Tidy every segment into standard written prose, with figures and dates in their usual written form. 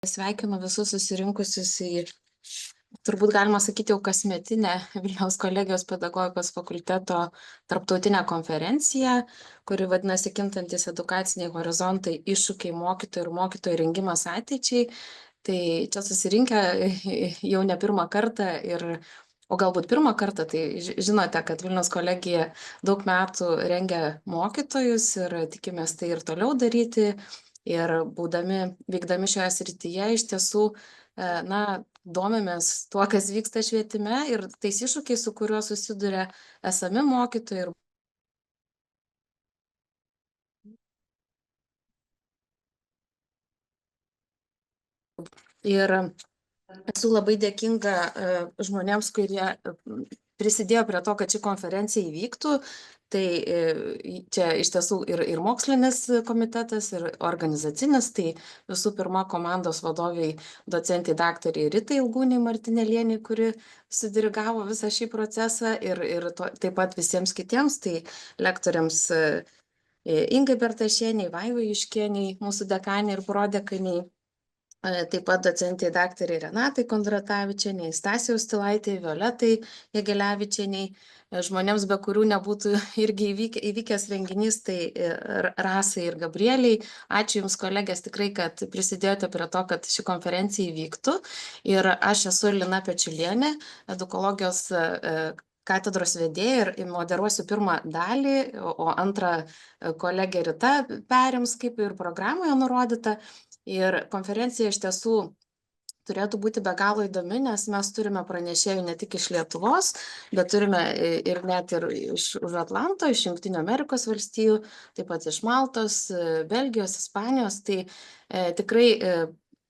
Sveikinu visus susirinkusius į, turbūt galima sakyti, jau kasmetinę Vilniaus kolegijos pedagogikos fakulteto tarptautinę konferenciją, kuri vadinasi Kintantys edukaciniai horizontai, iššūkiai mokytojų ir mokytojų rengimas ateičiai. Tai čia susirinkę jau ne pirmą kartą o galbūt pirmą kartą, tai žinote, kad Vilniaus kolegija daug metų rengia mokytojus ir tikimės tai ir toliau daryti. Ir vykdami šioje srityje iš tiesų, domimės tuo, kas vyksta švietime ir tais iššūkiais, su kuriuo susiduria esami mokytojai. Ir esu labai dėkinga žmonėms, kurie prisidėjo prie to, kad ši konferencija įvyktų. Tai čia iš tiesų ir mokslinis komitetas, ir organizacinis. Tai visų pirma komandos vadoviai, docentai daktarai Ritai Ilgūniai Martinelienei, kuri sudirigavo visą šį procesą, ir taip pat visiems kitiems, tai lektoriams Ingai Bertašienei, Vaivai Juškienei, mūsų dekaniai ir prodekaniai. Taip pat docentai daktarai Renatai Kondratavičienei, Stasei Ustilaitei, Violetai Jagelevičienei, žmonėms, be kurių nebūtų irgi įvykęs renginys, tai Rasai ir Gabrieliai. Ačiū Jums, kolegės, tikrai, kad prisidėjote prie to, kad ši konferencija įvyktų. Ir aš esu Lina Pečiulienė, edukologijos katedros vedėja, ir moderuosiu pirmą dalį, o antrą kolegė Rita perims, kaip ir programoje nurodyta. Ir konferencija iš tiesų turėtų būti be galo įdomi, nes mes turime pranešėjų ne tik iš Lietuvos, bet turime ir net ir už Atlanto, iš Jungtinių Amerikos valstijų, taip pat iš Maltos, Belgijos, Ispanijos. Tai tikrai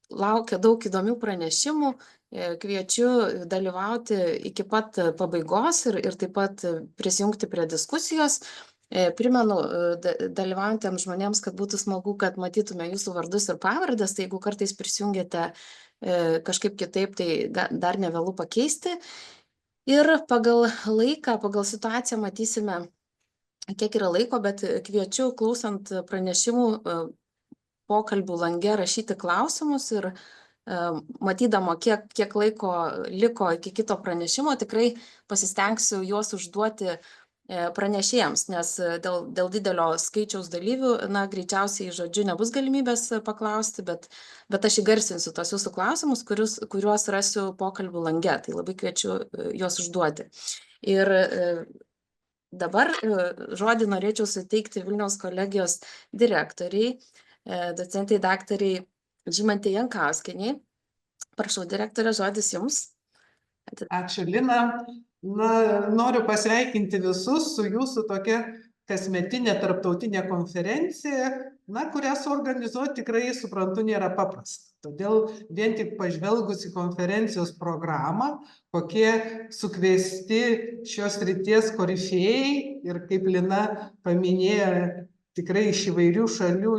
laukia daug įdomių pranešimų. Kviečiu dalyvauti iki pat pabaigos ir taip pat prisijungti prie diskusijos. Primenu dalyvaujantiems žmonėms, kad būtų smagu, kad matytume jūsų vardus ir pavardes. Tai jeigu kartais prisijungiate kažkaip kitaip, tai dar nevėlu pakeisti. Ir pagal laiką, pagal situaciją matysime, kiek yra laiko, bet kviečiu, klausant pranešimų, pokalbių lange rašyti klausimus ir matydama, kiek laiko liko iki kito pranešimo, tikrai pasistengsiu juos užduoti pranešėjams, nes dėl didelio skaičiaus dalyvių, greičiausiai žodžiu nebus galimybės paklausti, bet aš įgarsinsiu tos jūsų klausimus, kuriuos rasiu pokalbių lange, tai labai kviečiu juos užduoti. Ir dabar žodį norėčiau suteikti Vilniaus kolegijos direktoriai, docentai daktarai Žymantei Jankauskienei. Prašau, direktorė, žodis Jums. Ačiū, Lina. Noriu pasveikinti visus su jūsų tokia kasmetinė tarptautinė konferencija, kurią suorganizuoti tikrai, suprantu, nėra paprasta. Todėl vien tik pažvelgus į konferencijos programą, kokie sukviesti šios srities korifėjai ir, kaip Lina paminėjo, tikrai iš įvairių šalių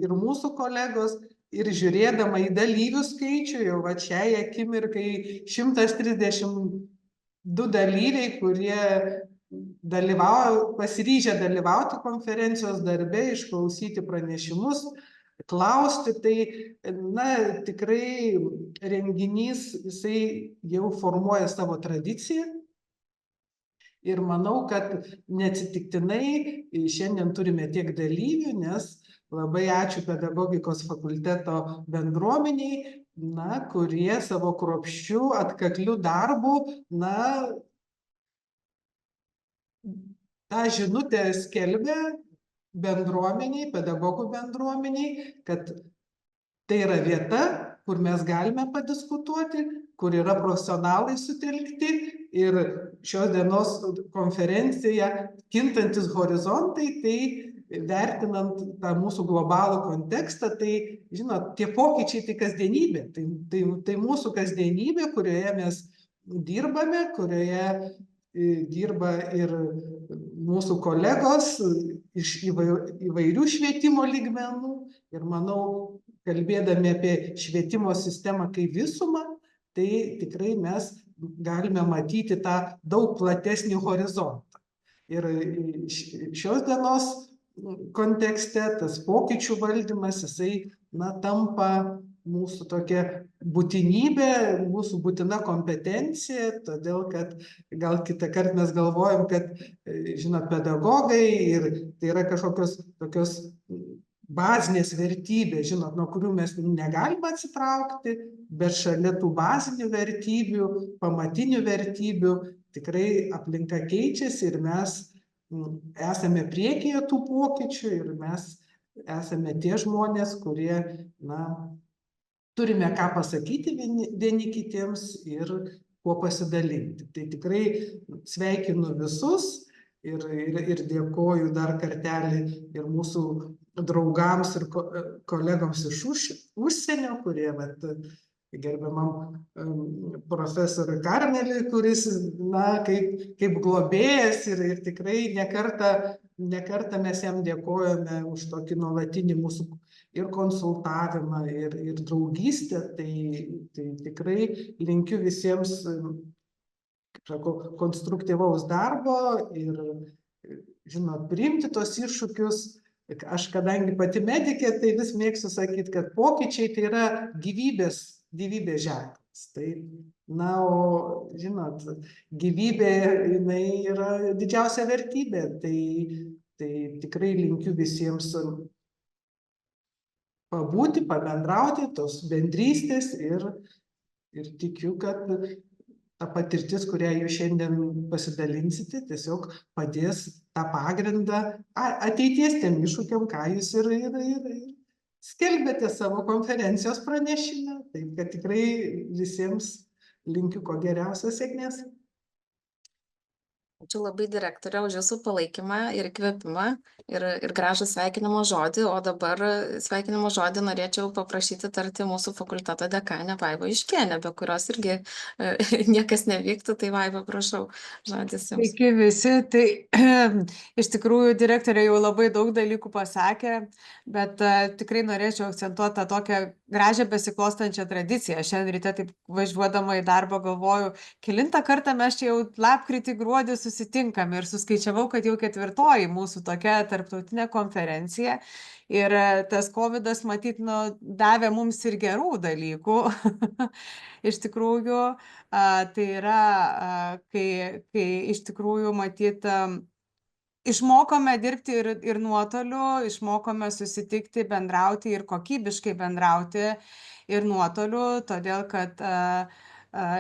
ir mūsų kolegos, ir žiūrėdama į dalyvių skaičių, jau šiai akimirkai 132 dalyviai, kurie pasiryžę dalyvauti konferencijos darbe, išklausyti pranešimus, klausti, tai tikrai renginys, jisai jau formuoja savo tradiciją. Ir manau, kad neatsitiktinai šiandien turime tiek dalyvių, nes labai ačiū Pedagogikos fakulteto bendruomeniai, kurie savo kruopščiu, atkakliu darbu, tą žinutę skelbia bendruomeniai, pedagogų bendruomeniai, kad tai yra vieta, kur mes galime padiskutuoti, kur yra profesionalai sutelkti, ir šios dienos konferencija Kintantys horizontai, tai vertinant tą mūsų globalų kontekstą, tai, žinot, tie pokyčiai tai kasdienybė, tai mūsų kasdienybė, kurioje mes dirbame, kurioje dirba ir mūsų kolegos iš įvairių švietimo lygmenų. Ir manau, kalbėdami apie švietimo sistemą kaip visumą, tai tikrai mes galime matyti tą daug platesnį horizontą. Ir šios dienos kontekste tas pokyčių valdymas, jisai tampa mūsų tokia būtinybė, mūsų būtina kompetencija, todėl kad gal kitą kartą mes galvojam, kad, žinot, pedagogai ir tai yra kažkokios tokios bazinės vertybės, žinot, nuo kurių mes negalime atsitraukti, bet šalia tų bazinių vertybių, pamatinių vertybių, tikrai aplinka keičiasi ir mes esame priekyje tų pokyčių ir mes esame tie žmonės, kurie, turime ką pasakyti vieni kitiems ir kuo pasidalinti. Tai tikrai sveikinu visus ir dėkoju dar kartelį ir mūsų draugams ir kolegoms iš užsienio, kurie gerbiamam profesoriui Karmeliui, kuris, kaip globėjas ir tikrai ne kartą mes jam dėkojame už tokį nuolatinį mūsų ir konsultavimą, ir draugystę. Tai tikrai linkiu visiems, kaip sakau, konstruktyvaus darbo ir, žinot, priimti tos iššūkius. Aš, kadangi pati medikė, tai vis mėgstu sakyti, kad pokyčiai tai yra gyvybės ženklas. Tai, o, žinot, gyvybė, jinai yra didžiausia vertybė. Tai tikrai linkiu visiems pabūti, pabendrauti, tos bendrystės ir tikiu, kad ta patirtis, kurią jūs šiandien pasidalinsite, tiesiog padės tą pagrindą ateities tiem iššūkiam, ką jūs ir skelbėte savo konferencijos pranešime. Taip, kad tikrai visiems linkiu ko geriausios sėkmės. Ačiū labai, direktorė, už jūsų palaikymą ir įkvėpimą ir gražų sveikinimo žodį. O dabar sveikinimo žodį norėčiau paprašyti tarti mūsų fakulteto dekanę Vaivą Iškienę, be kurios irgi niekas nevyktų. Tai Vaiva, prašau, žodis jums. Sveiki visi. Tai iš tikrųjų direktorė jau labai daug dalykų pasakė, bet tikrai norėčiau akcentuoti tą tokią gražią besiklostančią tradiciją. Šiandien ryte taip važiuodama į darbą galvoju, kelintą kartą mes čia jau lapkritį, gruodį susitinkam ir suskaičiavau, kad jau 4. mūsų tokia tarptautinė konferencija ir tas COVID-as matyt davė mums ir gerų dalykų. Iš tikrųjų, tai yra, kai iš tikrųjų matyt išmokome dirbti ir nuotoliu, išmokome susitikti, bendrauti ir kokybiškai bendrauti ir nuotoliu, todėl kad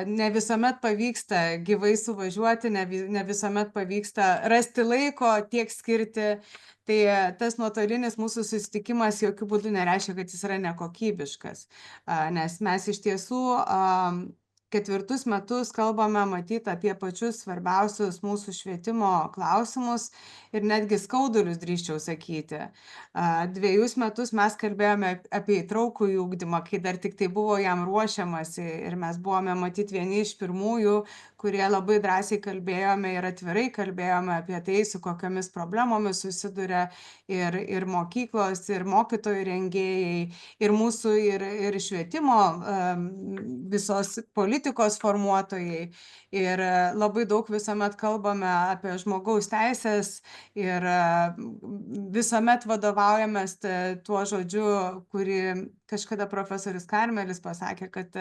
ne visuomet pavyksta gyvai suvažiuoti, ne visuomet pavyksta rasti laiko tiek skirti. Tai tas nuotolinis mūsų susitikimas jokių būdų nereiškia, kad jis yra nekokybiškas, nes mes iš tiesų 4 metus kalbame matyti apie pačius svarbiausius mūsų švietimo klausimus ir netgi skaudulius, drįsčiau sakyti. 2 metus mes kalbėjome apie įtraukųjį ugdymą, kai dar tik tai buvo jam ruošiamasi ir mes buvome matyti vieni iš pirmųjų, kurie labai drąsiai kalbėjome ir atvirai kalbėjome apie tai, su kokiamis problemomis susiduria ir mokyklos, ir mokytojų rengėjai, ir mūsų, ir švietimo visos politikos formuotojai. Ir labai daug visuomet kalbame apie žmogaus teisės ir visuomet vadovaujamės tuo žodžiu, kurį kažkada profesorius Karmelis pasakė, kad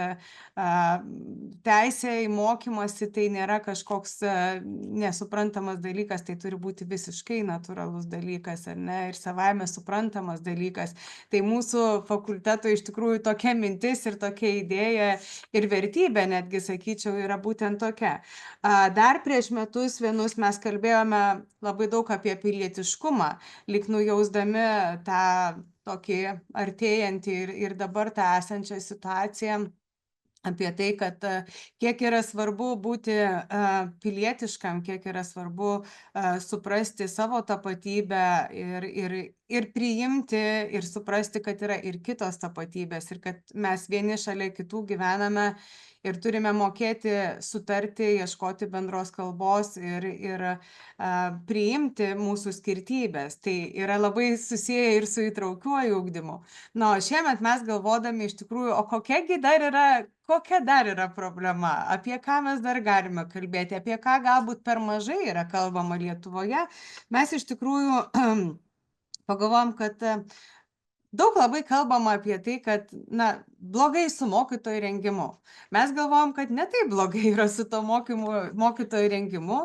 teisė į mokymąsi tai nėra kažkoks nesuprantamas dalykas, tai turi būti visiškai natūralus dalykas, ar ne, ir savaime suprantamas dalykas. Tai mūsų fakulteto iš tikrųjų tokia mintis ir tokia idėja ir vertybė, netgi sakyčiau, yra būtent tokia. Dar prieš metus vienus mes kalbėjome labai daug apie pilietiškumą, lyg nujausdami tą tokį artėjantį ir dabar tą esančią situaciją, apie tai, kad kiek yra svarbu būti pilietiškam, kiek yra svarbu suprasti savo tapatybę ir priimti ir suprasti, kad yra ir kitos tapatybės ir kad mes vieni šalia kitų gyvename ir turime mokėti sutarti, ieškoti bendros kalbos ir priimti mūsų skirtybės. Tai yra labai susiję ir su įtraukiuoju ugdymu. Šiemet mes galvodami iš tikrųjų, o kokia dar yra problema, apie ką mes dar galime kalbėti, apie ką galbūt per mažai yra kalbama Lietuvoje, mes iš tikrųjų pagalvojom, kad daug labai kalbama apie tai, kad blogai su mokytojų rengimu. Mes galvojam, kad ne taip blogai yra su to mokytojų rengimu.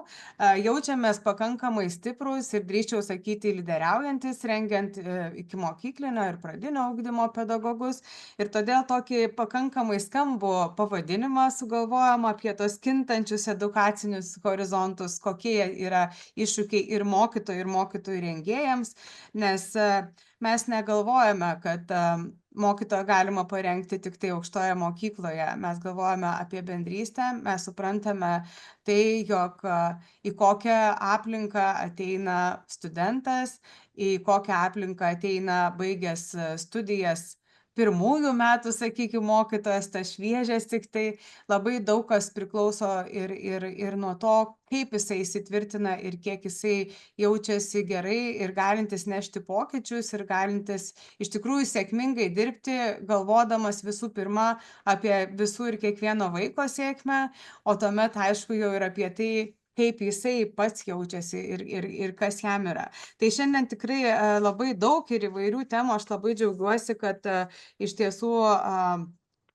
Jaučiamės pakankamai stiprus ir drįsčiau sakyti lyderiaujantis, rengiant iki mokyklinio ir pradinio ugdymo pedagogus. Ir todėl tokį pakankamai skambų pavadinimą sugalvojam apie tos kintančius edukacinius horizontus, kokie yra iššūkiai ir mokytojų rengėjams, nes mes negalvojame, kad mokytoją galima parengti tik tai aukštoje mokykloje. Mes galvojame apie bendrystę, mes suprantame tai, jog į kokią aplinką ateina studentas, į kokią aplinką ateina baigęs studijas pirmųjų metų, sakykime, mokytojas, tas šviežias, tik tai labai daug kas priklauso ir nuo to, kaip jisai įsitvirtina ir kiek jisai jaučiasi gerai ir galintis nešti pokyčius ir galintis iš tikrųjų sėkmingai dirbti, galvodamas visų pirma apie visų ir kiekvieno vaiko sėkmę, o tuomet, aišku, jau ir apie tai, kaip jisai pats jaučiasi ir kas jam yra. Tai šiandien tikrai labai daug ir įvairių temų, aš labai džiaugiuosi, kad iš tiesų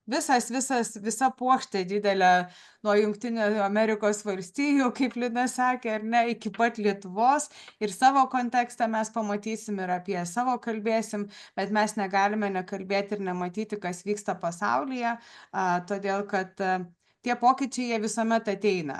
visa puokštė didelė nuo Jungtinių Amerikos valstijų, kaip Lina sakė, ar ne, iki pat Lietuvos ir savo kontekstą mes pamatysim ir apie savo kalbėsim, bet mes negalime nekalbėti ir nematyti, kas vyksta pasaulyje, todėl kad tie pokyčiai jie visuomet ateina.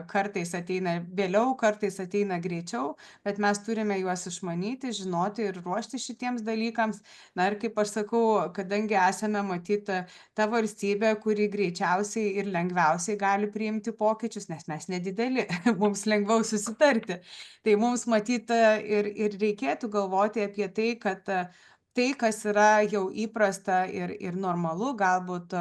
Kartais ateina vėliau, kartais ateina greičiau, bet mes turime juos išmanyti, žinoti ir ruošti šitiems dalykams. Na ir kaip aš sakau, kadangi esame matyti ta valstybė, kuri greičiausiai ir lengviausiai gali priimti pokyčius, nes mes nedideli, mums lengviau susitarti. Tai mums matyti ir reikėtų galvoti apie tai, kad tai, kas yra jau įprasta ir normalu, galbūt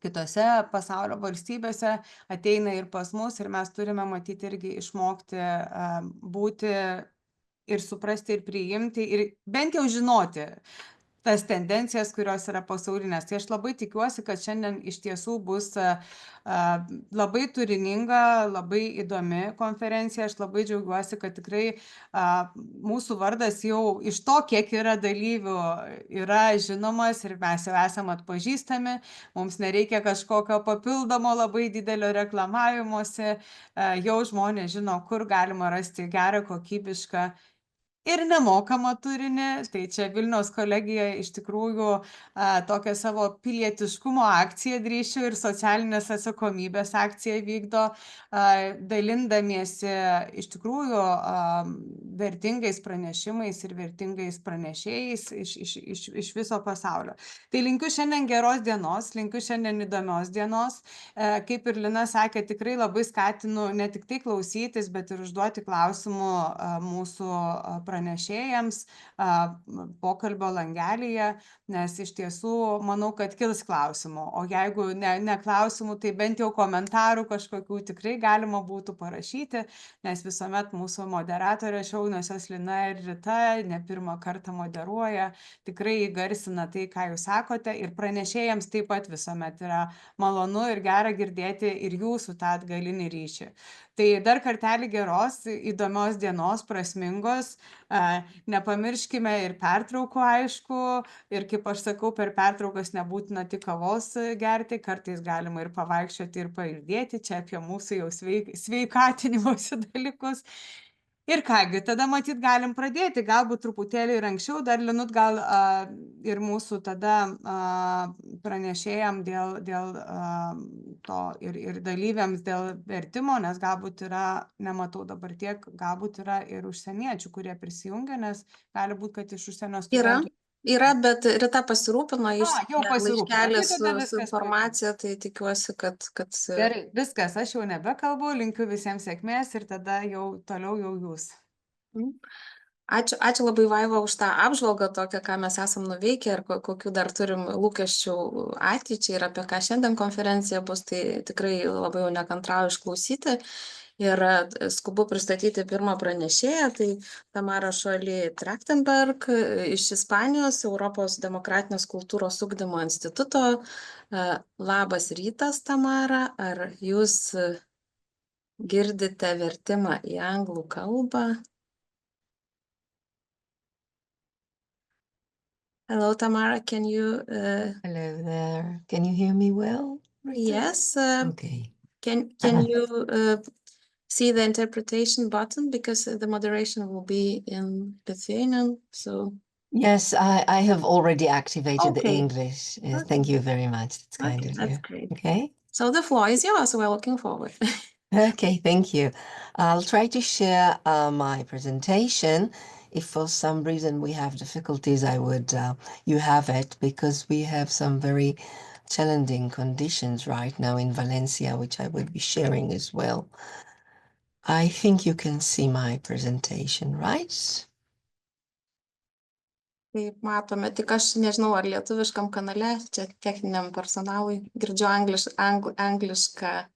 kitose pasaulio valstybėse ateina ir pas mus ir mes turime matyti irgi išmokti būti ir suprasti ir priimti ir bent jau žinoti tas tendencijas, kurios yra pasaulinės. Tai aš labai tikiuosi, kad šiandien iš tiesų bus labai turininga, labai įdomi konferencija. Aš labai džiaugiuosi, kad tikrai mūsų vardas jau iš to, kiek yra dalyvių, yra žinomas ir mes jau esame atpažįstami. Mums nereikia kažkokio papildomo labai didelio reklamavimuose. Jau žmonės žino, kur galima rasti gerą, kokybišką ir nemokamą turinį. Tai čia Vilniaus kolegija iš tikrųjų tokią savo pilietiškumo akciją drįsčiau ir socialinės atsakomybės akciją vykdo, dalindamiesi iš tikrųjų vertingais pranešimais ir vertingais pranešėjais iš viso pasaulio. Tai linkiu šiandien geros dienos, linkiu šiandien įdomios dienos. Kaip ir Lina sakė, tikrai labai skatinu ne tik tai klausytis, bet ir užduoti klausimų mūsų pranešėjams pokalbio langelyje, nes iš tiesų manau, kad kils klausimų, o jeigu ne klausimų, tai bent jau komentarų kažkokių tikrai galima būtų parašyti, nes visuomet mūsų moderatorė šauniosios Lina ir Rita ne pirmą kartą moderuoja, tikrai įgarsina tai, ką jūs sakote, ir pranešėjams taip pat visuomet yra malonu ir gera girdėti ir jūsų tą atgalinį ryšį. Tai dar kartelį geros, įdomios dienos, prasmingos, nepamirškime ir pertraukų, aišku, ir kaip aš sakau, per pertraukas nebūtina tik kavos gerti, kartais galima ir pavaikščioti ir pajudėti, čia apie mūsų jau sveikatinimosi dalykus. Ir kągi, tada matyt galim pradėti, galbūt truputėlį ir anksčiau, dar Linut gal ir mūsų tada pranešėjam dėl to ir dalyviams dėl vertimo, nes galbūt yra, nematau dabar tiek, galbūt yra ir užsieniečių, kurie prisijungia, nes gali būti, kad iš užsienio studentų. Yra, bet Rita pasirūpino, jau pasirūpino. laiškelį su informacija, tai tikiuosi, kad... Gerai, viskas, aš jau nebekalbu, linkiu visiems sėkmės ir tada jau toliau jau jūs. Ačiū labai, Vaiva, už tą apžvalgą tokią, ką mes esam nuveikę ir kokių dar turim lūkesčių ateičiai ir apie ką šiandien konferencija bus, tai tikrai labai jau nekantrauju išklausyti. Ir skubu pristatyti pirmą pranešėją, tai Tamara Šoli-Trachtenberg iš Ispanijos, Europos demokratinės kultūros ugdymo instituto. Labas rytas, Tamara, ar jūs girdite vertimą į anglų kalbą? Hello, Tamara. Can you? Hello there. Can you hear me well? Rita? Yes. Okay. Can you see the interpretation button, because the moderation will be in Lithuanian? So Yes, I have already activated the Okay. English. Okay. Thank you very much. That's kind okay, of that's you. great. Okay. So the floor is yours. We're looking forward. Okay, thank you. I'll try to share my presentation. If for some reason we have difficulties, I would, you have it, because we have some very challenging conditions right now in Valencia, which I will be sharing as well. I think you can see my presentation, right? Kaip matome, tik aš nežinau, ar lietuviškam kanale, čia techniniam personalui, girdžiu anglišką.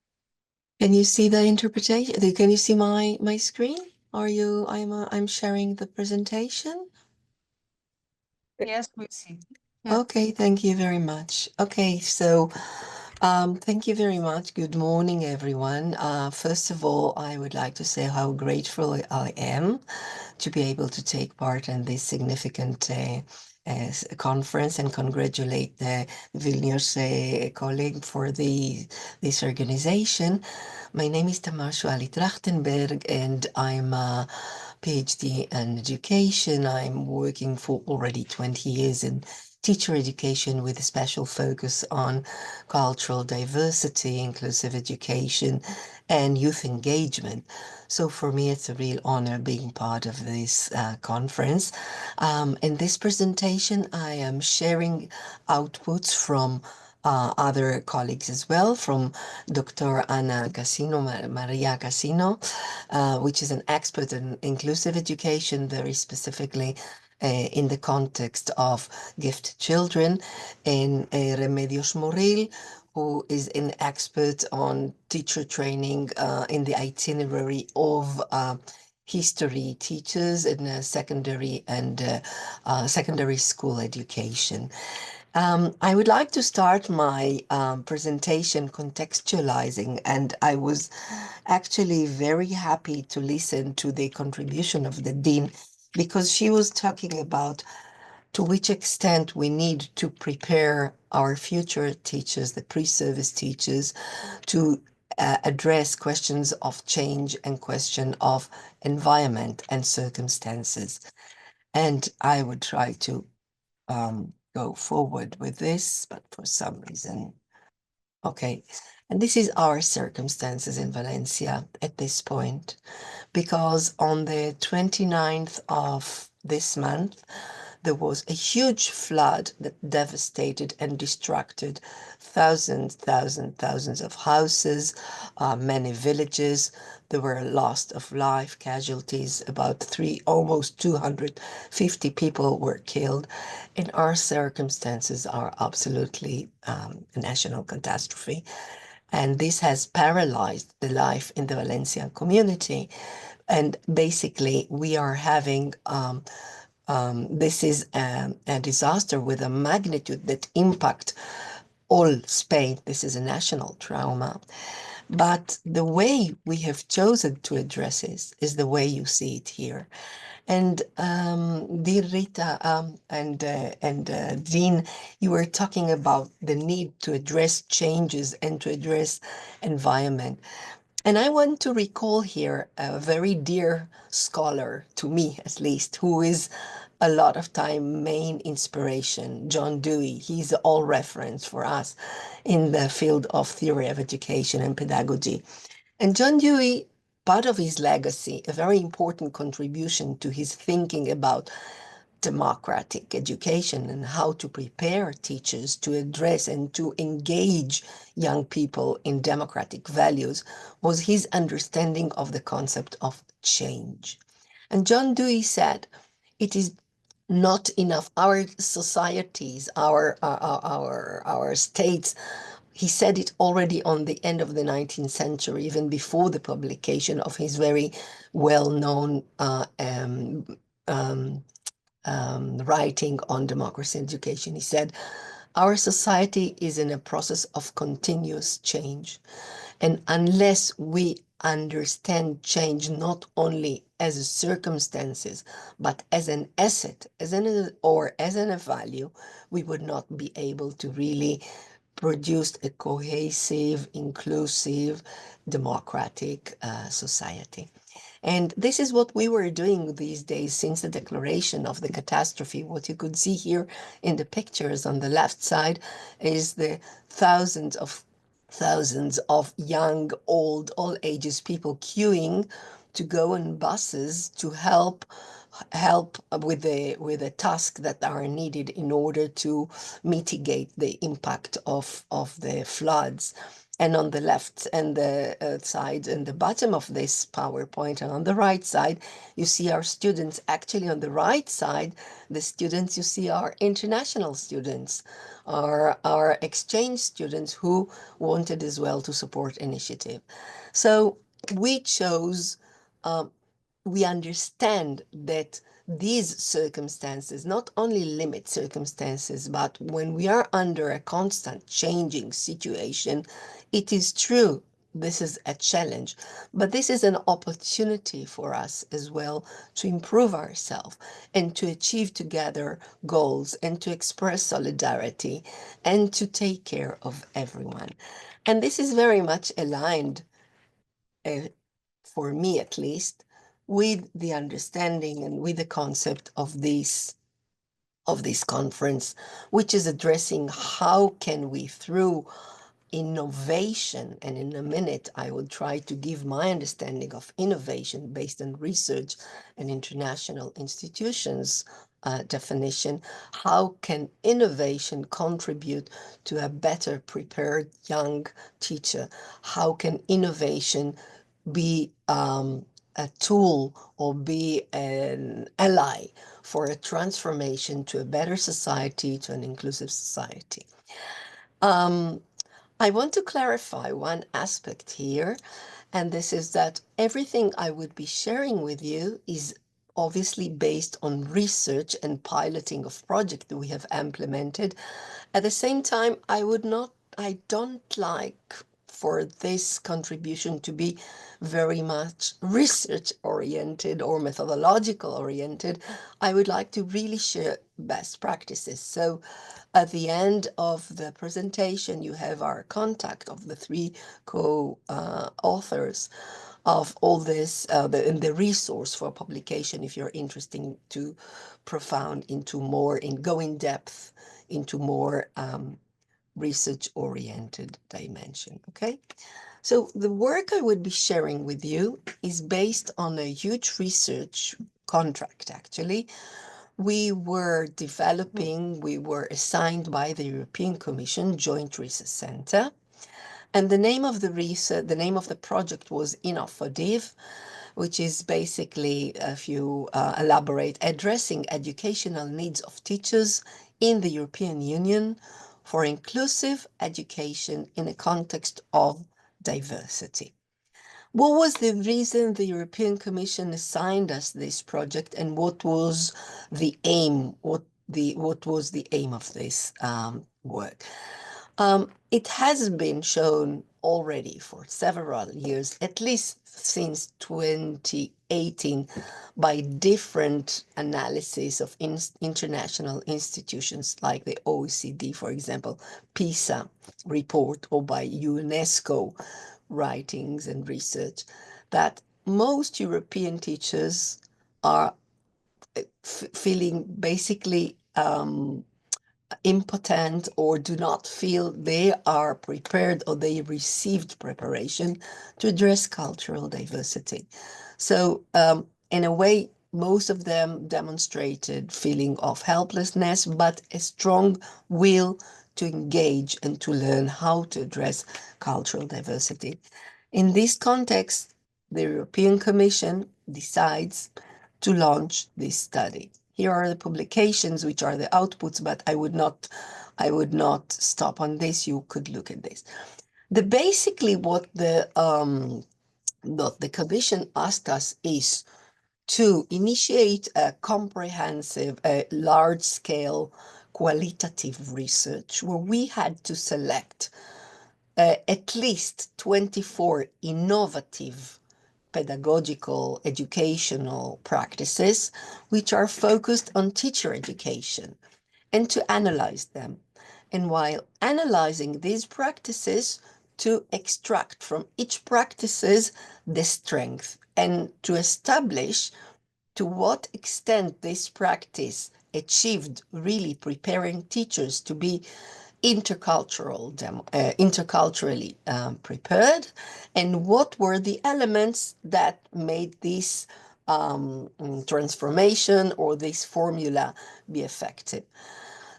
Can you see the interpretation? Can you see my screen? I'm sharing the presentation. Yes, we see. Yeah. Okay, thank you very much. Okay, so thank you very much. Good morning, everyone. First of all, I would like to say how grateful I am to be able to take part in this significant conference, and congratulate the Vilnius colleague for this organization. My name is Tamar Trachtenberg, and I'm a PhD in education. I'm working for already 20 years in teacher education with a special focus on cultural diversity, inclusive education, and youth engagement. So for me, it's a real honor being part of this conference. In this presentation, I am sharing outputs from other colleagues as well, from Dr. Ana Casino, Maria Casino, which is an expert in inclusive education, very specifically in the context of gifted children, and Remedios Moril, who is an expert on teacher training in the itinerary of history teachers in secondary and secondary school education. I would like to start my presentation contextualizing, and I was actually very happy to listen to the contribution of the Dean, because she was talking about to which extent we need to prepare our future teachers, the pre-service teachers, to address questions of change and question of environment and circumstances. And I would try to go forward with this, but for some reason, okay. And this is our circumstances in Valencia at this point, because on the 29th of this month, there was a huge flood that devastated and destructed thousands of houses, many villages. There were loss of life, casualties, about almost 250 people were killed. And our circumstances are absolutely a national catastrophe. And this has paralyzed the life in the Valencian community. And basically, we are having this is a disaster with a magnitude that impact all Spain. This is a national trauma. But the way we have chosen to address it is the way you see it here. And dear Rita and Dean, you were talking about the need to address changes and to address environment. And I want to recall here a very dear scholar, to me at least, who is a lot of time main inspiration, John Dewey. He's all reference for us in the field of theory of education and pedagogy. And John Dewey, part of his legacy, a very important contribution to his thinking about democratic education and how to prepare teachers to address and to engage young people in democratic values, was his understanding of the concept of change. And John Dewey said, it is not enough. Our societies, our states, he said it already on the end of the 19th century, even before the publication of his very well-known writing on democracy and education. He said, our society is in a process of continuous change. And unless we understand change not only as circumstances, but as an asset, as a value, we would not be able to really produce a cohesive, inclusive, democratic society. And this is what we were doing these days since the declaration of the catastrophe. What you could see here in the pictures on the left side is the thousands of young, old, all ages people queuing to go on buses to help with the tasks that are needed in order to mitigate the impact of the floods. And on the left and the side and the bottom of this PowerPoint, and on the right side, you see our students. Actually, on the right side, the students you see are international students, are exchange students who wanted as well to support initiative. So we chose, we understand that these circumstances not only limit circumstances, but when we are under a constant changing situation, it is true, this is a challenge, but this is an opportunity for us as well to improve ourselves and to achieve together goals and to express solidarity and to take care of everyone. And this is very much aligned, for me at least, with the understanding and with the concept of this conference, which is addressing how can we, through innovation, and in a minute I will try to give my understanding of innovation based on research and international institutions definition, how can innovation contribute to a better prepared young teacher? How can innovation be a tool or be an ally for a transformation to a better society, to an inclusive society? I want to clarify one aspect here, and this is that everything I would be sharing with you is obviously based on research and piloting of projects that we have implemented. At the same time, I don't like for this contribution to be very much research oriented or methodological oriented. I would like to really share best practices. So at the end of the presentation, you have our contact of the three co-authors of all this, the resource for publication if you're interested to go in depth into more research-oriented dimension, okay? So the work I would be sharing with you is based on a huge research contract, actually. We were assigned by the European Commission Joint Research Center. And the name of the project was Innovative, which is basically, if you elaborate, addressing educational needs of teachers in the European Union for inclusive education in a context of diversity. What was the reason the European Commission assigned us this project, and what was the aim? What was the aim of this work? It has been shown already for several years, at least since 2018, by different analysis of international institutions like the OECD, for example, PISA report, or by UNESCO writings and research, that most European teachers are feeling basically impotent or do not feel they are prepared or they received preparation to address cultural diversity. So in a way, most of them demonstrated feeling of helplessness, but a strong will to engage and to learn how to address cultural diversity. In this context, the European Commission decides to launch this study. Here are the publications, which are the outputs, but I would not stop on this. You could look at this. Basically what the Commission asked us is to initiate a comprehensive, large-scale qualitative research where we had to select at least 24 innovative pedagogical, educational practices, which are focused on teacher education, and to analyze them. And while analyzing these practices, to extract from each practices the strength and to establish to what extent this practice achieved really preparing teachers to be interculturally prepared, and what were the elements that made this transformation or this formula be effective.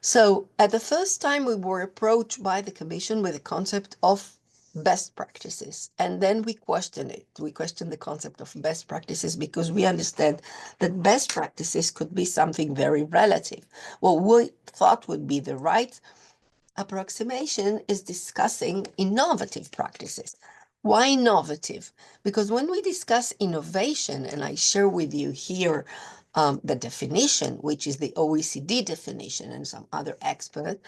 So at the first time we were approached by the Commission with the concept of best practices, and then we questioned it. We questioned the concept of best practices because we understand that best practices could be something very relative. What we thought would be the right approximation is discussing innovative practices. Why innovative? Because when we discuss innovation, and I share with you here the definition, which is the OECD definition and some other expert.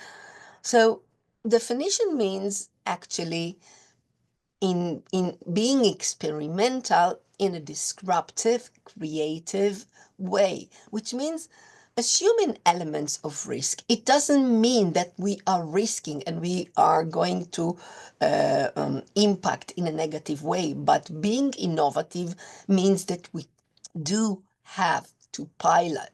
So definition means actually in being experimental in a disruptive, creative way, which means assuming elements of risk. It doesn't mean that we are risking and we are going to impact in a negative way, but being innovative means that we do have to pilot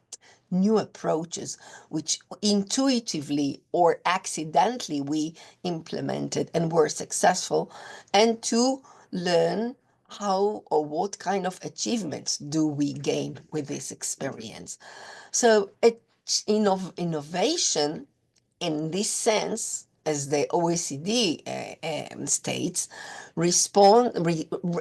new approaches which intuitively or accidentally we implemented and were successful, and to learn how or what kind of achievements do we gain with this experience. So innovation in this sense, as the OECD states,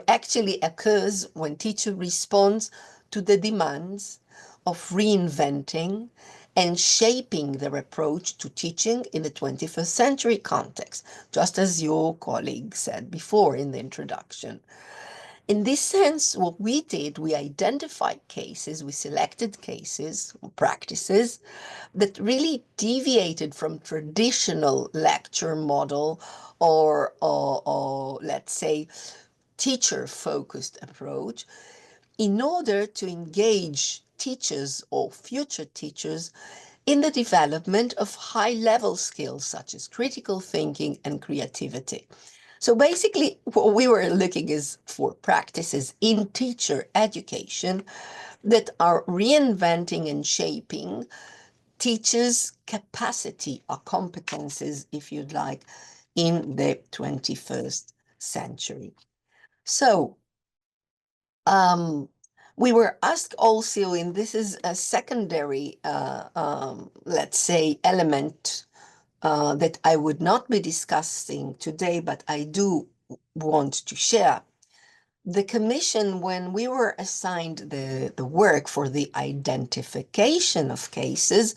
actually occurs when teacher responds to the demands of reinventing and shaping their approach to teaching in the 21st century context, just as your colleague said before in the introduction. In this sense, what we did, we identified cases, we selected cases, practices that really deviated from traditional lecture model or let's say, teacher-focused approach in order to engage teachers or future teachers in the development of high-level skills such as critical thinking and creativity. So basically, what we were looking is for practices in teacher education that are reinventing and shaping teachers' capacity or competences, if you'd like, in the 21st century. So we were asked also, and this is a secondary, let's say, element that I would not be discussing today, but I do want to share. The Commission, when we were assigned the work for the identification of cases,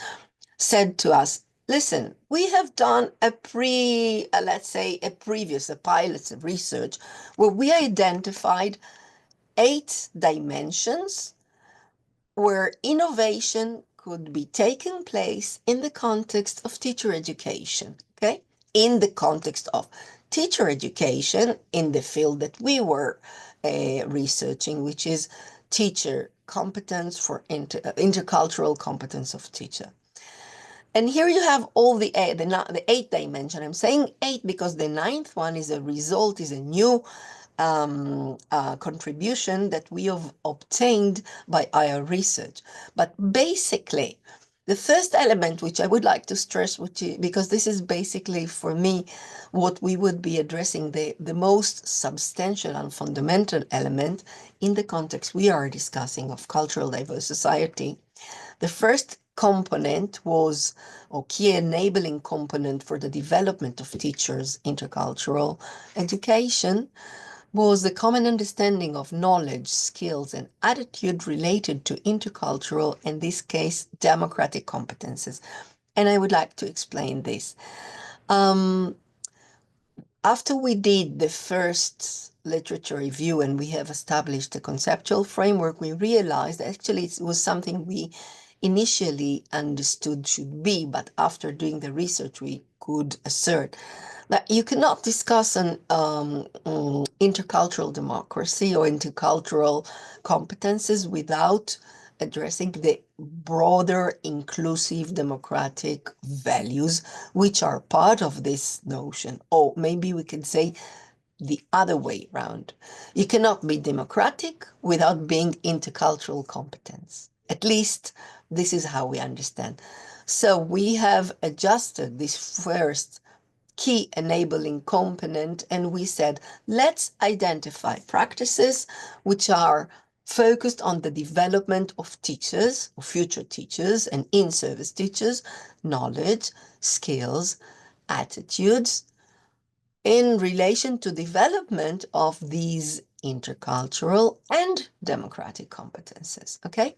said to us, listen, we have done a pilot research where we identified 8 dimensions where innovation could be taking place in the context of teacher education, okay? In the context of teacher education in the field that we were researching, which is teacher competence for intercultural competence of teacher. And here you have all the 8 dimension. I'm saying 8 because the 9th one is a result, is a new contribution that we have obtained by our research. But basically, the first element which I would like to stress, because this is basically for me what we would be addressing, the most substantial and fundamental element in the context we are discussing of cultural diverse society. The first component was, or key enabling component for the development of teachers' intercultural education, was the common understanding of knowledge, skills, and attitude related to intercultural, in this case, democratic competences. And I would like to explain this. After we did the first literature review and we have established a conceptual framework, we realized that actually it was something we initially understood should be, but after doing the research, we could assert that you cannot discuss an intercultural democracy or intercultural competences without addressing the broader, inclusive, democratic values, which are part of this notion. Or maybe we can say the other way around. You cannot be democratic without being intercultural competence. At least this is how we understand. So we have adjusted this first key enabling component, and we said, let's identify practices which are focused on the development of teachers, or future teachers, and in-service teachers, knowledge, skills, attitudes, in relation to development of these intercultural and democratic competences, okay?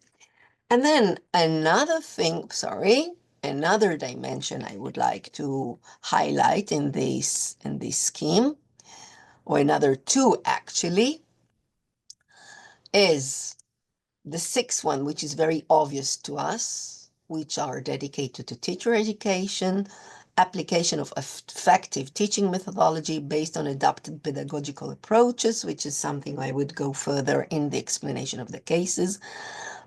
And then another dimension I would like to highlight in this scheme, or another two actually, is the sixth one, which is very obvious to us, which are dedicated to teacher education, application of effective teaching methodology based on adapted pedagogical approaches, which is something I would go further in the explanation of the cases.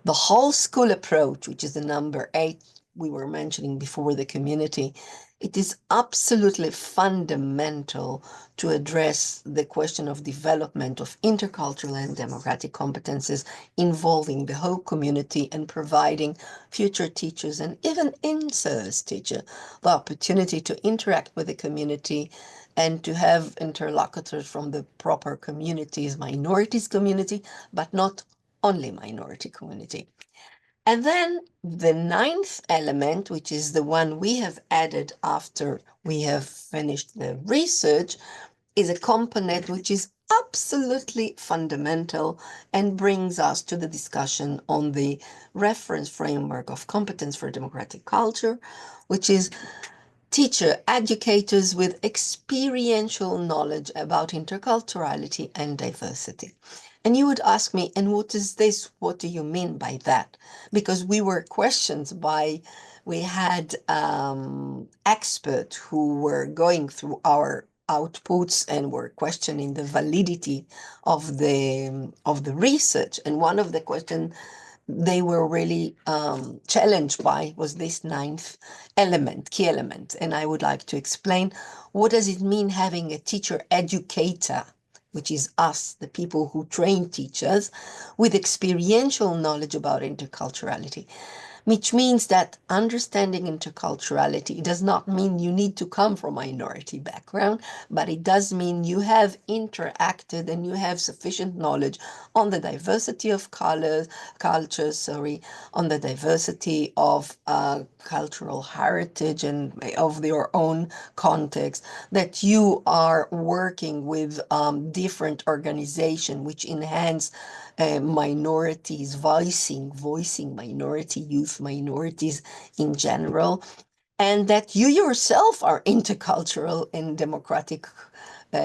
The whole school approach, which is the number 8 we were mentioning before, the community, it is absolutely fundamental to address the question of development of intercultural and democratic competences involving the whole community and providing future teachers and even in-service teachers the opportunity to interact with the community and to have interlocutors from the proper communities, minorities community, but not only minority community. And then the 9th element, which is the one we have added after we have finished the research, is a component which is absolutely fundamental and brings us to the discussion on the reference framework of competence for democratic culture, which is teacher educators with experiential knowledge about interculturality and diversity. And you would ask me, and what is this? What do you mean by that? Because we were questioned we had experts who were going through our outputs and were questioning the validity of the research. And one of the questions they were really challenged by was this 9th element, key element. And I would like to explain, what does it mean having a teacher educator, which is us, the people who train teachers, with experiential knowledge about interculturality, which means that understanding interculturality does not mean you need to come from a minority background, but it does mean you have interacted and you have sufficient knowledge on the diversity of cultures, on the diversity of cultural heritage and of your own context, that you are working with different organizations which enhance minorities, voicing minority youth, minorities in general, and that you yourself are intercultural and democratic,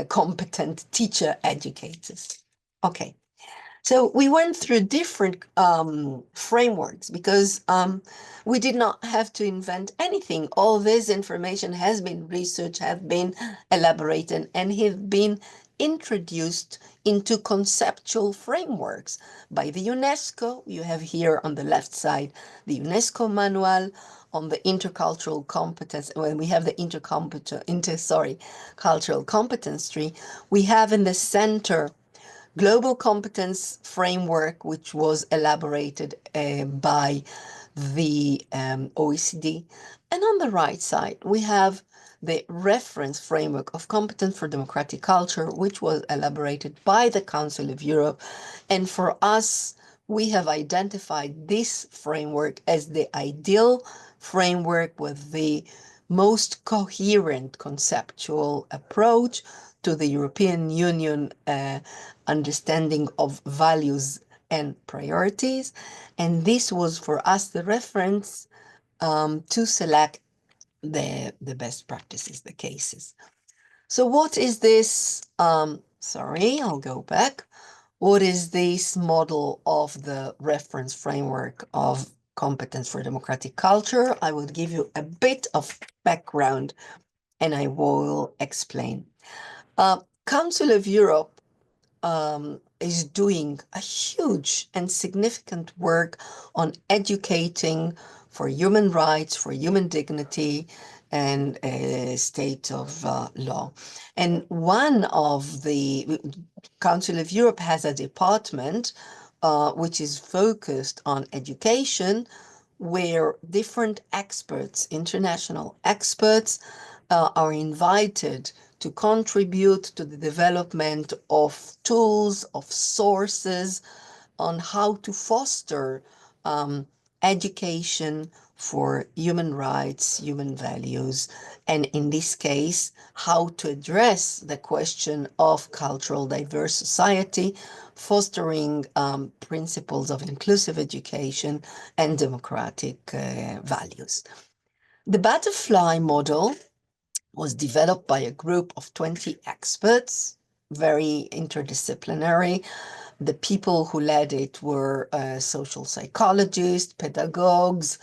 competent teacher educators. Okay, so we went through different frameworks because we did not have to invent anything. All this information has been researched, have been elaborated, and have been introduced into conceptual frameworks by the UNESCO. You have here on the left side the UNESCO manual on the intercultural competence. When we have the cultural competence tree, we have in the center global competence framework, which was elaborated by the OECD. And on the right side, we have the reference framework of competence for democratic culture, which was elaborated by the Council of Europe. And for us, we have identified this framework as the ideal framework with the most coherent conceptual approach to the European Union understanding of values and priorities. And this was for us the reference to select the best practices, the cases. So what is this, I'll go back. What is this model of the reference framework of competence for democratic culture? I will give you a bit of background and I will explain. Council of Europe is doing a huge and significant work on educating for human rights, for human dignity, and a state of law. And one of the Council of Europe has a department which is focused on education, where different experts, international experts, are invited to contribute to the development of tools, of sources on how to foster education for human rights, human values, and in this case, how to address the question of cultural diverse society, fostering principles of inclusive education and democratic values. The butterfly model was developed by a group of 20 experts, very interdisciplinary. The people who led it were social psychologists, pedagogues,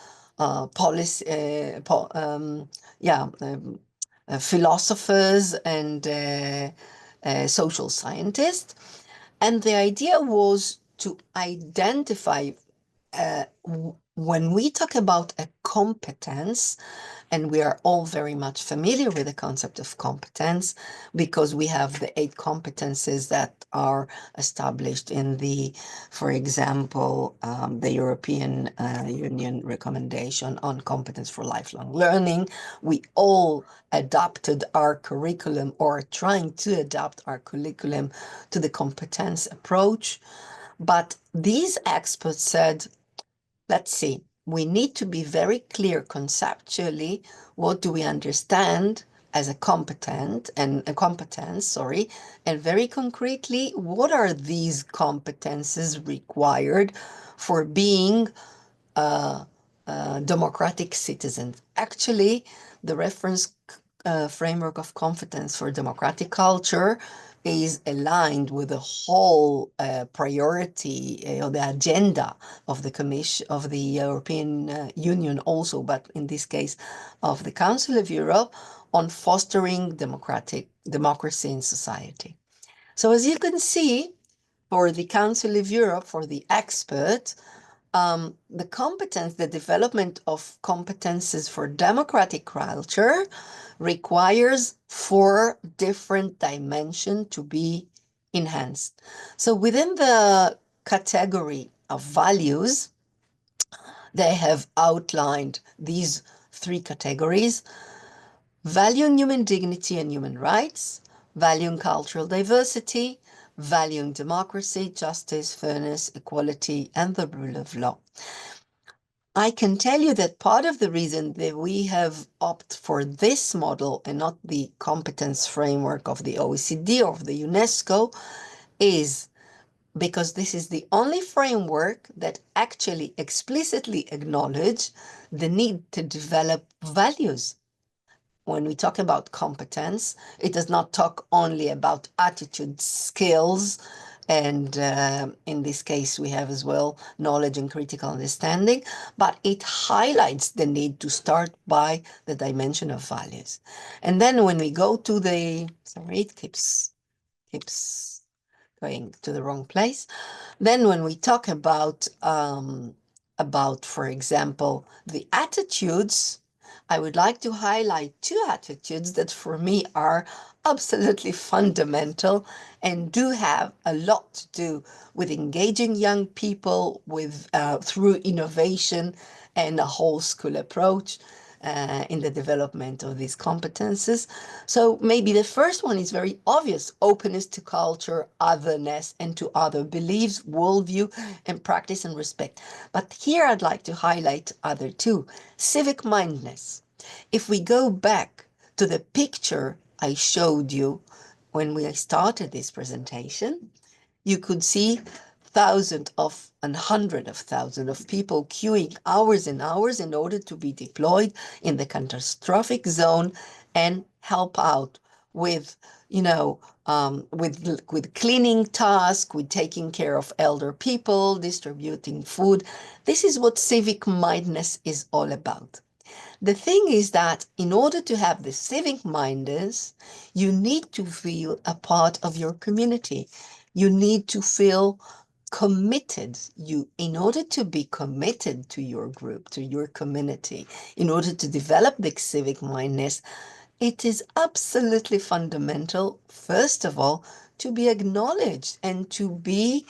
philosophers, and social scientists. And the idea was to identify, when we talk about a competence, and we are all very much familiar with the concept of competence because we have the 8 competences that are established in the, for example, the European Union recommendation on competence for lifelong learning. We all adapted our curriculum, or are trying to adapt our curriculum to the competence approach. But these experts said, let's see, we need to be very clear conceptually, what do we understand as a competence, and very concretely, what are these competences required for being democratic citizens. Actually, the reference framework of competence for democratic culture is aligned with the whole priority or the agenda of the Commission, of the European Union also, but in this case of the Council of Europe, on fostering democracy in society. So as you can see, for the Council of Europe, for the expert, the development of competences for democratic culture requires 4 different dimensions to be enhanced. So within the category of values, they have outlined these 3 categories: valuing human dignity and human rights, valuing cultural diversity, valuing democracy, justice, fairness, equality, and the rule of law. I can tell you that part of the reason that we have opted for this model and not the competence framework of the OECD or of the UNESCO is because this is the only framework that actually explicitly acknowledges the need to develop values. When we talk about competence, it does not talk only about attitude, skills, and in this case, we have as well knowledge and critical understanding, but it highlights the need to start by the dimension of values. And then when we go to the, sorry, it keeps going to the wrong place. Then when we talk about, for example, the attitudes, I would like to highlight 2 attitudes that for me are absolutely fundamental and do have a lot to do with engaging young people with through innovation and a whole school approach in the development of these competences. So maybe the first one is very obvious: openness to culture, otherness, and to other beliefs, worldview, and practice and respect. But here I'd like to highlight other 2: civic mindedness. If we go back to the picture I showed you when we started this presentation, you could see thousands and hundreds of thousands of people queuing hours and hours in order to be deployed in the catastrophic zone and help out with, with cleaning tasks, with taking care of elder people, distributing food. This is what civic mindedness is all about. The thing is that in order to have the civic mindedness, you need to feel a part of your community. You need to feel committed. In order to be committed to your group, to your community, in order to develop the civic mindedness, it is absolutely fundamental, first of all, to be acknowledged and to be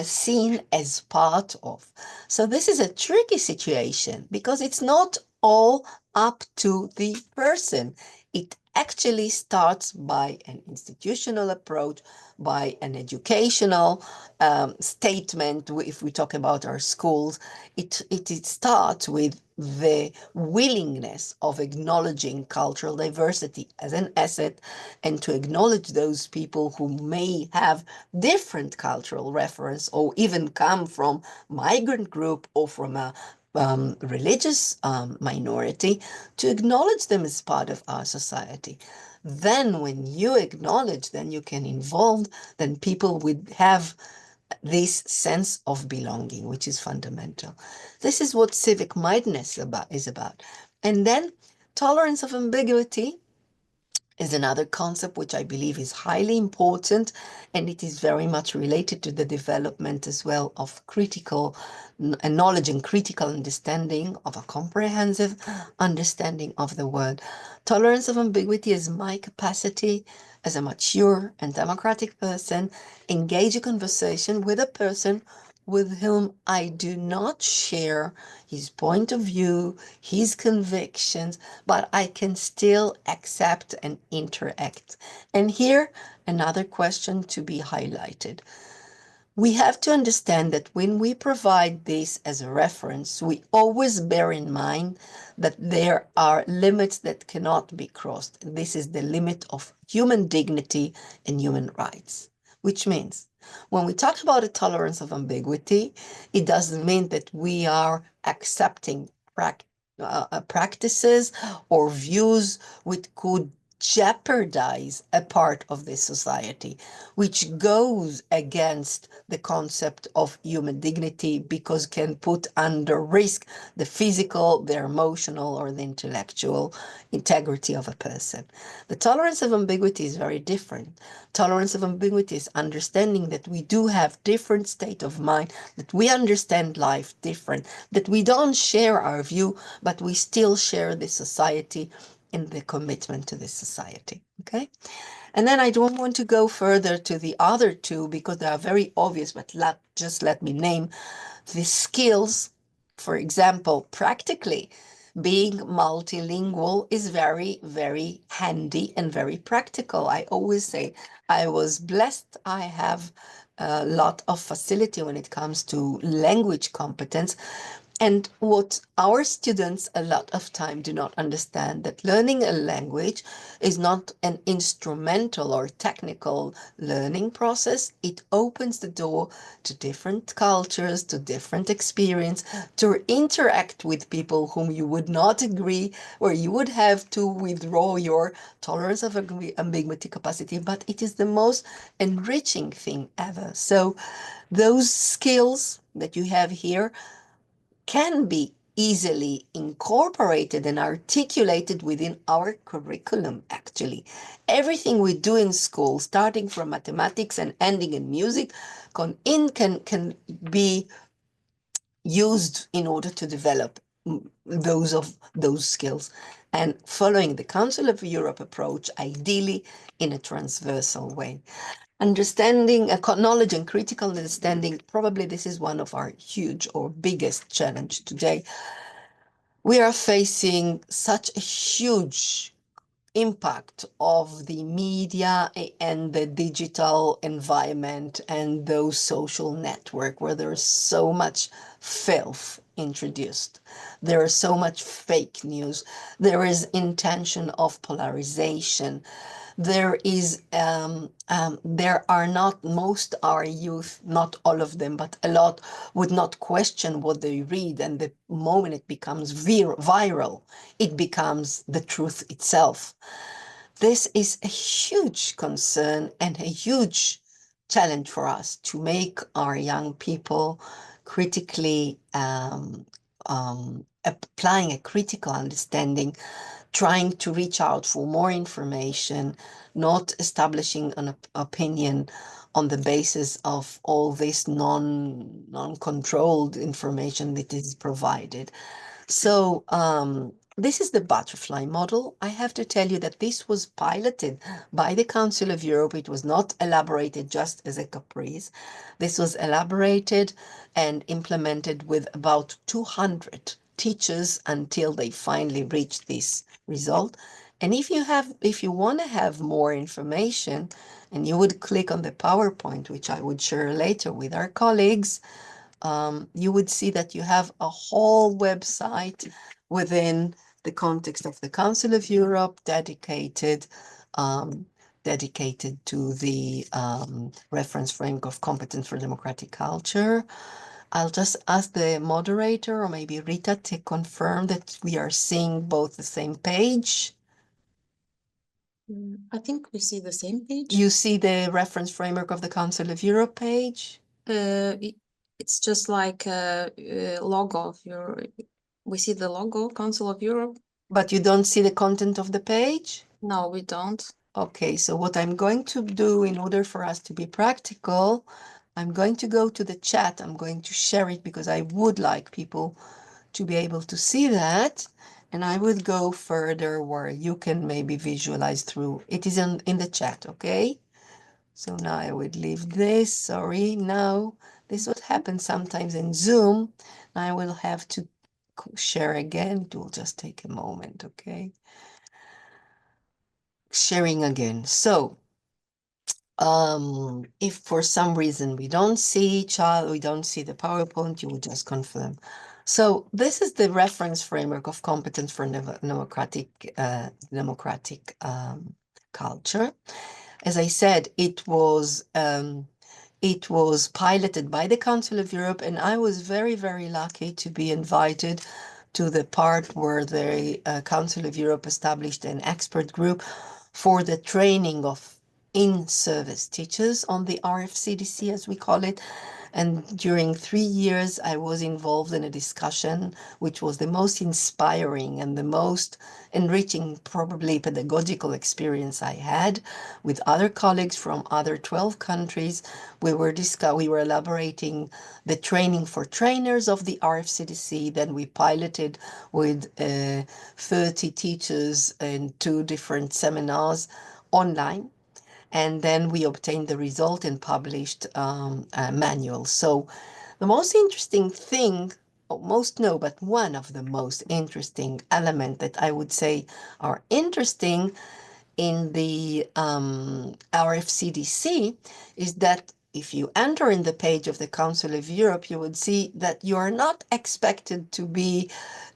seen as part of. So this is a tricky situation because it's not all up to the person. It actually starts by an institutional approach, by an educational statement. If we talk about our schools, it starts with the willingness of acknowledging cultural diversity as an asset and to acknowledge those people who may have different cultural reference or even come from migrant group or from a religious minority, to acknowledge them as part of our society. Then when you acknowledge, then you can involve, then people would have this sense of belonging, which is fundamental. This is what civic mindedness is about. And then tolerance of ambiguity is another concept which I believe is highly important, and it is very much related to the development as well of critical knowledge and critical understanding of a comprehensive understanding of the world. Tolerance of ambiguity is my capacity as a mature and democratic person, engage a conversation with a person with whom I do not share his point of view, his convictions, but I can still accept and interact. And here, another question to be highlighted. We have to understand that when we provide this as a reference, we always bear in mind that there are limits that cannot be crossed. This is the limit of human dignity and human rights, which means when we talk about a tolerance of ambiguity, it doesn't mean that we are accepting practices or views which could jeopardize a part of this society, which goes against the concept of human dignity because can put under risk the physical, the emotional, or the intellectual integrity of a person. The tolerance of ambiguity is very different. Tolerance of ambiguity is understanding that we do have different state of mind, that we understand life different, that we don't share our view, but we still share the society in the commitment to this society, okay? And then I don't want to go further to the other two because they are very obvious, but just let me name the skills. For example, practically, being multilingual is very, very handy and very practical. I always say I was blessed. I have a lot of facility when it comes to language competence. And what our students a lot of time do not understand, that learning a language is not an instrumental or technical learning process. It opens the door to different cultures, to different experience, to interact with people whom you would not agree, where you would have to withdraw your tolerance of ambiguity capacity, but it is the most enriching thing ever. So those skills that you have here can be easily incorporated and articulated within our curriculum, actually. Everything we do in school, starting from mathematics and ending in music, can be used in order to develop those skills. And following the Council of Europe approach, ideally in a transversal way. Understanding, knowledge and critical understanding, probably this is one of our huge or biggest challenge today. We are facing such a huge impact of the media and the digital environment and those social networks where there's so much filth introduced. There is so much fake news. There is intention of polarization. There are not, most our youth, not all of them, but a lot would not question what they read, and the moment it becomes viral, it becomes the truth itself. This is a huge concern and a huge challenge for us to make our young people critically applying a critical understanding, trying to reach out for more information, not establishing an opinion on the basis of all this non-controlled information that is provided. So this is the butterfly model. I have to tell you that this was piloted by the Council of Europe. It was not elaborated just as a caprice. This was elaborated and implemented with about 200 teachers until they finally reached this result. And if you want to have more information, and you would click on the PowerPoint, which I would share later with our colleagues, you would see that you have a whole website within the context of the Council of Europe dedicated to the reference framework of competence for democratic culture. I'll just ask the moderator or maybe Rita to confirm that we are seeing both the same page. I think we see the same page. You see the reference framework of the Council of Europe page? It's just like a logo of we see the logo, Council of Europe. But you don't see the content of the page? No, we don't. Okay, so what I'm going to do in order for us to be practical, I'm going to go to the chat. I'm going to share it because I would like people to be able to see that. And I will go further where you can maybe visualize through. It is in the chat, okay? So now I would leave this, sorry. Now, this would happen sometimes in Zoom. I will have to share again. It will just take a moment, okay? Sharing again. So, if for some reason we don't see we don't see the PowerPoint, you will just confirm. So this is the reference framework of competence for democratic culture. As I said, it was piloted by the Council of Europe, and I was very, very lucky to be invited to the part where the Council of Europe established an expert group for the training of in-service teachers on the RFCDC, as we call it. And during 3 years, I was involved in a discussion which was the most inspiring and the most enriching, probably pedagogical experience I had with other colleagues from other 12 countries. We were elaborating the training for trainers of the RFCDC. Then we piloted with 30 teachers in 2 different seminars online. And then we obtained the result and published a manual. So the most interesting thing, but one of the most interesting elements that I would say are interesting in the RFCDC is that if you enter in the page of the Council of Europe, you would see that you are not expected to be,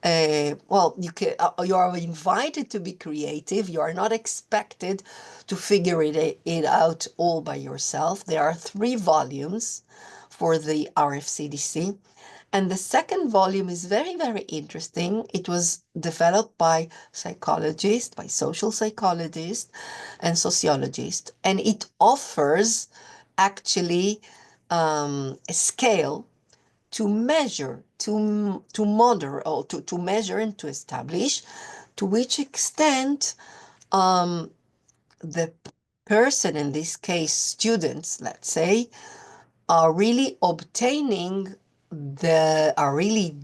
you are invited to be creative. You are not expected to figure it out all by yourself. There are 3 volumes for the RFCDC. And the second volume is very, very interesting. It was developed by psychologists, by social psychologists and sociologists. And it offers actually a scale to measure, to measure and to establish to which extent the person, in this case students, let's say, are really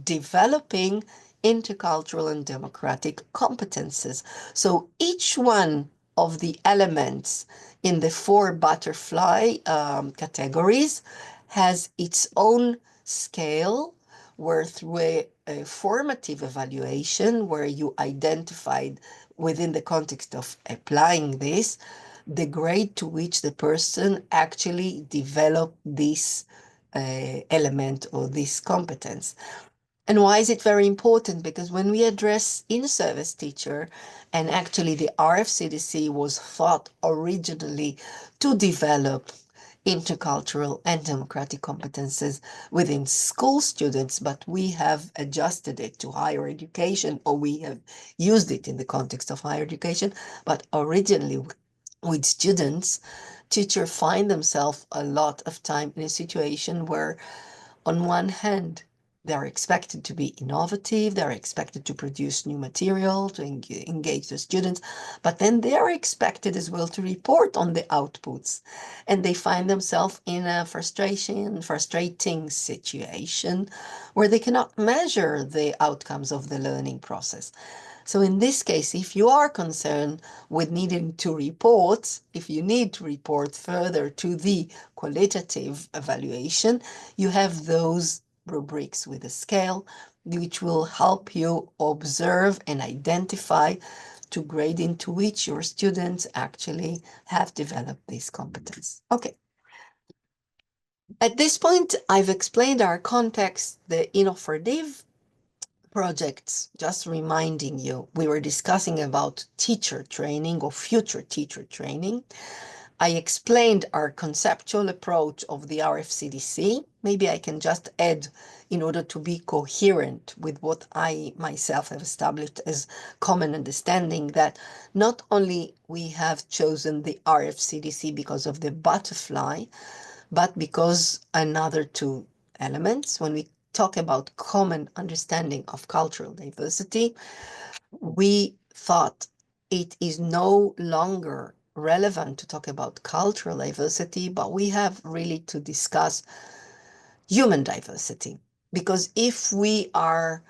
developing intercultural and democratic competences. So each one of the elements in the 4 butterfly categories has its own scale, where through a formative evaluation, where you identified within the context of applying this, the grade to which the person actually developed this element or this competence. And why is it very important? Because when we address in-service teacher, and actually the RFCDC was thought originally to develop intercultural and democratic competences within school students, but we have adjusted it to higher education, or we have used it in the context of higher education, but originally with students, teachers find themselves a lot of time in a situation where, on one hand, They're expected to be innovative, they're expected to produce new material, to engage the students, but then they're expected as well to report on the outputs. And they find themselves in a frustrating situation where they cannot measure the outcomes of the learning process. So in this case, if you are concerned with needing to report, if you need to report further to the qualitative evaluation, you have those rubrics with a scale, which will help you observe and identify to grade into which your students actually have developed this competence. Okay. At this point, I've explained our context, the innovative projects. Just reminding you, we were discussing about teacher training or future teacher training. I explained our conceptual approach of the RFCDC. Maybe I can just add, in order to be coherent with what I myself have established as common understanding, that not only we have chosen the RFCDC because of the butterfly, but because another two elements. When we talk about common understanding of cultural diversity, we thought it is no longer relevant to talk about cultural diversity, but we have really to discuss human diversity. Because if we are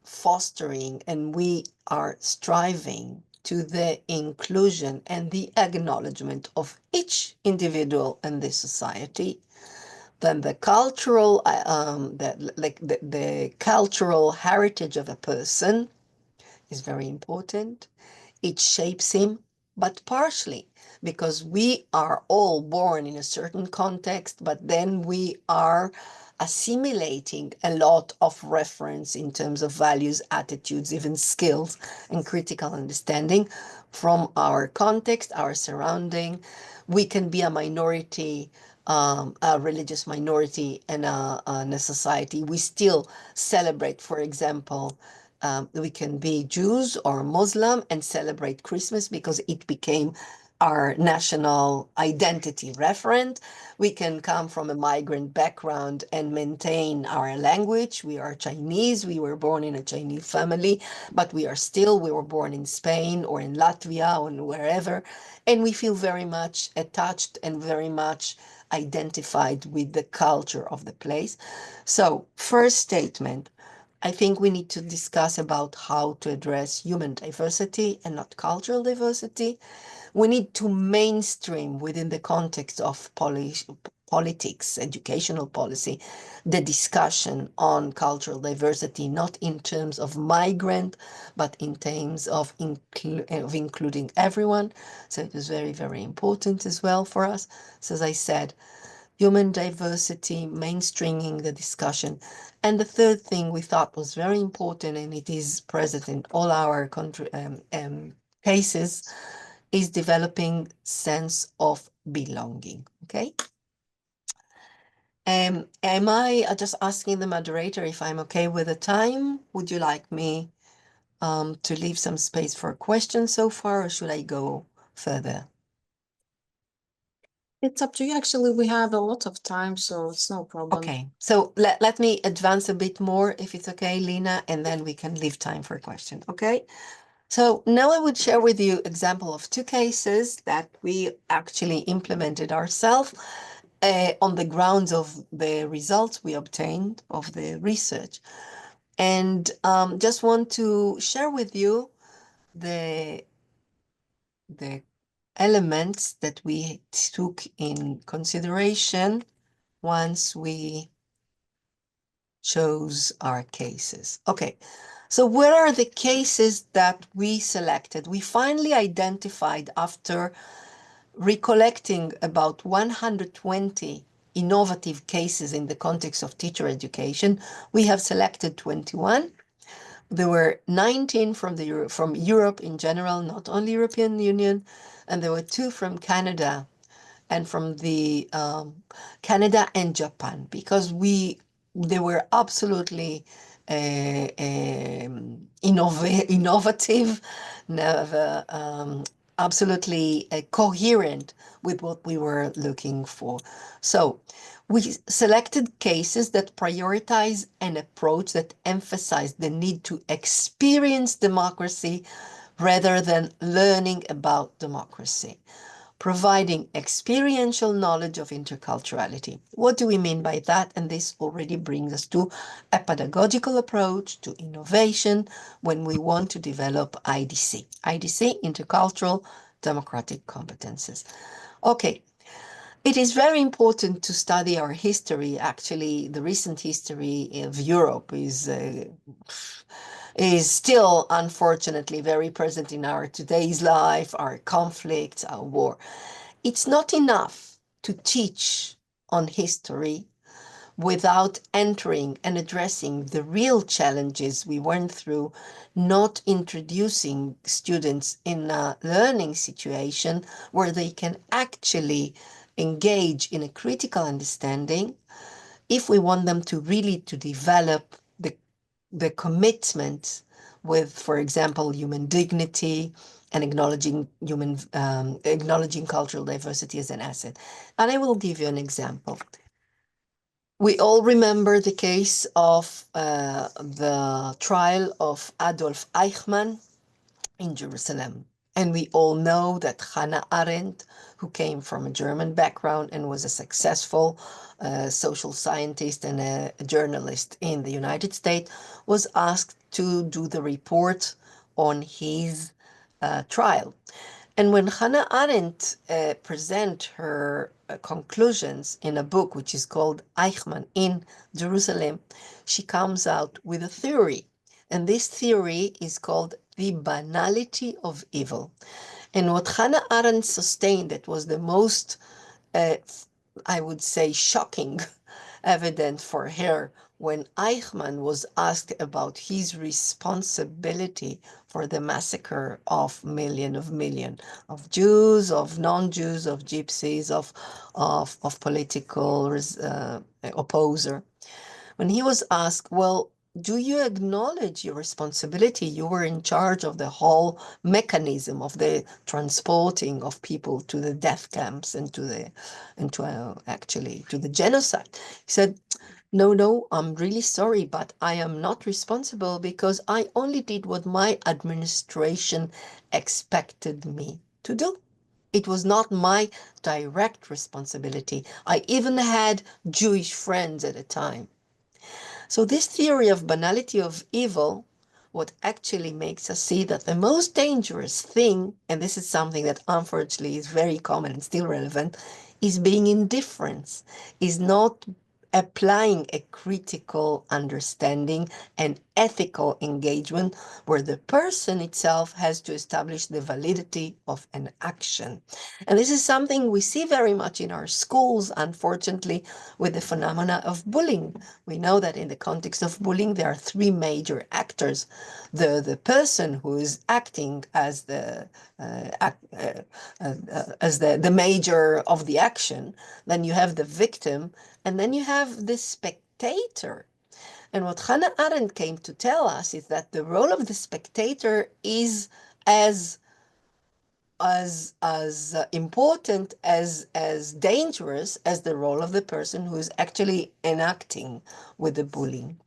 fostering and we are striving to the inclusion and the acknowledgement of each individual in this society, then the cultural, the cultural heritage of a person is very important. It shapes him, but partially, because we are all born in a certain context, but then we are assimilating a lot of reference in terms of values, attitudes, even skills, and critical understanding from our context, our surrounding. We can be a minority, a religious minority in a society. We still celebrate, for example, we can be Jews or Muslim and celebrate Christmas because it became our national identity referent. We can come from a migrant background and maintain our language. We are Chinese. We were born in a Chinese family, but we were born in Spain or in Latvia or wherever. And we feel very much attached and very much identified with the culture of the place. So, first statement, I think we need to discuss about how to address human diversity and not cultural diversity. We need to mainstream within the context of politics, educational policy, the discussion on cultural diversity, not in terms of migrant, but in terms of including everyone. So it is very, very important as well for us. So as I said, human diversity, mainstreaming the discussion. And the third thing we thought was very important, and it is present in all our cases, is developing sense of belonging, okay? Am I just asking the moderator if I'm okay with the time? Would you like me to leave some space for questions so far, or should I go further? It's up to you. Actually, we have a lot of time, so it's no problem. Okay, so let me advance a bit more, if it's okay, Lina, and then we can leave time for questions, okay? So now I would share with you example of two cases that we actually implemented ourselves on the grounds of the results we obtained of the research. And just want to share with you the elements that we took in consideration once we chose our cases. Okay, so what are the cases that we selected? We finally identified, after recollecting about 120 innovative cases in the context of teacher education, we have selected 21. There were 19 from Europe in general, not only European Union, and there were 2 from Canada and from the Canada and Japan, because they were absolutely innovative, absolutely coherent with what we were looking for. So we selected cases that prioritize an approach that emphasize the need to experience democracy rather than learning about democracy, providing experiential knowledge of interculturality. What do we mean by that? And this already brings us to a pedagogical approach to innovation when we want to develop IDC. IDC, intercultural democratic competences. Okay, it is very important to study our history. Actually, the recent history of Europe is still, unfortunately, very present in our today's life, our conflicts, our war. It's not enough to teach on history without entering and addressing the real challenges we went through, not introducing students in a learning situation where they can actually engage in a critical understanding if we want them to really to develop the commitment with, for example, human dignity and acknowledging cultural diversity as an asset. And I will give you an example. We all remember the case of the trial of Adolf Eichmann in Jerusalem. And we all know that Hannah Arendt, who came from a German background and was a successful social scientist and a journalist in the United States, was asked to do the report on his trial. And when Hannah Arendt present her conclusions in a book which is called Eichmann in Jerusalem, she comes out with a theory. And this theory is called the banality of evil. And what Hannah Arendt sustained, that was the most, I would say, shocking evidence for her when Eichmann was asked about his responsibility for the massacre of millions of Jews, of non-Jews, of gypsies, of political opposer. When he was asked, well, do you acknowledge your responsibility? You were in charge of the whole mechanism of the transporting of people to the death camps and to the genocide. He said, no, I'm really sorry, but I am not responsible because I only did what my administration expected me to do. It was not my direct responsibility. I even had Jewish friends at the time. So this theory of banality of evil, what actually makes us see that the most dangerous thing, and this is something that unfortunately is very common and still relevant, is being indifferent, is not applying a critical understanding and ethical engagement where the person itself has to establish the validity of an action. And this is something we see very much in our schools, unfortunately, with the phenomena of bullying. We know that in the context of bullying, there are three major actors. The person who is acting as the major of the action, then you have the victim, and then you have the spectator. And what Hannah Arendt came to tell us is that the role of the spectator is as important, as dangerous as the role of the person who is actually enacting with the bullying.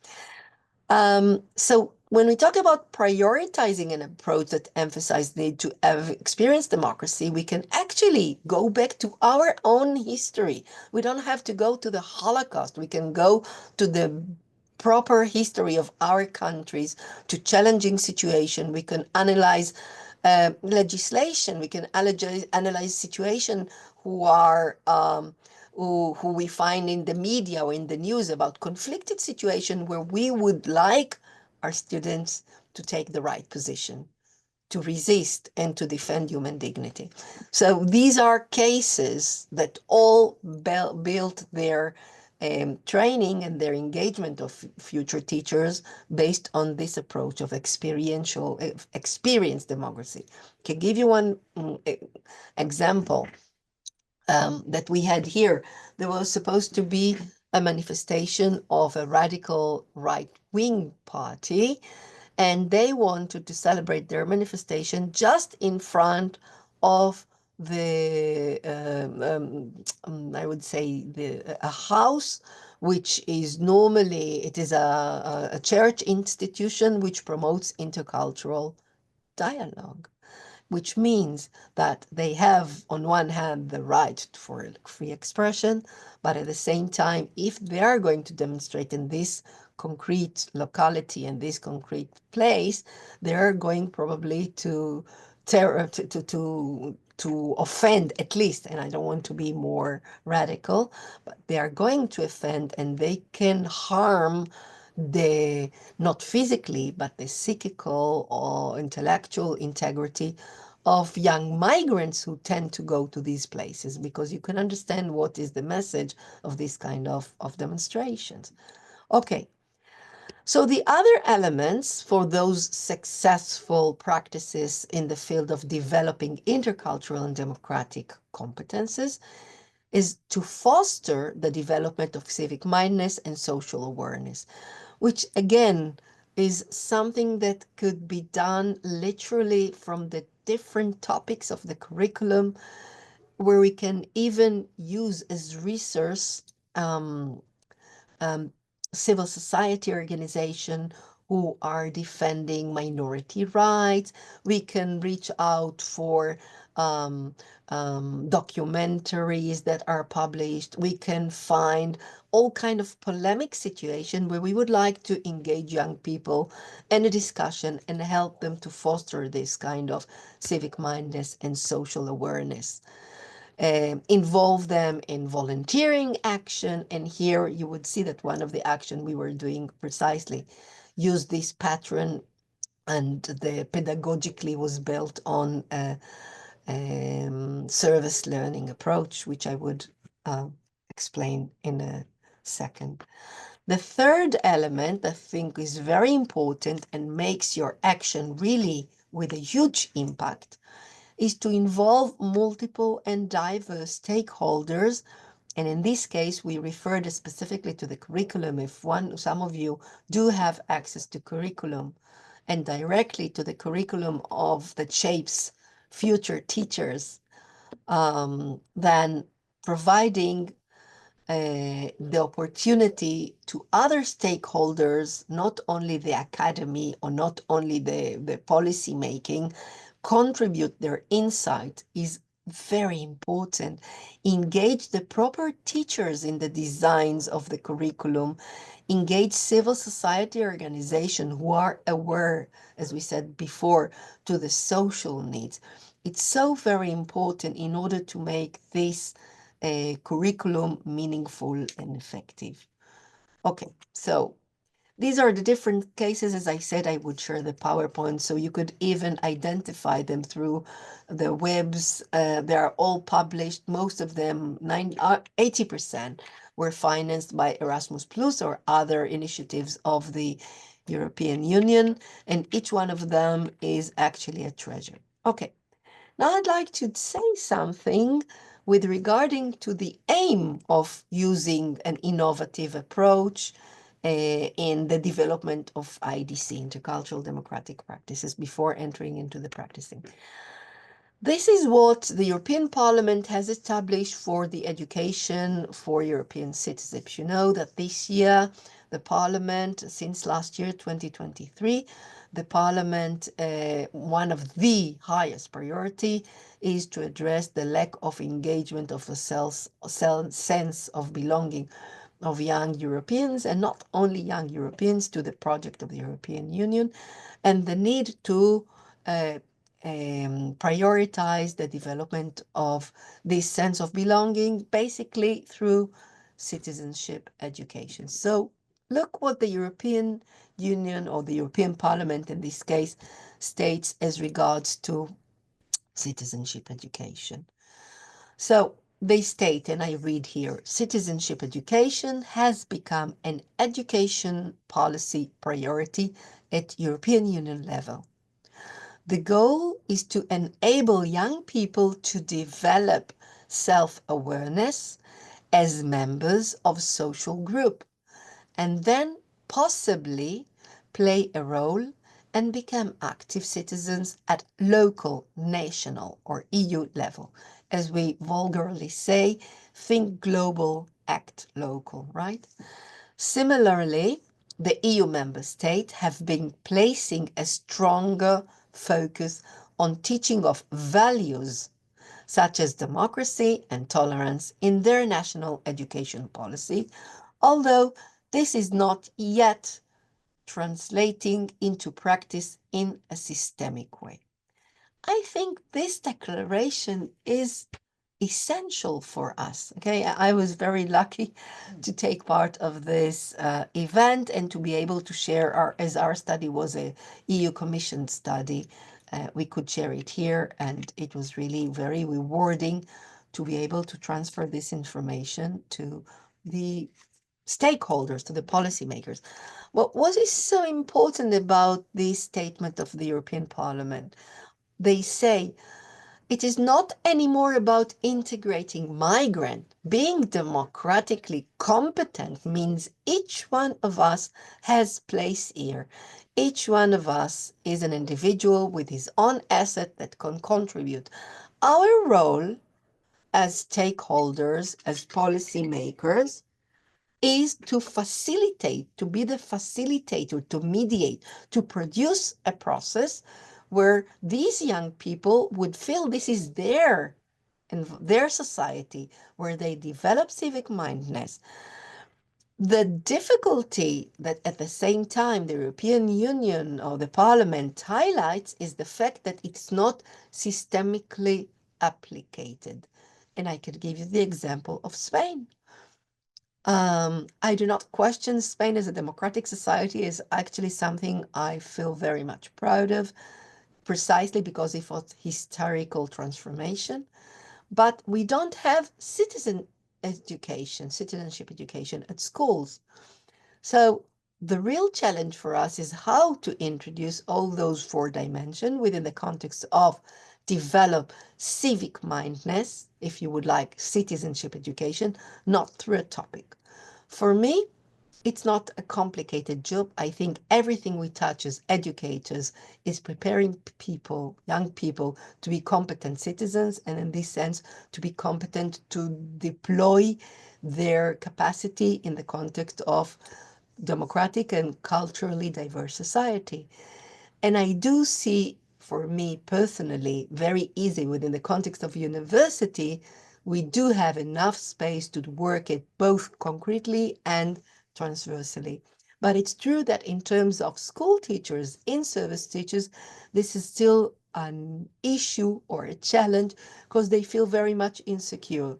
So when we talk about prioritizing an approach that emphasizes the need to have experienced democracy, we can actually go back to our own history. We don't have to go to the Holocaust. We can go to the proper history of our countries, to challenging situation. We can analyze legislation. We can analyze situation who we find in the media or in the news about conflicted situation where we would like our students to take the right position, to resist and to defend human dignity. So these are cases that all built their training and their engagement of future teachers based on this approach of experience democracy. I can give you one example that we had here. There was supposed to be a manifestation of a radical right-wing party, and they wanted to celebrate their manifestation just in front of the, I would say, a house, which is normally, it is a church institution which promotes intercultural dialogue, which means that they have, on one hand, the right for free expression, but at the same time, if they are going to demonstrate in this concrete locality and this concrete place, they are going probably to offend at least, and I don't want to be more radical, but they are going to offend and they can harm the, not physically, but the psychical or intellectual integrity of young migrants who tend to go to these places, because you can understand what is the message of this kind of demonstrations. Okay, so the other elements for those successful practices in the field of developing intercultural and democratic competences is to foster the development of civic mindedness and social awareness, which again is something that could be done literally from the different topics of the curriculum, where we can even use as resource civil society organization who are defending minority rights. We can reach out for documentaries that are published. We can find all kind of polemic situation where we would like to engage young people in a discussion and help them to foster this kind of civic mindedness and social awareness. Involve them in volunteering action. And here you would see that one of the action we were doing precisely used this pattern, and the pedagogically was built on a service learning approach, which I would explain in a second. The third element I think is very important and makes your action really with a huge impact is to involve multiple and diverse stakeholders. And in this case, we referred specifically to the curriculum. If some of you do have access to curriculum and directly to the curriculum that shapes future teachers, then providing the opportunity to other stakeholders, not only the academy or not only the policy making, contribute their insight is very important. Engage the proper teachers in the designs of the curriculum. Engage civil society organizations who are aware, as we said before, to the social needs. It's so very important in order to make this curriculum meaningful and effective. Okay, so these are the different cases. As I said, I would share the PowerPoint so you could even identify them through the webs. They are all published. Most of them, 80%, were financed by Erasmus Plus or other initiatives of the European Union, and each one of them is actually a treasure. Okay, now I'd like to say something with regarding to the aim of using an innovative approach in the development of IDC, intercultural democratic practices, before entering into the practicing. This is what the European Parliament has established for the education for European citizens. You know that this year, the Parliament, since last year, 2023, the Parliament, one of the highest priority is to address the lack of engagement of a sense of belonging of young Europeans, and not only young Europeans, to the project of the European Union, and the need to prioritize the development of this sense of belonging, basically through citizenship education. So look what the European Union, or the European Parliament in this case, states as regards to citizenship education. So they state, and I read here, citizenship education has become an education policy priority at European Union level. The goal is to enable young people to develop self-awareness as members of social group, and then possibly play a role and become active citizens at local, national, or EU level. As we vulgarly say, think global, act local, right? Similarly, the EU member states have been placing a stronger focus on teaching of values such as democracy and tolerance in their national education policy, although this is not yet translating into practice in a systemic way. I think this declaration is essential for us. Okay, I was very lucky to take part of this event and to be able to share as our study was a EU commissioned study, we could share it here, and it was really very rewarding to be able to transfer this information to the stakeholders, to the policymakers. What is so important about this statement of the European Parliament? They say it is not anymore about integrating migrants. Being democratically competent means each one of us has place here. Each one of us is an individual with his own asset that can contribute. Our role as stakeholders, as policymakers, is to facilitate, to be the facilitator, to mediate, to produce a process where these young people would feel this is their society, where they develop civic mindedness. The difficulty that at the same time the European Union or the Parliament highlights is the fact that it's not systemically applicated. And I could give you the example of Spain. I do not question Spain as a democratic society is actually something I feel very much proud of, precisely because it was historical transformation. But we don't have citizenship education at schools. So the real challenge for us is how to introduce all those 4 dimensions within the context of develop civic mindedness, if you would like, citizenship education, not through a topic. For me, it's not a complicated job. I think everything we touch as educators is preparing people, young people, to be competent citizens, and in this sense, to be competent to deploy their capacity in the context of democratic and culturally diverse society. And I do see, for me personally, very easy within the context of university, we do have enough space to work it both concretely and transversally. But it's true that in terms of school teachers, in-service teachers, this is still an issue or a challenge because they feel very much insecure.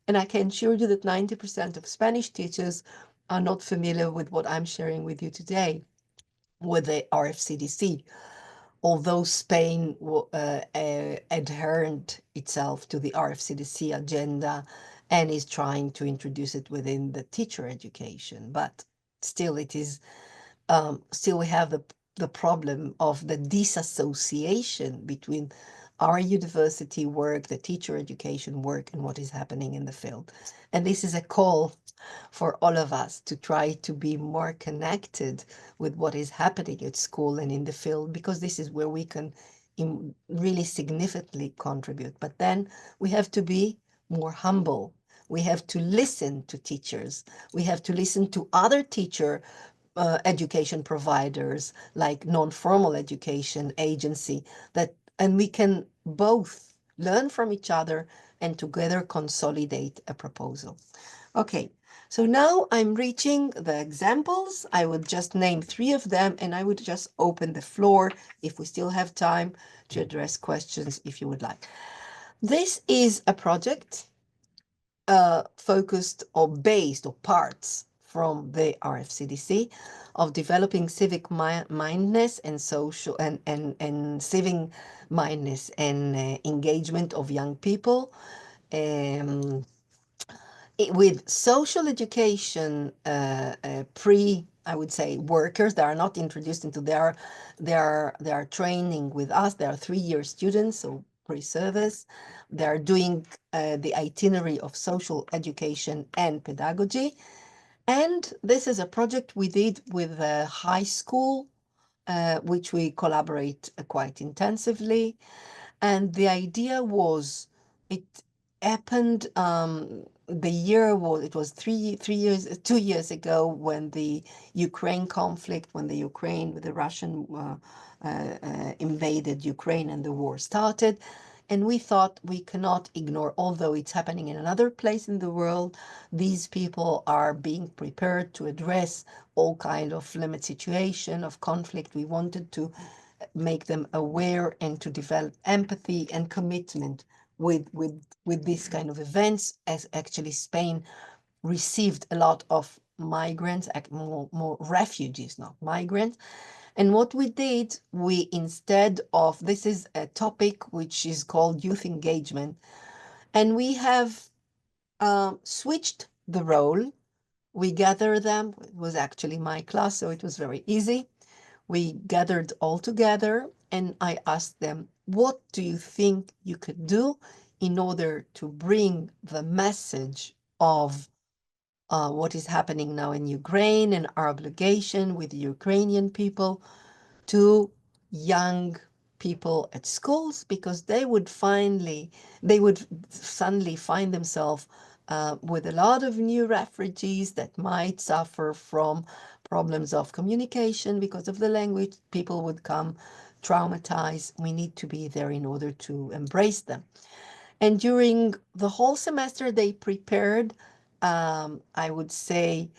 And I can assure you that 90% of Spanish teachers are not familiar with what I'm sharing with you today with the RFCDC. Although Spain adhered itself to the RFCDC agenda and is trying to introduce it within the teacher education, but still it is, still we have the problem of the disassociation between our university work, the teacher education work, and what is happening in the field. And this is a call for all of us to try to be more connected with what is happening at school and in the field, because this is where we can really significantly contribute. But then we have to be more humble. We have to listen to teachers. We have to listen to other education providers like non-formal education agency, and we can both learn from each other and together consolidate a proposal. Okay, so now I'm reaching the examples. I would just name 3 of them, and I would just open the floor if we still have time to address questions if you would like. This is a project focused or based or parts from the RFCDC of developing civic mindedness and social and civic mindedness and engagement of young people. With social education I would say workers that are not introduced into their training with us. They are 3-year students, so pre-service. They are doing the itinerary of social education and pedagogy. And this is a project we did with a high school which we collaborate quite intensively. And the idea was, it happened, the year was, it was 2 years ago, when the Ukraine conflict, when the Ukraine, with the Russian invaded Ukraine and the war started. And we thought we cannot ignore, although it's happening in another place in the world, these people are being prepared to address all kind of limit situation of conflict. We wanted to make them aware and to develop empathy and commitment with these kind of events, as actually Spain received a lot of migrants, more refugees, not migrants. And what we did, we, instead of, this is a topic which is called youth engagement, and we have switched the role. We gather them. It was actually my class, so it was very easy. We gathered all together and I asked them, what do you think you could do in order to bring the message of what is happening now in Ukraine and our obligation with the Ukrainian people to young people at schools, because they would suddenly find themselves with a lot of new refugees that might suffer from problems of communication because of the language. People would come traumatized. We need to be there in order to embrace them. And during the whole semester, they prepared, I would say,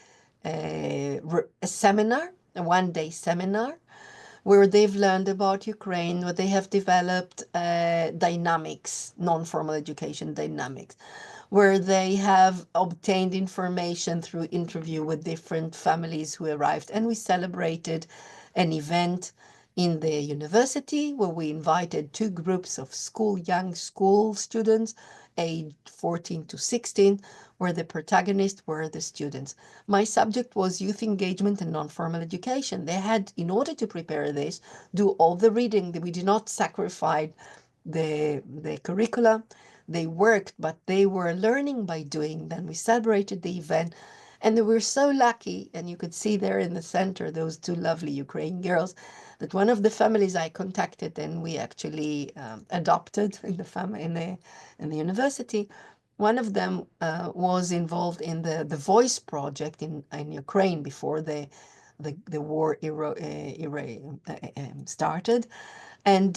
a seminar, a one-day seminar, where they've learned about Ukraine, where they have developed dynamics, non-formal education dynamics, where they have obtained information through interview with different families who arrived. And we celebrated an event in the university where we invited two groups of young school students, aged 14 to 16, where the protagonists were the students. My subject was youth engagement and non-formal education. They had, in order to prepare this, do all the reading. We did not sacrifice the curricula. They worked, but they were learning by doing. Then we celebrated the event, and they were so lucky, and you could see there in the center those two lovely Ukrainian girls, that one of the families I contacted and we actually adopted in the family in the university. One of them was involved in the Voice project in Ukraine before the war started. And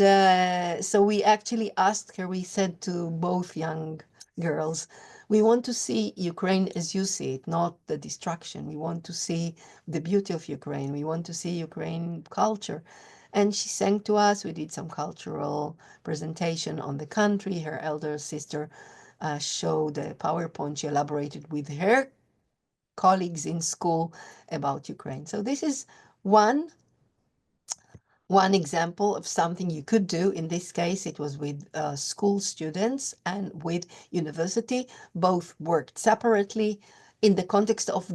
so we actually asked her, we said to both young girls, we want to see Ukraine as you see it, not the destruction. We want to see the beauty of Ukraine. We want to see Ukraine culture. And she sang to us. We did some cultural presentation on the country. Her elder sister showed a PowerPoint she elaborated with her colleagues in school about Ukraine. So this is one example of something you could do. In this case, it was with school students and with university. Both worked separately in the context of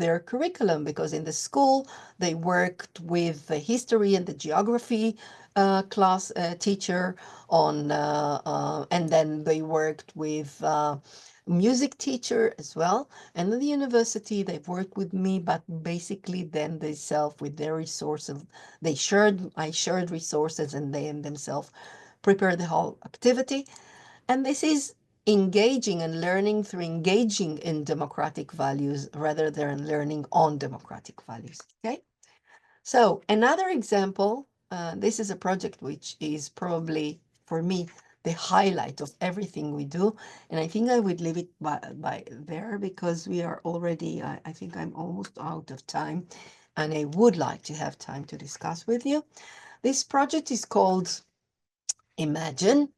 their curriculum, because in the school they worked with the history and the geography class teacher on, and then they worked with music teacher as well. And in the university, they've worked with me, but basically then they self with their resources, I shared resources, and they themselves prepare the whole activity. And this is engaging and learning through engaging in democratic values rather than learning on democratic values. Okay. So another example, this is a project which is probably for me the highlight of everything we do. And I think I would leave it by there, because we are already, I think I'm almost out of time, and I would like to have time to discuss with you. This project is called Imagine.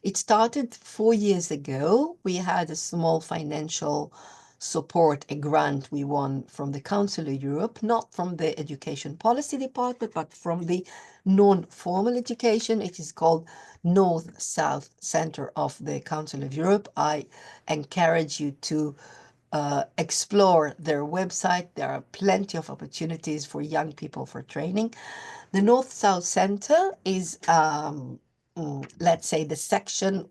It started 4 years ago. We had a small financial support, a grant we won from the Council of Europe, not from the Education Policy Department, but from the non-formal education. It is called North-South Center of the Council of Europe. I encourage you to explore their website. There are plenty of opportunities for young people for training. The North-South Center is, let's say, the section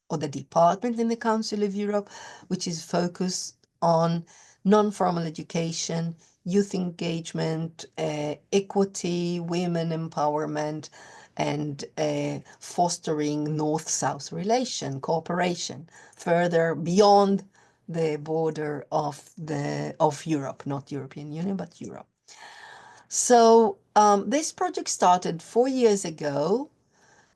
or the department in the Council of Europe, which is focused on non-formal education, youth engagement, equity, women empowerment, and fostering North-South relation, cooperation, further beyond the border of Europe, not European Union, but Europe. So this project started 4 years ago,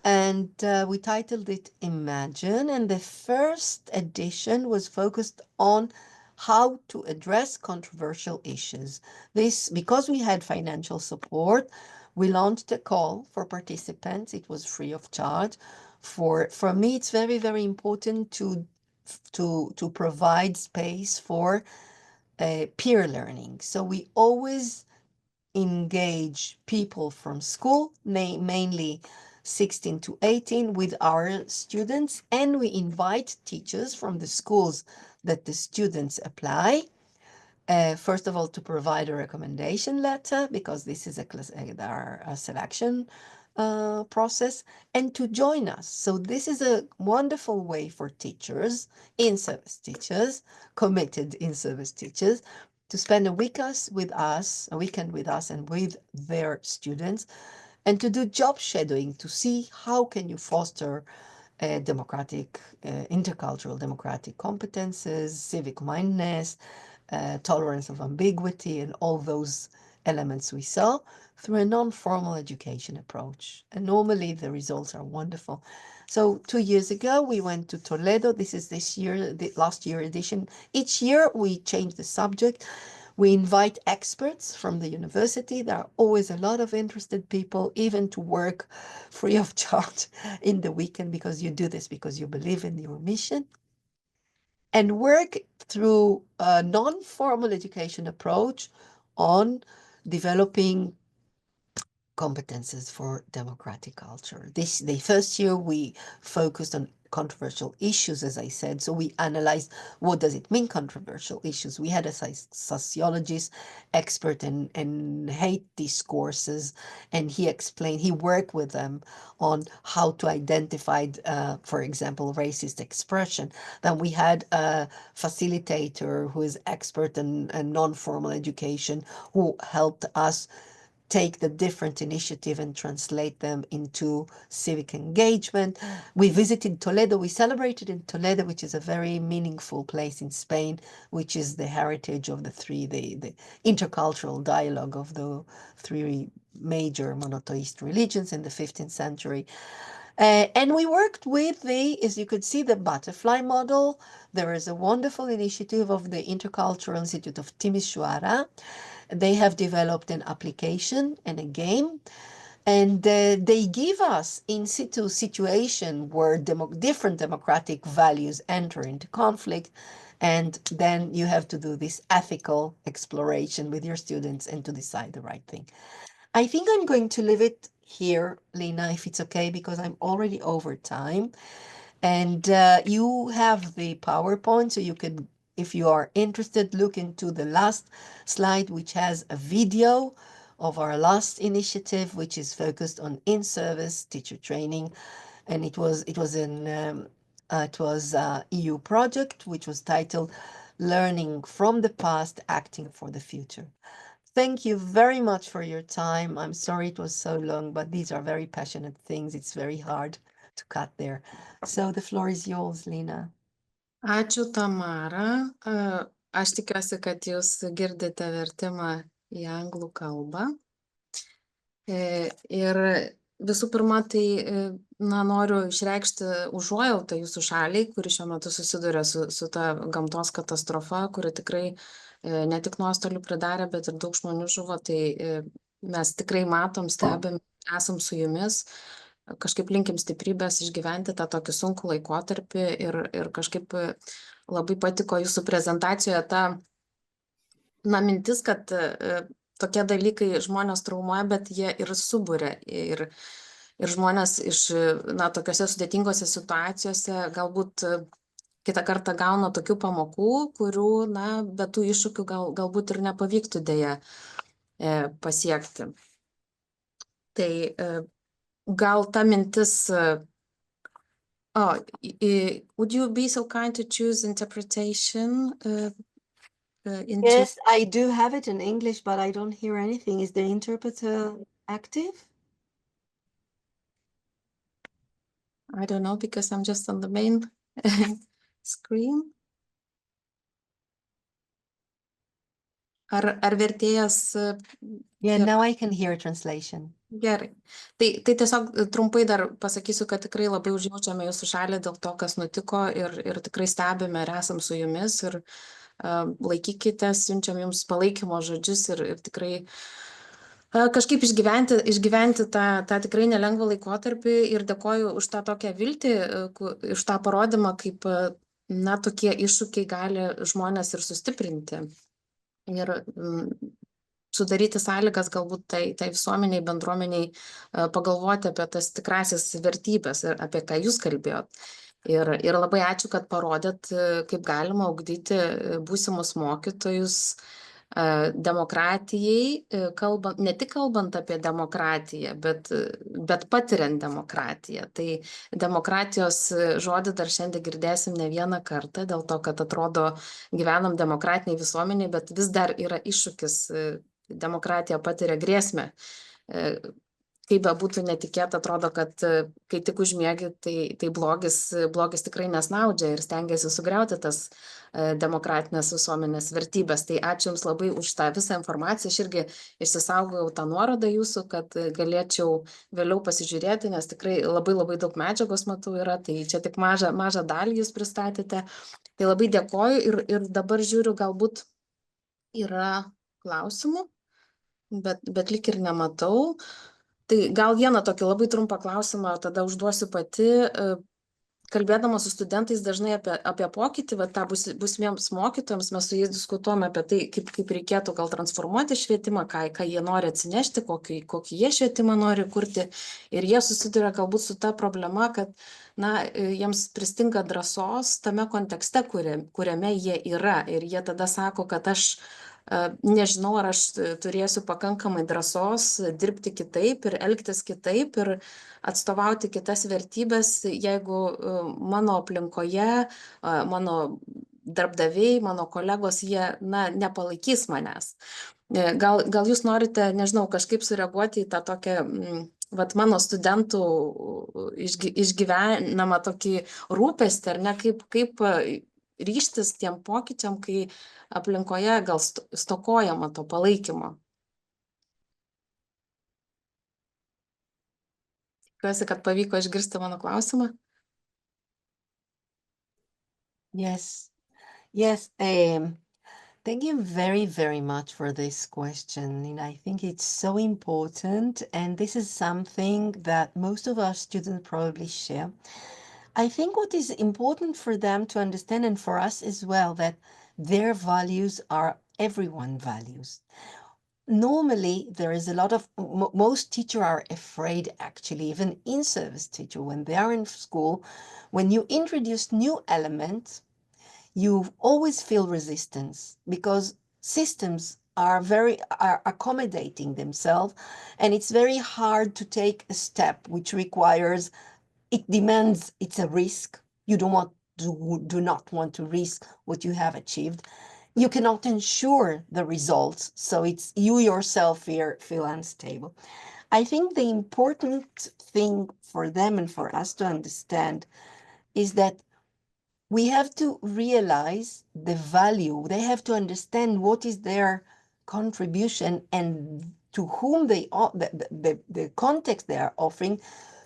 and we titled it Imagine, and the first edition was focused on how to address controversial issues. This, because we had financial support, we launched a call for participants. It was free of charge. For me, it's very, very important to provide space for peer learning. So we always engage people from school, mainly 16 to 18, with our students, and we invite teachers from the schools that the students apply. First of all, to provide a recommendation letter, because this is our selection process, and to join us. So this is a wonderful way for teachers, in-service teachers, committed in-service teachers, to spend a weekend with us and with their students, and to do job shadowing to see how can you foster democratic, intercultural democratic competences, civic mindedness, tolerance of ambiguity, and all those elements we saw through a non-formal education approach. And normally the results are wonderful. So 2 years ago, we went to Toledo. This is the last year edition. Each year we change the subject. We invite experts from the university. There are always a lot of interested people, even to work free of charge in the weekend, because you do this because you believe in your mission. And work through a non-formal education approach on developing competences for democratic culture. The first year we focused on controversial issues, as I said. So we analyzed, what does it mean, controversial issues? We had a sociologist expert in hate discourses, and he worked with them on how to identify, for example, racist expression. Then we had a facilitator who is expert in non-formal education, who helped us take the different initiative and translate them into civic engagement. We visited Toledo. We celebrated in Toledo, which is a very meaningful place in Spain, which is the heritage of the intercultural dialogue of the three major monotheist religions in the 15th century. And we worked with as you could see, the butterfly model. There is a wonderful initiative of the Intercultural Institute of Timisoara. They have developed an application and a game, and they give us in situ situation where different democratic values enter into conflict, and then you have to do this ethical exploration with your students and to decide the right thing. I think I'm going to leave it here, Lina, if it's okay, because I'm already over time. And you have the PowerPoint, so you can, if you are interested, look into the last slide, which has a video of our last initiative, which is focused on in-service teacher training. And it was EU project, which was titled Learning from the Past, Acting for the Future. Thank you very much for your time. I'm sorry it was so long, but these are very passionate things. It's very hard to cut there. So the floor is yours, Lina. Ačiū, Tamara. Aš tikiuosi, kad jūs girdite vertimą į anglų kalbą. Ir visų pirma, tai noriu išreikšti užuojautą jūsų šaliai, kuri šiuo metu susiduria su ta gamtos katastrofa, kuri tikrai ne tik nuostolių pridarė, bet ir daug žmonių žuvo. Tai mes tikrai matom, stebim, esam su jumis. Kažkaip linkim stiprybės išgyventi tą tokį sunkų laikotarpį ir kažkaip labai patiko jūsų prezentacijoje ta mintis, kad tokie dalykai žmonės traumuoja, bet jie ir suburia. Ir žmonės iš tokiose sudėtingose situacijose galbūt kitą kartą gauna tokių pamokų, kurių be tų iššūkių galbūt ir nepavyktų dėja pasiekti. Tai gal ta mintis, would you be so kind to choose interpretation? into... Yes, I do have it in English, but I don't hear anything. Is the interpreter active? I don't know, because I'm just on the main screen. Ar vertėjas... Yeah, now I can hear translation. Gerai. Tai tiesiog trumpai dar pasakysiu, kad tikrai labai užjaučiame jūsų šalį dėl to, kas nutiko ir tikrai stebime ir esam su jumis ir laikykite, siunčiam jums palaikymo žodžius ir tikrai kažkaip išgyventi tą tikrai nelengvą laikotarpį ir dėkoju už tą tokią viltį, už tą parodymą, kaip tokie iššūkiai gali žmonės ir sustiprinti. Ir sudaryti sąlygas galbūt tai visuomeniai, bendruomeniai pagalvoti apie tas tikrasis vertybės ir apie ką jūs kalbėjot. Ir labai ačiū, kad parodėt, kaip galima ugdyti būsimus mokytojus demokratijai, ne tik kalbant apie demokratiją, bet patiriant demokratiją. Tai demokratijos žodį dar šiandien girdėsim ne vieną kartą, dėl to, kad atrodo gyvenam demokratiniai visuomeniai, bet vis dar yra iššūkis. Demokratija patiria grėsmę. Kaip bebūtų netikėta, atrodo, kad kai tik užmiegi, tai blogis tikrai nesnaudžia ir stengiasi sugriauti tas demokratinės visuomenės vertybės. Tai ačiū Jums labai už tą visą informaciją. Aš irgi išsisaugojau tą nuorodą Jūsų, kad galėčiau vėliau pasižiūrėti, nes tikrai labai daug medžiagos matau yra, tai čia tik mažą dalį Jūs pristatėte. Tai labai dėkoju ir dabar žiūriu, galbūt yra klausimų, bet lyg ir nematau. Tai gal vieną tokį labai trumpą klausimą tada užduosiu pati. Kalbėdama su studentais dažnai apie pokytį, tą būsimiems mokytojams, mes su jais diskutuojame apie tai, kaip reikėtų gal transformuoti švietimą, ką jie nori atsinešti, kokį jie švietimą nori kurti. Ir jie susiduria galbūt su ta problema, kad jiems pristinga drąsos tame kontekste, kuriame jie yra. Ir jie tada sako, kad aš nežinau, ar aš turėsiu pakankamai drąsos dirbti kitaip ir elgtis kitaip ir atstovauti kitas vertybės, jeigu mano aplinkoje, mano darbdaviai, mano kolegos, jie nepalaikys manęs. Gal jūs norite, nežinau, kažkaip sureaguoti į tą tokią mano studentų išgyvenamą tokį rūpestį, ar ne, kaip ryžtis tiem pokyčiam, kai aplinkoje gal stokojama to palaikymo. Tikiuosi, kad pavyko išgirsti mano klausimą. Yes. Thank you very much for this question. And I think it's so important. And this is something that most of our students probably share. I think what is important for them to understand, and for us as well, that their values are everyone's values. Normally, there is a lot of, most teachers are afraid, actually, even in-service teachers, when they are in school, when you introduce new elements, you always feel resistance because systems are accommodating themselves, and it's very hard to take a step which requires, it's a risk. You do not want to risk what you have achieved. You cannot ensure the results, so it's you yourself feel unstable. I think the important thing for them and for us to understand is that we have to realize the value. They have to understand what is their contribution and to whom the context they are offering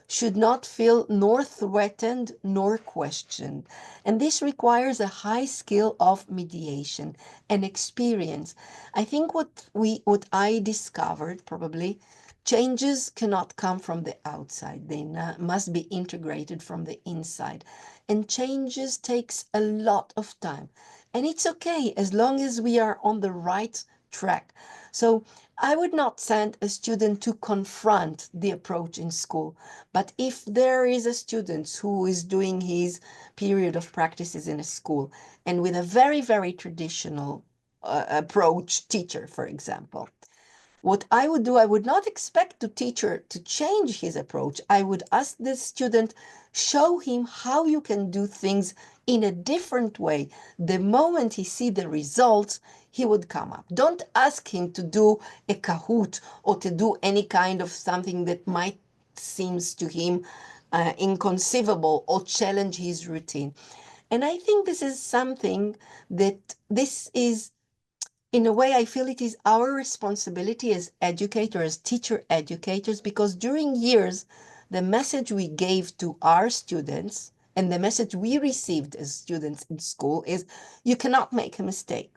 should not feel nor threatened nor questioned. And this requires a high skill of mediation and experience. I think what I discovered probably, changes cannot come from the outside. They must be integrated from the inside. And changes takes a lot of time. And it's okay as long as we are on the right track. So I would not send a student to confront the approach in school, but if there is a student who is doing his period of practices in a school and with a very traditional approach, teacher, for example, what I would do, I would not expect the teacher to change his approach. I would ask the student, show him how you can do things in a different way. The moment he sees the results, he would come up. Don't ask him to do a Kahoot or to do any kind of something that might seems to him inconceivable or challenge his routine. And I think this is something that this is, in a way, I feel it is our responsibility as educators, teacher educators, because during years, the message we gave to our students and the message we received as students in school is, you cannot make a mistake.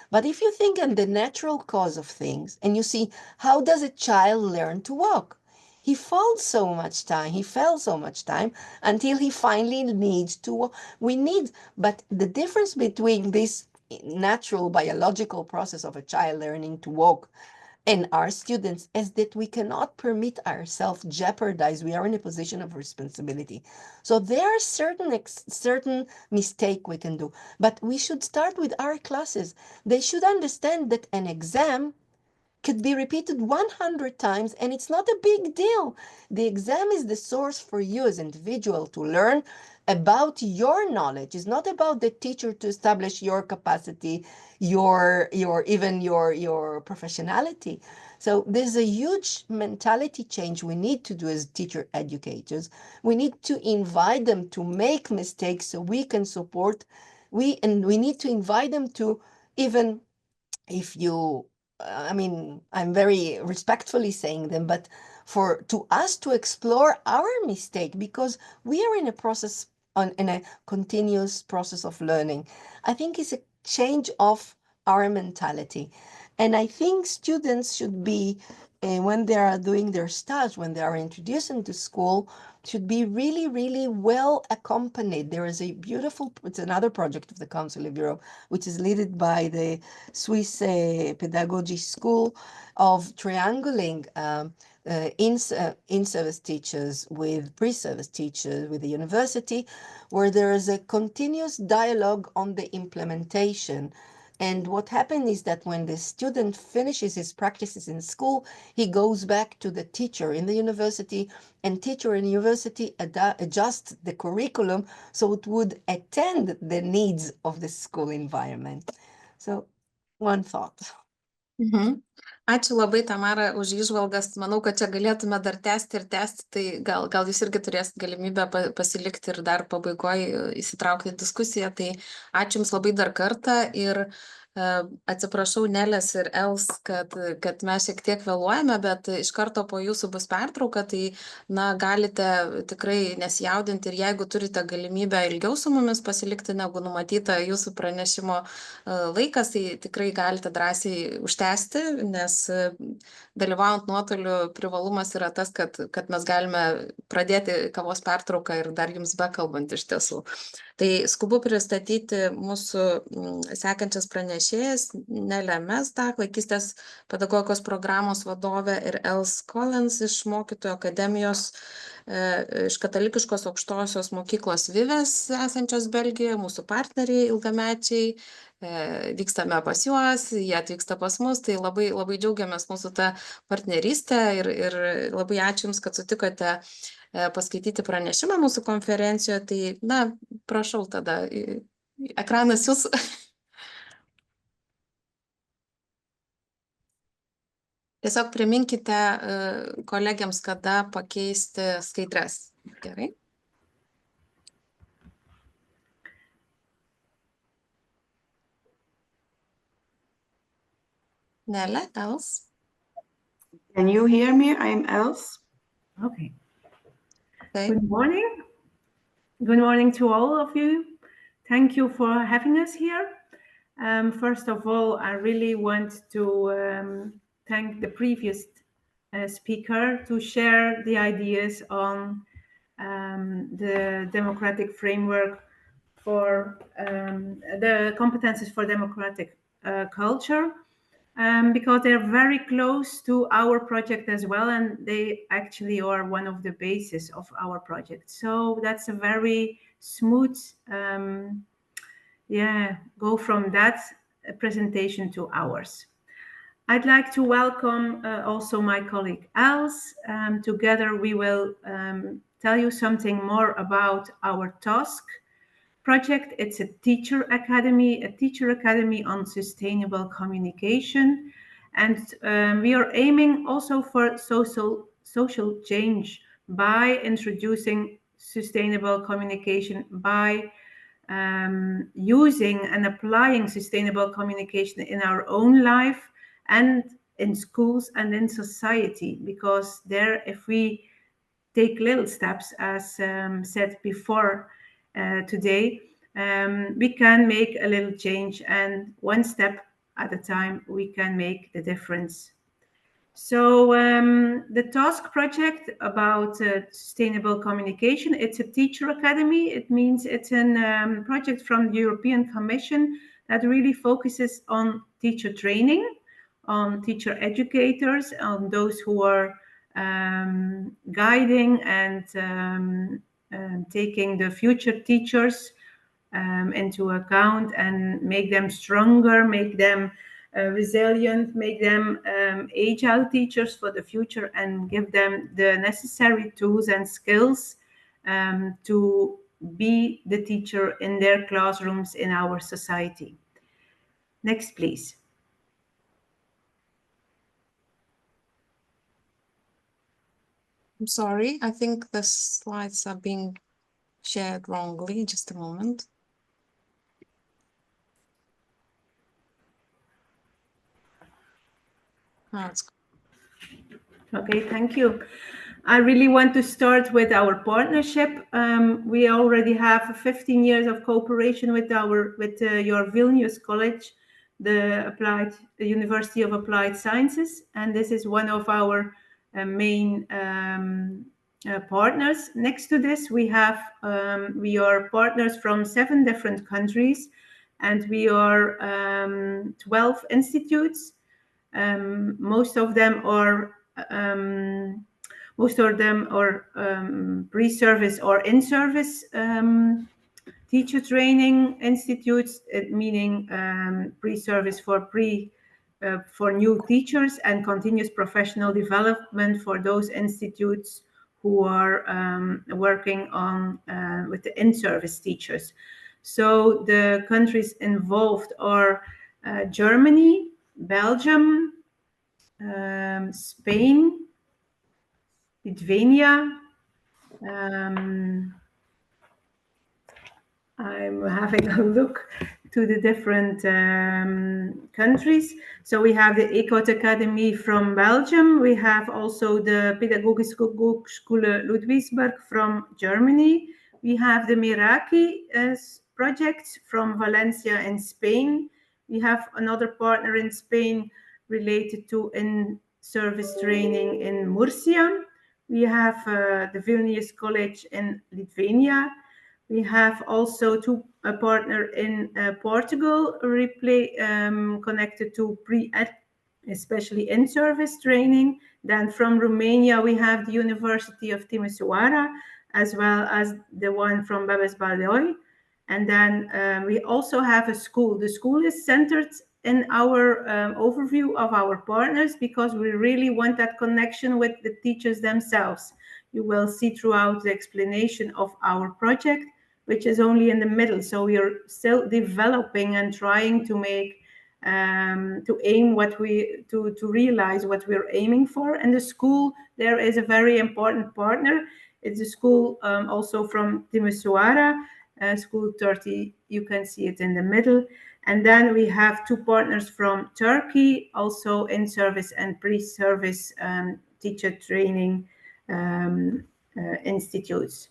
But if you think on the natural cause of things and you see, how does a child learn to walk? He falls so much time, he fell so much time until he finally needs to walk. But the difference between this natural biological process of a child learning to walk and our students is that we cannot permit ourselves jeopardize. We are in a position of responsibility. So there are certain mistake we can do, but we should start with our classes. They should understand that an exam could be repeated 100 times and it's not a big deal. The exam is the source for you as an individual to learn about your knowledge. It's not about the teacher to establish your capacity, your professionality. So there's a huge mentality change we need to do as teacher educators. We need to invite them to make mistakes so we can support. We need to invite them to, even if you, I'm very respectfully saying them, but to us to explore our mistake, because we are in a process, in a continuous process of learning. I think it's a change of our mentality. And I think students should be, when they are doing their stage, when they are introduced into school, should be really, really well accompanied. There is a beautiful, it's another project of the Council of Europe, which is led by the Swiss Pedagogy School, of triangling in-service teachers with pre-service teachers with the university, where there is a continuous dialogue on the implementation. And what happened is that when the student finishes his practices in school, he goes back to the teacher in the university, and teacher in university adjust the curriculum so it would attend the needs of the school environment. So, one thought. Ačiū labai, Tamara, už įžvalgas. Manau, kad čia galėtume dar tęsti, tai gal jūs irgi turėsit galimybę pasilikti ir dar pabaigoje įsitraukti į diskusiją. Tai ačiū Jums labai dar kartą ir atsiprašau Nelės ir Els, kad mes šiek tiek vėluojame, bet iš karto po jūsų bus pertrauka, tai galite tikrai nesijaudinti ir jeigu turite galimybę ilgiau su mumis pasilikti negu numatyta jūsų pranešimo laikas, tai tikrai galite drąsiai užtęsti, nes dalyvaujant nuotoliu privalumas yra tas, kad mes galime pradėti kavos pertrauką ir dar Jums bekalbant iš tiesų. Tai skubu pristatyti mūsų sekančias pranešėjas, Nelė Mesdak, vaikystės pedagogikos programos vadovė, ir Els Collins iš Mokytojų akademijos, iš katalikiškos aukštosios mokyklos Vivės esančios Belgijoje, mūsų partneriai ilgamečiai. Vykstame pas juos, jie atvyksta pas mus, tai labai, labai džiaugiamės mūsų tą partnerystę ir labai ačiū Jums, kad sutikote paskaityti pranešimą mūsų konferencijoje. Tai, prašau tada, ekranas Jūsų. Tiesiog priminkite kolegiams, kada pakeisti skaidres. Gerai. Nelė, Els. Can you hear me? I'm Els. Okay. Good morning. Good morning to all of you. Thank you for having us here. First of all, I really want to thank the previous speaker to share the ideas on the democratic framework for the competencies for democratic culture. Because they're very close to our project as well, and they actually are one of the bases of our project. So that's a very smooth, go from that presentation to ours. I'd like to welcome also my colleague Els. Together we will tell you something more about our task project. It's a teacher academy on sustainable communication. And we are aiming also for social change by introducing sustainable communication, by using and applying sustainable communication in our own life and in schools and in society. Because there, if we take little steps, as said before today, we can make a little change, and one step at a time we can make the difference. So the task project about sustainable communication, it's a teacher academy. It means it's a project from the European Commission that really focuses on teacher training, on teacher educators, on those who are guiding and taking the future teachers into account and make them stronger, make them resilient, make them agile teachers for the future, and give them the necessary tools and skills to be the teacher in their classrooms in our society. Next, please. I'm sorry, I think the slides are being shared wrongly. Just a moment. Okay, thank you. I really want to start with our partnership. We already have 15 years of cooperation with your Vilniaus college, the University of Applied Sciences, and this is one of our main partners. Next to this, we are partners from 7 different countries, and we are 12 institutes. Most of them are pre-service or in-service teacher training institutes, meaning pre-service for new teachers, and continuous professional development for those institutes who are working on with the in-service teachers. So the countries involved are Germany, Belgium, Spain, Lithuania. I'm having a look to the different countries. So we have the ECOT Academy from Belgium. We have also the Pedagogische Hochschule Ludwigsburg from Germany. We have the Meraki project from Valencia in Spain. We have another partner in Spain related to in-service training in Murcia. We have the Vilnius College in Lithuania. We have also a partner in Portugal, connected to especially in-service training. Then from Romania, we have the University of Timisoara, as well as the one from Babes Baldoi. And then we also have a school. The school is centered in our overview of our partners, because we really want that connection with the teachers themselves. You will see throughout the explanation of our project, which is only in the middle. So we are still developing and trying to make, to realize what we're aiming for. And the school, there is a very important partner. It's a school also from Timisoara, School 30, you can see it in the middle. And then we have 2 partners from Turkey, also in service and pre-service teacher training institutes.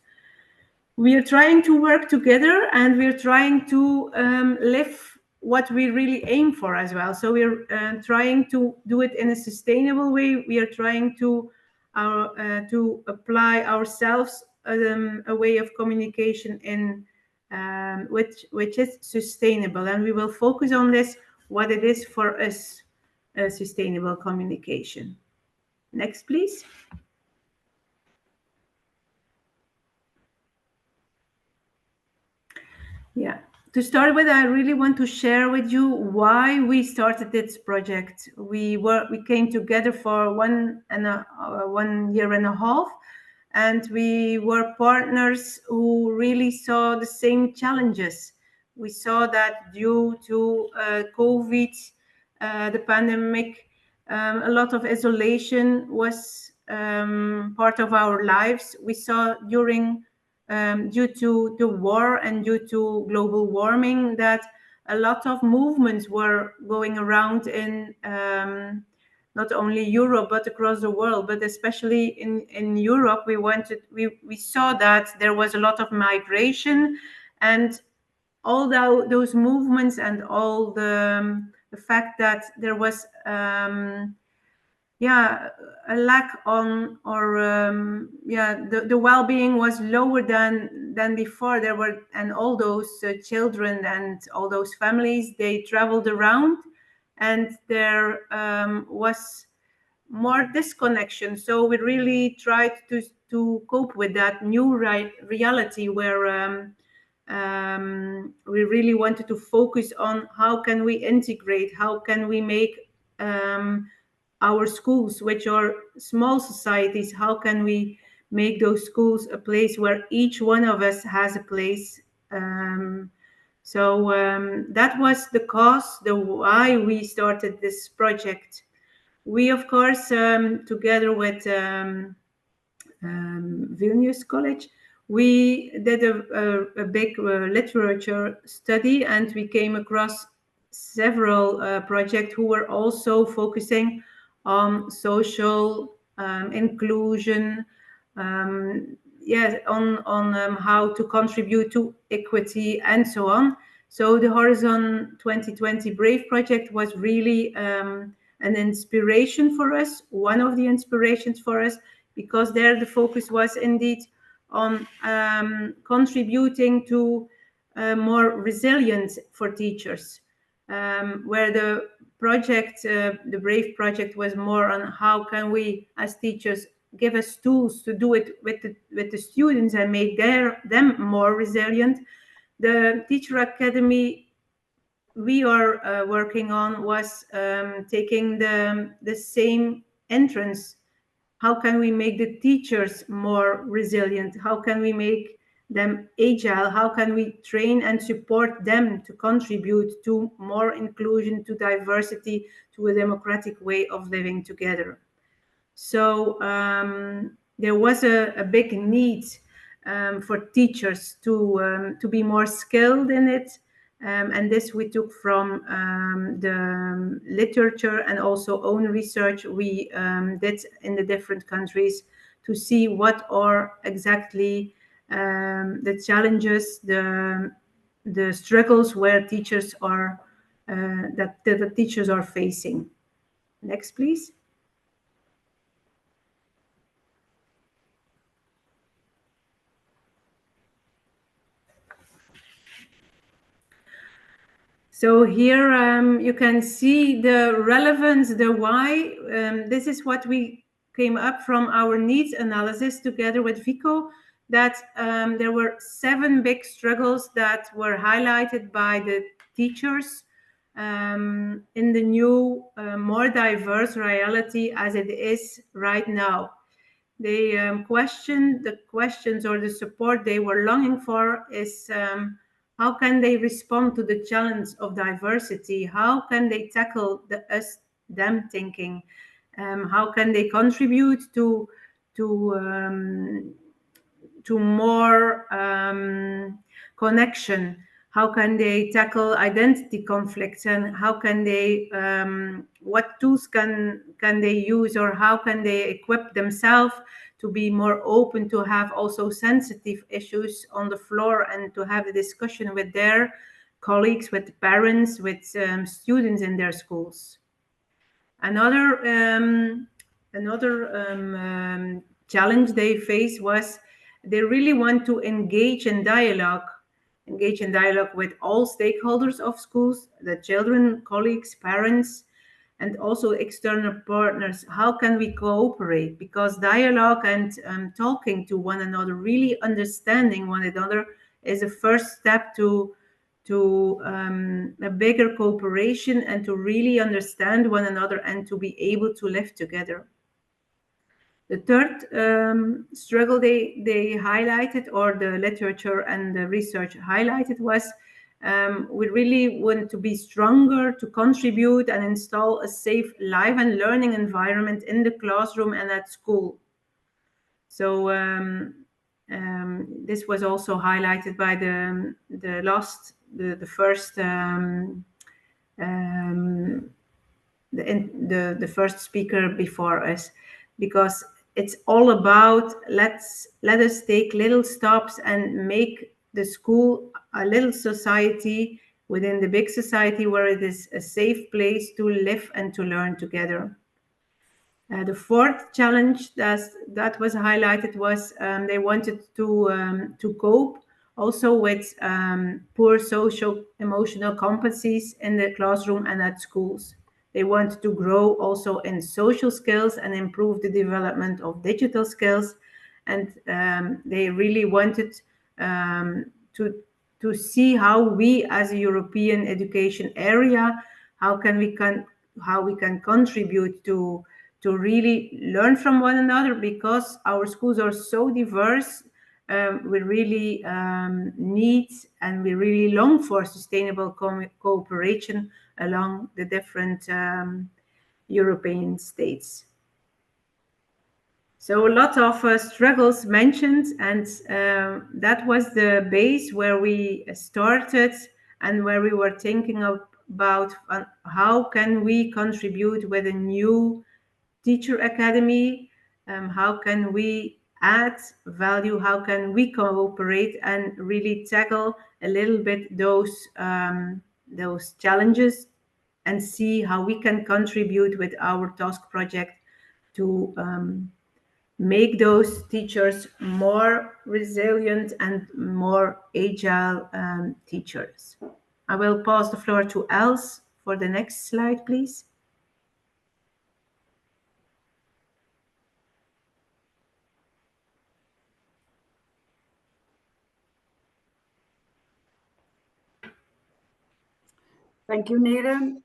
We are trying to work together, and we're trying to live what we really aim for as well. So we're trying to do it in a sustainable way. We are trying to apply ourselves a way of communication in which is sustainable, and we will focus on this, what it is for us, sustainable communication. Next, please. Yeah, to start with, I really want to share with you why we started this project. We came together for 1.5 years and we were partners who really saw the same challenges. We saw that due to COVID, the pandemic, a lot of isolation was part of our lives. We saw during due to the war and due to global warming that a lot of movements were going around in not only Europe but across the world, but especially in Europe. We saw that there was a lot of migration, and all those movements and all the fact that there was a lack on, or the well-being was lower than before. There were, and all those children and all those families, they traveled around, and there was more disconnection. So we really tried to cope with that new reality where we really wanted to focus on how can we integrate, how can we make our schools, which are small societies, how can we make those schools a place where each one of us has a place. So that was the cause, the why we started this project. We, of course, together with Vilniaus College, we did a big literature study, and we came across several projects who were also focusing on social inclusion, on how to contribute to equity and so on. So the Horizon 2020 Brave project was really an inspiration for us, one of the inspirations for us, because there the focus was indeed on contributing to more resilience for teachers, where the project, the Brave project, was more on how can we as teachers give us tools to do it with the students and make them more resilient. The Teacher Academy we are working on was taking the same entrance. How can we make the teachers more resilient? How can we make them agile? How can we train and support them to contribute to more inclusion, to diversity, to a democratic way of living together? So there was a big need for teachers to be more skilled in it. And this we took from the literature and also own research we did in the different countries to see what are exactly the challenges, the struggles where teachers are that the teachers are facing. Next, please. So here you can see the relevance, the why. This is what we came up from our needs analysis together with Vico, that there were 7 big struggles that were highlighted by the teachers in the new, more diverse reality as it is right now. They questioned the questions, or the support they were longing for is how can they respond to the challenge of diversity? How can they tackle the us-them thinking? How can they contribute to more connection? How can they tackle identity conflicts? And how can they, what tools can they use, or how can they equip themselves to be more open, to have also sensitive issues on the floor, and to have a discussion with their colleagues, with parents, with students in their schools. Another challenge they face was they really want to engage in dialogue with all stakeholders of schools, the children, colleagues, parents, and also external partners. How can we cooperate? Because dialogue and talking to one another, really understanding one another, is a first step to a bigger cooperation, and to really understand one another and to be able to live together. The third struggle they highlighted, or the literature and the research highlighted, was we really want to be stronger to contribute and install a safe life and learning environment in the classroom and at school. So this was also highlighted by the first speaker before us, because it's all about let us take little stops and make the school a little society within the big society where it is a safe place to live and to learn together. The fourth challenge that was highlighted was they wanted to cope also with poor social emotional competencies in the classroom and at schools. They want to grow also in social skills and improve the development of digital skills. And they really wanted to see how we as a European education area, how we can contribute to really learn from one another, because our schools are so diverse. We really need and we really long for sustainable cooperation along the different European states. So a lot of struggles mentioned, and that was the base where we started and where we were thinking about how can we contribute with a new teacher academy, how can we add value, how can we cooperate and really tackle a little bit those challenges and see how we can contribute with our task project to make those teachers more resilient and more agile teachers. I will pass the floor to Els for the next slide, please. Thank you, Nere.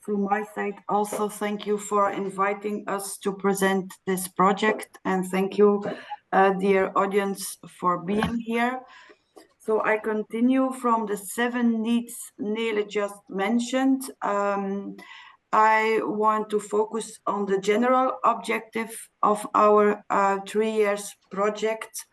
From my side, also thank you for inviting us to present this project, and thank you, dear audience, for being here. So I continue from the 7 needs Nele just mentioned. I want to focus on the general objective of our 3 years project.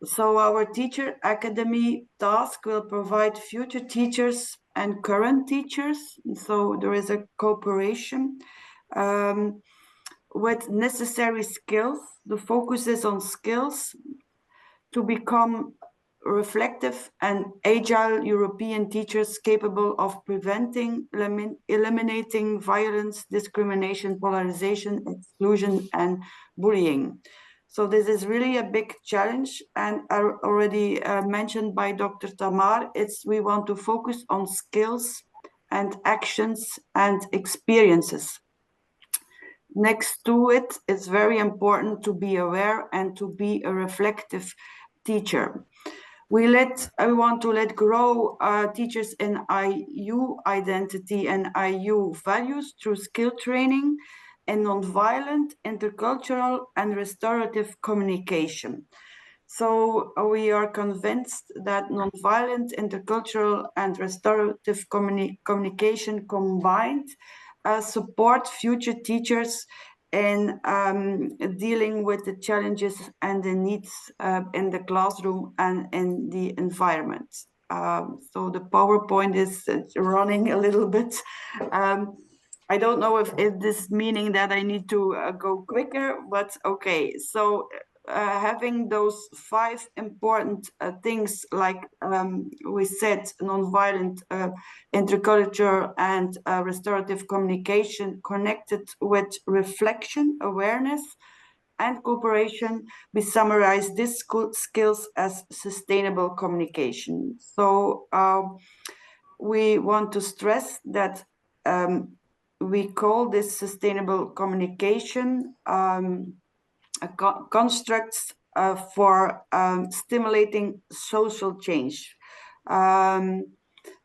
So our teacher academy task will provide future teachers and current teachers. So there is a cooperation with necessary skills. The focus is on skills to become reflective and agile European teachers capable of preventing, eliminating violence, discrimination, polarization, exclusion, and bullying. So this is really a big challenge, and already mentioned by Dr. Tamar, we want to focus on skills and actions and experiences. Next to it, it's very important to be aware and to be a reflective teacher. We want to let grow teachers in IU identity and IU values through skill training and nonviolent, intercultural, and restorative communication. So we are convinced that nonviolent, intercultural, and restorative communication combined support future teachers in dealing with the challenges and the needs in the classroom and in the environment. So the PowerPoint is running a little bit. I don't know if this is meaning that I need to go quicker, but okay. So having those 5 important things, like we said, nonviolent, intercultural, and restorative communication connected with reflection, awareness, and cooperation, we summarize these skills as sustainable communication. So we want to stress that we call this sustainable communication constructs for stimulating social change.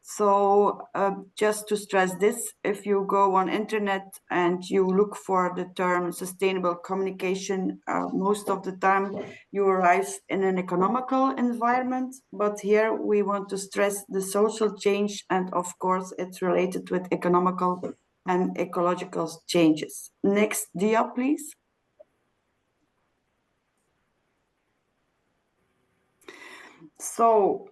So just to stress this, if you go on internet and you look for the term sustainable communication, most of the time you arrive in an economical environment, but here we want to stress the social change, and of course it's related with economical and ecological changes. Next dia, please. So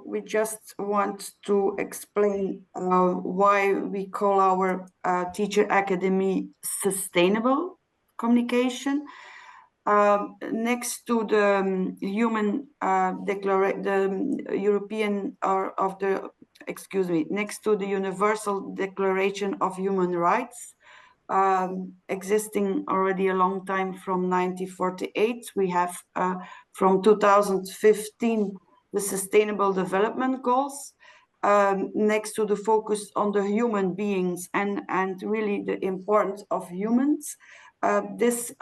we just want to explain why we call our teacher academy sustainable communication. Next to the human next to the Universal Declaration of Human Rights, existing already a long time from 1948. We have from 2015 the Sustainable Development Goals, next to the focus on the human beings and really the importance of humans. This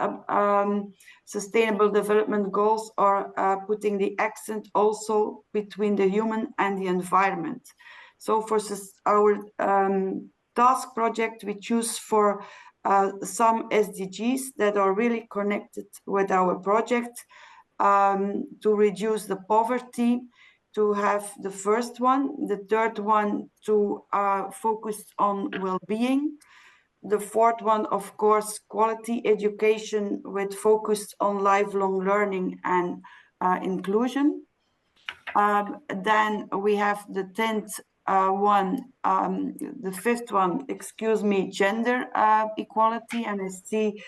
Sustainable Development Goals are putting the accent also between the human and the environment. So for our task project, we choose for some SDGs that are really connected with our project, to reduce the poverty, to have the first one, the third one to focus on well-being, the fourth one, of course, quality education with focus on lifelong learning and inclusion. Then we have the 10th the fifth one, gender equality, and I see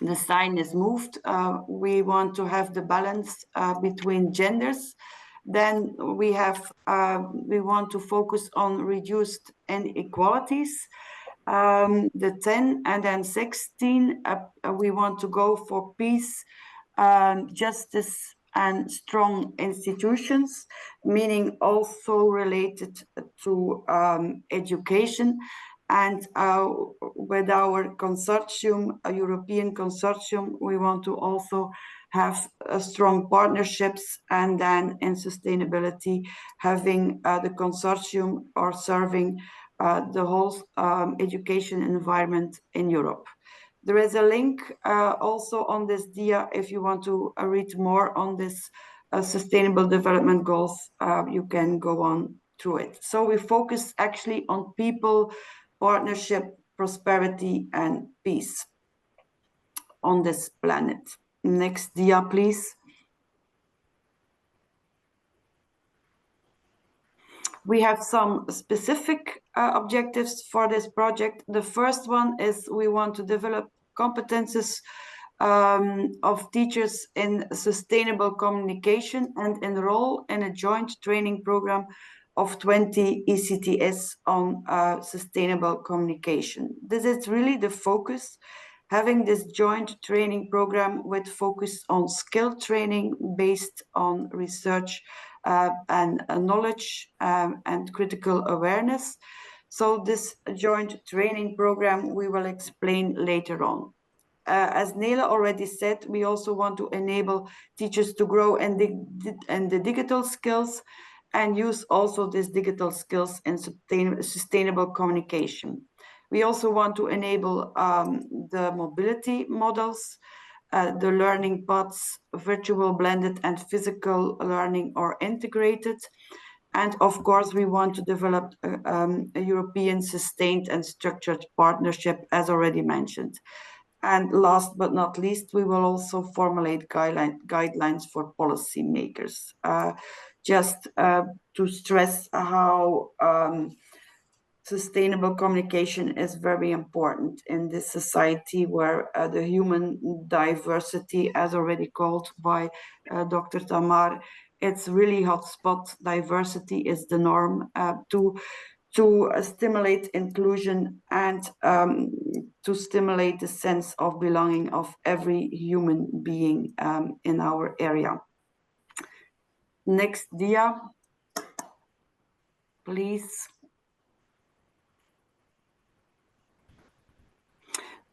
the sign is moved. We want to have the balance between genders. Then we want to focus on reduced inequalities. The 10 and then 16, we want to go for peace, justice, and strong institutions, meaning also related to education. And with our consortium, a European consortium, we want to also have strong partnerships, and then in sustainability, having the consortium or serving the whole education environment in Europe. There is a link also on this dia if you want to read more on this Sustainable Development Goals. You can go on through it. So we focus actually on people, partnership, prosperity, and peace on this planet. Next dia, please. We have some specific objectives for this project. The first one is we want to develop competences of teachers in sustainable communication and enroll in a joint training program of 20 ECTS on sustainable communication. This is really the focus, having this joint training program with focus on skill training based on research and knowledge and critical awareness. So this joint training program we will explain later on. As Nela already said, we also want to enable teachers to grow in the digital skills and use also these digital skills in sustainable communication. We also want to enable the mobility models, the learning paths, virtual, blended, and physical learning are integrated. And of course, we want to develop a European sustained and structured partnership, as already mentioned. And last but not least, we will also formulate guidelines for policymakers. Just to stress how sustainable communication is very important in this society where the human diversity, as already called by Dr. Tamar, it's really hotspot. Diversity is the norm to stimulate inclusion and to stimulate the sense of belonging of every human being in our area. Next dia, please.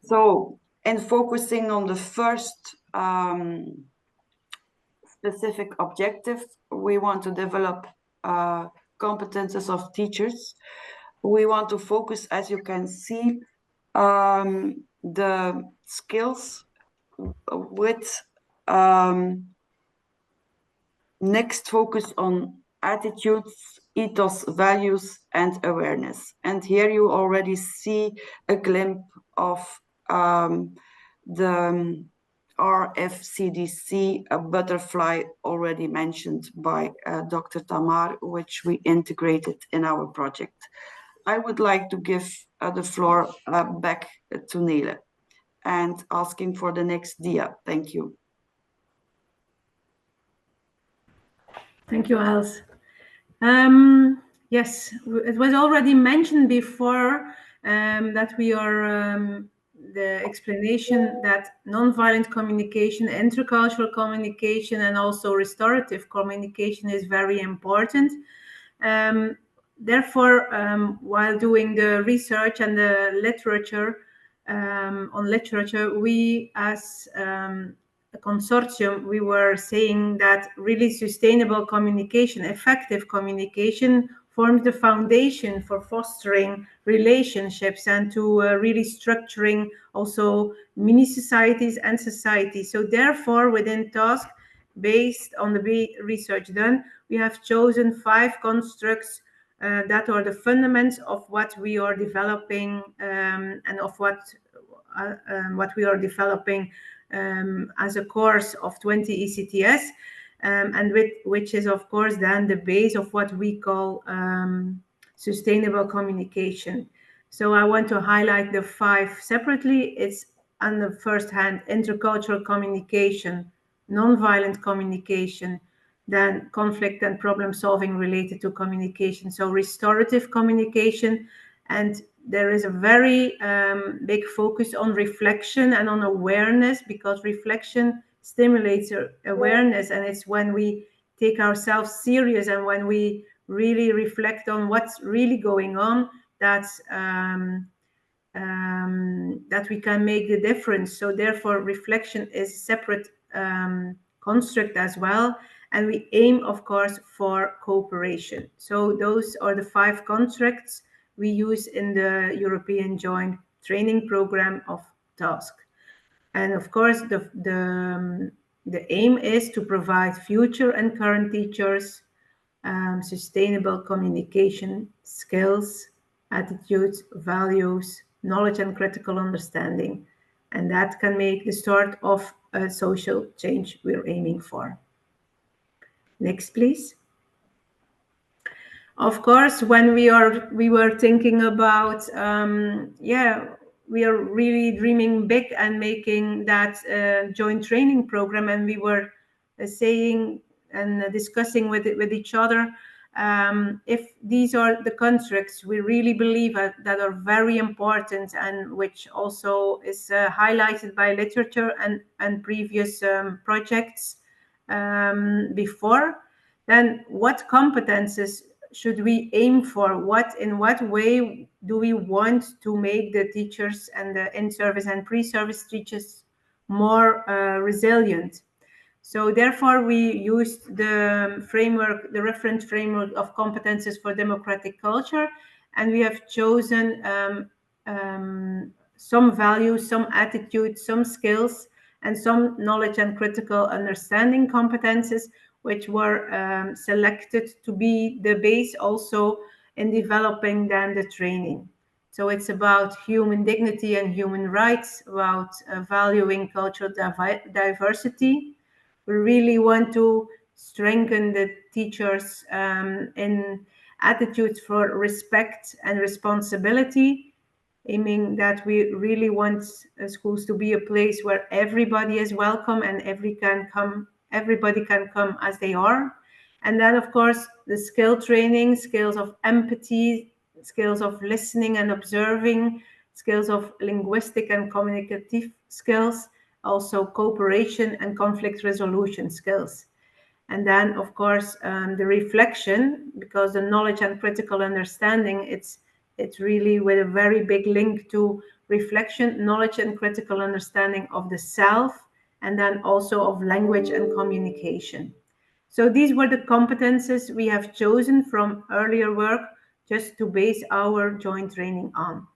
So, in focusing on the first specific objective, we want to develop competences of teachers. We want to focus, as you can see, the skills with next focus on attitudes, ethos, values, and awareness. And here you already see a glimpse of the RFCDC, a butterfly already mentioned by Dr. Tamar, which we integrated in our project. I would like to give the floor back to Nele and asking for the next dia. Thank you. Thank you, Els. Yes, it was already mentioned before that we are the explanation that nonviolent communication, intercultural communication, and also restorative communication is very important. Therefore, while doing the research and the literature on literature, we as a consortium, we were saying that really sustainable communication, effective communication forms the foundation for fostering relationships and to really structuring also mini societies and societies. So therefore, within TASK, based on the research done, we have chosen 5 constructs that are the fundamentals of what we are developing and of what we are developing as a course of 20 ECTS, and which is of course then the base of what we call sustainable communication. So I want to highlight the 5 separately. It's on the first hand, intercultural communication, nonviolent communication, then conflict and problem solving related to communication. So restorative communication, and there is a very big focus on reflection and on awareness, because reflection stimulates awareness, and it's when we take ourselves serious and when we really reflect on what's really going on that we can make the difference. So therefore, reflection is a separate construct as well, and we aim, of course, for cooperation. So those are the 5 constructs we use in the European Joint Training Program of TASK. And of course, the aim is to provide future and current teachers sustainable communication skills, attitudes, values, knowledge, and critical understanding. And that can make the start of a social change we're aiming for. Next, please. Of course, when we were thinking about, we are really dreaming big and making that joint training program, and we were saying and discussing with each other if these are the constructs we really believe that are very important and which also is highlighted by literature and previous projects before, then what competences should we aim for? In what way do we want to make the teachers and the in-service and pre-service teachers more resilient? So therefore, we used the framework, the reference framework of competences for democratic culture, and we have chosen some values, some attitudes, some skills, and some knowledge and critical understanding competences, which were selected to be the base also in developing then the training. So it's about human dignity and human rights, about valuing cultural diversity. We really want to strengthen the teachers in attitudes for respect and responsibility, aiming that we really want schools to be a place where everybody is welcome and everybody can come as they are. And then, of course, the skill training, skills of empathy, skills of listening and observing, skills of linguistic and communicative skills, also cooperation and conflict resolution skills. And then, of course, the reflection, because the knowledge and critical understanding, it's really with a very big link to reflection, knowledge and critical understanding of the self, and then also of language and communication. So these were the competences we have chosen from earlier work just to base our joint training on.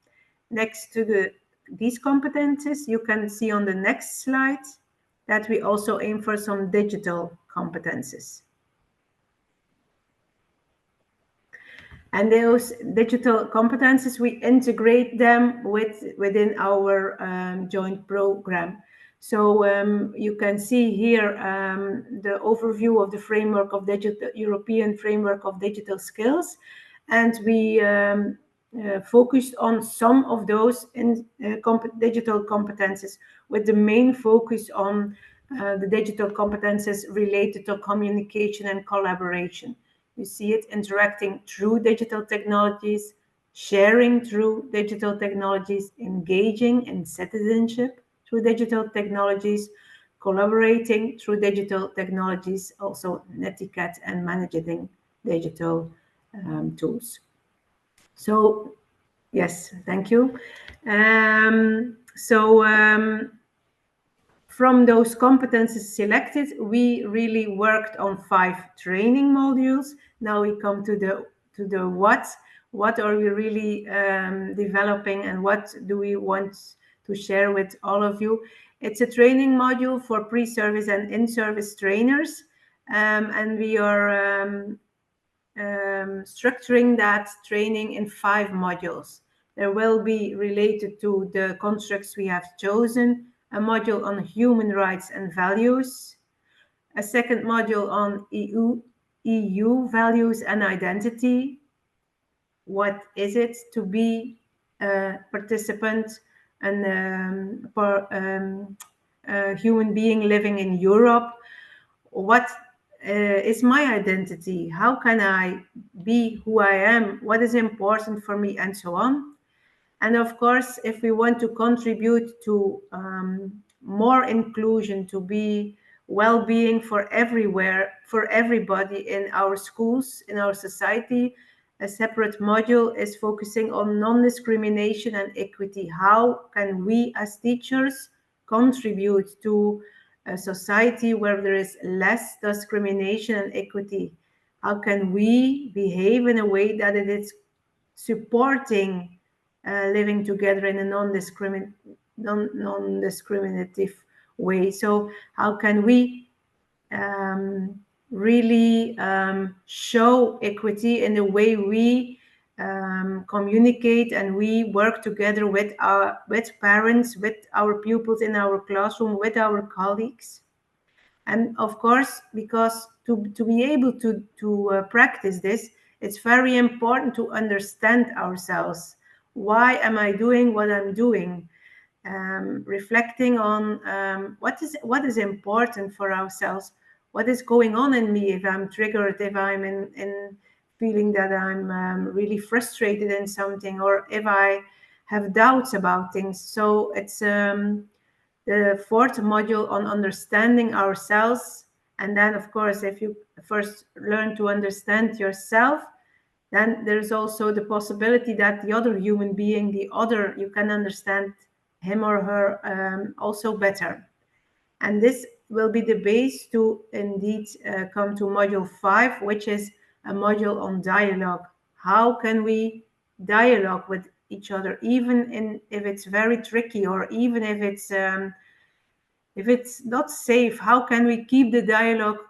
Next to these competences, you can see on the next slide that we also aim for some digital competences. And those digital competences, we integrate them within our joint program. So you can see here the overview of the framework of European framework of digital skills. And we focused on some of those digital competences, with the main focus on the digital competences related to communication and collaboration. You see it interacting through digital technologies, sharing through digital technologies, engaging in citizenship through digital technologies, collaborating through digital technologies, also netiquette and managing digital tools. So, yes, thank you. From those competences selected, we really worked on 5 training modules. Now we come to the what. What are we really developing, and what do we want to share with all of you? It's a training module for pre-service and in-service trainers, and we are structuring that training in 5 modules. There will be related to the constructs we have chosen, a module on human rights and values, a second module on EU values and identity. What is it to be a participant and a human being living in Europe? What is my identity? How can I be who I am? What is important for me, and so on. And of course, if we want to contribute to more inclusion, to be well-being for everywhere, for everybody in our schools, in our society, a separate module is focusing on non-discrimination and equity. How can we as teachers contribute to a society where there is less discrimination and equity? How can we behave in a way that it is supporting living together in a non-discriminative way? So how can we really show equity in the way we communicate and we work together with parents, with our pupils in our classroom, with our colleagues? And of course, because to be able to practice this, it's very important to understand ourselves. Why am I doing what I'm doing? Reflecting on what is important for ourselves. What is going on in me if I'm triggered, if I'm in feeling that I'm really frustrated in something, or if I have doubts about things. So it's the 4th module on understanding ourselves. And then, of course, if you first learn to understand yourself, then there's also the possibility that the other human being, you can understand him or her also better. And this will be the base to indeed come to module 5, which is a module on dialogue. How can we dialogue with each other, even if it's very tricky, or even if it's not safe? How can we keep the dialogue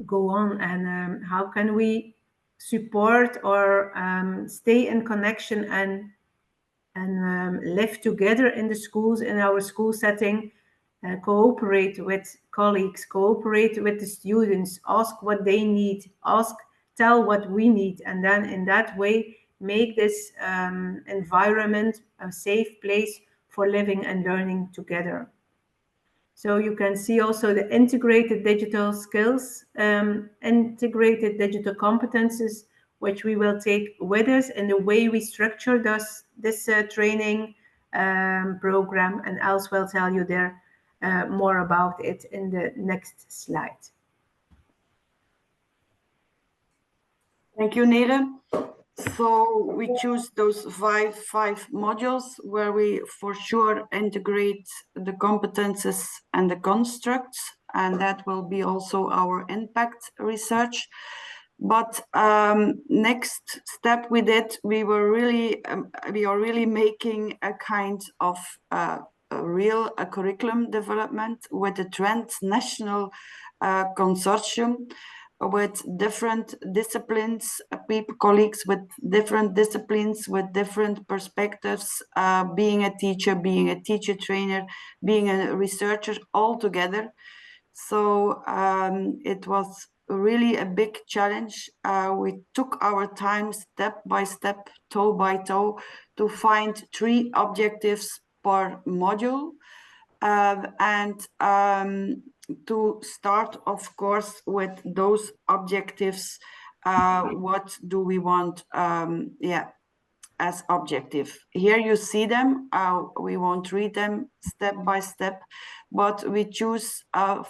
go on, and how can we support or stay in connection and live together in the schools, in our school setting, cooperate with colleagues, cooperate with the students, ask what they need, tell what we need, and then in that way make this environment a safe place for living and learning together. So you can see also the integrated digital skills, integrated digital competences, which we will take with us in the way we structure this training program, and Els will tell you there more about it in the next slide. Thank you, Nele. So we choose those five modules where we for sure integrate the competences and the constructs. and that will be also our impact research. But next step we did, we are really making a kind of a real curriculum development with a transnational consortium with different disciplines, colleagues with different disciplines, with different perspectives, being a teacher trainer, being a researcher, all together. So it was really a big challenge. We took our time step by step, toe by toe, to find 3 objectives per module, and to start, of course, with those objectives. What do we want as objective? Here you see them. We won't read them step by step, but we choose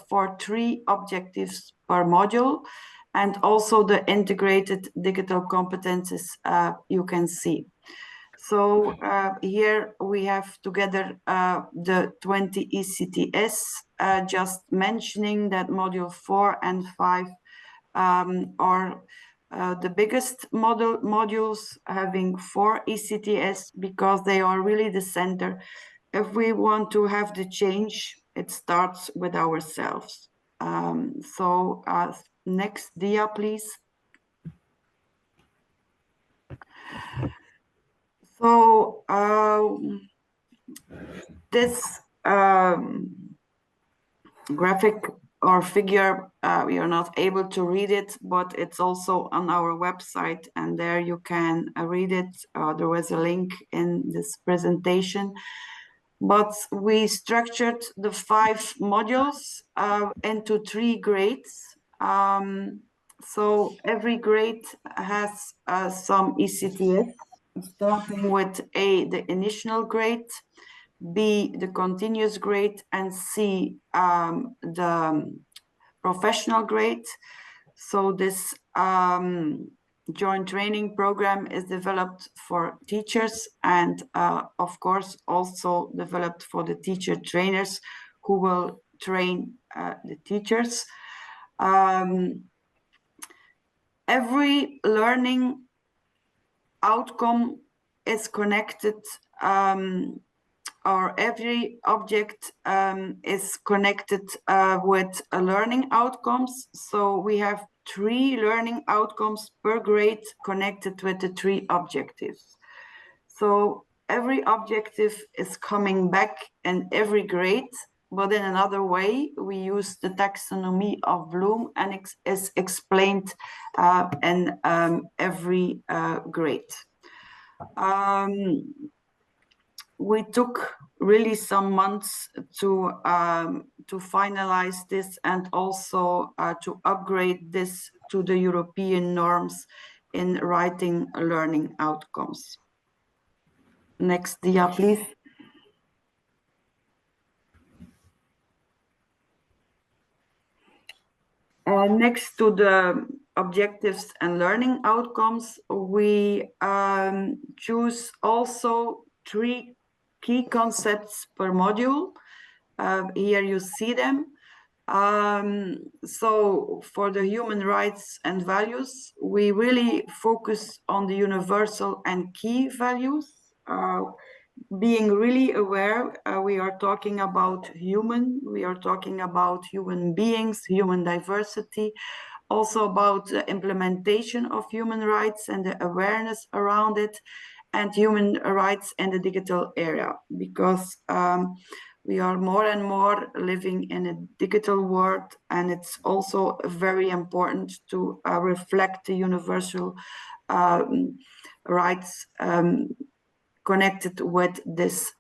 for 3 objectives per module, and also the integrated digital competences you can see. So here we have together the 20 ECTS, just mentioning that module 4 and 5 are the biggest modules, having 4 ECTS, because they are really the center. If we want to have the change, it starts with ourselves. So next dia, please. So this graphic or figure, we are not able to read it, but it's also on our website, and there you can read it. There was a link in this presentation. But we structured the 5 modules into 3 grades. So every grade has some ECTS, starting with A, the initial grade, B, the continuous grade, and C, the professional grade. So this joint training program is developed for teachers, and of course also developed for the teacher trainers who will train the teachers. Every learning outcome is connected, or every object is connected with learning outcomes. So we have 3 learning outcomes per grade connected with the 3 objectives. So every objective is coming back in every grade, but in another way. We use the taxonomy of Bloom, and is explained in every grade. We took really some months to finalize this, and also to upgrade this to the European norms in writing learning outcomes. Next dia, please. Next to the objectives and learning outcomes, we choose also 3 key concepts per module. Here you see them. So for the human rights and values, we really focus on the universal and key values. Being really aware, we are talking about we are talking about human beings, human diversity, also about the implementation of human rights and the awareness around it, and human rights in the digital era, because we are more and more living in a digital world, and it's also very important to reflect the universal rights connected with this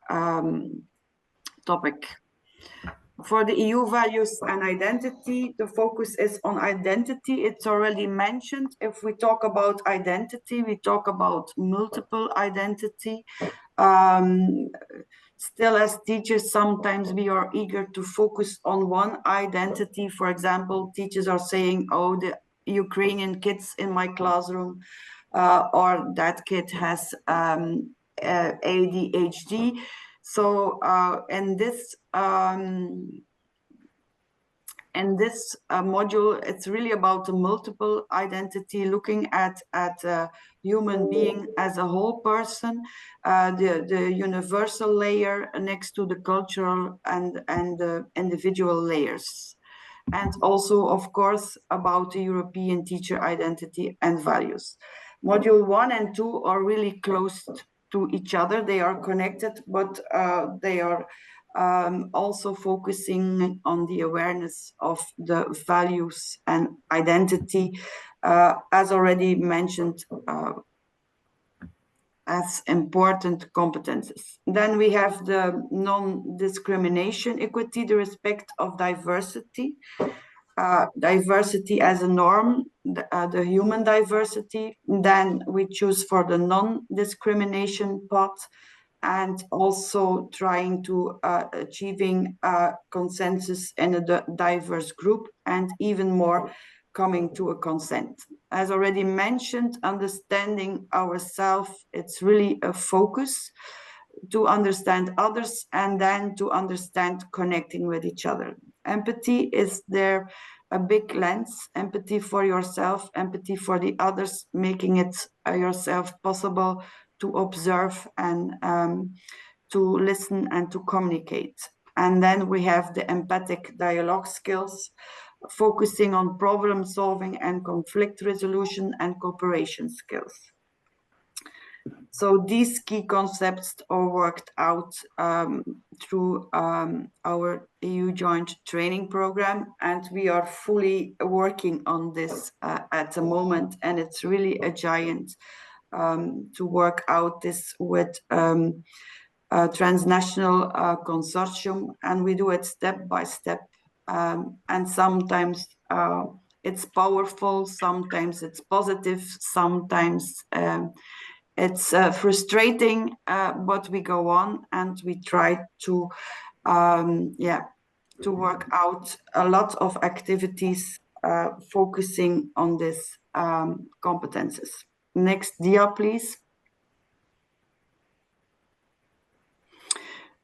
topic. For the EU values and identity, the focus is on identity. It's already mentioned. If we talk about identity, we talk about multiple identity. Still, as teachers, sometimes we are eager to focus on one identity. For example, teachers are saying, oh, the Ukrainian kids in my classroom, or that kid has ADHD. So in this in this module, it's really about a multiple identity, looking at a human being as a whole person, the universal layer next to the cultural and the individual layers. And also, of course, about the European teacher identity and values. Module 1 and 2 are really close to each other. They are connected, but they are also focusing on the awareness of the values and identity, as already mentioned, as important competences. Then we have the non-discrimination, equity, the respect of diversity, diversity as a norm, the human diversity. Then we choose for the non-discrimination part, and also trying to achieving consensus in a diverse group, and even more coming to a consent. As already mentioned, understanding ourselves, it's really a focus to understand others, and then to understand connecting with each other. Empathy is there a big lens, empathy for yourself, empathy for the others, making it yourself possible to observe and to listen and to communicate. And then we have the empathic dialogue skills, focusing on problem solving and conflict resolution and cooperation skills. So these key concepts are worked out through our EU joint training program, and we are fully working on this at the moment, and it's really a giant to work out this with a transnational consortium, and we do it step by step, and sometimes it's powerful, sometimes it's positive, sometimes it's frustrating, but we go on and we try to work out a lot of activities focusing on this competences. Next dia, please.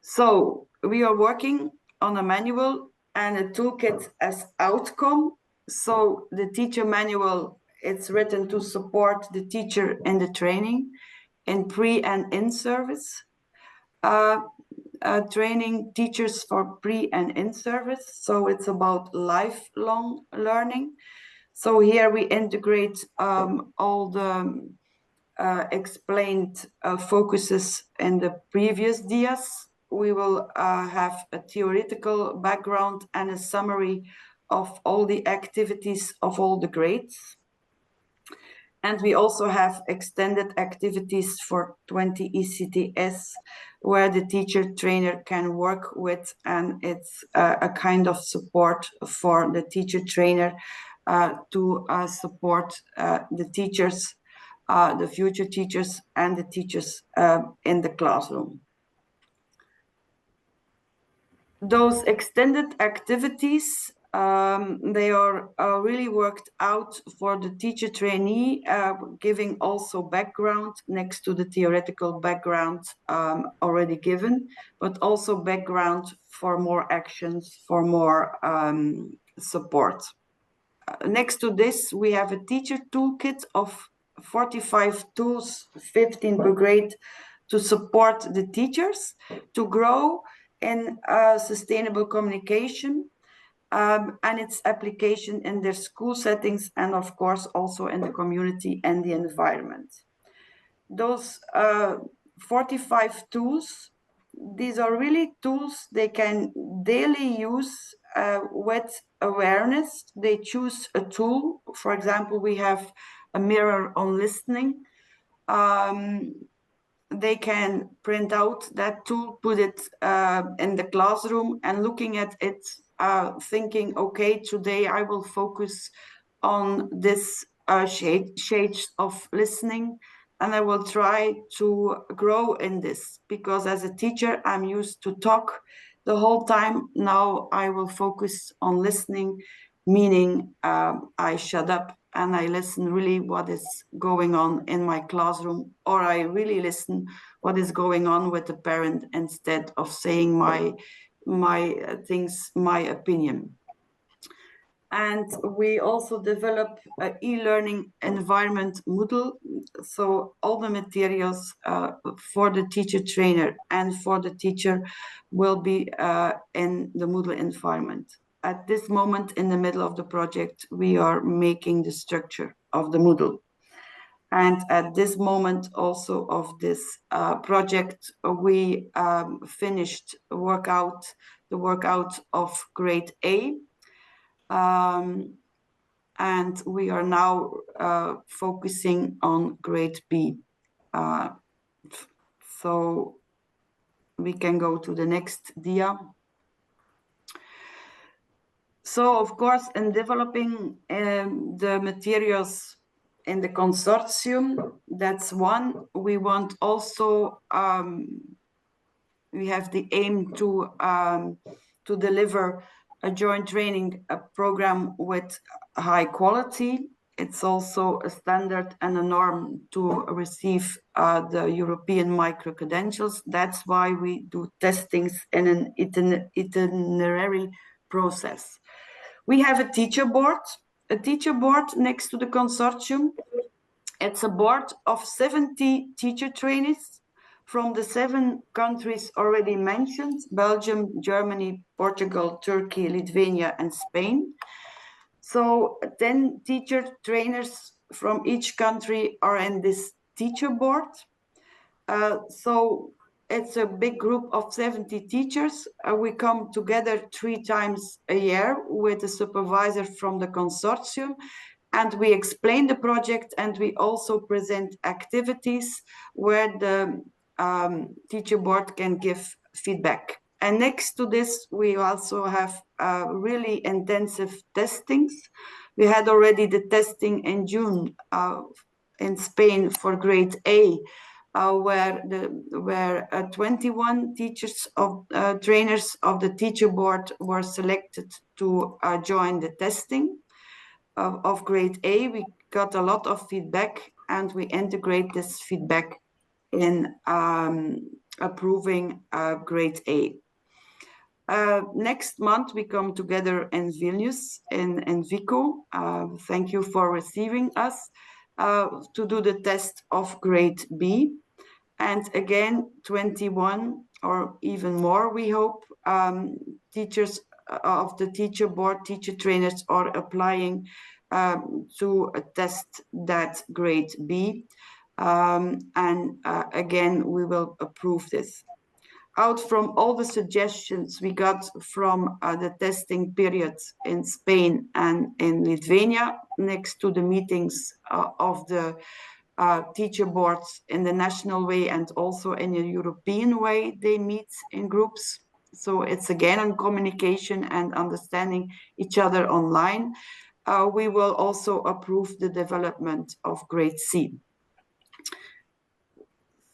So we are working on a manual and a toolkit as outcome. So the teacher manual, it's written to support the teacher in the training, in pre and in service. Training teachers for pre and in service. So it's about lifelong learning. So here we integrate all the explained focuses in the previous dias. We will have a theoretical background and a summary of all the activities of all the grades. And we also have extended activities for 20 ECTS, where the teacher trainer can work with, and it's a kind of support for the teacher trainer to support the teachers, the future teachers, and the teachers in the classroom. Those extended activities, they are really worked out for the teacher trainee, giving also background next to the theoretical background already given, but also background for more actions, for more support. Next to this, we have a teacher toolkit of 45 tools, 15 per grade, to support the teachers to grow in sustainable communication and its application in their school settings, and of course also in the community and the environment. Those 45 tools, these are really tools they can daily use with awareness. They choose a tool. For example, we have a mirror on listening. They can print out that tool, put it in the classroom, and looking at it, thinking, okay, today I will focus on this shades of listening, and I will try to grow in this, because as a teacher, I'm used to talk the whole time. Now I will focus on listening, meaning I shut up and I listen really what is going on in my classroom, or I really listen what is going on with the parent instead of saying my things, my opinion. And we also develop an e-learning environment Moodle. So all the materials for the teacher trainer and for the teacher will be in the Moodle environment. At this moment in the middle of the project, we are making the structure of the Moodle. And at this moment also of this project, we finished the workout of grade A. And we are now focusing on grade B. So we can go to the next dia. So of course, in developing the materials in the consortium, that's one. We want also, we have the aim to deliver a joint training program with high quality. It's also a standard and a norm to receive the European micro-credentials. That's why we do testings in an itinerary process. We have a teacher board next to the consortium. It's a board of 70 teacher trainees from the 7 countries already mentioned: Belgium, Germany, Portugal, Turkey, Lithuania, and Spain. So 10 teacher trainers from each country are in this teacher board. So it's a big group of 70 teachers. We come together 3 times a year with a supervisor from the consortium, and we explain the project, and we also present activities where the teacher board can give feedback. And next to this, we also have really intensive testings. We had already the testing in June in Spain for grade A, where 21 teachers of trainers of the teacher board were selected to join the testing of grade A. We got a lot of feedback, and we integrate this feedback in approving grade A. Next month, we come together in Vilnius, in Vico. Thank you for receiving us, to do the test of grade B. And again, 21 or even more, we hope, teachers of the teacher board, teacher trainers are applying to test that grade B. Again, we will approve this. Out from all the suggestions we got from the testing periods in Spain and in Lithuania, next to the meetings of the teacher boards in the national way and also in a European way, they meet in groups. So it's again on communication and understanding each other online. We will also approve the development of grade C.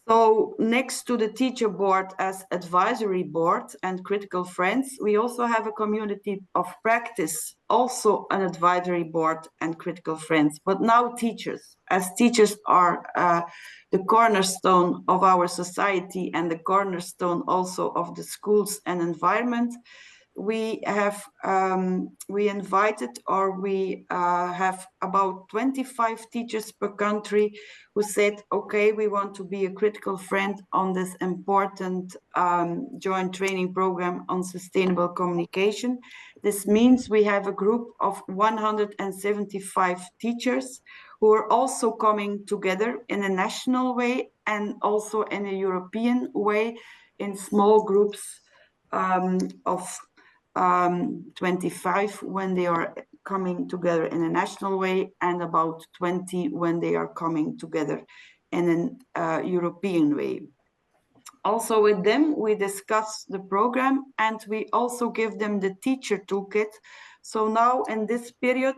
So next to the teacher board as advisory board and critical friends, we also have a community of practice, also an advisory board and critical friends, but now teachers, as teachers are the cornerstone of our society and the cornerstone also of the schools and environment. We have we have about 25 teachers per country who said, okay, we want to be a critical friend on this important joint training program on sustainable communication. This means we have a group of 175 teachers who are also coming together in a national way and also in a European way in small groups of 25 when they are coming together in a national way, and about 20 when they are coming together in a European way. Also with them, we discuss the program and we also give them the teacher toolkit. So now in this period,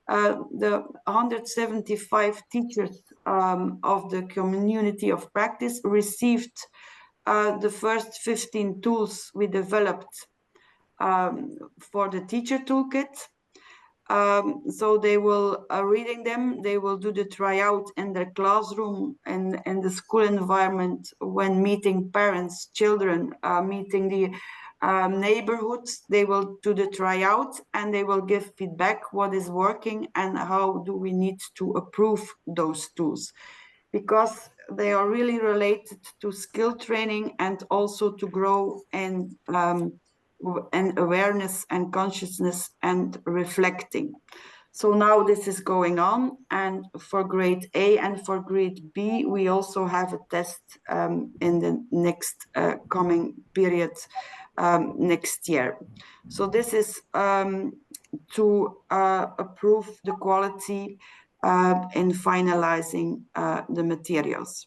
the 175 teachers of the community of practice received the first 15 tools we developed for the teacher toolkit. So they will reading them, they will do the tryout in their classroom and in the school environment when meeting parents, children, meeting the neighborhoods. They will do the tryout and they will give feedback what is working and how do we need to improve those tools, because they are really related to skill training and also to grow in awareness and consciousness and reflecting. So now this is going on, and for grade A and for grade B, we also have a test in the next coming period next year. So this is to approve the quality in finalizing the materials.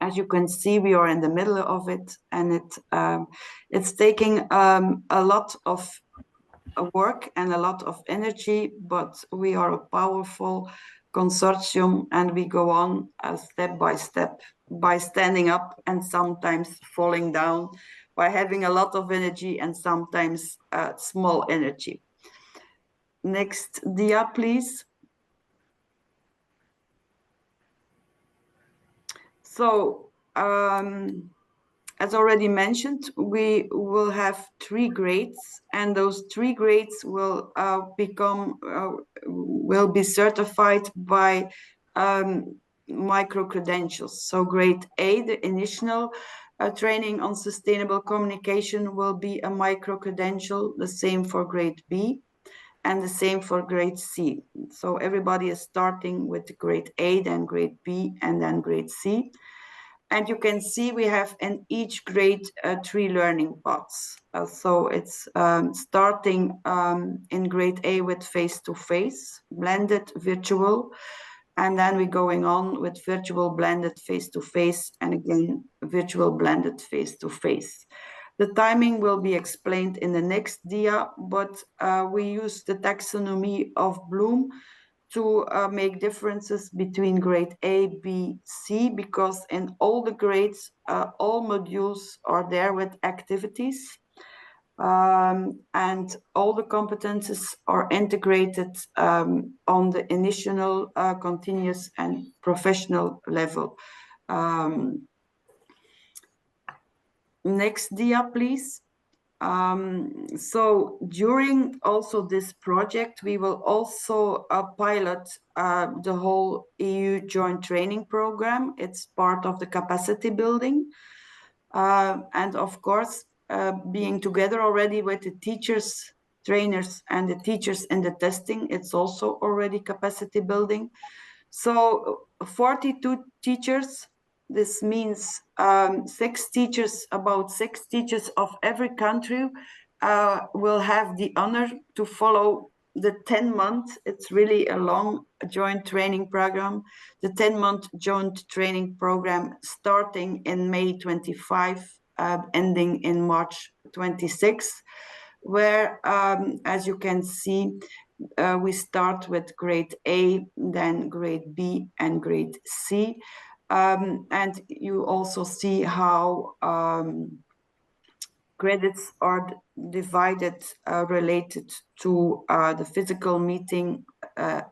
As you can see, we are in the middle of it, and it's taking a lot of work and a lot of energy, but we are a powerful consortium and we go on step by step, by standing up and sometimes falling down, by having a lot of energy and sometimes small energy. Next dia, please. So, as already mentioned, we will have 3 grades, and those 3 grades will be certified by micro-credentials. So grade A, the initial training on sustainable communication, will be a micro-credential, the same for grade B, and the same for grade C. So everybody is starting with grade A, then grade B, and then grade C. And you can see we have in each grade 3 learning paths. So it's starting in grade A with face-to-face, blended, virtual, and then we're going on with virtual, blended, face-to-face, and again, virtual, blended, face-to-face. The timing will be explained in the next dia, but we use the taxonomy of Bloom to make differences between grade A, B, C, because in all the grades, all modules are there with activities, and all the competences are integrated on the initial, continuous, and professional level. Next dia, please. So during also this project, we will also pilot the whole EU joint training program. It's part of the capacity building. And of course, being together already with the teachers, trainers, and the teachers in the testing, it's also already capacity building. So 42 teachers. This means 6 teachers, about 6 teachers of every country will have the honor to follow the 10-month, it's really a long joint training program, the 10-month joint training program starting in May 25, ending in March 26, where, as you can see, we start with grade A, then grade B, and grade C. And you also see how credits are divided related to the physical meeting.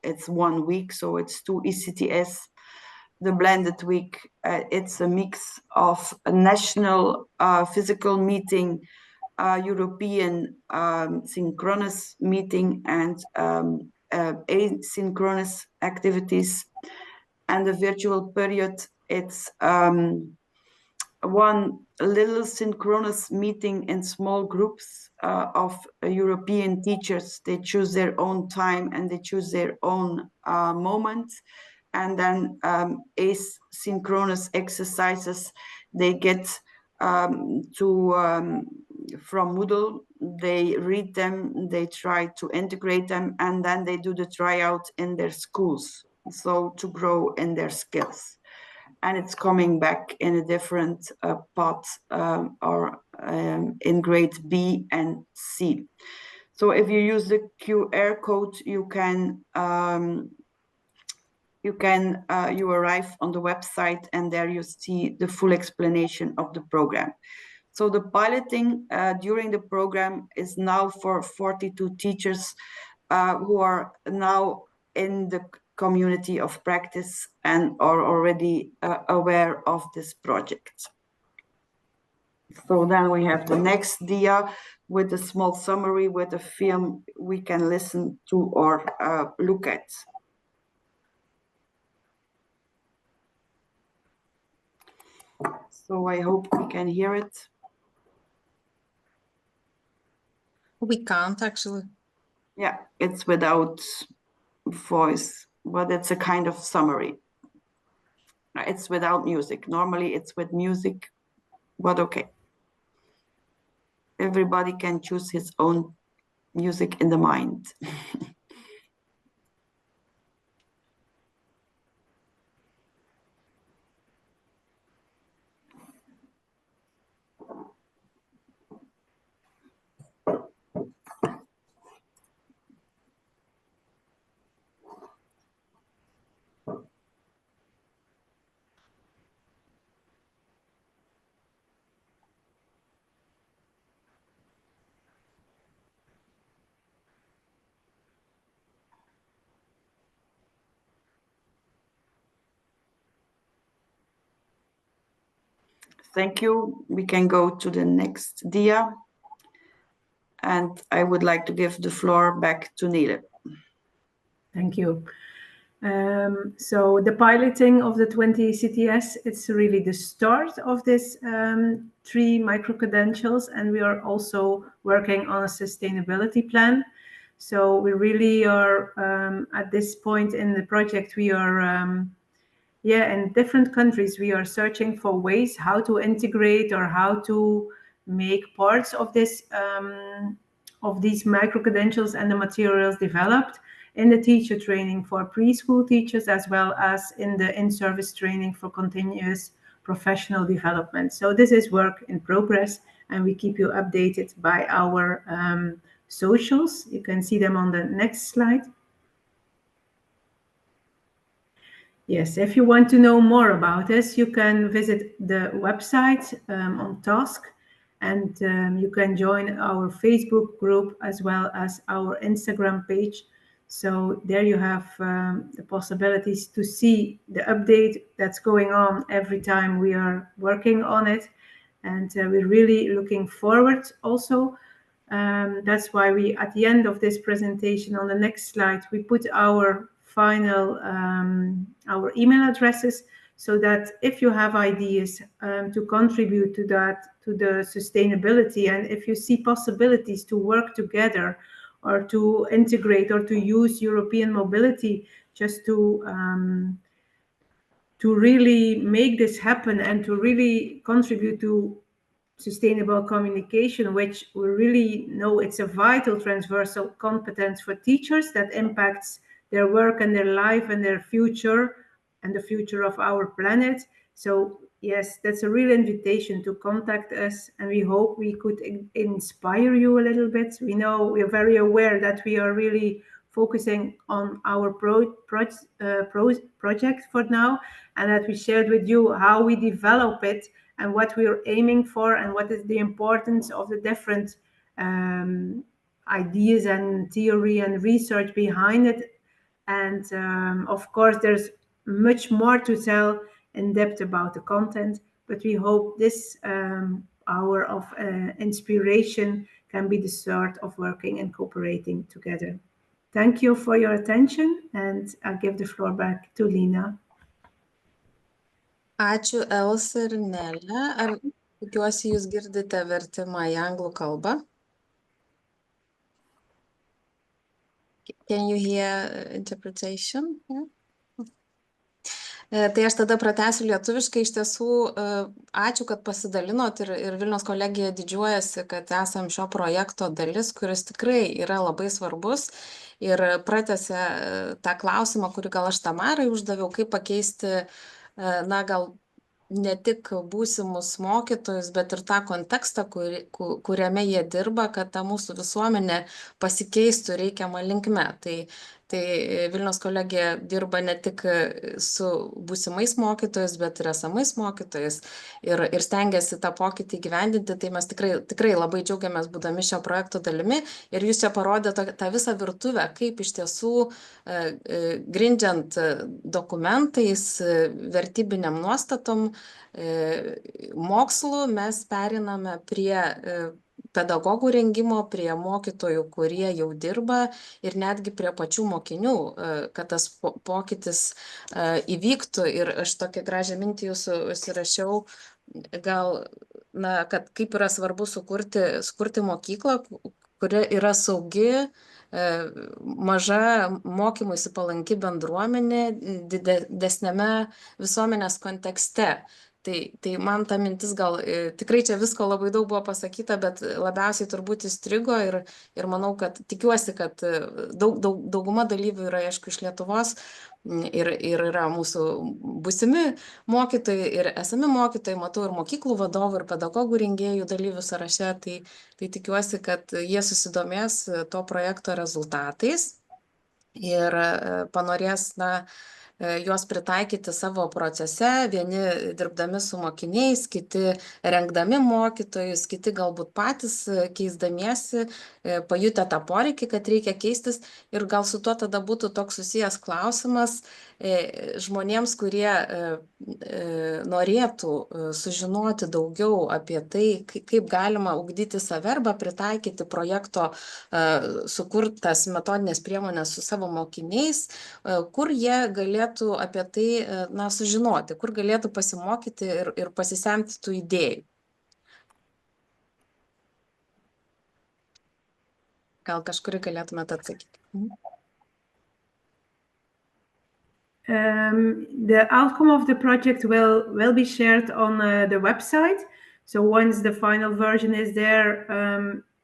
It's 1 week, so it's 2 ECTS. The blended week, it's a mix of a national physical meeting, European synchronous meeting, and asynchronous activities. And the virtual period, it's 1 little synchronous meeting in small groups of European teachers. They choose their own time and they choose their own moments. And then asynchronous exercises, they get from Moodle, they read them, they try to integrate them, and then they do the tryout in their schools. So to grow in their skills, and it's coming back in a different path or in grade B and C. So if you use the QR code, you arrive on the website, and there you see the full explanation of the program. So the piloting during the program is now for 42 teachers who are now in the community of practice and are already aware of this project. So then we have the next dia with a small summary with a film we can listen to or look at. So I hope we can hear it. We can't actually. Yeah, it's without voice, but it's a kind of summary. It's without music. Normally it's with music, but okay. Everybody can choose his own music in the mind. Thank you. We can go to the next dia. And I would like to give the floor back to Nele. Thank you. So the piloting of the 20 CTS, it's really the start of this 3 micro-credentials, and we are also working on a sustainability plan. So we really are, at this point in the project, we are, in different countries, we are searching for ways how to integrate or how to make parts of this, of these micro-credentials and the materials developed in the teacher training for preschool teachers, as well as in the in-service training for continuous professional development. So this is work in progress, and we keep you updated by our socials. You can see them on the next slide. Yes, if you want to know more about this, you can visit the website on task, and you can join our Facebook group as well as our Instagram page. So there you have the possibilities to see the update that's going on every time we are working on it. And we're really looking forward also. That's why we, at the end of this presentation on the next slide, we put our final, our email addresses, so that if you have ideas to contribute to that, to the sustainability, and if you see possibilities to work together or to integrate or to use European mobility just to really make this happen and to really contribute to sustainable communication, which we really know it's a vital transversal competence for teachers that impacts their work and their life and their future and the future of our planet. So yes, that's a real invitation to contact us, and we hope we could inspire you a little bit. We know we are very aware that we are really focusing on our project for now, and that we shared with you how we develop it and what we are aiming for and what is the importance of the different ideas and theory and research behind it. And of course, there's much more to tell in depth about the content, but we hope this hour of inspiration can be the start of working and cooperating together. Thank you for your attention, and I'll give the floor back to Lina. Ačiū, Elsa ir Nelė. Ar tikiuosi jūs girdite vertimą į anglų kalbą? Can you hear interpretation? Yeah. Tai aš tada pratęsiu lietuviškai. Iš tiesų, ačiū, kad pasidalinot, ir Vilniaus kolegija didžiuojasi, kad esam šio projekto dalis, kuris tikrai yra labai svarbus, ir pratęsia tą klausimą, kurį gal aš Tamarai uždaviau, kaip pakeisti, gal ne tik būsimus mokytojus, bet ir tą kontekstą, kuriame jie dirba, kad ta mūsų visuomenė pasikeistų reikiamą linkme. Tai Tai Vilniaus kolegija dirba ne tik su būsimais mokytojais, bet ir esamais mokytojais ir stengiasi tą pokytį įgyvendinti. Tai mes tikrai labai džiaugiamės būdami šio projekto dalimi ir jūs čia parodėte tą visą virtuvę, kaip iš tiesų grindžiant dokumentais, vertybiniam nuostatom, mokslu mes periname prie pedagogų rengimo, prie mokytojų, kurie jau dirba ir netgi prie pačių mokinių, kad tas pokytis įvyktų. Ir aš tokią gražią mintį jūsų užsirašiau, gal, kad kaip yra svarbu sukurti mokyklą, kuri yra saugi, maža, mokymuisi palanki bendruomenė didesniame visuomenės kontekste. Tai man ta mintis gal, tikrai čia visko labai daug buvo pasakyta, bet labiausiai turbūt įstrigo ir manau, kad tikiuosi, kad dauguma dalyvių yra, aišku, iš Lietuvos ir yra mūsų būsimi mokytojai ir esami mokytojai, matau ir mokyklų vadovų ir pedagogų rengėjų dalyvių sąraše, tai tikiuosi, kad jie susidomės to projekto rezultatais ir panorės, juos pritaikyti savo procese, vieni dirbdami su mokiniais, kiti rengdami mokytojus, kiti galbūt patys keisdamiesi, pajutę tą poreikį, kad reikia keistis. Ir gal su tuo tada būtų toks susijęs klausimas žmonėms, kurie norėtų sužinoti daugiau apie tai, kaip galima ugdyti save arba pritaikyti projekto sukurtas metodinės priemonės su savo mokiniais, kur jie galėtų apie tai sužinoti, kur galėtų pasimokyti ir pasisemti tų idėjų. Gal kažkuri galėtumėte atsakyti. The outcome of the project will be shared on the website. So once the final version is there,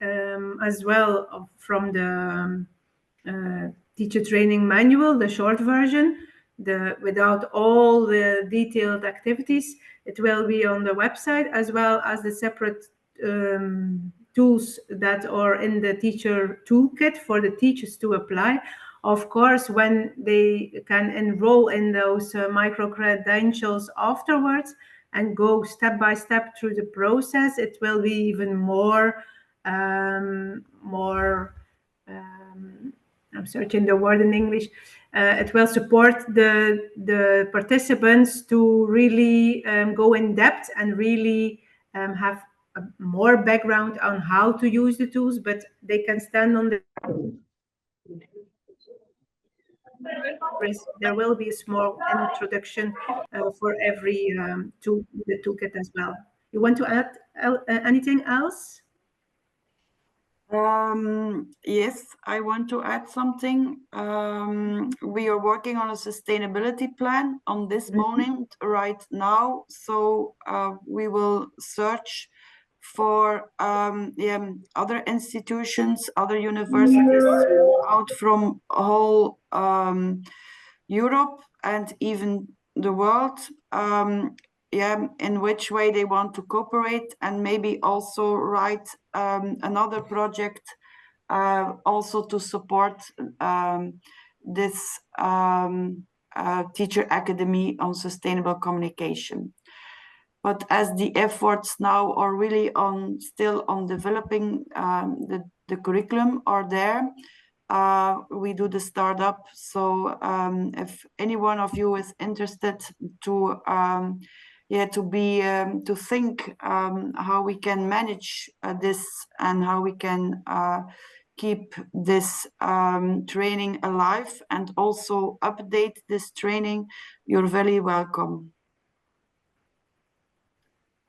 as well from the teacher training manual, the short version, without all the detailed activities, it will be on the website, as well as the separate tools that are in the teacher toolkit for the teachers to apply. Of course, when they can enroll in those micro-credentials afterwards and go step by step through the process, it will be even more, I'm searching the word in English, it will support the participants to really go in depth and really have more background on how to use the tools, but they can stand on the... There will be a small introduction for every tool, the toolkit as well. You want to add anything else? Yes, I want to add something. We are working on a sustainability plan on this moment right now. So we will search for other institutions, other universities out from whole Europe and even the world, in which way they want to cooperate, and maybe also write another project also to support this teacher academy on sustainable communication. But as the efforts now are really still on developing the curriculum are there, we do the startup. So if any one of you is interested to think how we can manage this and how we can keep this training alive and also update this training, you're very welcome.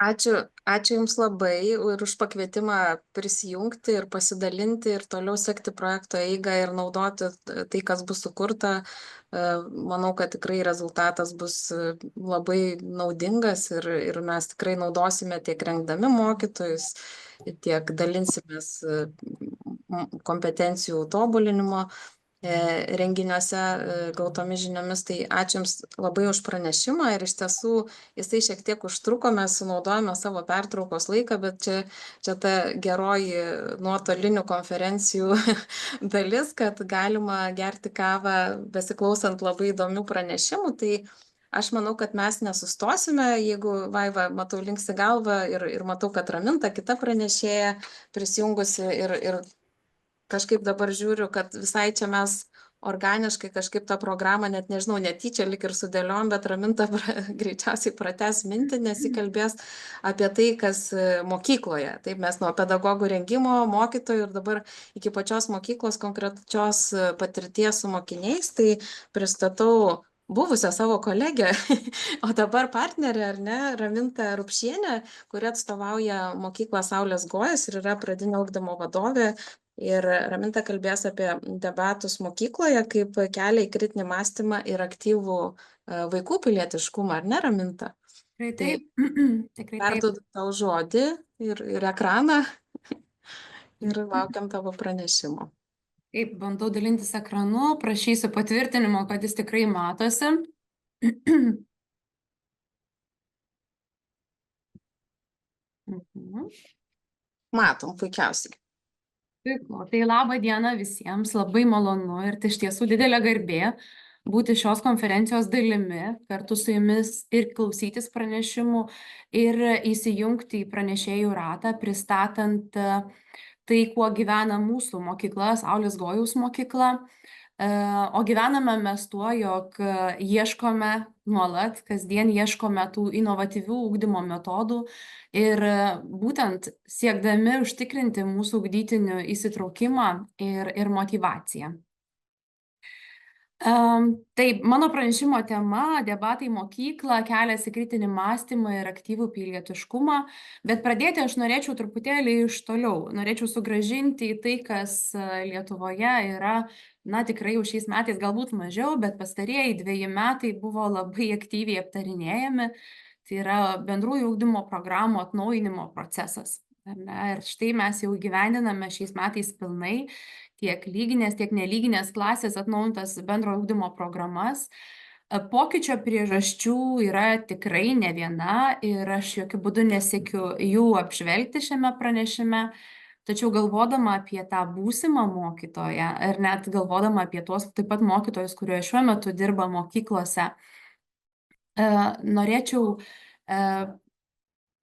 Ačiū Jums labai ir už pakvietimą prisijungti ir pasidalinti ir toliau sekti projekto eigą ir naudoti tai, kas bus sukurta. Manau, kad tikrai rezultatas bus labai naudingas ir mes tikrai naudosime tiek rengdami mokytojus, tiek dalinsimės kompetencijų tobulinimo renginiuose gautomis žiniomis. Tai ačiū Jums labai už pranešimą ir iš tiesų jisai šiek tiek užtruko, mes sunaudojame savo pertraukos laiką, bet čia ta geroji nuotolinių konferencijų dalis, kad galima gerti kavą besiklausant labai įdomių pranešimų. Tai aš manau, kad mes nesustosime, jeigu Vaiva, matau, linksi galvą ir matau, kad Raminta, kita pranešėja, prisijungusi ir kažkaip dabar žiūriu, kad visai čia mes organiškai kažkaip tą programą, net nežinau, netyčia lik ir sudėliom, bet Raminta greičiausiai pratęs mintį, nes jis kalbės apie tai, kas mokykloje. Taip, mes nuo pedagogų rengimo, mokytojų ir dabar iki pačios mokyklos konkrečios patirties su mokiniais, tai pristatau buvusią savo kolegę, o dabar partnerė, ar ne, Raminta Rupšienė, kuri atstovauja mokyklą Saulės Gojos ir yra pradinio ugdymo vadovė. Ir Raminta kalbės apie debatus mokykloje kaip kelią į kritinį mąstymą ir aktyvų vaikų pilietiškumą, ar ne, Raminta? Tikrai taip. Perduodu tau žodį ir ekraną ir laukiam tavo pranešimo. Taip, bandau dalintis ekranu, prašysiu patvirtinimo, kad jis tikrai matosi. Matom, puikiausiai. Tai laba diena visiems, labai malonu ir tai iš tiesų didelė garbė būti šios konferencijos dalimi, kartu su jumis ir klausytis pranešimų ir įsijungti į pranešėjų ratą, pristatant tai, kuo gyvena mūsų mokykla, Saulės Gojaus mokykla. O gyvename mes tuo, jog ieškome nuolat, kasdien ieškome tų inovatyvių ugdymo metodų ir būtent siekdami užtikrinti mūsų ugdytinių įsitraukimą ir motyvaciją. Taip, mano pranešimo tema - debatai mokyklą, kelias į kritinį mąstymą ir aktyvų pilietiškumą, bet pradėti aš norėčiau truputėlį iš toliau. Norėčiau sugrąžinti į tai, kas Lietuvoje yra, na tikrai jau šiais metais galbūt mažiau, bet pastarieji 2 metai buvo labai aktyviai aptarinėjami. Tai yra bendrųjų ugdymo programų atnaujinimo procesas. Ir štai mes jau įgyvendiname šiais metais pilnai tiek lyginės, tiek nelyginės klasės atnaujintas bendro ugdymo programas. Pokyčio priežasčių yra tikrai ne viena ir aš jokių būdų nesiekiu jų apžvelgti šiame pranešime, tačiau galvodama apie tą būsimą mokytoją ir net galvodama apie tuos taip pat mokytojus, kurie šiuo metu dirba mokyklose, norėčiau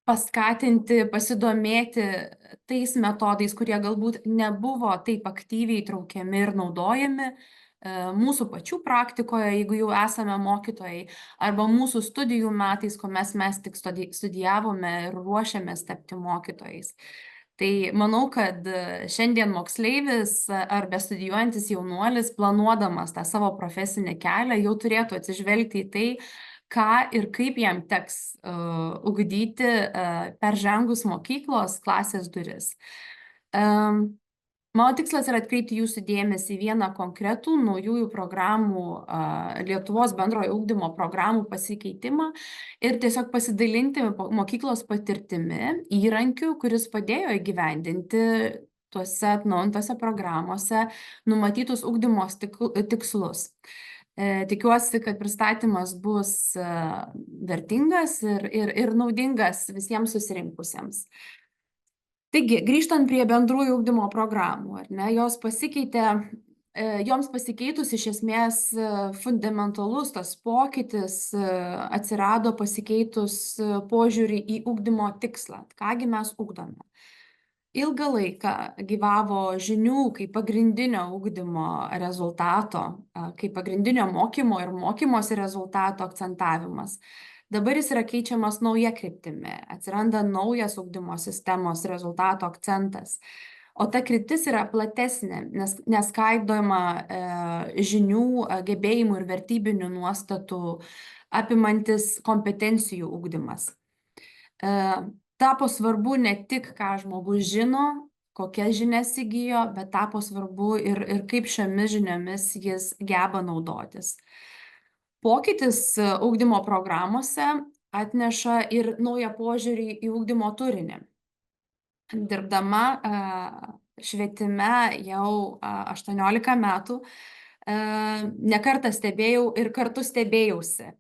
paskatinti, pasidomėti tais metodais, kurie galbūt nebuvo taip aktyviai traukiami ir naudojami mūsų pačių praktikoje, jeigu jau esame mokytojai, arba mūsų studijų metais, kuomet mes tik studijavome ir ruošiamės tapti mokytojais. Tai manau, kad šiandien moksleivis ar bestudijuojantis jaunuolis, planuodamas tą savo profesinį kelią, jau turėtų atsižvelgti į tai, ką ir kaip jam teks ugdyti peržengus mokyklos klasės duris. Mano tikslas yra atkreipti jūsų dėmesį į vieną konkretų naujųjų programų, Lietuvos bendrojo ugdymo programų pasikeitimą ir tiesiog pasidalinti mokyklos patirtimi, įrankiu, kuris padėjo įgyvendinti tuose atnaujintose programuose numatytus ugdymo tikslus. Tikiuosi, kad pristatymas bus vertingas ir naudingas visiems susirinkusiems. Taigi, grįžtant prie bendrųjų ugdymo programų, ar ne, joms pasikeitus iš esmės fundamentalus tas pokytis atsirado pasikeitus požiūrį į ugdymo tikslą. Kągi mes ugdome? Ilgą laiką gyvavo žinių kaip pagrindinio ugdymo rezultato, kaip pagrindinio mokymo ir mokymosi rezultato akcentavimas. Dabar jis yra keičiamas nauja kryptimi, atsiranda naujas ugdymo sistemos rezultato akcentas. O ta kryptis yra platesnė, nes skaidoma žinių, gebėjimų ir vertybinių nuostatų apimantis kompetencijų ugdymas. Tapo svarbu ne tik, ką žmogus žino, kokias žinias įgijo, bet tapo svarbu ir kaip šiomis žiniomis jis geba naudotis. Pokytis ugdymo programuose atneša ir naują požiūrį į ugdymo turinį. Dirbdama švietime jau 18 metų, ne kartą stebėjau ir kartu stebėjausi,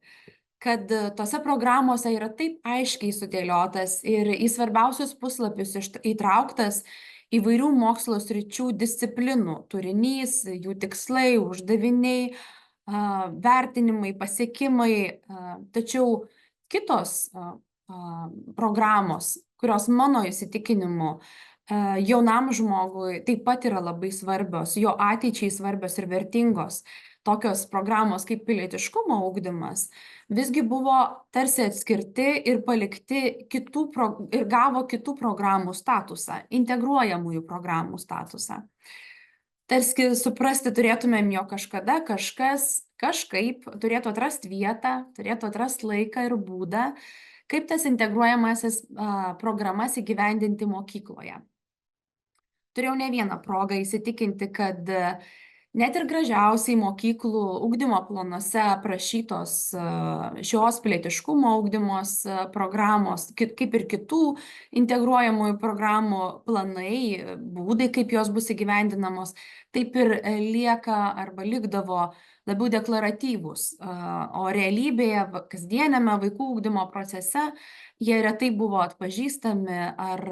kad tose programuose yra taip aiškiai sudėliotas ir į svarbiausius puslapius įtrauktas įvairių mokslo sričių disciplinų turinys, jų tikslai, uždaviniai, vertinimai, pasiekimai, tačiau kitos programos, kurios mano įsitikinimu jaunam žmogui taip pat yra labai svarbios, jo ateičiai svarbios ir vertingos, tokios programos kaip pilietiškumo ugdymas, visgi buvo tarsi atskirti ir palikti ir gavo kitų programų statusą, integruojamųjų programų statusą. Tarsi suprasti turėtumėm, jo kažkada kažkas kažkaip turėtų atrasti vietą, turėtų atrasti laiką ir būdą, kaip tas integruojamasis programas įgyvendinti mokykloje. Turėjau ne vieną progą įsitikinti, kad net ir gražiausiai mokyklų ugdymo planuose aprašytos šios pilietiškumo ugdymos programos, kaip ir kitų integruojamųjų programų planai, būdai, kaip jos bus įgyvendinamos, taip ir lieka arba likdavo labiau deklaratyvūs, o realybėje, kasdieniame vaikų ugdymo procese, jie retai buvo atpažįstami ar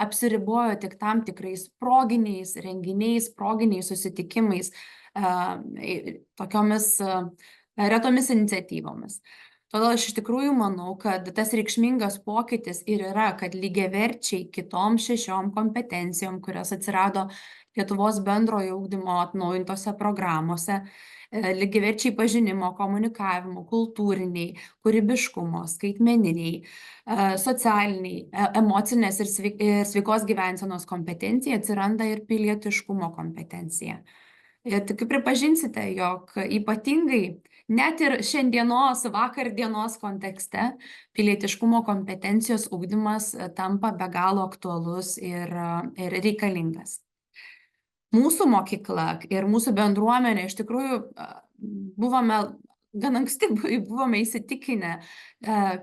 apsiribojo tik tam tikrais proginiais renginiais, proginiais susitikimais, tokiomis retomis iniciatyvomis. Todėl aš iš tikrųjų manau, kad tas reikšmingas pokytis ir yra, kad lygiaverčiai kitom 6 kompetencijom, kurios atsirado Lietuvos bendrojo ugdymo atnaujintose programuose, lygiaverčiai pažinimo, komunikavimo, kultūriniai, kūrybiškumo, skaitmeniniai, socialiniai, emocinės ir sveikos gyvensenos kompetencija atsiranda ir pilietiškumo kompetencija. Ir tik pripažinsite, jog ypatingai net ir šiandienos, vakar dienos kontekste pilietiškumo kompetencijos ugdymas tampa be galo aktualus ir reikalingas. Mūsų mokykla ir mūsų bendruomenė iš tikrųjų gan anksti buvome įsitikinę,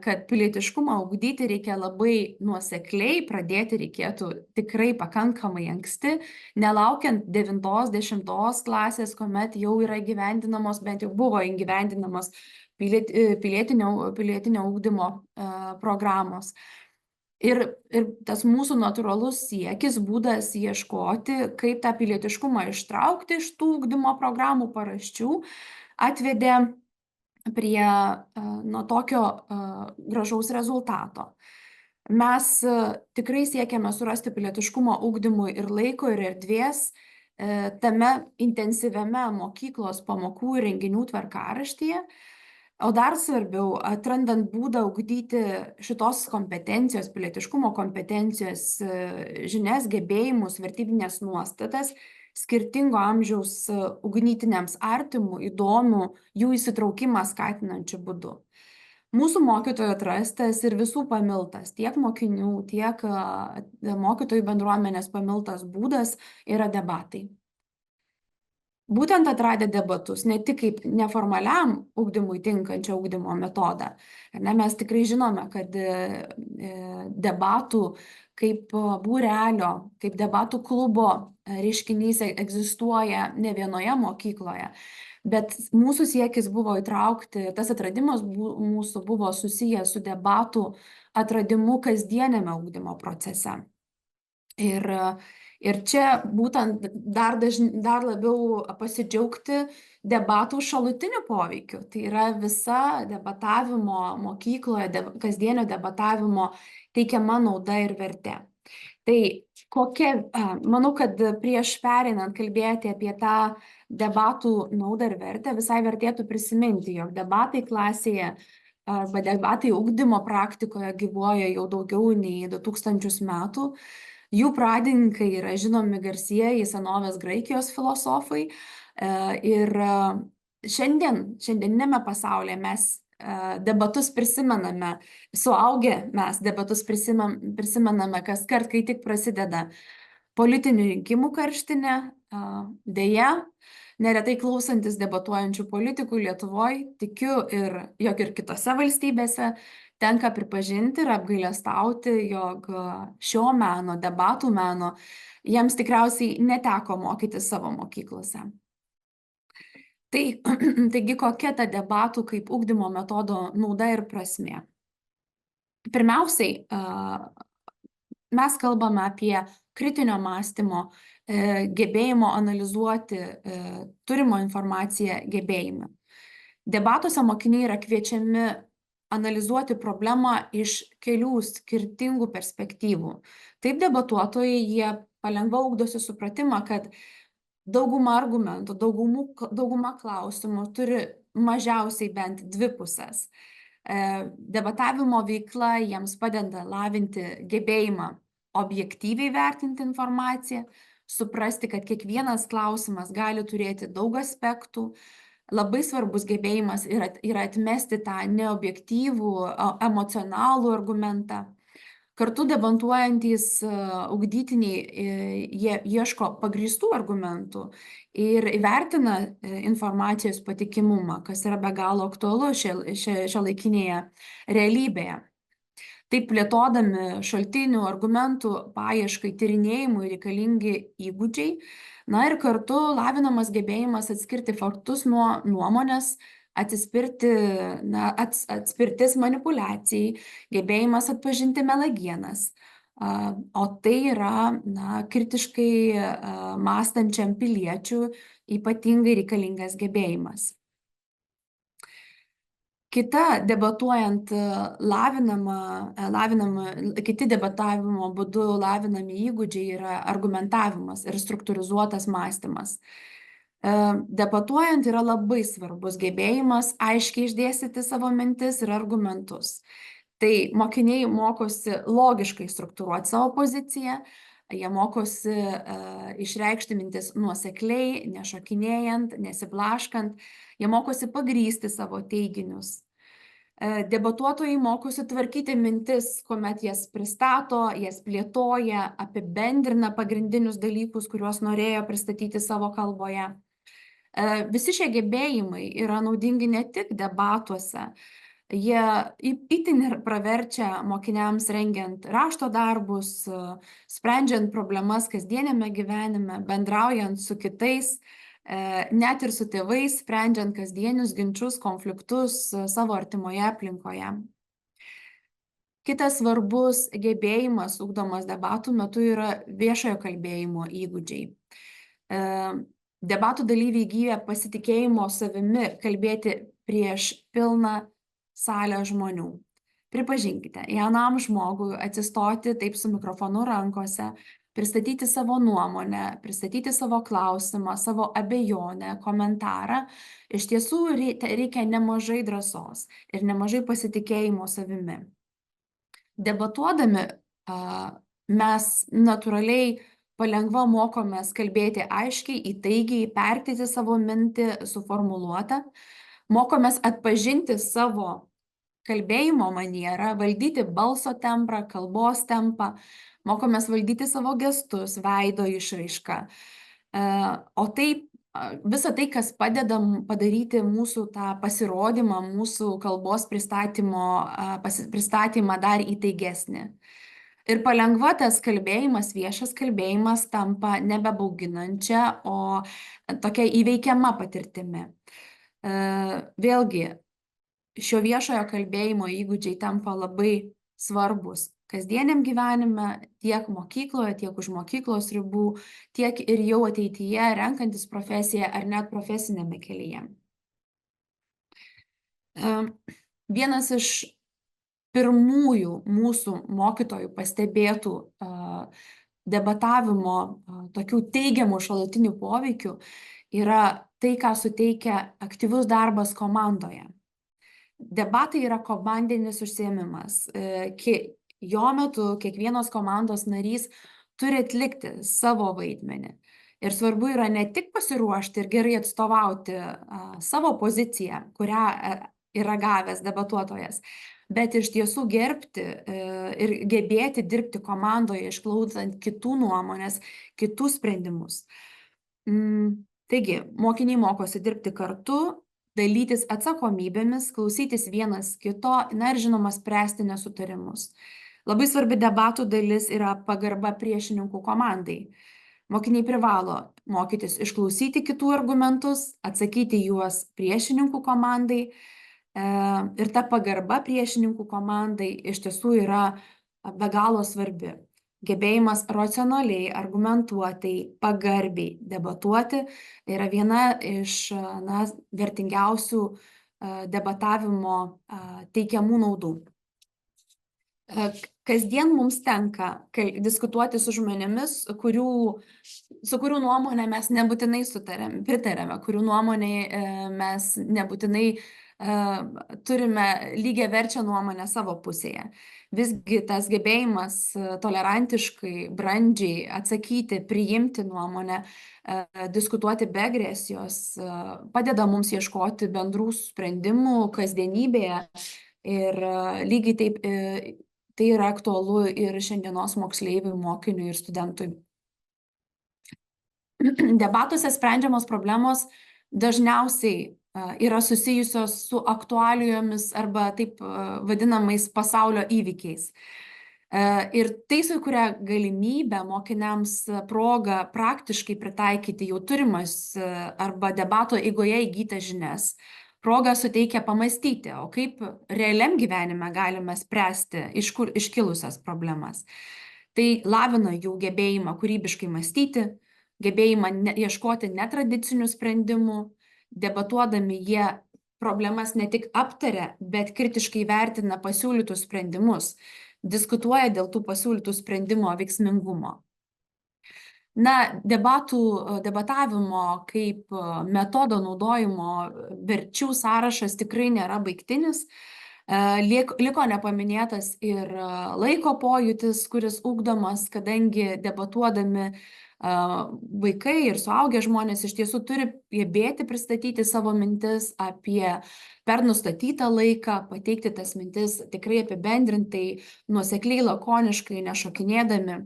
kad pilietiškumą ugdyti reikia labai nuosekliai, pradėti reikėtų tikrai pakankamai anksti, nelaukiant 9-10 klasės, kuomet jau yra įgyvendinamos, bent jau buvo įgyvendinamos pilietinio ugdymo programos. Ir tas mūsų natūralus siekis, būdas ieškoti, kaip tą pilietiškumą ištraukti iš tų ugdymo programų paraščių, atvedė prie tokio gražaus rezultato. Mes tikrai siekiame surasti pilietiškumo ugdymui ir laiko, ir erdvės tame intensyviame mokyklos pamokų ir renginių tvarkaraštyje. O dar svarbiau, atrandant būdą ugdyti šitos kompetencijos, pilietiškumo kompetencijos žinias, gebėjimus, vertybinės nuostatas, skirtingo amžiaus ugdytiniams artimų, įdomių, jų įsitraukimą skatinančių būdų. Mūsų mokytojų atrastas ir visų pamiltas, tiek mokinių, tiek mokytojų bendruomenės pamiltas būdas yra debatai. Būtent atradę debatus, ne tik kaip neformaliam ugdymui tinkančią ugdymo metodą. Mes tikrai žinome, kad debatų kaip būrelio, kaip debatų klubo reiškinys egzistuoja ne vienoje mokykloje, bet mūsų siekis buvo įtraukti, tas atradimas mūsų buvo susijęs su debatų atradimu kasdieniame ugdymo procese. Ir čia būtent dar labiau pasidžiaugti debatų šalutiniu poveikiu. Tai yra visa debatavimo mokykloje, kasdienio debatavimo teikiama nauda ir vertė. Tai manau, kad prieš pereinant kalbėti apie tą debatų naudą ir vertę, visai vertėtų prisiminti, jog debatai klasėje arba debatai ugdymo praktikoje gyvuoja jau daugiau nei 2000 metų. Jų pradininkai yra žinomi garsieji senovės Graikijos filosofai ir šiandieninėme pasaulyje mes debatus prisimename, suaugę mes debatus prisimename kaskart, kai tik prasideda politinių rinkimų karštinė, deja, neretai klausantis debatuojančių politikų Lietuvoje, tikiu jog ir kitose valstybėse, tenka pripažinti ir apgailestauti, jog šio meno, debatų meno, jiems tikriausiai neteko mokytis savo mokyklose. Taigi, kokia ta debatų kaip ugdymo metodo nauda ir prasmė? Pirmiausiai, mes kalbame apie kritinio mąstymo, gebėjimo analizuoti turimo informaciją gebėjimą. Debatuose mokiniai yra kviečiami analizuoti problemą iš kelių skirtingų perspektyvų. Taip debatuotojai jie palengva ugdosi supratimą, kad dauguma argumentų, dauguma klausimų turi mažiausiai bent dvi pusės. Debatavimo veikla jiems padeda lavinti gebėjimą objektyviai vertinti informaciją, suprasti, kad kiekvienas klausimas gali turėti daug aspektų. Labai svarbus gebėjimas yra atmesti tą neobjektyvų, emocionalų argumentą. Kartu debatuojantys ugdytiniai jie ieško pagrįstų argumentų ir įvertina informacijos patikimumą, kas yra be galo aktualu šiuolaikinėje realybėje. Taip plėtodami šaltinių, argumentų, paieškai, tyrinėjimui reikalingi įgūdžiai, na ir kartu lavinamas gebėjimas atskirti faktus nuo nuomonės, atspirtis manipuliacijai, gebėjimas atpažinti melagienas. O tai yra kritiškai mąstančiam piliečiui ypatingai reikalingas gebėjimas. Kiti debatavimo būdu lavinami įgūdžiai yra argumentavimas ir struktūrizuotas mąstymas. Debatuojant yra labai svarbus gebėjimas aiškiai išdėstyti savo mintis ir argumentus. Tai mokiniai mokosi logiškai struktūruoti savo poziciją, jie mokosi išreikšti mintis nuosekliai, nešokinėjant, nesiblaškant, jie mokosi pagrįsti savo teiginius. Debatuotojai mokosi tvarkyti mintis, kuomet jas pristato, jas plėtoja, apibendrina pagrindinius dalykus, kuriuos norėjo pristatyti savo kalboje. Visi šie gebėjimai yra naudingi ne tik debatuose, jie itin ir praverčia mokiniams rengiant rašto darbus, sprendžiant problemas kasdieniame gyvenime, bendraujant su kitais, net ir su tėvais, sprendžiant kasdienius ginčus, konfliktus savo artimoje aplinkoje. Kitas svarbus gebėjimas ugdomas debatų metu yra viešojo kalbėjimo įgūdžiai. Debatų dalyviai įgyja pasitikėjimo savimi kalbėti prieš pilną salę žmonių. Pripažinkite, jaunam žmogui atsistoti taip su mikrofonu rankose, pristatyti savo nuomonę, pristatyti savo klausimą, savo abejonę, komentarą, iš tiesų reikia nemažai drąsos ir nemažai pasitikėjimo savimi. Debatuodami mes natūraliai palengva mokomės kalbėti aiškiai, įtaigiai, perteikti savo mintį suformuluotą, mokomės atpažinti savo kalbėjimo manierą, valdyti balso tembrą, kalbos tempą, mokomės valdyti savo gestus, veido išraišką. O visa tai, kas padeda padaryti mūsų tą pasirodymą, mūsų kalbos pristatymą dar įtaigesnį. Ir palengva tas kalbėjimas, viešas kalbėjimas tampa nebebauginančia, o tokia įveikiama patirtimi. Vėlgi, šio viešojo kalbėjimo įgūdžiai tampa labai svarbus kasdieniam gyvenime, tiek mokykloje, tiek už mokyklos ribų, tiek ir jau ateityje renkantis profesiją ar net profesinėme kelyje. Vienas iš pirmųjų mūsų mokytojų pastebėtų debatavimo tokių teigiamų šalutinių poveikių yra tai, ką suteikia aktyvus darbas komandoje. Debatai yra komandinis užsiėmimas. Jo metu kiekvienos komandos narys turi atlikti savo vaidmenį. Ir svarbu yra ne tik pasiruošti ir gerai atstovauti savo poziciją, kurią yra gavęs debatuotojas, bet iš tiesų gerbti ir gebėti dirbti komandoje, išklausant kitų nuomonės, kitų sprendimus. Taigi, mokiniai mokosi dirbti kartu, dalytis atsakomybėmis, klausytis vienas kito, na ir žinoma, spręsti nesutarimus. Labai svarbi debatų dalis yra pagarba priešininkų komandai. Mokiniai privalo mokytis išklausyti kitų argumentus, atsakyti juos priešininkų komandai. Ir ta pagarba priešininkų komandai iš tiesų yra be galo svarbi. Gebėjimas racionaliai, argumentuotai, pagarbiai debatuoti yra viena iš vertingiausių debatavimo teikiamų naudų. Kasdien mums tenka diskutuoti su žmonėmis, su kurių nuomonė mes nebūtinai pritarėme, kurių nuomonė mes nebūtinai turime lygiaverčią nuomonę savo pusėje. Visgi tas gebėjimas tolerantiškai, brandžiai atsakyti, priimti nuomonę, diskutuoti be agresijos, padeda mums ieškoti bendrų sprendimų kasdienybėje ir lygiai taip tai yra aktualu ir šiandienos moksleiviui, mokiniui ir studentui. Debatuose sprendžiamos problemos dažniausiai yra susijusios su aktualijomis arba taip vadinamais pasaulio įvykiais. Ir tai sukuria galimybę mokiniams progą praktiškai pritaikyti jau turimas arba debato eigoje įgytas žinias. Proga suteikia pamastyti, o kaip realiam gyvenime galime spręsti iš kur iškilusias problemas. Tai lavina jų gebėjimą kūrybiškai mąstyti, gebėjimą ieškoti netradicinių sprendimų. Debatuodami jie problemas ne tik aptaria, bet kritiškai vertina pasiūlytus sprendimus, diskutuoja dėl tų pasiūlytų sprendimo veiksmingumo. Debatavimo kaip metodo naudojimo verčių sąrašas tikrai nėra baigtinis. Liko nepaminėtas ir laiko pojūtis, kuris ugdomas, kadangi debatuodami vaikai ir suaugę žmonės iš tiesų turi gebėti pristatyti savo mintis apie per nustatytą laiką, pateikti tas mintis tikrai apibendrintai, nuosekliai, lakoniškai, nešokinėdami.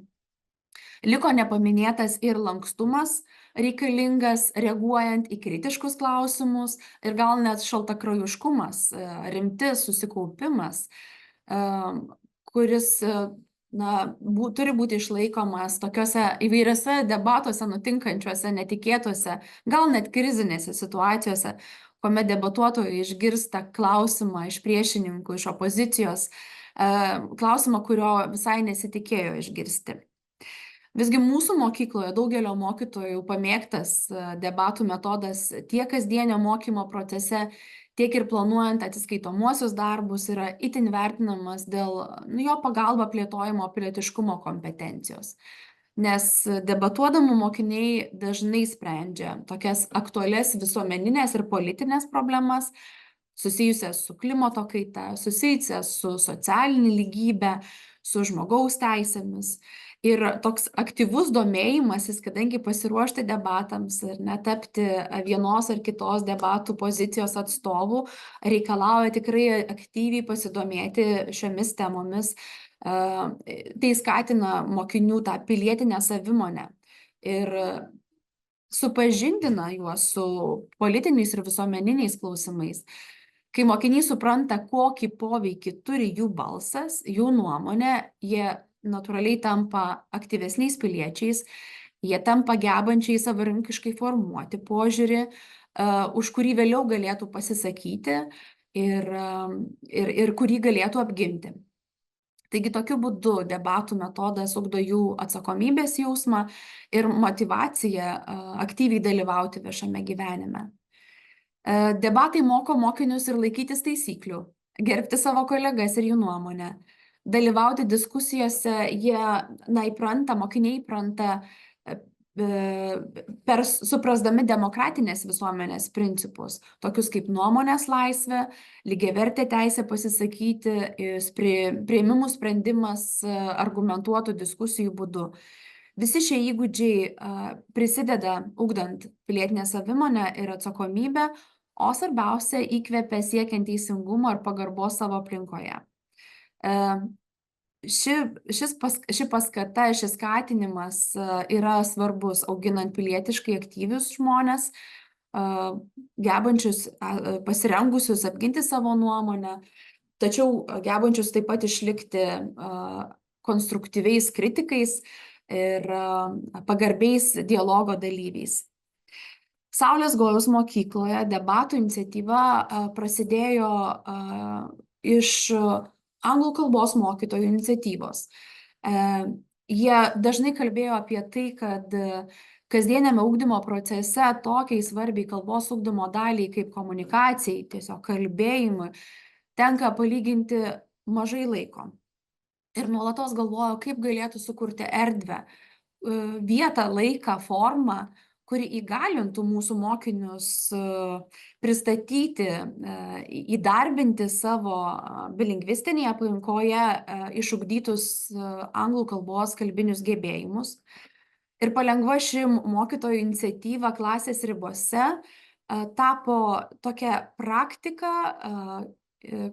Liko nepaminėtas ir lankstumas reikalingas reaguojant į kritiškus klausimus ir gal net šaltakraujiškumas, rimtis, susikaupimas, kuris turi būti išlaikomas tokiuose įvairiuose debatuose nutinkančiuose, netikėtuose, gal net krizinėse situacijose, kuomet debatuotojai išgirsta klausimą iš priešininkų, iš opozicijos, klausimą, kurio visai nesitikėjo išgirsti. Visgi mūsų mokykloje daugelio mokytojų pamėgtas debatų metodas tiek kasdienio mokymo procese, tiek ir planuojant atsiskaitomuosius darbus yra itin vertinamas dėl jo pagalba plėtojimo pilietiškumo kompetencijos. Nes debatuodami mokiniai dažnai sprendžia tokias aktualias visuomeninės ir politinės problemas, susijusias su klimato kaita, susijusias su socialinė lygybė, su žmogaus teisėmis. Ir toks aktyvus domėjimasis, kadangi pasiruošti debatams ir netapti vienos ar kitos debatų pozicijos atstovų, reikalauja tikrai aktyviai pasidomėti šiomis temomis. Tai skatina mokinių tą pilietinę savimonę ir supažindina juos su politiniais ir visuomeniniais klausimais. Kai mokiniai supranta, kokį poveikį turi jų balsas, jų nuomonė, jie natūraliai tampa aktyvesniais piliečiais, jie tampa gebančiai savarankiškai formuoti požiūrį, už kurį vėliau galėtų pasisakyti ir kurį galėtų apginti. Taigi tokiu būdu debatų metodas ugdo jų atsakomybės jausmą ir motyvaciją aktyviai dalyvauti viešame gyvenime. Debatai moko mokinius ir laikytis taisyklių, gerbti savo kolegas ir jų nuomonę. Dalyvauti diskusijose mokiniai įpranta suprasdami demokratinės visuomenės principus, tokius kaip nuomonės laisvė, lygiavertė teisė pasisakyti, priėmimų sprendimas argumentuotų diskusijų būdu. Visi šie įgūdžiai prisideda ugdant pilietinę savimonę ir atsakomybę, o svarbiausia įkvepia siekiant teisingumo ir pagarbos savo aplinkoje. Ši paskata, šis skatinimas yra svarbus auginant pilietiškai aktyvius žmones, gebančius, pasirengusius apginti savo nuomonę, tačiau gebančius taip pat išlikti konstruktyviais kritikais, ir pagarbiais dialogo dalyviais. Saulės Gojaus mokykloje debatų iniciatyva prasidėjo iš anglų kalbos mokytojų iniciatyvos. Jie dažnai kalbėjo apie tai, kad kasdieniame ugdymo procese tokiai svarbiai kalbos ugdymo daliai kaip komunikacijai, tiesiog kalbėjimui, tenka palyginti mažai laiko. Ir nuolatos galvojo, kaip galėtų sukurti erdvę, vietą, laiką, formą, kuri įgalintų mūsų mokinius pristatyti, įdarbinti savo bilingvistinėje aplinkoje išugdytus anglų kalbos kalbinius gebėjimus. Ir palengva ši mokytojų iniciatyva klasės ribose tapo tokia praktika,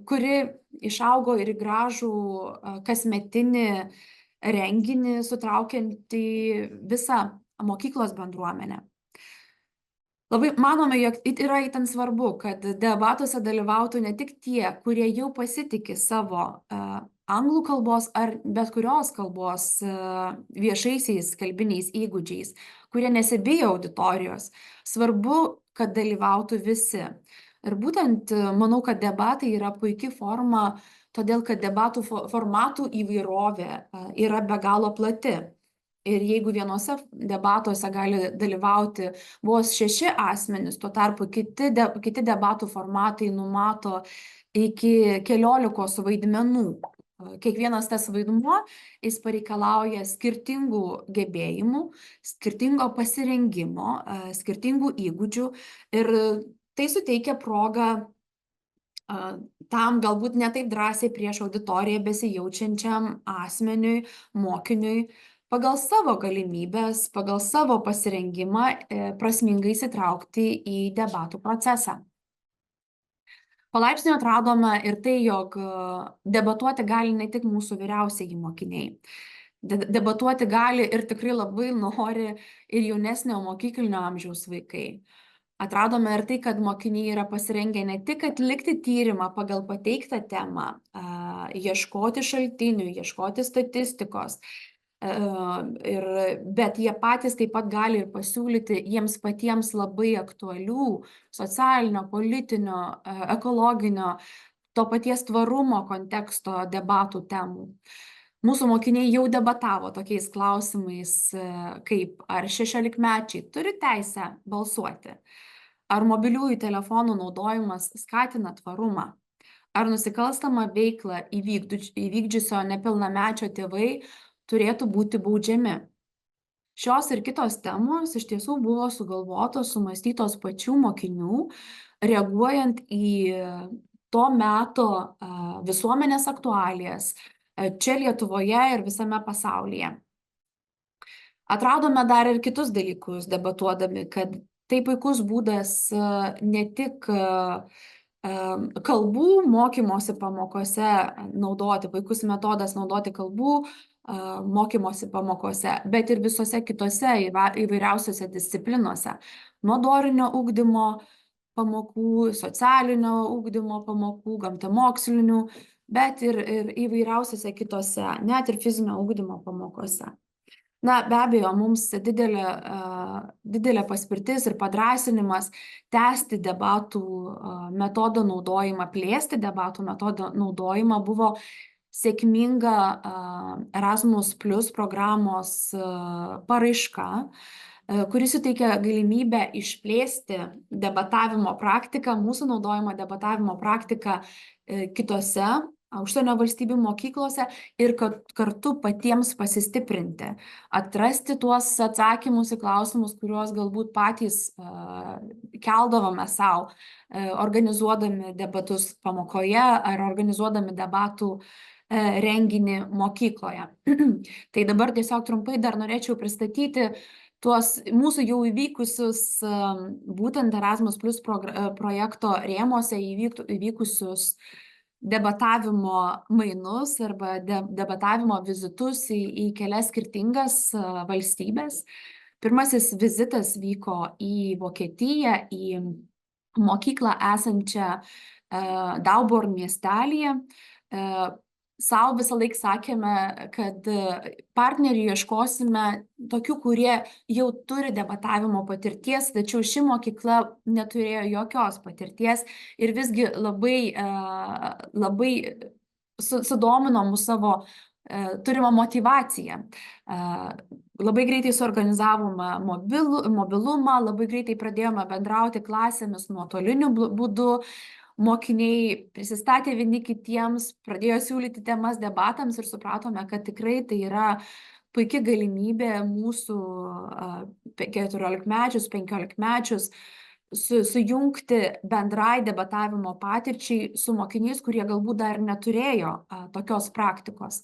kuri išaugo ir į gražų kasmetinį renginį, sutraukiantį visą mokyklos bendruomenę. Labai manome, jog yra itin svarbu, kad debatuose dalyvautų ne tik tie, kurie jau pasitiki savo anglų kalbos ar bet kurios kalbos viešaisiais kalbiniais įgūdžiais, kurie nesibijo auditorijos. Svarbu, kad dalyvautų visi. Ir būtent manau, kad debatai yra puikia forma, todėl kad debatų formatų įvairovė yra be galo plati. Ir jeigu vienose debatuose gali dalyvauti vos 6 asmenys, tuo tarpu kiti debatų formatai numato iki 14 vaidmenų. Kiekvienas tas vaidmuo, jis pareikalauja skirtingų gebėjimų, skirtingo pasirengimo, skirtingų įgūdžių ir tai suteikia progą tam galbūt ne taip drąsiai prieš auditoriją besijaučiančiam asmeniui, mokiniui, pagal savo galimybės, pagal savo pasirengimą prasmingai įsitraukti į debatų procesą. Palaipsniui atradome ir tai, jog debatuoti gali ne tik mūsų vyriausieji mokiniai. Debatuoti gali ir tikrai labai nori ir jaunesnio mokyklinio amžiaus vaikai. Atradome ir tai, kad mokiniai yra pasirengę ne tik atlikti tyrimą pagal pateiktą temą, ieškoti šaltinių, ieškoti statistikos, bet jie patys taip pat gali ir pasiūlyti jiems patiems labai aktualių socialinio, politinio, ekologinio, to paties tvarumo konteksto debatų temų. Mūsų mokiniai jau debatavo tokiais klausimais, kaip ar 16-mečiai turi teisę balsuoti, ar mobiliųjų telefonų naudojimas skatina tvarumą, ar nusikalstamą veiklą įvykdžiusio nepilnamečio tėvai turėtų būti baudžiami. Šios ir kitos temos iš tiesų buvo sugalvotos, sumąstytos pačių mokinių, reaguojant į to meto visuomenės aktualijas čia Lietuvoje ir visame pasaulyje. Atradome dar ir kitus dalykus debatuodami, kad tai puikus būdas ne tik kalbų mokymosi pamokose naudoti, puikus metodas naudoti kalbų mokymosi pamokose, bet ir visose kitose įvairiausiose disciplinuose. Nuo dorinio ugdymo pamokų, socialinio ugdymo pamokų, gamtamokslinių, bet ir įvairiausiose kitose, net ir fizinio ugdymo pamokose. Na, be abejo, mums didelė paspirtis ir padrąsinimas tęsti debatų metodo naudojimą, plėsti debatų metodo naudojimą buvo sėkminga Erasmus Plus programos paraiška, kuris suteikia galimybę išplėsti debatavimo praktiką, mūsų naudojimo debatavimo praktiką kitose užsienio valstybių mokyklose ir kartu patiems pasistiprinti, atrasti tuos atsakymus į klausimus, kuriuos galbūt patys keldavome sau, organizuodami debatus pamokoje ar organizuodami debatų renginį mokykloje. Tai dabar tiesiog trumpai dar norėčiau pristatyti tuos mūsų jau įvykusius, būtent Erasmus Plus projekto rėmose įvykusius debatavimo mainus arba debatavimo vizitus į kelias skirtingas valstybės. Pirmasis vizitas vyko į Vokietiją, į mokyklą esančią Dauborn miestelyje. sau visą laiką sakėme, kad partnerių ieškosime tokių, kurie jau turi debatavimo patirties, tačiau ši mokykla neturėjo jokios patirties ir visgi labai sudomino mus savo turimą motyvaciją. Labai greitai suorganizavome mobilumą, labai greitai pradėjome bendrauti klasėmis nuotoliniu būdu. Mokiniai prisistatė vieni kitiems, pradėjo siūlyti temas debatams ir supratome, kad tikrai tai yra puikia galimybė mūsų 14-mečius, 15-mečius sujungti bendrai debatavimo patirčiai su mokiniais, kurie galbūt dar neturėjo tokios praktikos.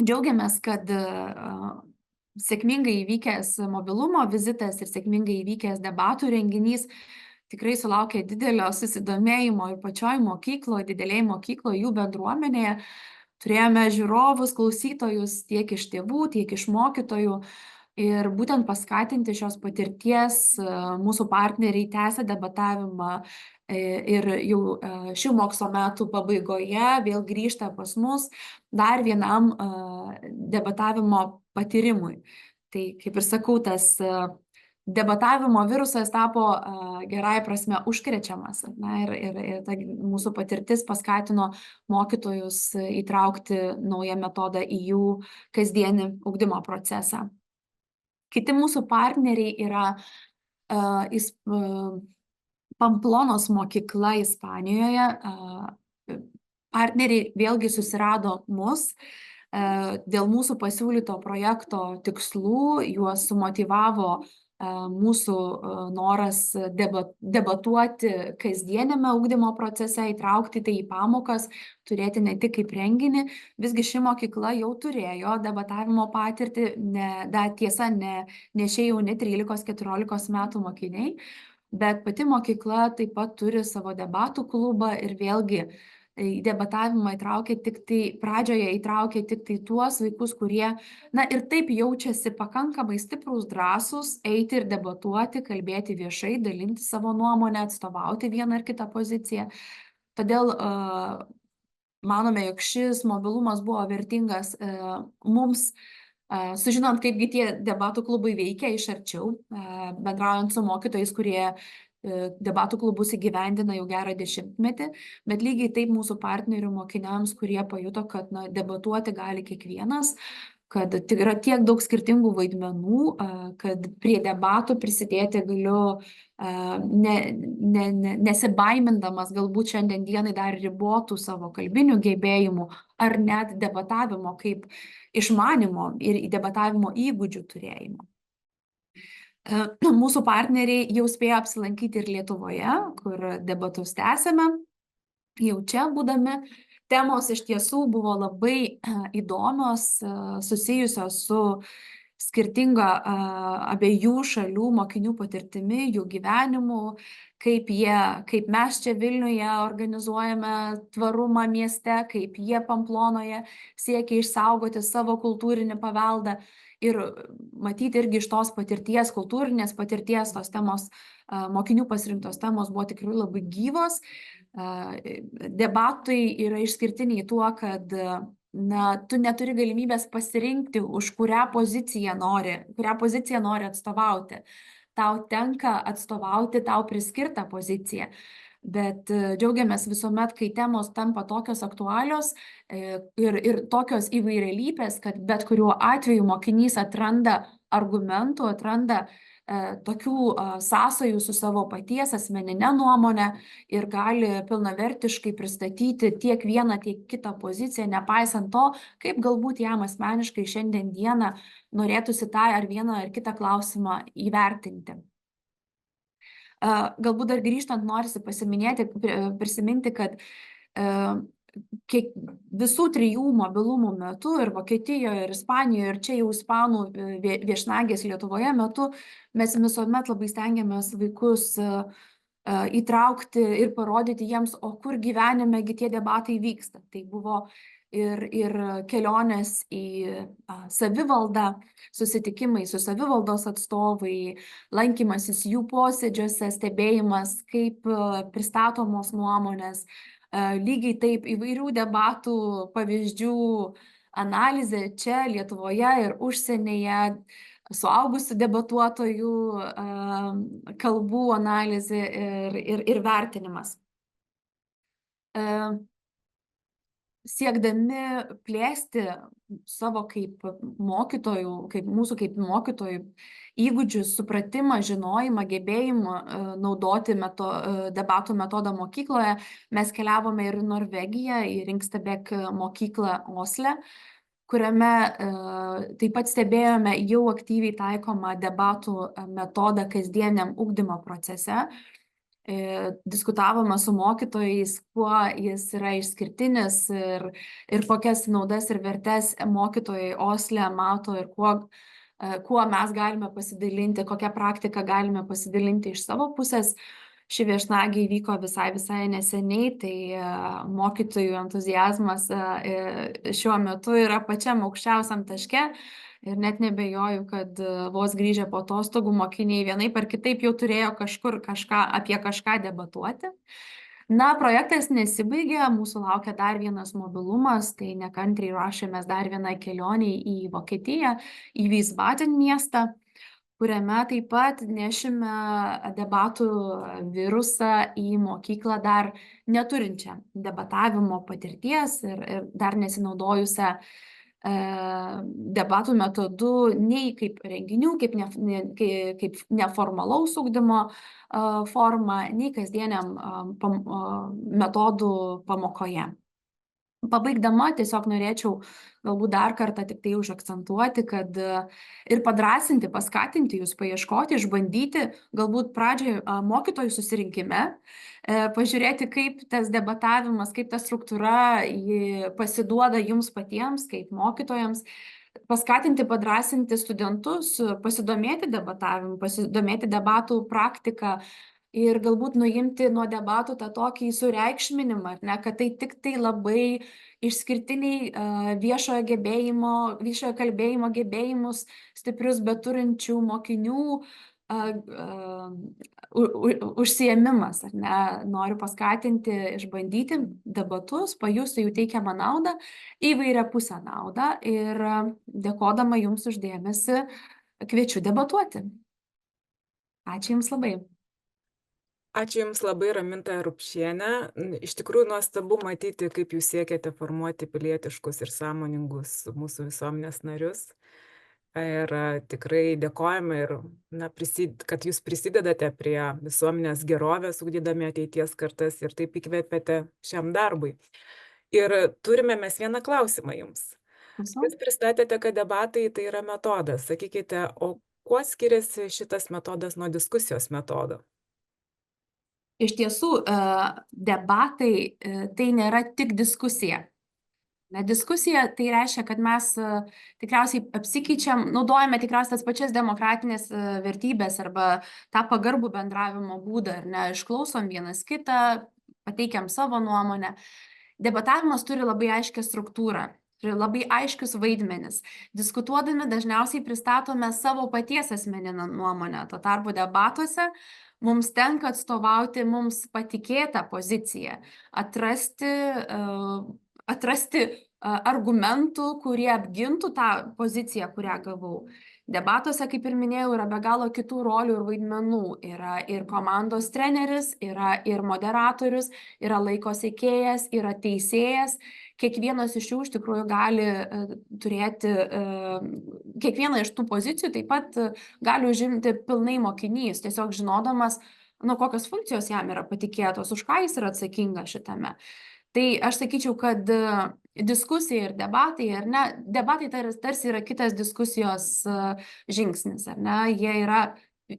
Džiaugiamės, kad sėkmingai įvykęs mobilumo vizitas ir sėkmingai įvykęs debatų renginys tikrai sulaukė didelio susidomėjimo ir pačioj mokykloje, didelėje mokykloje, jų bendruomenėje. Turėjome žiūrovus, klausytojus tiek iš tėvų, tiek iš mokytojų. Ir būtent paskatinti šios patirties mūsų partneriai tęsia debatavimą ir jau šių mokslo metų pabaigoje vėl grįžta pas mus dar vienam debatavimo patyrimui. Tai, kaip ir sakau, tas debatavimo virusas tapo gerąja prasme užkrečiamas. Ir ta mūsų patirtis paskatino mokytojus įtraukti naują metodą į jų kasdienį ugdymo procesą. Kiti mūsų partneriai yra Pamplonos mokykla Ispanijoje. Partneriai vėlgi susirado mus dėl mūsų pasiūlyto projekto tikslų, juos sumotyvavo mūsų noras debatuoti kasdienėme ugdymo procese, įtraukti tai į pamokas, turėti ne tik kaip renginį. Visgi ši mokykla jau turėjo debatavimo patirtį, tiesa, ne šie jauni 13-14 metų mokiniai, bet pati mokykla taip pat turi savo debatų klubą ir vėlgi į debatavimą pradžioje įtraukė tik tai tuos vaikus, kurie, ir taip jaučiasi pakankamai stiprus, drąsūs eiti ir debatuoti, kalbėti viešai, dalinti savo nuomonę, atstovauti vieną ar kitą poziciją. Todėl manome, jog šis mobilumas buvo vertingas mums, sužinant, kaipgi tie debatų klubai veikia iš arčiau, bendraujant su mokytojais, kurie debatų klubus įgyvendina jau gerą 10-metį, bet lygiai taip mūsų partnerių mokiniams, kurie pajuto, kad debatuoti gali kiekvienas, kad yra tiek daug skirtingų vaidmenų, kad prie debatų prisidėti galiu nesibaimindamas galbūt šiandien dienai dar ribotų savo kalbinių gebėjimų ar net debatavimo kaip išmanimo ir debatavimo įgūdžių turėjimo. Mūsų partneriai jau spėjo apsilankyti ir Lietuvoje, kur debatus tęsėme. Jau čia būdami, temos iš tiesų buvo labai įdomios, susijusios su skirtinga abiejų šalių mokinių patirtimi, jų gyvenimu, kaip mes čia Vilniuje organizuojame tvarumą mieste, kaip jie Pamplonoje siekia išsaugoti savo kultūrinį paveldą. Ir matyti irgi iš tos patirties, kultūrinės patirties, tos temos, mokinių pasirinktos temos buvo tikrai labai gyvos. Debatai yra išskirtiniai tuo, kad tu neturi galimybės pasirinkti, už kurią poziciją nori atstovauti. Tau tenka atstovauti tau priskirtą poziciją. Bet džiaugiamės visuomet, kai temos tampa tokios aktualios ir tokios įvairialypės, kad bet kuriuo atveju mokinys atranda argumentų, atranda tokių sąsajų su savo paties asmeninė nuomonė ir gali pilnavertiškai pristatyti tiek vieną, tiek kitą poziciją, nepaisant to, kaip galbūt jam asmeniškai šiandien dieną norėtųsi tą ar vieną ar kitą klausimą įvertinti. Galbūt dar grįžtant norisi prisiminti, kad visų 3 mobilumų metu ir Vokietijoje, ir Ispanijoje, ir čia jau ispanų viešnagės Lietuvoje metu mes visuomet labai stengiamės vaikus įtraukti ir parodyti jiems, o kur gyvenimegi tie debatai vyksta. Tai buvo ir kelionės į savivaldą, susitikimai su savivaldos atstovai, lankymasis jų posėdžiuose, stebėjimas, kaip pristatomos nuomonės, Lygiai taip įvairių debatų pavyzdžių analizė čia Lietuvoje ir užsienyje, suaugusių debatuotojų kalbų analizė ir vertinimas. Siekdami plėsti savo kaip mokytojų, mūsų kaip mokytojų įgūdžius, supratimą, žinojimą, gebėjimą naudoti debatų metodą mokykloje, mes keliavome ir į Norvegiją, į Ringstabek mokyklą Osle, kuriame taip pat stebėjome jau aktyviai taikomą debatų metodą kasdieniam ugdymo procese. Diskutavome su mokytojais, kuo jis yra išskirtinis ir kokias naudas ir vertes mokytojai Osle mato ir kuo mes galime pasidalinti, kokią praktiką galime pasidalinti iš savo pusės. Ši viešnagė įvyko visai neseniai, tai mokytojų entuziazmas šiuo metu yra pačiam aukščiausiam taške. Ir net nebejoju, kad vos grįžę po atostogų mokiniai vienaip ar kitaip jau turėjo kažkur apie kažką debatuoti. Na, projektas nesibaigė, mūsų laukia dar vienas mobilumas, tai nekantriai ruošiamės dar vienai kelioniai į Vokietiją, į Wiesbaden miestą, kuriame taip pat nešime debatų virusą į mokyklą dar neturinčią debatavimo patirties ir dar nesinaudojusią debatų metodų nei kaip renginių, kaip neformalaus ugdymo forma, nei kasdieniam metodų pamokoje. Pabaigdama tiesiog norėčiau galbūt dar kartą tik tai užakcentuoti, kad ir padrasinti, paskatinti jūs paieškoti, išbandyti, galbūt pradžioj mokytojų susirinkime, pažiūrėti, kaip tas debatavimas, kaip ta struktūra pasiduoda jums patiems, kaip mokytojams, paskatinti, padrasinti studentus, pasidomėti debatavimu, pasidomėti debatų praktiką, ir galbūt nuimti nuo debatų tą tokį sureikšminimą, kad tai tik tai labai išskirtiniai viešojo kalbėjimo gebėjimus stiprius beturinčių mokinių užsiėmimas. Noriu paskatinti, išbandyti debatus, pajusti jų teikiamą naudą, įvairiapusę naudą ir dėkodama jums už dėmesį kviečiu debatuoti. Ačiū jums labai. Ačiū Jums labai, Raminta Rupšienė. Iš tikrųjų nuostabu matyti, kaip Jūs siekiate formuoti pilietiškus ir sąmoningus mūsų visuomenės narius. Ir tikrai dėkojame, kad Jūs prisidedate prie visuomenės gerovės, ugdydami ateities kartas ir taip įkvėpėte šiam darbui. Ir turime mes vieną klausimą Jums. Jūs pristatėte, kad debatai tai yra metodas. Sakykite, o kuo skiriasi šitas metodas nuo diskusijos metodo? Iš tiesų, debatai tai nėra tik diskusija. Diskusija tai reiškia, kad mes tikriausiai apsikeičiam, naudojame tikriausiai tas pačias demokratinės vertybės arba tą pagarbų bendravimo būdą, išklausom vienas kitą, pateikiam savo nuomonę. Debatavimas turi labai aiškią struktūrą, turi labai aiškius vaidmenis. Diskutuodami dažniausiai pristatome savo paties asmeninę nuomonę. Tuo tarpu debatuose mums tenka atstovauti mums patikėtą poziciją, atrasti argumentų, kurie apgintų tą poziciją, kurią gavau. Debatuose, kaip ir minėjau, yra be galo kitų rolių ir vaidmenų. Yra ir komandos treneris, yra ir moderatorius, yra laiko sekėjas, yra teisėjas. Kiekvienas iš jų iš tikrųjų gali turėti, kiekvieną iš tų pozicijų taip pat gali užimti pilnai mokinys, tiesiog žinodamas, kokios funkcijos jam yra patikėtos, už ką jis yra atsakingas šitame. Tai aš sakyčiau, kad diskusija ir debatai, debatai tarsi yra kitas diskusijos žingsnis, jie yra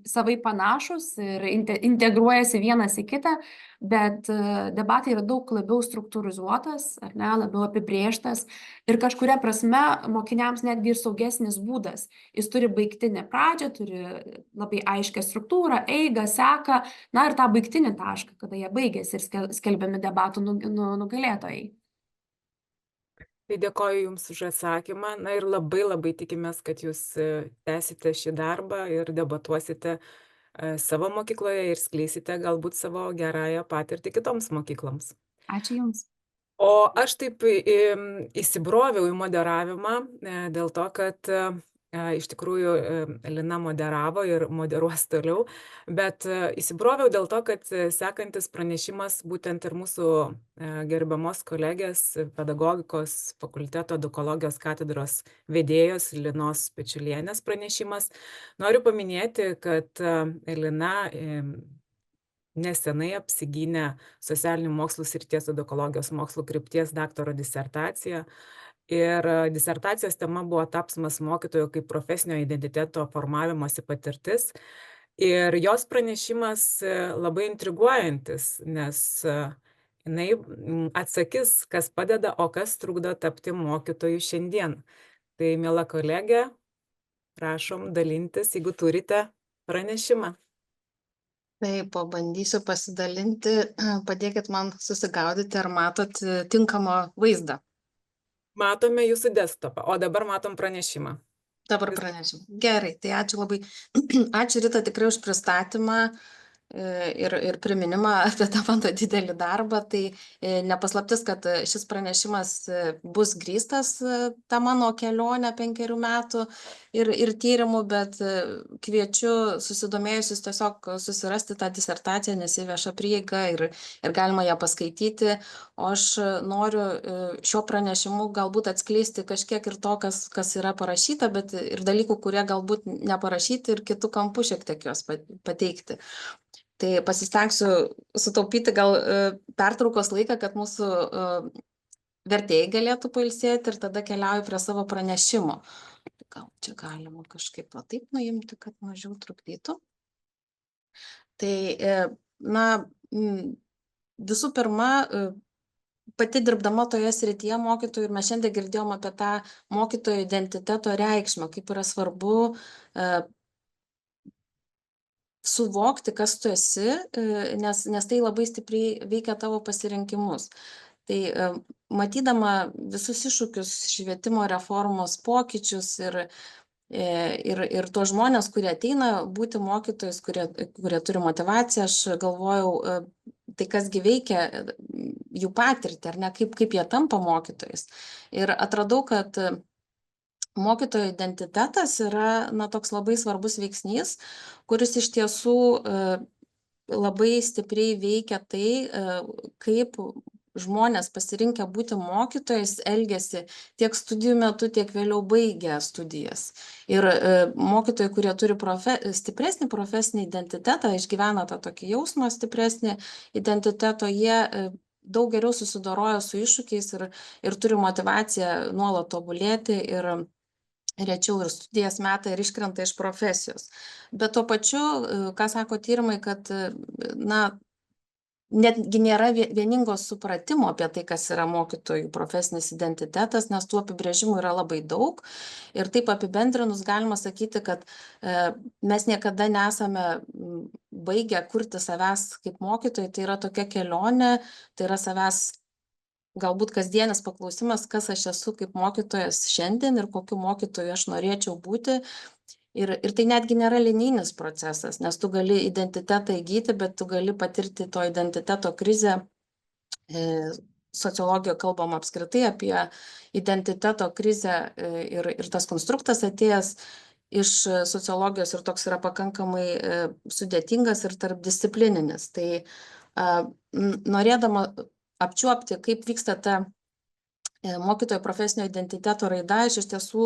savai panašus ir integruojasi vienas į kitą, bet debatai yra daug labiau struktūrizuotas, labiau apibrėžtas ir kažkuria prasme mokiniams netgi ir saugesnis būdas. Jis turi baigtinę pradžią, turi labai aiškią struktūrą, eigą, seką, ir tą baigtinį tašką, kada jie baigėsi ir skelbiami debatų nugalėtojai. Tai dėkoju Jums už atsakymą. Ir labai tikimės, kad Jūs tęsite šį darbą ir debatuosite savo mokykloje ir skleisite galbūt savo gerąją patirtį kitoms mokykloms. Ačiū Jums. O aš taip įsibroviau į moderavimą dėl to, kad iš tikrųjų Lina moderavo ir moderuos toliau, bet įsibroviau dėl to, kad sekantis pranešimas būtent ir mūsų gerbiamos kolegės Pedagogikos fakulteto edukologijos katedros vedėjos Linos Pečiulienės pranešimas. Noriu paminėti, kad Lina nesenai apsigynė socialinių mokslų srities edukologijos mokslų krypties daktaro disertaciją. Ir disertacijos tema buvo tapsmas mokytojo kaip profesinio identiteto formavimosi patirtis. Ir jos pranešimas labai intriguojantis, nes jinai atsakys, kas padeda, o kas trukdo tapti mokytoju šiandien. Tai, miela kolegė, prašom dalintis, jeigu turite pranešimą. Taip, pabandysiu pasidalinti, padėkit man susigaudyti, ar matot tinkamą vaizdą. Matome jūsų desktopą, o dabar matom pranešimą. Dabar pranešim. Gerai, tai ačiū labai. Ačiū Rita tikrai už pristatymą ir priminimą apie tą mano didelį darbą. Tai nepaslaptis, kad šis pranešimas bus grįstas tą mano kelionę 5 metų ir tyrimų, bet kviečiu susidomėjusius tiesiog susirasti tą disertaciją, nes ji vieša prieiga ir galima ją paskaityti. O aš noriu šio pranešimu galbūt atskleisti kažkiek ir to, kas yra parašyta, bet ir dalykų, kurie galbūt neparašyti ir kitų kampų šiek tiek juos pateikti. Tai pasistengsiu sutaupyti gal pertraukos laiką, kad mūsų vertėjai galėtų pailsėti ir tada keliauju prie savo pranešimo. Gal čia galima kažkaip taip nuimti, kad mažiau trukdytų. Tai, na, visų pirma, pati dirbdama toje srityje mokytojų, ir mes šiandien girdėjom apie tą mokytojo identiteto reikšmę, kaip yra svarbu suvokti, kas tu esi, nes tai labai stipriai veikia tavo pasirinkimus. Tai matydama visus iššūkius, švietimo reformos pokyčius ir tuos žmonės, kurie ateina būti mokytojais, kurie turi motyvaciją, aš galvojau, tai kasgi veikia jų patirtį, ar ne, kaip jie tampa mokytojais. Ir atradau, kad mokytojo identitetas yra toks labai svarbus veiksnys, kuris iš tiesų labai stipriai veikia tai, kaip žmonės pasirinkę būti mokytojais elgiasi tiek studijų metu, tiek vėliau baigę studijas. Ir mokytojai, kurie turi stipresnį profesinį identitetą, išgyvena tą tokį jausmą stipresnį identiteto, jie daug geriau susidoroja su iššūkiais ir turi motyvaciją nuolat tobulėti ir rečiau ir studijas meta ir iškrenta iš profesijos. Bet tuo pačiu, ką sako tyrimai, kad netgi nėra vieningo supratimo apie tai, kas yra mokytojų profesinis identitetas, nes tų apibrėžimų yra labai daug. Ir taip apibendrinus galima sakyti, kad mes niekada nesame baigę kurti savęs kaip mokytojai. Tai yra tokia kelionė, tai yra savęs galbūt kasdienis paklausimas, kas aš esu kaip mokytojas šiandien ir kokiu mokytoju aš norėčiau būti. Ir tai netgi nėra linijinis procesas, nes tu gali identitetą įgyti, bet tu gali patirti to identiteto krizę. Sociologijoje kalbam apskritai apie identiteto krizę ir tas konstruktas atėjęs iš sociologijos ir toks yra pakankamai sudėtingas ir tarpdisciplininis. Tai norėdama apčiuopti, kaip vyksta ta mokytojo profesinio identiteto raida, aš iš tiesų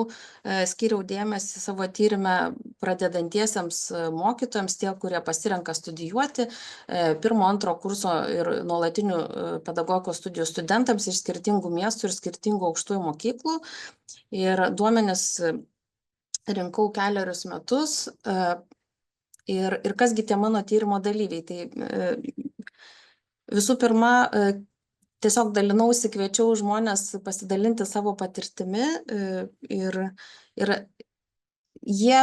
skiriau dėmesį savo tyrime pradedantiesiems mokytojams, tie, kurie pasirenka studijuoti, 1-2 kurso ir nuolatinių pedagogikos studijų studentams iš skirtingų miestų ir skirtingų aukštųjų mokyklų. Ir duomenis rinkau 4 metus. Ir kasgi tie mano tyrimo dalyviai. Tai visų pirma, tiesiog dalinausi, kviečiau žmonės pasidalinti savo patirtimi ir jie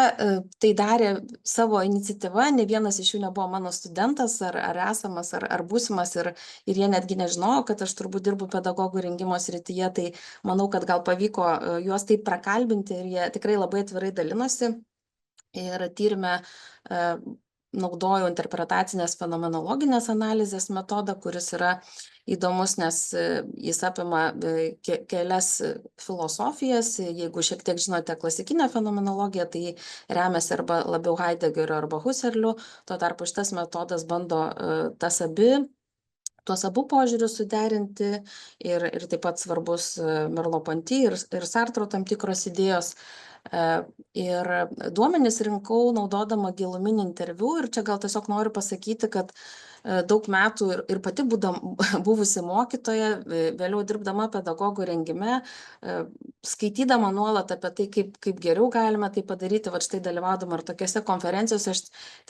tai darė savo iniciatyva, ne vienas iš jų nebuvo mano studentas ar esamas ar būsimas ir jie netgi nežinojo, kad aš turbūt dirbu pedagogų rengimo srityje, tai manau, kad gal pavyko juos taip prakalbinti ir jie tikrai labai atvirai dalinosi ir tyrime naudojau interpretacinės fenomenologinės analizės metodą, kuris yra įdomus, nes jis apima kelias filosofijas. Jeigu šiek tiek žinote klasikinę fenomenologiją, tai remiasi arba labiau Heideggeriu arba Husserliu. Tuo tarpu šitas metodas bando tuos abu požiūrius suderinti ir taip pat svarbus Merleau-Ponty ir Sartro tam tikros idėjos. Ir duomenis rinkau naudodama giluminį interviu ir čia gal tiesiog noriu pasakyti, kad daug metų ir pati buvusi mokytoja, vėliau dirbdama pedagogų rengime, skaitydama nuolat apie tai, kaip geriau galime tai padaryti, štai dalyvaudama ir tokiose konferencijose, aš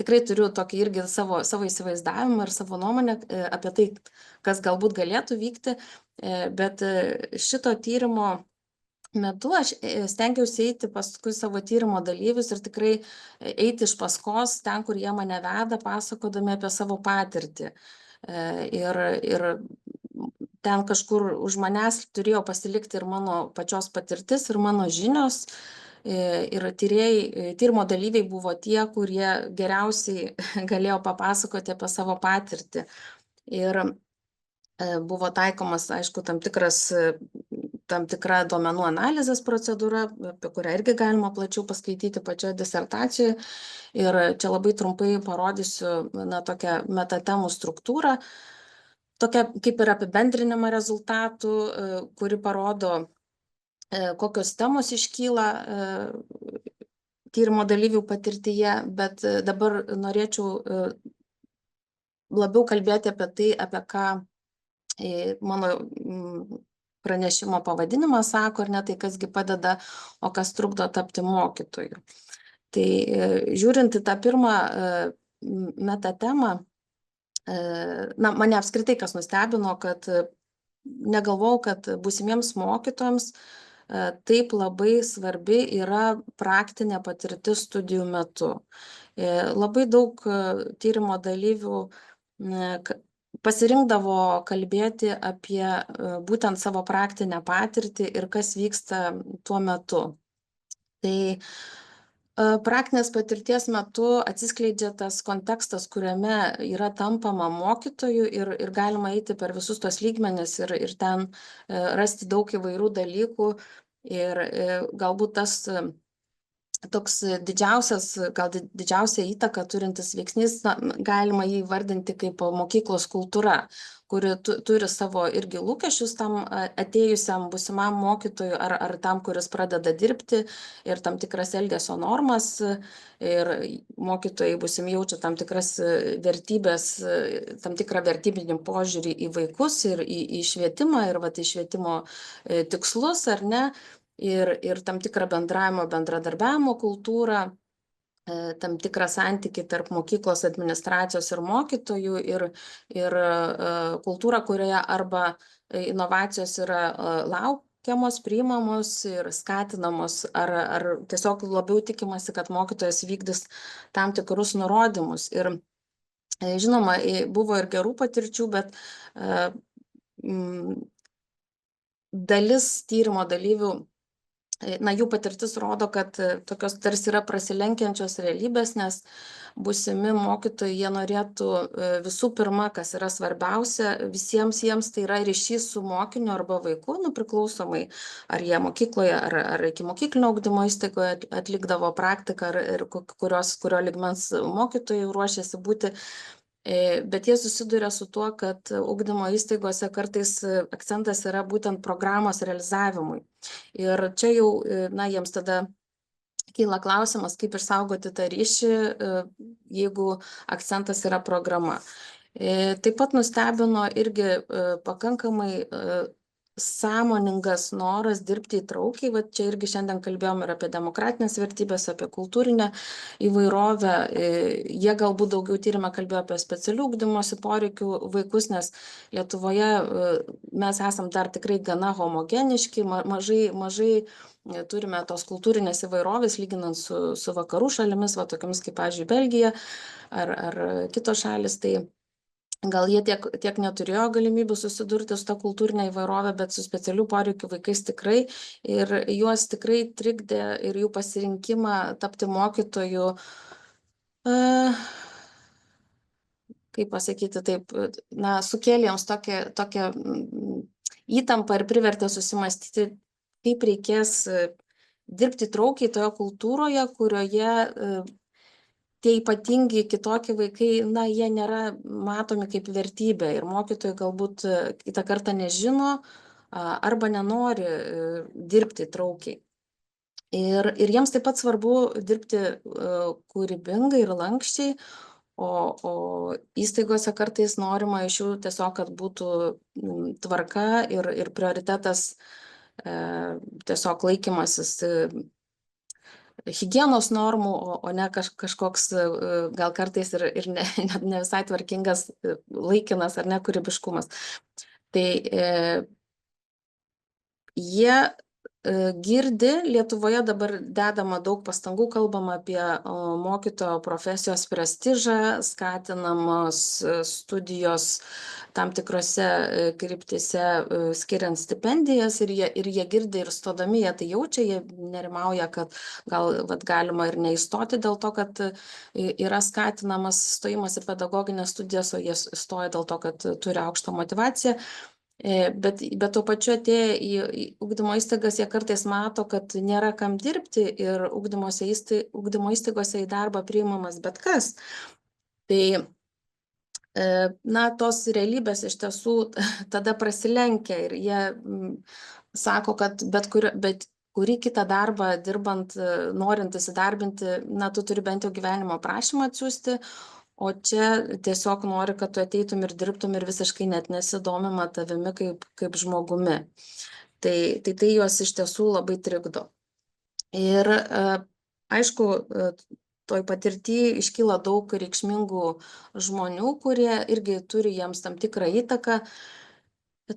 tikrai turiu tokį irgi savo įsivaizdavimą ir savo nuomonę apie tai, kas galbūt galėtų vykti, bet šito tyrimo metu aš stengiausi eiti paskui savo tyrimo dalyvius ir tikrai eiti iš paskos ten, kur jie mane veda, pasakodami apie savo patirtį. Ir ten kažkur už manęs turėjo pasilikti ir mano pačios patirtis, ir mano žinios. Ir tyrimo dalyviai buvo tie, kurie geriausiai galėjo papasakoti apie savo patirtį. Ir buvo taikomas, aišku, tam tikra duomenų analizės procedūra, apie kurią irgi galima plačiau paskaityti pačioje disertacijoje. Ir čia labai trumpai parodysiu tokią metatemų struktūrą, tokią kaip ir apibendrinimą rezultatų, kuri parodo, kokios temos iškyla tyrimo dalyvių patirtyje, bet dabar norėčiau labiau kalbėti apie tai, apie ką mano pranešimo pavadinimas sako, ar ne, tai kasgi padeda, o kas trukdo tapti mokytoju. Tai žiūrint į tą pirmą metatemą, mane apskritai kas nustebino, kad negalvojau, kad būsimiems mokytojams taip labai svarbi yra praktinė patirtis studijų metu. Labai daug tyrimo dalyvių pasirinkdavo kalbėti apie būtent savo praktinę patirtį ir kas vyksta tuo metu. Tai praktinės patirties metu atsiskleidžia tas kontekstas, kuriame yra tampama mokytoju ir galima eiti per visus tos lygmenis ir ten rasti daug įvairių dalykų. Ir galbūt tas toks didžiausia įtaka turintis veiksnys, galima jį vardinti kaip mokyklos kultūra, kuri turi savo irgi lūkesčius tam atėjusiam būsimam mokytojui ar tam, kuris pradeda dirbti, ir tam tikras elgesio normas, ir mokytojai būsimi jaučia tam tikras vertybės, tam tikrą vertybinį požiūrį į vaikus ir į švietimą, ir į švietimo tikslus, ar ne, ir tam tikrą bendradarbiavimo kultūrą, tam tikrą santykį tarp mokyklos administracijos ir mokytojų, ir kultūrą, kurioje arba inovacijos yra laukiamos, priimamos ir skatinamos, ar tiesiog labiau tikimasi, kad mokytojas vykdys tam tikrus nurodymus. Ir žinoma, buvo ir gerų patirčių, bet dalis tyrimo dalyvių, jų patirtis rodo, kad tokios tarsi yra prasilenkiančios realybės, nes būsimi mokytojai, jie norėtų visų pirma, kas yra svarbiausia visiems jiems, tai yra ryšys su mokiniu arba vaiku, priklausomai, ar jie mokykloje, ar iki mokyklinio ugdymo įstaigoje atlikdavo praktiką, ir kurio lygmens mokytojai ruošiasi būti. Bet jie susiduria su tuo, kad ugdymo įstaigose kartais akcentas yra būtent programos realizavimui. Ir čia jau, jiems tada kyla klausimas, kaip išsaugoti tą ryšį, jeigu akcentas yra programa. Taip pat nustebino irgi pakankamai sąmoningas noras dirbti įtraukiai. Čia irgi šiandien kalbėjom ir apie demokratinės vertybės, apie kultūrinę įvairovę. Jie galbūt daugiau tyrime kalbėjo apie specialių ugdymosi poreikių vaikus, nes Lietuvoje mes esam dar tikrai gana homogeniški, mažai turime tos kultūrinės įvairovės, lyginant su vakarų šalimis, tokiamis kaip, pavyzdžiui, Belgija ar kitos šalis. Tai gal jie tiek neturėjo galimybių susidurti su ta kultūrinė įvairovė, bet su specialių poreikių vaikais tikrai, ir juos tikrai trikdė ir jų pasirinkimą tapti mokytoju kaip pasakyti taip, na, sukėlė jiems tokią įtampą ir privertė susimastyti, kaip reikės dirbti traukiai toje kultūroje, kurioje tie ypatingi kitokie vaikai, na, jie nėra matomi kaip vertybė ir mokytojai galbūt kitą kartą nežino arba nenori dirbti traukiai. Ir jiems taip pat svarbu dirbti kūrybingai ir lankščiai, o įstaigose kartais norima iš jų tiesiog, kad būtų tvarka ir prioritetas tiesiog laikymasis higienos normų, o ne kažkoks gal kartais ir ne visai tvarkingas laikinas ar ne kūrybiškumas. Tai jie girdi, Lietuvoje dabar dedama daug pastangų, kalbama apie mokytojo profesijos prestižą, skatinamos studijos tam tikrose kryptise skiriant stipendijas ir jie girdi ir stodami, jie tai jaučia, jie nerimauja, kad gal galima ir neįstoti dėl to, kad yra skatinamas stojimas į pedagoginės studijas, o jie stoja dėl to, kad turi aukštą motyvaciją. Bet tuo pačiu atėję į ugdymo įstaigas, jie kartais mato, kad nėra kam dirbti ir ugdymo įstaigose į darbą priimamas bet kas. Tai, na, tos realybės iš tiesų tada prasilenkia ir jie sako, kad bet kurį kitą darbą dirbant, norint įsidarbinti, na, tu turi bent jau gyvenimo prašymą atsiųsti, o čia tiesiog nori, kad tu ateitum ir dirbtum ir visiškai net nesidomima tavimi kaip žmogumi. Tai juos iš tiesų labai trikdo. Ir aišku, toj patirtyje iškyla daug reikšmingų žmonių, kurie irgi turi jiems tam tikrą įtaką.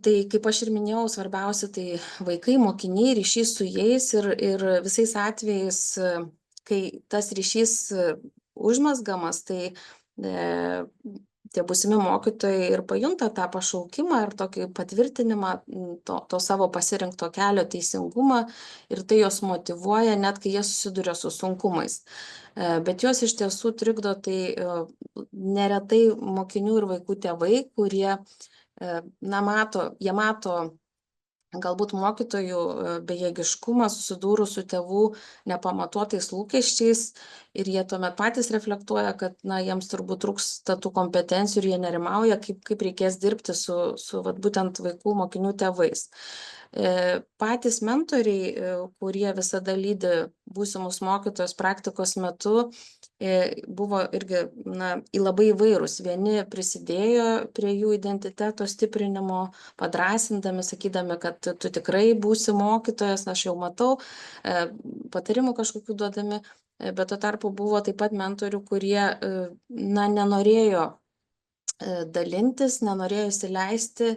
Tai, kaip aš ir minėjau, svarbiausia tai vaikai, mokiniai, ryšys su jais ir visais atvejais, kai tas ryšys užmezgamas, tai tie būsimi mokytojai ir pajunta tą pašaukimą ir tokį patvirtinimą to savo pasirinkto kelio teisingumą ir tai juos motyvuoja, net kai jie susiduria su sunkumais. Bet juos iš tiesų trikdo tai neretai mokinių ir vaikų tėvai, kurie mato galbūt mokytojų bejėgiškumą, susidūrus su tėvų nepamatuotais lūkesčiais ir jie tuomet patys reflektuoja, kad jiems turbūt trūksta tų kompetencijų ir jie nerimauja, kaip reikės dirbti su būtent vaikų mokinių tėvais. Patys mentoriai, kurie visada lydi būsimus mokytojus praktikos metu, buvo irgi labai įvairūs. Vieni prisidėjo prie jų identiteto stiprinimo, padrąsindami, sakydami, kad tu tikrai būsi mokytojas, aš jau matau, patarimų kažkokių duodami, bet tuo tarpu buvo taip pat mentorių, kurie nenorėjo dalintis, nenorėjo įsileisti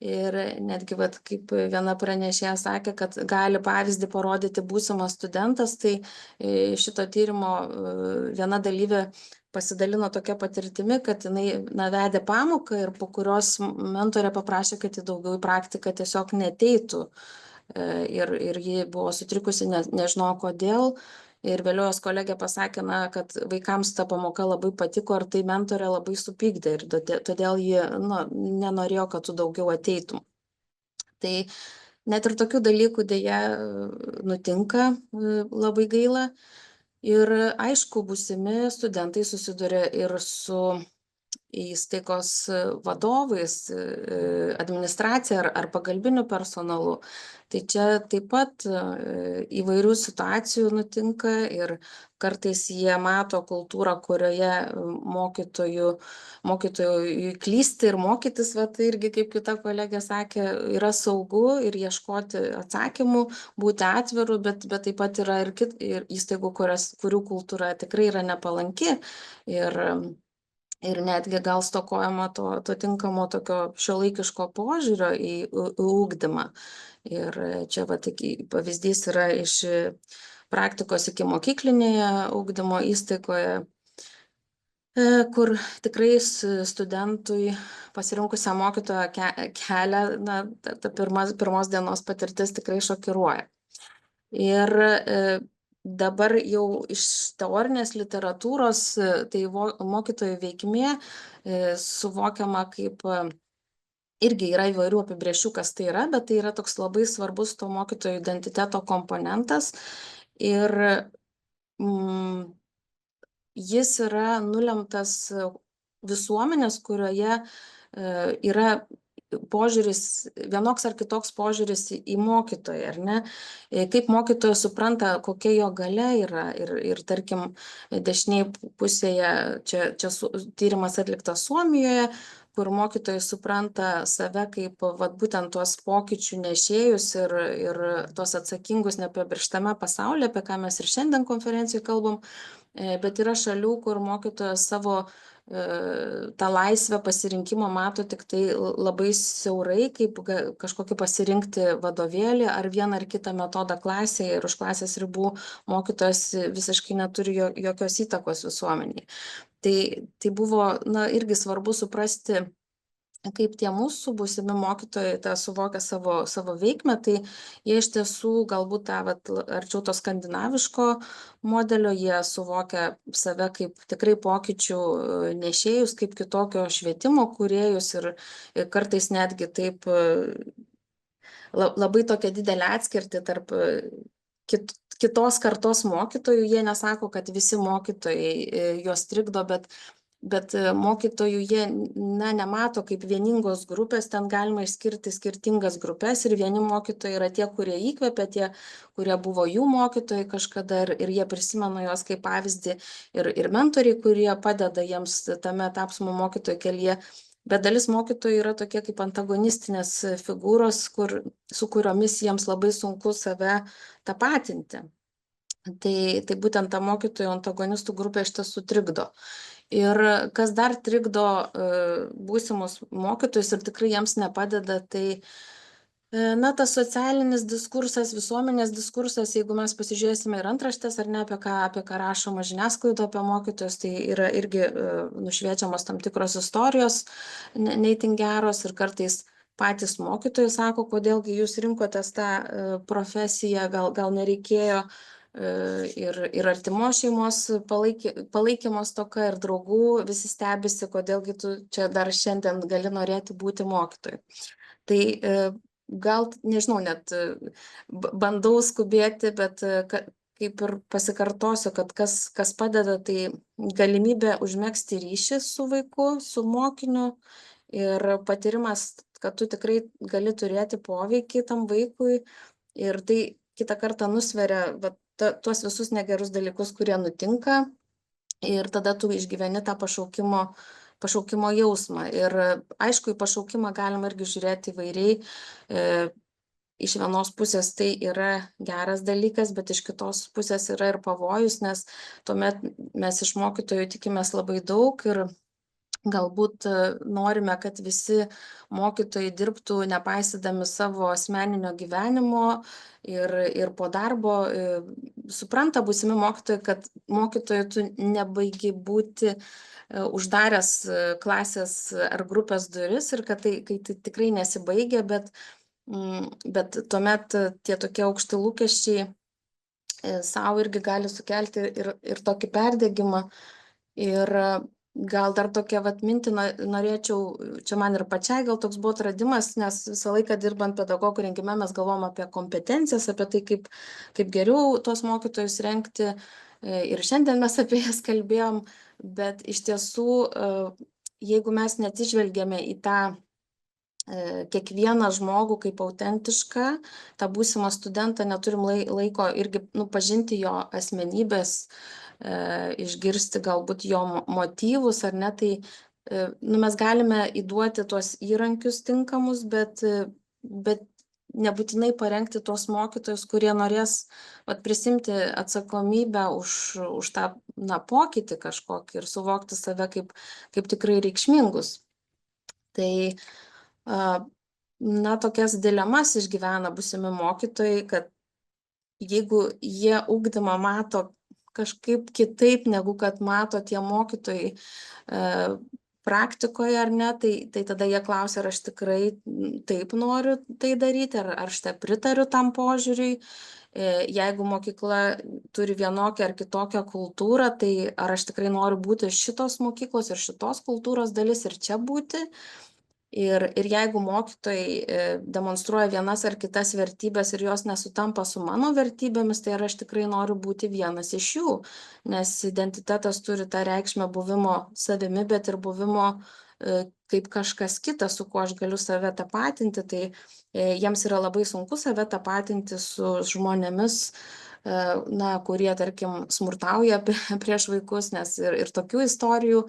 ir netgi, kaip viena pranešėja sakė, kad gali pavyzdį parodyti būsimas studentas, tai šito tyrimo viena dalyvė pasidalino tokia patirtimi, kad jinai vedė pamoką ir po kurios mentorė paprašė, kad ji daugiau į praktiką tiesiog neateitų ir ji buvo sutrikusi, nežinau kodėl. Ir vėliau jos kolegė pasakė, kad vaikams ta pamoka labai patiko ir tai mentorė labai supykdė ir todėl ji nenorėjo, kad tu daugiau ateitum. Tai net ir tokių dalykų dėja nutinka, labai gaila. Ir aišku, būsimi studentai susiduria ir su įstaigos vadovais, administracija ar pagalbiniu personalu. Tai čia taip pat įvairių situacijų nutinka ir kartais jie mato kultūrą, kurioje mokytojui klysti ir mokytis, tai irgi, kaip kita kolegė sakė, yra saugu ir ieškoti atsakymų, būti atviru, bet taip pat yra ir įstaigų, kurių kultūra tikrai yra nepalanki ir netgi gal stokojama to tinkamo tokio šiuolaikiško požiūrio į ugdymą. Ir čia pavyzdys yra iš praktikos iki mokyklinėje ugdymo įstaigoje, kur tikrai studentui pasirinkusią mokytojo kelią, ta pirmos dienos patirtis tikrai šokiruoja. Ir dabar jau iš teorinės literatūros, tai mokytojų veikmė suvokiama kaip, irgi yra įvairių apibrėžčių, kas tai yra, bet tai yra toks labai svarbus to mokytojo identiteto komponentas ir jis yra nulemtas visuomenės, kurioje yra požiūris, vienoks ar kitoks požiūris į mokytoją, ar ne? Kaip mokytojas supranta, kokia jo galia yra ir tarkim, dešiniai pusėje, čia tyrimas atliktas Suomijoje, kur mokytojai supranta save kaip būtent tuos pokyčių nešėjus ir tuos atsakingus nepamirštame pasaulyje, apie ką mes ir šiandien konferencijoje kalbam, bet yra šalių, kur mokytojas savo tą laisvę pasirinkimo mato tik tai labai siaurai, kaip kažkokį pasirinkti vadovėlį ar vieną ar kitą metodą klasėje ir už klasės ribų mokytojas visiškai neturi jokios įtakos visuomeniai. Tai buvo, irgi svarbu suprasti, kaip tie mūsų būsimi mokytojai tą suvokia savo veikmę, tai jie iš tiesų galbūt arčiau to skandinaviško modelio, jie suvokia save kaip tikrai pokyčių nešėjus, kaip kitokio švietimo kūrėjus ir kartais netgi taip labai tokia didelė atskirti tarp kitos kartos mokytojų. Jie nesako, kad visi mokytojai juos trikdo, bet mokytojų jie nemato kaip vieningos grupės, ten galima išskirti skirtingas grupės ir vieni mokytojai yra tie, kurie įkvepia, tie, kurie buvo jų mokytojai kažkada ir jie prisimena juos kaip pavyzdį ir mentoriai, kurie padeda jiems tame tapsmo mokytojų kelyje, bet dalis mokytojų yra tokie kaip antagonistinės figūros, su kuriomis jiems labai sunku save tapatinti. Tai būtent ta mokytojų antagonistų grupė iš tiesų trikdo. Ir kas dar trikdo būsimus mokytojus ir tikrai jiems nepadeda, tai tas socialinis diskursas, visuomenės diskursas, jeigu mes pasižiūrėsime ir antraštės, ar ne, apie ką rašoma žiniasklaido apie mokytojus, tai yra irgi nušviečiamos tam tikros istorijos, neitin geros, ir kartais patys mokytojai sako, kodėlgi jūs rinkotės tą profesiją, gal nereikėjo. Ir artimos šeimos palaikymo stoka ir draugų visi stebisi, kodėlgi tu čia dar šiandien gali norėti būti mokytoju. Tai gal, nežinau, net bandau skubėti, bet kaip ir pasikartosiu, kad kas padeda, tai galimybė užmegzti ryšį su vaiku, su mokiniu ir patyrimas, kad tu tikrai gali turėti poveikį tam vaikui ir tai kitą kartą nusveria tuos visus negerus dalykus, kurie nutinka, ir tada tu išgyveni tą pašaukimo jausmą. Ir aišku, į pašaukimą galima irgi žiūrėti įvairiai. Iš vienos pusės tai yra geras dalykas, bet iš kitos pusės yra ir pavojus, nes tuomet mes iš mokytojų tikimės labai daug ir galbūt norime, kad visi mokytojai dirbtų nepaisydami savo asmeninio gyvenimo ir po darbo. Supranta būsimi mokytojai, kad mokytojai tu nebaigi būti uždaręs klasės ar grupės duris ir kad tai tikrai nesibaigia, bet tuomet tie tokie aukšti lūkesčiai savo irgi gali sukelti ir tokį perdegimą. Ir gal dar tokia mintį norėčiau, čia man ir pačiai gal toks buvo atradimas, nes visą laiką dirbant pedagogų rengime mes galvom apie kompetencijas, apie tai, kaip geriau tuos mokytojus rengti. Ir šiandien mes apie jas kalbėjom, bet iš tiesų, jeigu mes neatsižvelgiame į tą kiekvieną žmogų kaip autentišką, tą būsimą studentą, neturim laiko irgi pažinti jo asmenybės, išgirsti galbūt jo motyvus, ar ne, tai mes galime įduoti tuos įrankius tinkamus, bet nebūtinai parengti tuos mokytojus, kurie norės prisimti atsakomybę už tą pokytį kažkokį ir suvokti save kaip tikrai reikšmingus. Tai tokias dilemas išgyvena būsimi mokytojai, kad jeigu jie ugdymą mato kažkaip kitaip, negu kad mato tie mokytojai praktikoje ar ne, tai tada jie klausia, ar aš tikrai taip noriu tai daryti, ar aš te pritariu tam požiūriui. Jeigu mokykla turi vienokią ar kitokią kultūrą, tai ar aš tikrai noriu būti šitos mokyklos ir šitos kultūros dalis ir čia būti. Ir jeigu mokytojai demonstruoja vienas ar kitas vertybės ir jos nesutampa su mano vertybėmis, tai ar aš tikrai noriu būti vienas iš jų, nes identitetas turi tą reikšmę buvimo savimi, bet ir buvimo kaip kažkas kitas, su kuo aš galiu save tapatinti, tai jiems yra labai sunku save tapatinti su žmonėmis, kurie, tarkim, smurtauja prieš vaikus, nes ir tokių istorijų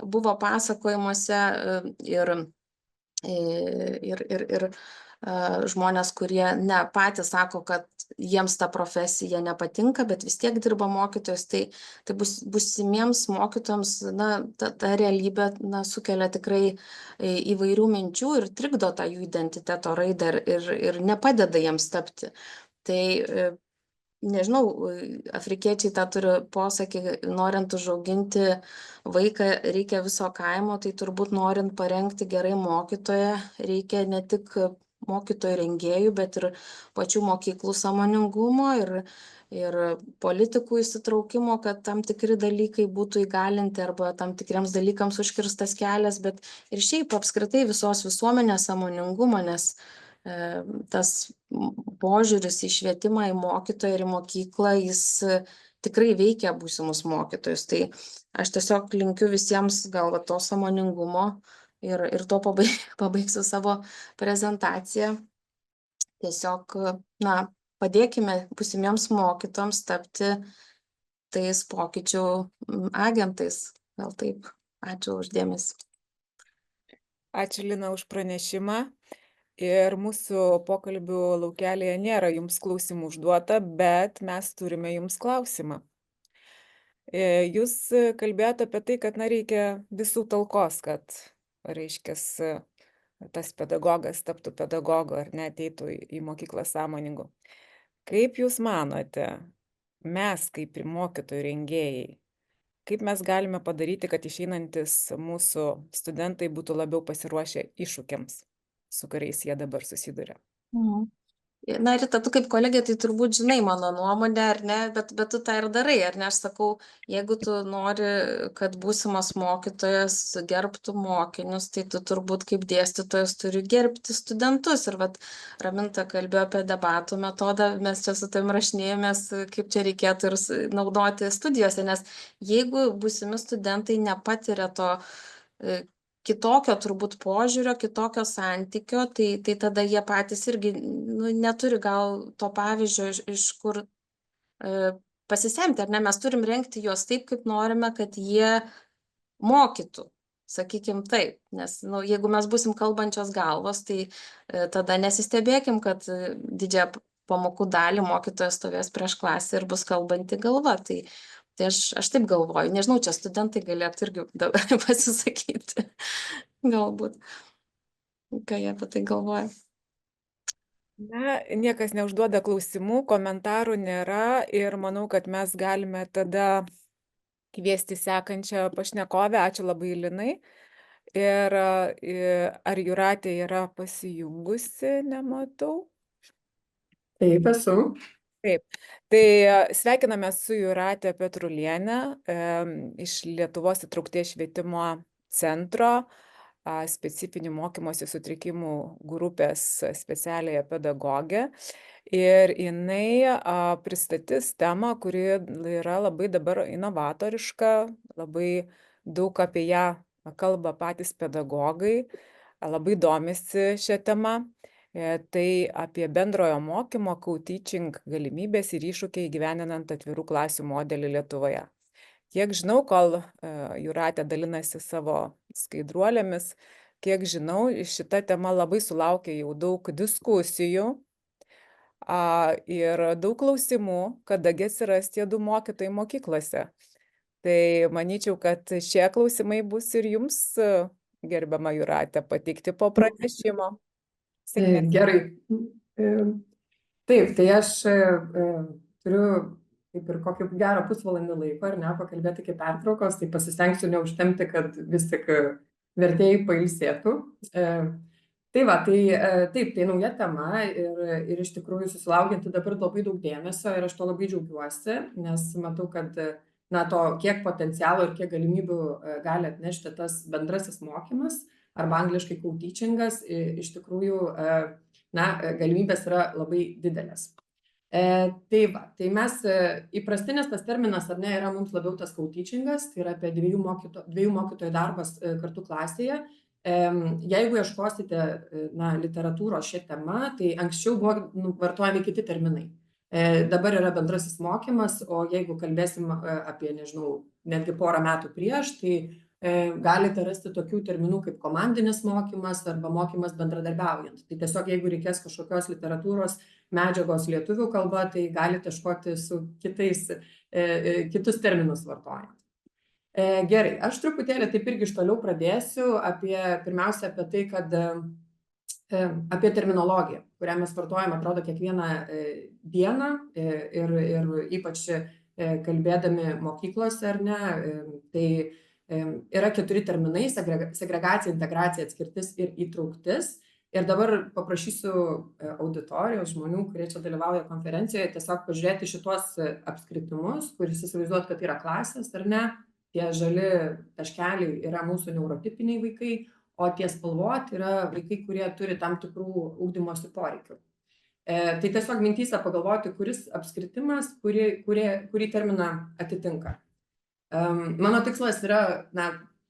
buvo pasakojimuose ir žmonės, kurie ne patys sako, kad jiems ta profesija nepatinka, bet vis tiek dirba mokytojus, tai būsimiems mokytojams ta realybė sukelia tikrai įvairių minčių ir trikdo tą jų identiteto raidą ir nepadeda jiems tapti. Tai nežinau, afrikiečiai tą turi posakį, norint užauginti vaiką reikia viso kaimo, tai turbūt norint parengti gerai mokytoją, reikia ne tik mokytojų rengėjų, bet ir pačių mokyklų sąmoningumo ir politikų įsitraukimo, kad tam tikri dalykai būtų įgalinti arba tam tikriems dalykams užkirstas kelias, bet ir šiaip apskritai visos visuomenės sąmoningumo, nes tas požiūris į švietimą, į mokytoją ir į mokyklą, jis tikrai veikia būsimus mokytojus. Tai aš tiesiog linkiu visiems gal to sąmoningumo ir to pabaigsiu savo prezentaciją. Tiesiog, padėkime būsimiems mokytojams tapti tais pokyčių agentais. Gal taip. Ačiū už dėmesį. Ačiū, Lina, už pranešimą. Ir mūsų pokalbių laukelėje nėra jums klausimų užduota, bet mes turime jums klausimą. Jūs kalbėjote apie tai, kad reikia visų talkos, kad, reiškias, tas pedagogas taptų pedagogu ar ateitų į mokyklą sąmoningu. Kaip jūs manote, mes kaip mokytojų rengėjai, kaip mes galime padaryti, kad išeinantis mūsų studentai būtų labiau pasiruošę iššūkiams, su kuriais jie dabar susiduria? Rita, tu kaip kolegė, tai turbūt žinai mano nuomonę, ar ne, bet tu tą ir darai, ar ne? Aš sakau, jeigu tu nori, kad būsimas mokytojas gerbtų mokinius, tai tu turbūt kaip dėstytojas turi gerbti studentus. Ir Raminta kalbėjo apie debatų metodą, mes čia su tavim rašinėjomės, kaip čia reikėtų ir naudoti studijose, nes jeigu būsimi studentai nepatiria to kitokio turbūt požiūrio, kitokio santykio, tai tada jie patys irgi neturi gal to pavyzdžio, iš kur pasisemti, ar ne? Mes turim rengti juos taip, kaip norime, kad jie mokytų, sakykim taip, nes jeigu mes būsim kalbančios galvos, tai tada nesistebėkim, kad didžiąją pamokų dalį mokytojas stovės prieš klasę ir bus kalbanti galva. Tai aš taip galvoju, nežinau, čia studentai galėtų irgi pasisakyti, galbūt, ką jie apie tai galvoja. Niekas neužduoda klausimų, komentarų nėra ir manau, kad mes galime tada kviesti sekančią pašnekovę. Ačiū labai, Linai. Ir ar Jūratė yra pasijungusi, nematau? Taip, esu. Taip, tai sveikiname su Jūrate Petrulienė iš Lietuvos įtraukties švietimo centro, specifinių mokymosi sutrikimų grupės specialiąją pedagogę. Ir jinai pristatys temą, kuri yra labai dabar inovatoriška, labai daug apie ją kalba patys pedagogai, labai domisi šią temą. Tai apie bendrojo mokymo co-teaching galimybės ir iššūkiai įgyvendinant atvirų klasių modelį Lietuvoje. Kiek žinau, kol Jūratė dalinasi savo skaidruolėmis, kiek žinau, šita tema labai sulaukė jau daug diskusijų ir daug klausimų, kadagi atsiras tie 2 mokytojai mokyklose. Tai manyčiau, kad šie klausimai bus ir jums, gerbiama Jūratė, pateikti po pranešimo. Gerai. Taip, tai aš turiu kaip ir kokį gerą pusvalandį laiko, ar ne, pakalbėti iki pertraukos, tai pasistengsiu neužtempti, kad vis tik vertėjai pailsėtų. Tai va, taip, tai nauja tema ir iš tikrųjų susilaukianti dabar labai daug dėmesio ir aš to labai džiaugiuosi, nes matau, kad to kiek potencialo ir kiek galimybių gali atnešti tas bendrasis mokymas arba angliškai co-teachingas, iš tikrųjų galimybės yra labai didelės. Tai va, tai mes įprastinis tas terminas ar ne yra mums labiau tas co-teachingas, tai yra apie dviejų mokytojų darbas kartu klasėje. Jeigu ieškosite literatūros šią temą, tai anksčiau buvo vartojami kiti terminai. Dabar yra bendrasis mokymas, o jeigu kalbėsim apie, nežinau, netgi porą metų prieš, tai galite rasti tokių terminų kaip komandinis mokymas arba mokymas bendradarbiaujant. Tai tiesiog jeigu reikės kažkokios literatūros medžiagos lietuvių kalba, tai galite ieškoti su kitus terminus vartojant. Gerai, aš truputėlį taip irgi iš toliau pradėsiu pirmiausia apie tai, kad apie terminologiją, kurią mes vartojam, atrodo, kiekvieną dieną ir ypač kalbėdami mokyklose, ar ne, tai yra 4 terminai: segregacija, integracija, atskirtis ir įtrauktis. Ir dabar paprašysiu auditorijos žmonių, kurie čia dalyvauja konferencijoje, tiesiog pažiūrėti šitos apskritimus, kuris įsivaizduot, kad yra klasės, ar ne. Tie žali taškeliai yra mūsų neurotipiniai vaikai, o tie spalvoti yra vaikai, kurie turi tam tikrų ugdymosi poreikių. Tai tiesiog mintyse pagalvoti, kuris apskritimas, kurį terminą atitinka. Mano tikslas yra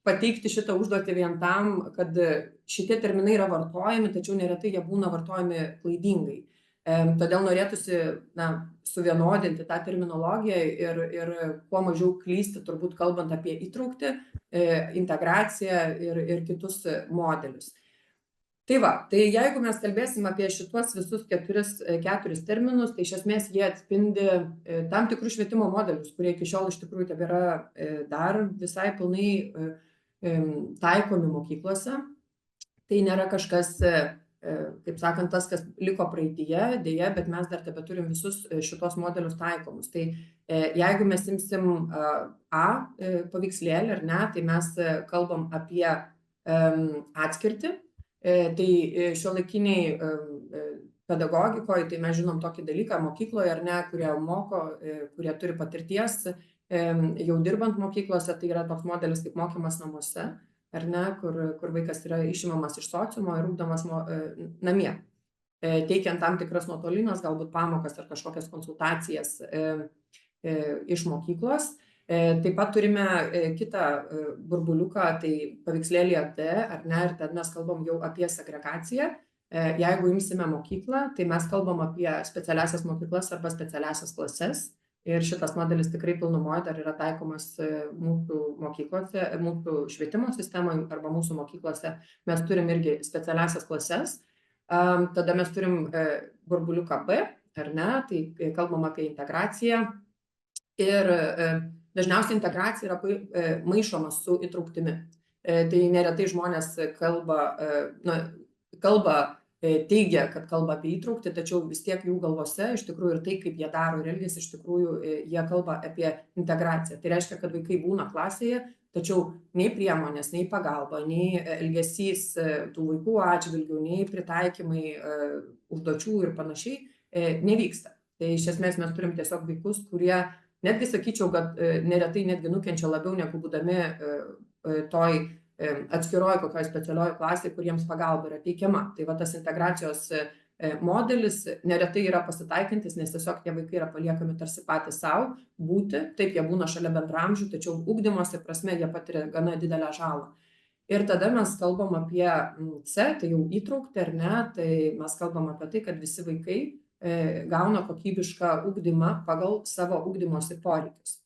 pateikti šitą užduotį vien tam, kad šitie terminai yra vartojami, tačiau neretai jie būna vartojami klaidingai. Todėl norėtųsi suvienodinti tą terminologiją ir kuo mažiau klysti, turbūt kalbant apie įtrauktį, integraciją ir kitus modelius. Tai va, tai jeigu mes kalbėsim apie šituos visus 4 terminus, tai iš esmės jie atspindi tam tikrus švietimo modelius, kurie iki šiol iš tikrųjų tebėra dar visai pilnai taikomi mokyklose. Tai nėra kažkas, kaip sakant, tas, kas liko praeityje, dėja, bet mes dar tebeturim visus šitos modelius taikomus. Tai jeigu mes imsim A paveikslėlį, ar ne, tai mes kalbam apie atskirtį. Tai šiuolaikiniai pedagogikoje, tai mes žinom tokį dalyką mokykloje, ar ne, kurie moko, kurie turi patirties jau dirbant mokyklose, tai yra toks modelis kaip mokymas namuose, ar ne, kur vaikas yra išimamas iš sociumo ir ugdomas namie, teikiant tam tikras nuotolinės, galbūt pamokas ar kažkokias konsultacijas iš mokyklos. Taip pat turime kitą burbuliuką, tai paveikslėlėje D, ar ne, ir ten mes kalbam jau apie segregaciją. Jeigu imsime mokyklą, tai mes kalbam apie specialiasias mokyklas arba specialiasias klases. Ir šitas modelis tikrai pilnumoje dar yra taikomas mūsų mokyklose, mūsų švietimo sistemoje arba mūsų mokyklose. Mes turim irgi specialiasias klases. Tada mes turim burbuliuką B, ar ne, tai kalbam apie integraciją. Ir dažniausiai integracija yra maišoma su įtrauktimi. Tai neretai žmonės teigia, kad kalba apie įtrauktį, tačiau vis tiek jų galvose iš tikrųjų ir tai, kaip jie daro ir elgiasi, iš tikrųjų jie kalba apie integraciją. Tai reiškia, kad vaikai būna klasėje, tačiau nei priemonės, nei pagalba, nei elgesys tų vaikų atžvilgių, nei pritaikymai užduočių ir panašiai nevyksta. Tai iš esmės mes turim tiesiog vaikus, kurie netgi sakyčiau, kad neretai netgi nukenčia labiau negu būdami toj atskiroji kokioje specialioje klasėje, kuriems pagalba yra teikiama. Tai va tas integracijos modelis neretai yra pasitaikantis, nes tiesiog tie vaikai yra paliekami tarsi patys savo būti, taip jie būna šalia bendramžių, tačiau ugdymosi prasme jie patiria gana didelę žalą. Ir tada mes kalbam apie C, tai jau įtraukti ar ne, tai mes kalbam apie tai, kad visi vaikai gauna kokybišką ugdymą pagal savo ugdymosi poreikius.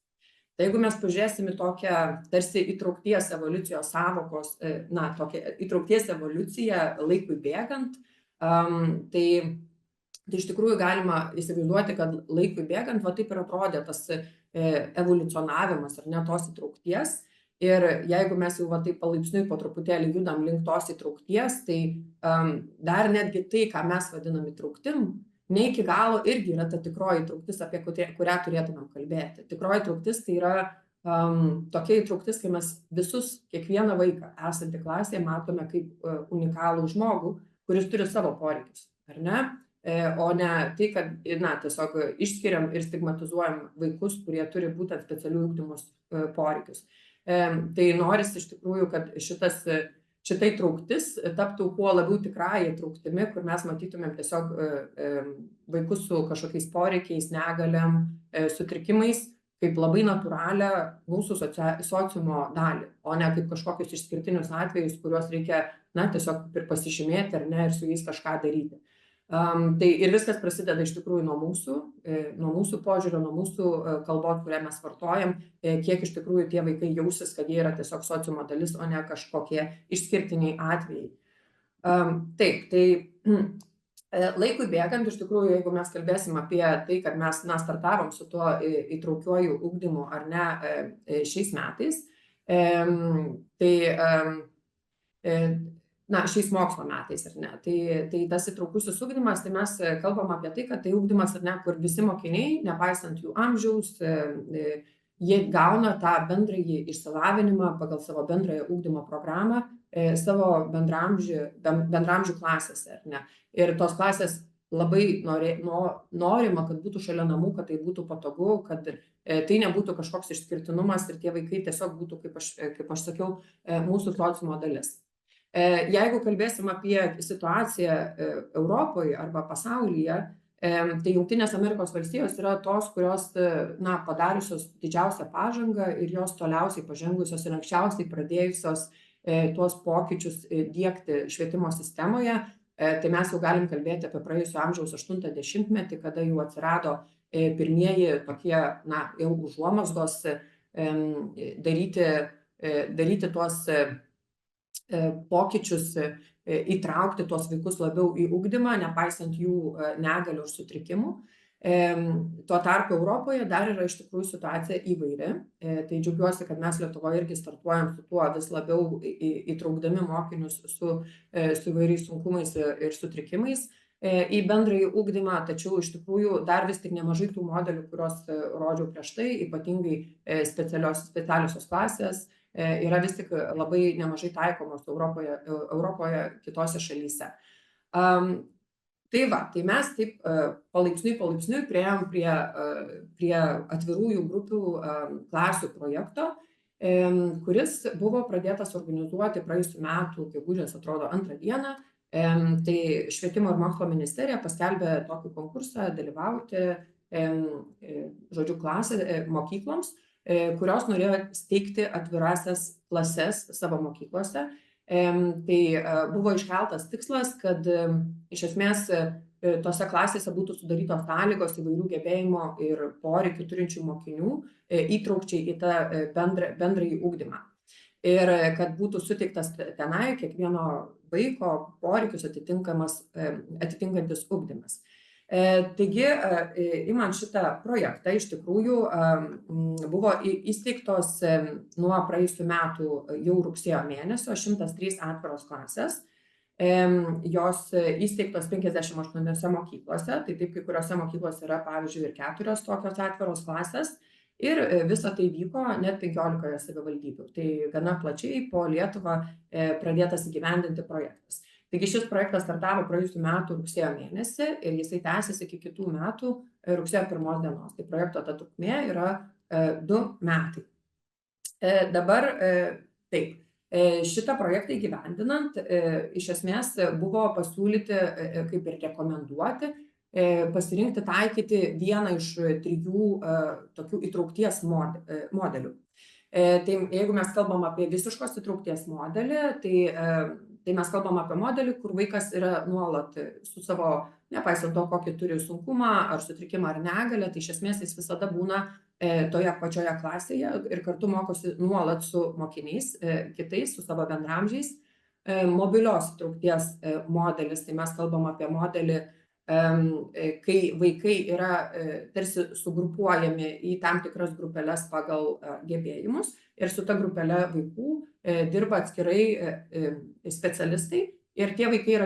Tai jeigu mes pažiūrėsim į tokią tarsi įtraukties evoliucijos savokos, tokią įtraukties evoliuciją laikui bėgant, tai iš tikrųjų galima įsivaizduoti, kad laikui bėgant va taip ir atrodė tas evoliucionavimas ar ne tos įtraukties. Ir jeigu mes jau va taip palaipsniui po truputėlį judam link tos įtraukties, tai dar netgi tai, ką mes vadinam įtrauktim, ne iki galo irgi yra ta tikroji įtrauktis, apie kurią turėtumėm kalbėti. Tikroji įtrauktis tai yra tokia įtrauktis, kai mes visus, kiekvieną vaiką esantį klasėje matome kaip unikalų žmogų, kuris turi savo poreikius, ar ne? O ne tai, kad tiesiog išskiriam ir stigmatizuojam vaikus, kurie turi būtent specialių ugdymo poreikius. Tai norisi iš tikrųjų, kad šita įtrauktis taptų kuo labiau tikrąją įtrauktimi, kur mes matytumėm tiesiog vaikus su kažkokiais poreikiais, negaliam, sutrikimais, kaip labai natūralią mūsų sociumo dalį, o ne kaip kažkokius išskirtinius atvejus, kuriuos reikia tiesiog ir pasižymėti ar ne, ir su jais kažką daryti. Tai ir viskas prasideda iš tikrųjų nuo mūsų požiūrio, nuo mūsų kalbos, kurią mes vartojam, kiek iš tikrųjų tie vaikai jausis, kad jie yra tiesiog sociumo dalis, o ne kažkokie išskirtiniai atvejai. Taip, tai laikui bėgant, iš tikrųjų, jeigu mes kalbėsim apie tai, kad mes startavom su tuo įtraukiuoju ugdymu ar ne šiais metais, tai šiais mokslo metais, ar ne. Tai tas įtraukusis ugdymas, tai mes kalbam apie tai, kad tai ugdymas, ar ne, kur visi mokiniai, nepaisant jų amžiaus, jie gauna tą bendrąjį išsilavinimą pagal savo bendrąją ugdymo programą savo bendramžių klasėse, ar ne. Ir tos klasės labai norima, kad būtų šalia namų, kad tai būtų patogu, kad tai nebūtų kažkoks išskirtinumas ir tie vaikai tiesiog būtų, kaip aš sakiau, mūsų sociumo dalis. Jeigu kalbėsim apie situaciją Europoje arba pasaulyje, tai Jungtinės Amerikos valstijos yra tos, kurios padariusios didžiausią pažangą ir jos toliausiai pažengusios ir anksčiausiai pradėjusios tuos pokyčius diegti švietimo sistemoje. Tai mes jau galim kalbėti apie praėjusio amžiaus 80-metį, kada jau atsirado pirmieji tokie, jau užuomazgos daryti tuos pokyčius, įtraukti tuos vaikus labiau į ugdymą, nepaisant jų negalių ir sutrikimų. Tuo tarpu Europoje dar yra iš tikrųjų situacija įvairi. Tai džiaugiuosi, kad mes Lietuvoje irgi startuojam su tuo vis labiau įtraukdami mokinius su įvairiais sunkumais ir sutrikimais į bendrąjį ugdymą, tačiau iš tikrųjų dar vis tik nemažai tų modelių, kuriuos rodžiau prieš tai, ypatingai specialiosios klasės, yra vis tik labai nemažai taikomos Europoje kitose šalyse. Tai mes taip palaipsniui priėjom prie atvirųjų grupių klasių projekto, kuris buvo pradėtas organizuoti praėjusių metų gegužės, atrodo, 2 dieną. Tai Švietimo ir mokslo ministerija paskelbė tokį konkursą dalyvauti, mokykloms, kurios norėjo steigti atvirasias klases savo mokyklose. Tai buvo iškeltas tikslas, kad iš esmės tose klasėse būtų sudarytos sąlygos įvairių gebėjimo ir poreikių turinčių mokinių įtraukčiai į tą bendrąjį ugdymą. Ir kad būtų suteiktas tenai kiekvieno vaiko poreikius atitinkantis ugdymas. Taigi, imant šitą projektą, iš tikrųjų buvo įsteigtos nuo praėjusių metų jau rugsėjo mėnesio 103 atviros klasės. Jos įsteigtos 58 mokyklose, tai taip kai kuriuose mokyklose yra, pavyzdžiui, ir 4 tokios atviros klasės. Ir visa tai vyko net 15 savivaldybių. Tai gana plačiai po Lietuvą pradėtas įgyvendinti projektas. Taigi šis projektas startavo praėjusių metų rugsėjo mėnesį ir jisai tęsiasi iki kitų metų rugsėjo 1 dienos. Tai projekto ta trukmė yra 2 metai. Dabar taip, šitą projektą įgyvendinant, iš esmės buvo pasiūlyti, kaip ir rekomenduoti, pasirinkti taikyti vieną iš 3 tokių įtraukties modelių. Tai jeigu mes kalbam apie visiškos įtraukties modelį, tai mes kalbam apie modelį, kur vaikas yra nuolat su savo, nepaisant to, kokį turi sunkumą ar sutrikimą ar negalę, tai iš esmės jis visada būna toje pačioje klasėje ir kartu mokosi nuolat su mokiniais, kitais, su savo bendramžiais. Mobilios įtraukties modelis, tai mes kalbam apie modelį, kai vaikai yra tarsi sugrupuojami į tam tikras grupeles pagal gebėjimus ir su ta grupele vaikų dirba atskirai specialistai ir tie vaikai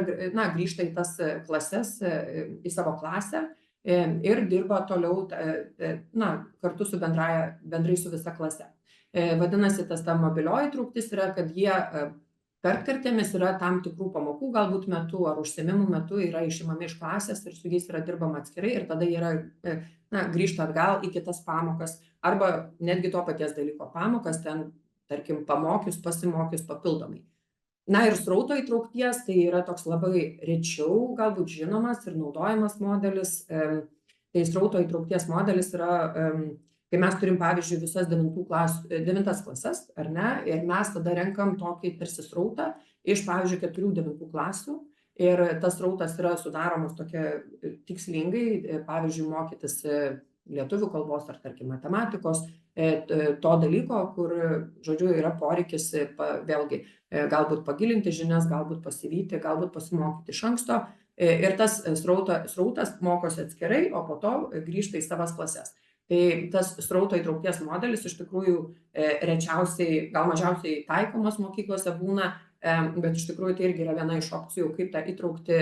grįžta į tas klases, į savo klasę ir dirba toliau kartu su bendrai su visa klase. Vadinasi, ta mobilioji įtrauktis yra, kad jie kartkartėmis yra tam tikrų pamokų, galbūt metu ar užsiėmimų metu yra išimami iš klasės ir su jais yra dirbama atskirai ir tada jie yra grįžta atgal į kitas pamokas arba netgi to paties dalyko pamokas, ten, tarkim, pamokius, pasimokius papildomai. Na ir srauto įtraukties, tai yra toks labai rečiau galbūt žinomas ir naudojamas modelis. Tai srauto įtraukties modelis yra, kai mes turim, pavyzdžiui, visas 9 klases, ar ne, ir mes tada renkam tokį tarsi srautą iš, pavyzdžiui, 4-9 klasių ir tas srautas yra sudaromas tokia tikslingai, pavyzdžiui, mokytis lietuvių kalbos ar, tarkim, matematikos, to dalyko, kur, žodžiu, yra poreikis vėlgi galbūt pagilinti žinias, galbūt pasivyti, galbūt pasimokyti iš anksto ir tas srautas mokosi atskirai, o po to grįžta į savas klases. Tai tas srauto įtraukties modelis iš tikrųjų rečiausiai, gal mažiausiai taikomas mokyklose būna, bet iš tikrųjų tai irgi yra viena iš opcijų, kaip tą įtraukti,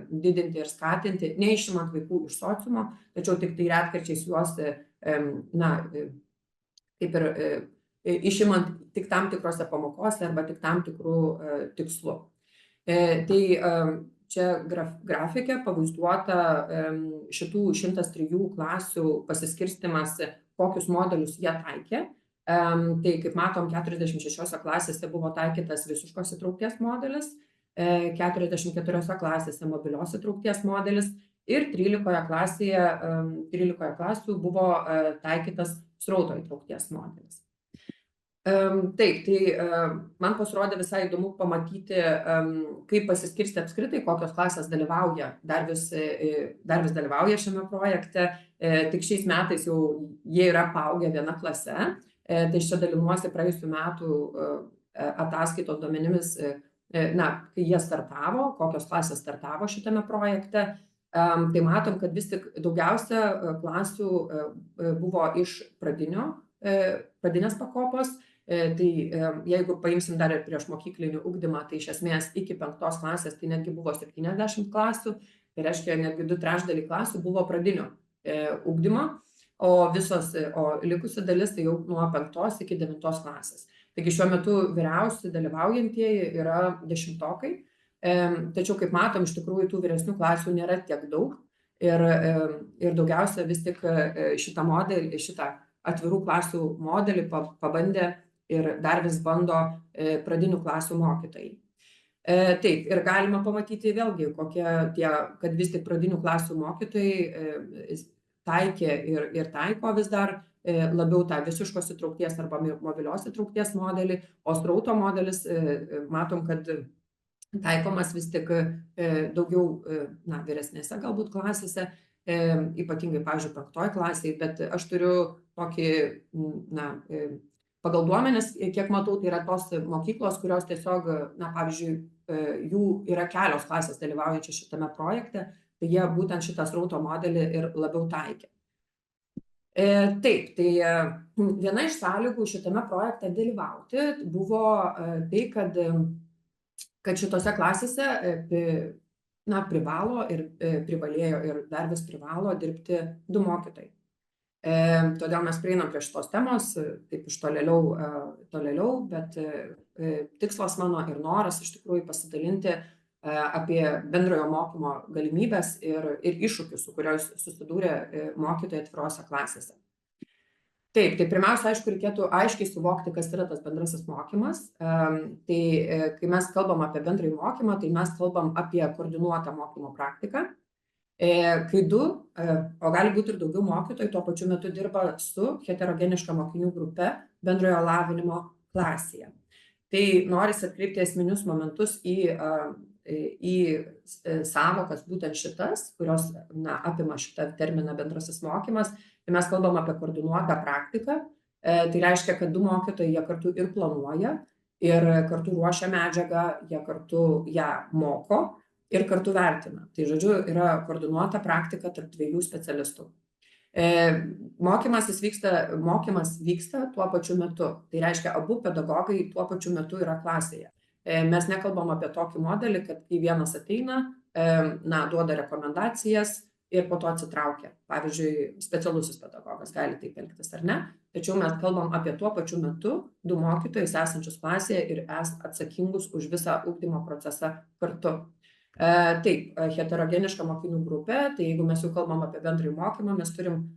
didinti ir skatinti, neišimant vaikų iš sociumo, tačiau tik tai retkarčiais juos, kaip ir išimant tik tam tikrose pamokose arba tik tam tikrų tikslų. Tai čia grafikė pavaizduota šitų 103 klasių pasiskirstimas, kokius modelius jie taikė. Tai, kaip matom, 46 klasėse buvo taikytas visiškos įtraukties modelis, 44 klasėse mobilios įtraukties modelis ir 13 klasių buvo taikytas srauto įtraukties modelis. Taip, tai man pasirodė visai įdomu pamatyti, kaip pasiskirsti apskritai, kokios klasės dalyvauja, dar vis dalyvauja šiame projekte. Tik šiais metais jau jie yra paaugę viena klase. Tai čia dalinuosi praėjusių metų ataskaitos duomenimis, kai jie startavo, kokios klasės startavo šitame projekte. Tai matom, kad vis tik daugiausia klasių buvo iš pradinės pakopos. Tai jeigu paimsim dar ir prieš mokyklinį ugdymą, tai iš esmės iki 5 klasės tai netgi buvo 70 klasių, tai reiškia netgi 2/3 klasių buvo pradinio ugdymo, o likusi dalis tai jau nuo 5 iki 9 klasės. Taigi šiuo metu vyriausi dalyvaujantieji yra 10-tokai, tačiau kaip matom, iš tikrųjų tų vyresnių klasių nėra tiek daug ir daugiausia vis tik šitą atvirų klasių modelį pabandė ir dar vis bando pradinių klasių mokytojai. Taip, ir galima pamatyti vėlgi, kad vis tik pradinių klasių mokytojai taikė ir taiko vis dar labiau tą visiškos įtraukties arba mobilios įtraukties modelį, o srauto modelis, matom, kad taikomas vis tik daugiau vyresnėse galbūt klasėse, ypatingai, pavyzdžiui, 5 klasėje, bet aš turiu tokį, pagal duomenis, kiek matau, tai yra tos mokyklos, kurios tiesiog, pavyzdžiui, jų yra kelios klasės dalyvaujančios šitame projekte, tai jie būtent šitą srauto modelį ir labiau taikė. Taip, tai viena iš sąlygų šitame projekte dalyvauti buvo tai, kad šitose klasėse privalo ir privalėjo ir dar vis privalo dirbti 2 mokytojai. Todėl mes prieinam prie šitos temos, taip iš tolėliau, bet tikslas mano ir noras iš tikrųjų pasidalinti apie bendrojo mokymo galimybės ir iššūkius, su kuriais susidūrė mokytojai atvirose klasėse. Taip, tai pirmiausia, aišku, reikėtų aiškiai suvokti, kas yra tas bendrasis mokymas. Tai kai mes kalbam apie bendrąjį mokymą, tai mes kalbam apie koordinuotą mokymo praktiką. Kai 2, o gali būti ir daugiau mokytojų, tuo pačiu metu dirba su heterogeniška mokinių grupe bendrojo lavinimo klasėje. Tai norisi atkreipti esminius momentus į sąvokas būtent šitas, kurios apima šitą terminą bendrasis mokymas. Tai mes kalbam apie koordinuotą praktiką. Tai reiškia, kad 2 mokytojai jie kartu ir planuoja, ir kartu ruošia medžiagą, jie kartu ją moko ir kartu vertina. Tai, žodžiu, yra koordinuota praktika tarp 2 specialistų. Mokymas vyksta tuo pačiu metu. Tai reiškia, abu pedagogai tuo pačiu metu yra klasėje. Mes nekalbam apie tokį modelį, kad kai vienas ateina, duoda rekomendacijas ir po to atsitraukia. Pavyzdžiui, specialusis pedagogas gali taip elgtis, ar ne? Tačiau mes kalbam apie tuo pačiu metu 2 mokytojus esančius klasėje ir atsakingus už visą ugdymo procesą kartu. Taip, heterogeniška mokinių grupė, tai jeigu mes jau kalbam apie bendrąjį mokymą, mes turim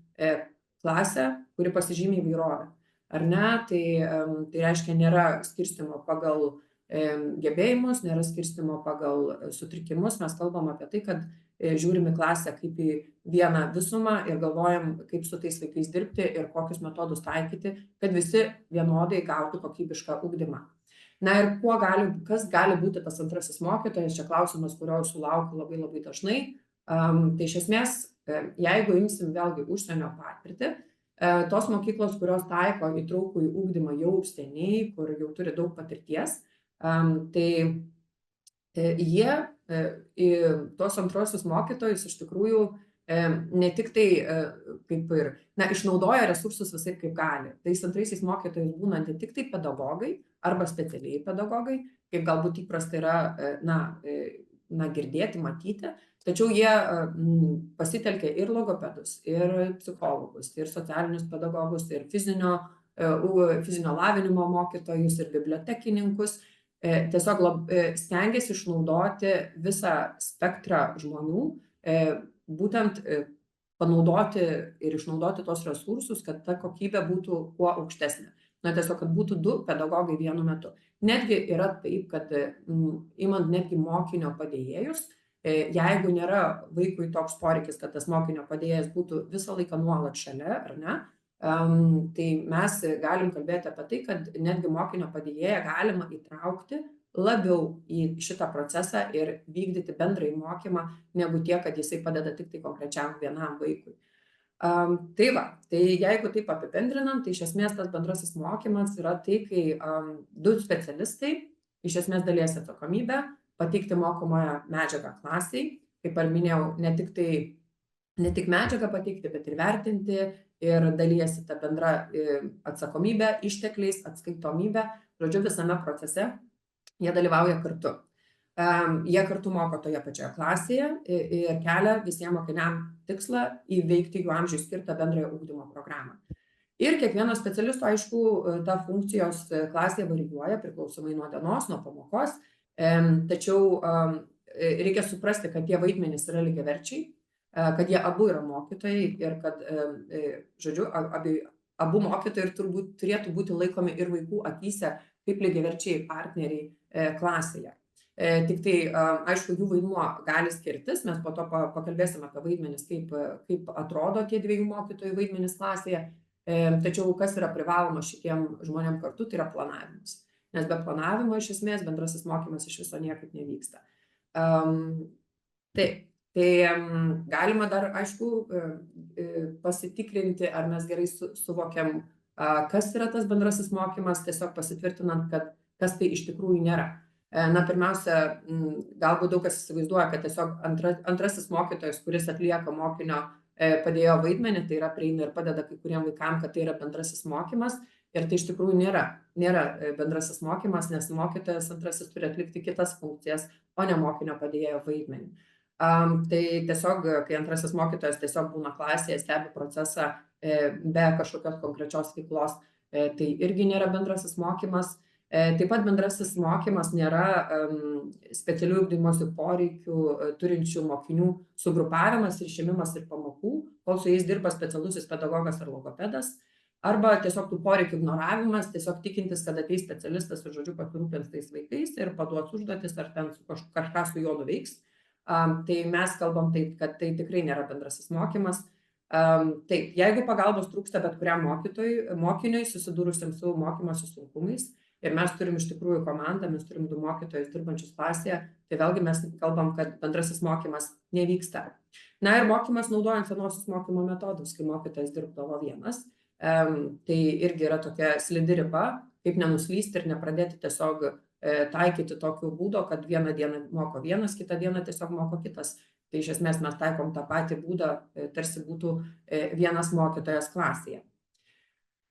klasę, kuri pasižymi įvairovę. Ar ne? Tai reiškia, nėra skirstymo pagal gebėjimus, nėra skirstymo pagal sutrikimus. Mes kalbam apie tai, kad žiūrim į klasę kaip į vieną visumą ir galvojam, kaip su tais vaikais dirbti ir kokius metodus taikyti, kad visi vienodai gautų kokybišką ugdymą. Na ir kas gali būti tas antrasis mokytojas, čia klausimas, kurio sulaukiu labai dažnai. Tai iš esmės, jeigu imsim vėlgi užsienio patirtį, tos mokyklos, kurios taiko įtraukųjį ugdymą jau seniai, kur jau turi daug patirties, tai jie tos antrosius mokytojus iš tikrųjų ne tik tai kaip ir išnaudoja resursus visai kaip gali. Tais antraisiais mokytojais būna ne tik tai pedagogai arba specialiai pedagogai, kaip galbūt įprasta yra girdėti, matyti, tačiau jie pasitelkia ir logopedus, ir psichologus, ir socialinius pedagogus, ir fizinio lavinimo mokytojus, ir bibliotekininkus. Tiesiog stengiasi išnaudoti visą spektrą žmonių, būtent panaudoti ir išnaudoti tos resursus, kad ta kokybė būtų kuo aukštesnė. Tiesiog, kad būtų 2 pedagogai vienu metu. Netgi yra taip, kad imant netgi mokinio padėjėjus, jeigu nėra vaikui toks poreikis, kad tas mokinio padėjėjas būtų visą laiką nuolat šalia, ar ne, tai mes galim kalbėti apie tai, kad netgi mokinio padėjėją galima įtraukti labiau į šitą procesą ir vykdyti bendrąjį mokymą, negu tie, kad jisai padeda tik tai konkrečiam vienam vaikui. Tai jeigu taip apibendrinant, tai iš esmės tas bendrasis mokymas yra tai, kai 2 specialistai iš esmės dalijasi atsakomybę, pateikti mokomąją medžiagą klasiai, kaip ar minėjau, ne tik medžiagą pateikti, bet ir vertinti, ir dalijasi tą bendrą atsakomybę, ištekliais, atskaitomybę, žodžiu, visame procese jie dalyvauja kartu. Jie kartu moko toje pačioje klasėje ir kelia visiems mokiniam tikslą įveikti jų amžiui skirtą bendrąją ugdymo programą. Ir kiekvieno specialisto, aišku, ta funkcijos klasėje varijuoja priklausomai nuo dienos, nuo pamokos, tačiau reikia suprasti, kad tie vaidmenys yra lygiaverčiai, kad jie abu yra mokytojai ir kad, žodžiu, abu mokytojai turėtų būti laikomi ir vaikų akyse kaip lygiaverčiai partneriai klasėje. Tik tai, aišku, jų vaidmuo gali skirtis, mes po to pakalbėsim apie vaidmenis, kaip atrodo tie 2 mokytojų vaidmenis klasėje, tačiau kas yra privaloma šitiem žmonėm kartu, tai yra planavimas. Nes be planavimo iš esmės bendrasis mokymas iš viso niekaip nevyksta. Taip, tai galima dar, aišku, pasitikrinti, ar mes gerai suvokiam, kas yra tas bendrasis mokymas, tiesiog pasitvirtinant, kad kas tai iš tikrųjų nėra. Pirmiausia, galbūt daug kas įsivaizduoja, kad tiesiog antrasis mokytojas, kuris atlieka mokinio padėjo vaidmenį, tai yra prieina ir padeda kai kuriem vaikam, kad tai yra bendrasis mokymas, ir tai iš tikrųjų nėra bendrasis mokymas, nes mokytojas antrasis turi atlikti kitas funkcijas, o ne mokinio padėjo vaidmenį. Tai tiesiog, kai antrasis mokytojas tiesiog būna klasėje, stebi procesą be kažkokios konkrečios veiklos, tai irgi nėra bendrasis mokymas. Taip pat bendrasis mokymas nėra specialių ugdymosi poreikių turinčių mokinių sugrupavimas ir išėmimas ir pamokų, kol su jais dirba specialusis pedagogas ar logopedas, arba tiesiog tų poreikių ignoravimas, tiesiog tikintis, kad ateis specialistas ir, žodžiu, pasirūpins tais vaikais ir paduos užduotis ar ten kažką su juo nuveiks. Tai mes kalbam taip, kad tai tikrai nėra bendrasis mokymas. Taip, jeigu pagalbos trūksta bet kuriam mokiniui susidūrusiam su mokymosi sunkumais, ir mes turim iš tikrųjų komandą, mes turim 2 mokytojus dirbančius klasėje, tai vėlgi mes kalbam, kad bendrasis mokymas nevyksta. Na ir mokymas naudojant senosius mokymo metodus, kai mokytojas dirbdavo vienas, tai irgi yra tokia slidi riba, kaip nenuslysti ir nepradėti tiesiog taikyti tokiu būdu, kad vieną dieną moko vienas, kitą dieną tiesiog moko kitas. Tai iš esmės mes taikom tą patį būdą, tarsi būtų vienas mokytojas klasėje.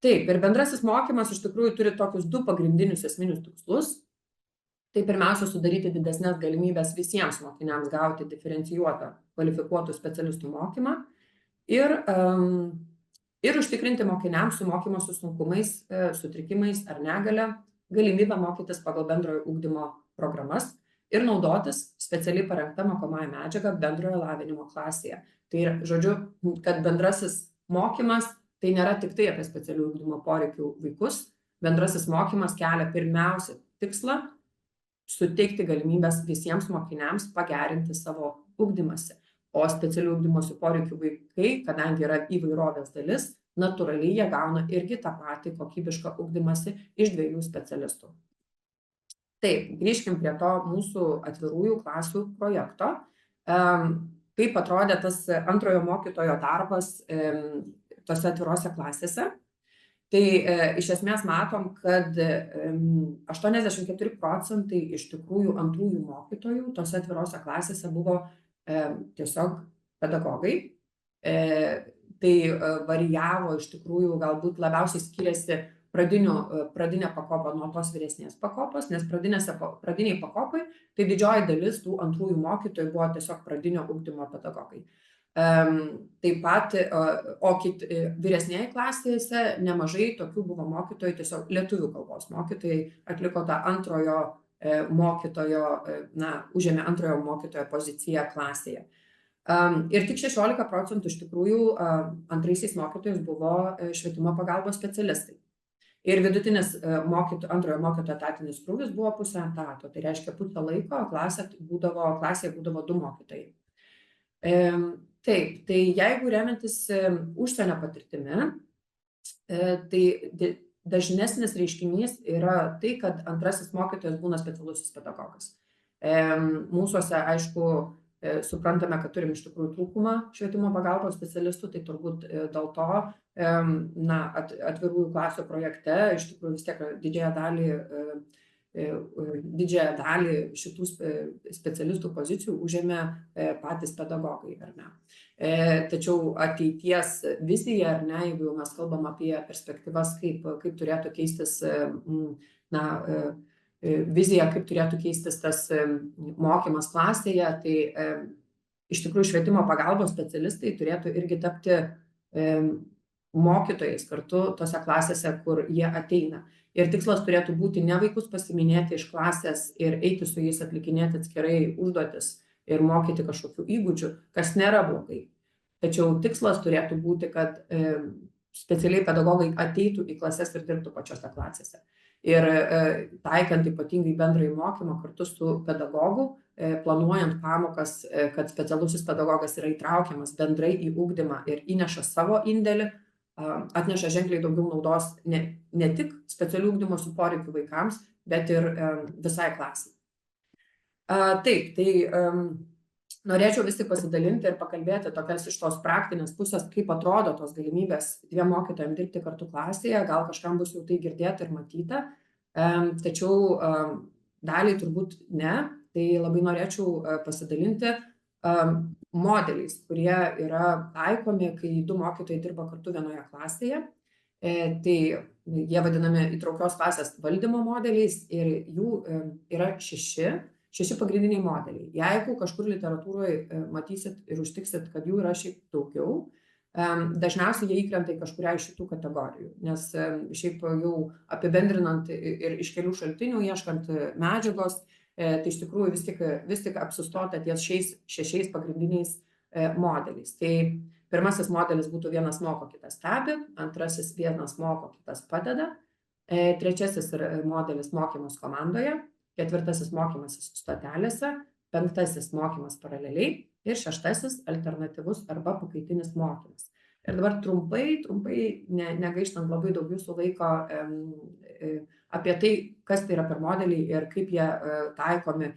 Taip, ir bendrasis mokymas iš tikrųjų turi tokius 2 pagrindinius esminius tikslus. tai pirmiausia sudaryti didesnės galimybės visiems mokiniams gauti diferencijuotą kvalifikuotų specialistų mokymą ir užtikrinti mokiniams su mokymosi sunkumais, sutrikimais ar negale galimybę mokytis pagal bendrojo ugdymo programas ir naudotis specialiai parengta mokomąją medžiagą bendrojo lavinimo klasėje. Tai yra, žodžiu, kad bendrasis mokymas tai nėra tik tai apie specialių ugdymo poreikių vaikus. Bendrasis mokymas kelia pirmiausia tikslą suteikti galimybės visiems mokiniams pagerinti savo ugdymąsi. O specialių ugdymosi poreikių vaikai, kadangi yra įvairovės dalis, natūraliai jie gauna irgi tą patį kokybišką ugdymąsi iš 2 specialistų. Taip, grįžkim prie to mūsų atvirųjų klasių projekto. Kaip atrodė tas antrojo mokytojo darbas tose atvirose klasėse? Tai iš esmės matom, kad 84% iš tikrųjų antrųjų mokytojų tose atvirose klasėse buvo tiesiog pedagogai. Tai varijavo iš tikrųjų, galbūt labiausiai skiriasi pradinė pakopa nuo tos vyresnės pakopos, nes pradiniai pakopai tai didžioji dalis tų antrųjų mokytojų buvo tiesiog pradinio ugdymo pedagogai. Taip pat, o vyresnėje klasėse nemažai tokių buvo mokytojų, tiesiog lietuvių kalbos mokytojai atliko tą antrojo mokytojo, užėmė antrojo mokytojo poziciją klasėje. Ir tik 16% iš tikrųjų antraisiais mokytojais buvo švietimo pagalbos specialistai. Ir vidutinis antrojo mokytojo etatinis krūvis buvo pusę etato, tai reiškia pusę laiko klasėje būdavo 2 mokytojai. Taip, tai jeigu remiantis užsienio patirtimi, tai dažnesnis reiškinys yra tai, kad antrasis mokytojas būna specialusis pedagogas. Mūsuose, aišku, suprantame, kad turim iš tikrųjų trūkumą švietimo pagalbos specialistų, tai turbūt dėl to atvirųjų klasių projekte iš tikrųjų vis tiek didžiąją dalį šitų specialistų pozicijų užėmė patys pedagogai, ar ne. Tačiau ateities vizija, ar ne, jeigu mes kalbam apie perspektyvas, kaip turėtų keistis, vizija, kaip turėtų keistis tas mokymas klasėje, tai iš tikrųjų švietimo pagalbos specialistai turėtų irgi tapti mokytojais kartu tose klasėse, kur jie ateina. Ir tikslas turėtų būti ne vaikus pasiminėti iš klasės ir eiti su jais atlikinėti atskirai užduotis ir mokyti kažkokių įgūdžių, kas nėra blogai. Tačiau tikslas turėtų būti, kad specialiai pedagogai ateitų į klases ir dirbtų pačiose klasėse. Ir taikant ypatingai bendrąjį mokymą kartu su pedagogu, planuojant pamokas, kad specialusis pedagogas yra įtraukiamas bendrai į ugdymą ir įneša savo indėlį, atneša ženkliai daugiau naudos ne tik specialių ugdymosi poreikių vaikams, bet ir visai klasiai. Taip, tai norėčiau vis tik pasidalinti ir pakalbėti tokias iš tos praktinės pusės, kaip atrodo tos galimybės 2 mokytojams dirbti kartu klasėje, gal kažkam bus jau tai girdėta ir matyta, tačiau daliai turbūt ne, tai labai norėčiau pasidalinti modeliais, kurie yra taikomi, kai 2 mokytojai dirba kartu vienoje klasėje. Tai jie vadinami įtraukios klasės valdymo modeliais ir jų yra 6 pagrindiniai modeliai. Jeigu kažkur literatūroje matysit ir užtiksit, kad jų yra šiaip daugiau, dažniausiai jie įkrenta į kažkurią iš šitų kategorijų, nes šiaip jau apibendrinant ir iš kelių šaltinių, ieškant medžiagos, tai iš tikrųjų vis tik apsistota ties 6 pagrindiniais modeliais. Tai pirmasis modelis būtų vienas moko, kitas stebi, antrasis vienas moko, kitas padeda, trečiasis modelis mokymas komandoje, ketvirtasis mokymasis stotelėse, penktasis mokymas paraleliai ir šeštasis alternatyvus arba pakaitinis mokymas. Ir dabar trumpai, negaištant labai daug jūsų laiko, apie tai, kas tai yra per modeliai ir kaip jie taikomi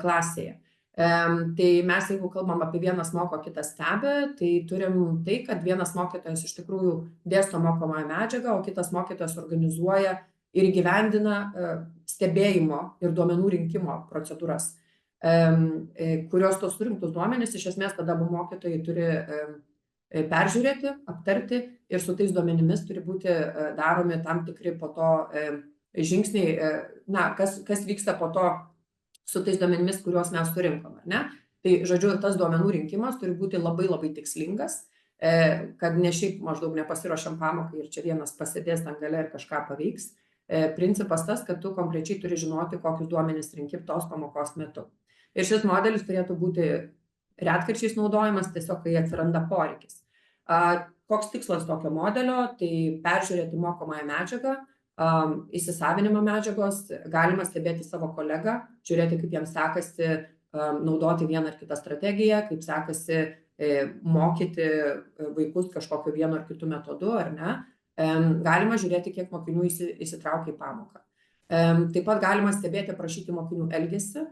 klasėje. Tai mes, jeigu kalbam apie vienas moko, kitas stebi, tai turim tai, kad vienas mokytojas iš tikrųjų dėsto mokomąją medžiagą, o kitas mokytojas organizuoja ir įgyvendina stebėjimo ir duomenų rinkimo procedūras, kurios tos surinktus duomenis iš esmės tada abu mokytojai turi peržiūrėti, aptarti ir su tais duomenimis turi būti daromi tam tikri po to žingsniai, kas vyksta po to su tais duomenimis, kuriuos mes surinkom, ar ne? Tai, žodžiu, tas duomenų rinkimas turi būti labai labai tikslingas, kad ne šiaip maždaug nepasiruošiam pamokai ir čia vienas pasėdės ten gale ir kažką paveiks. Principas tas, kad tu konkrečiai turi žinoti, kokius duomenis rinki tos pamokos metu. Ir šis modelis turėtų būti retkarčiais naudojamas tiesiog, kai atsiranda poreikis. Koks tikslas tokio modelio? Tai peržiūrėti mokomąją medžiagą, įsisavinimo medžiagos, galima stebėti savo kolegą, žiūrėti, kaip jiems sekasi naudoti vieną ar kitą strategiją, kaip sekasi mokyti vaikus kažkokiu vienu ar kitu metodu, ar ne. Galima žiūrėti, kiek mokinių įsitraukia į pamoką. Taip pat galima stebėti, prašyti mokinių elgesį,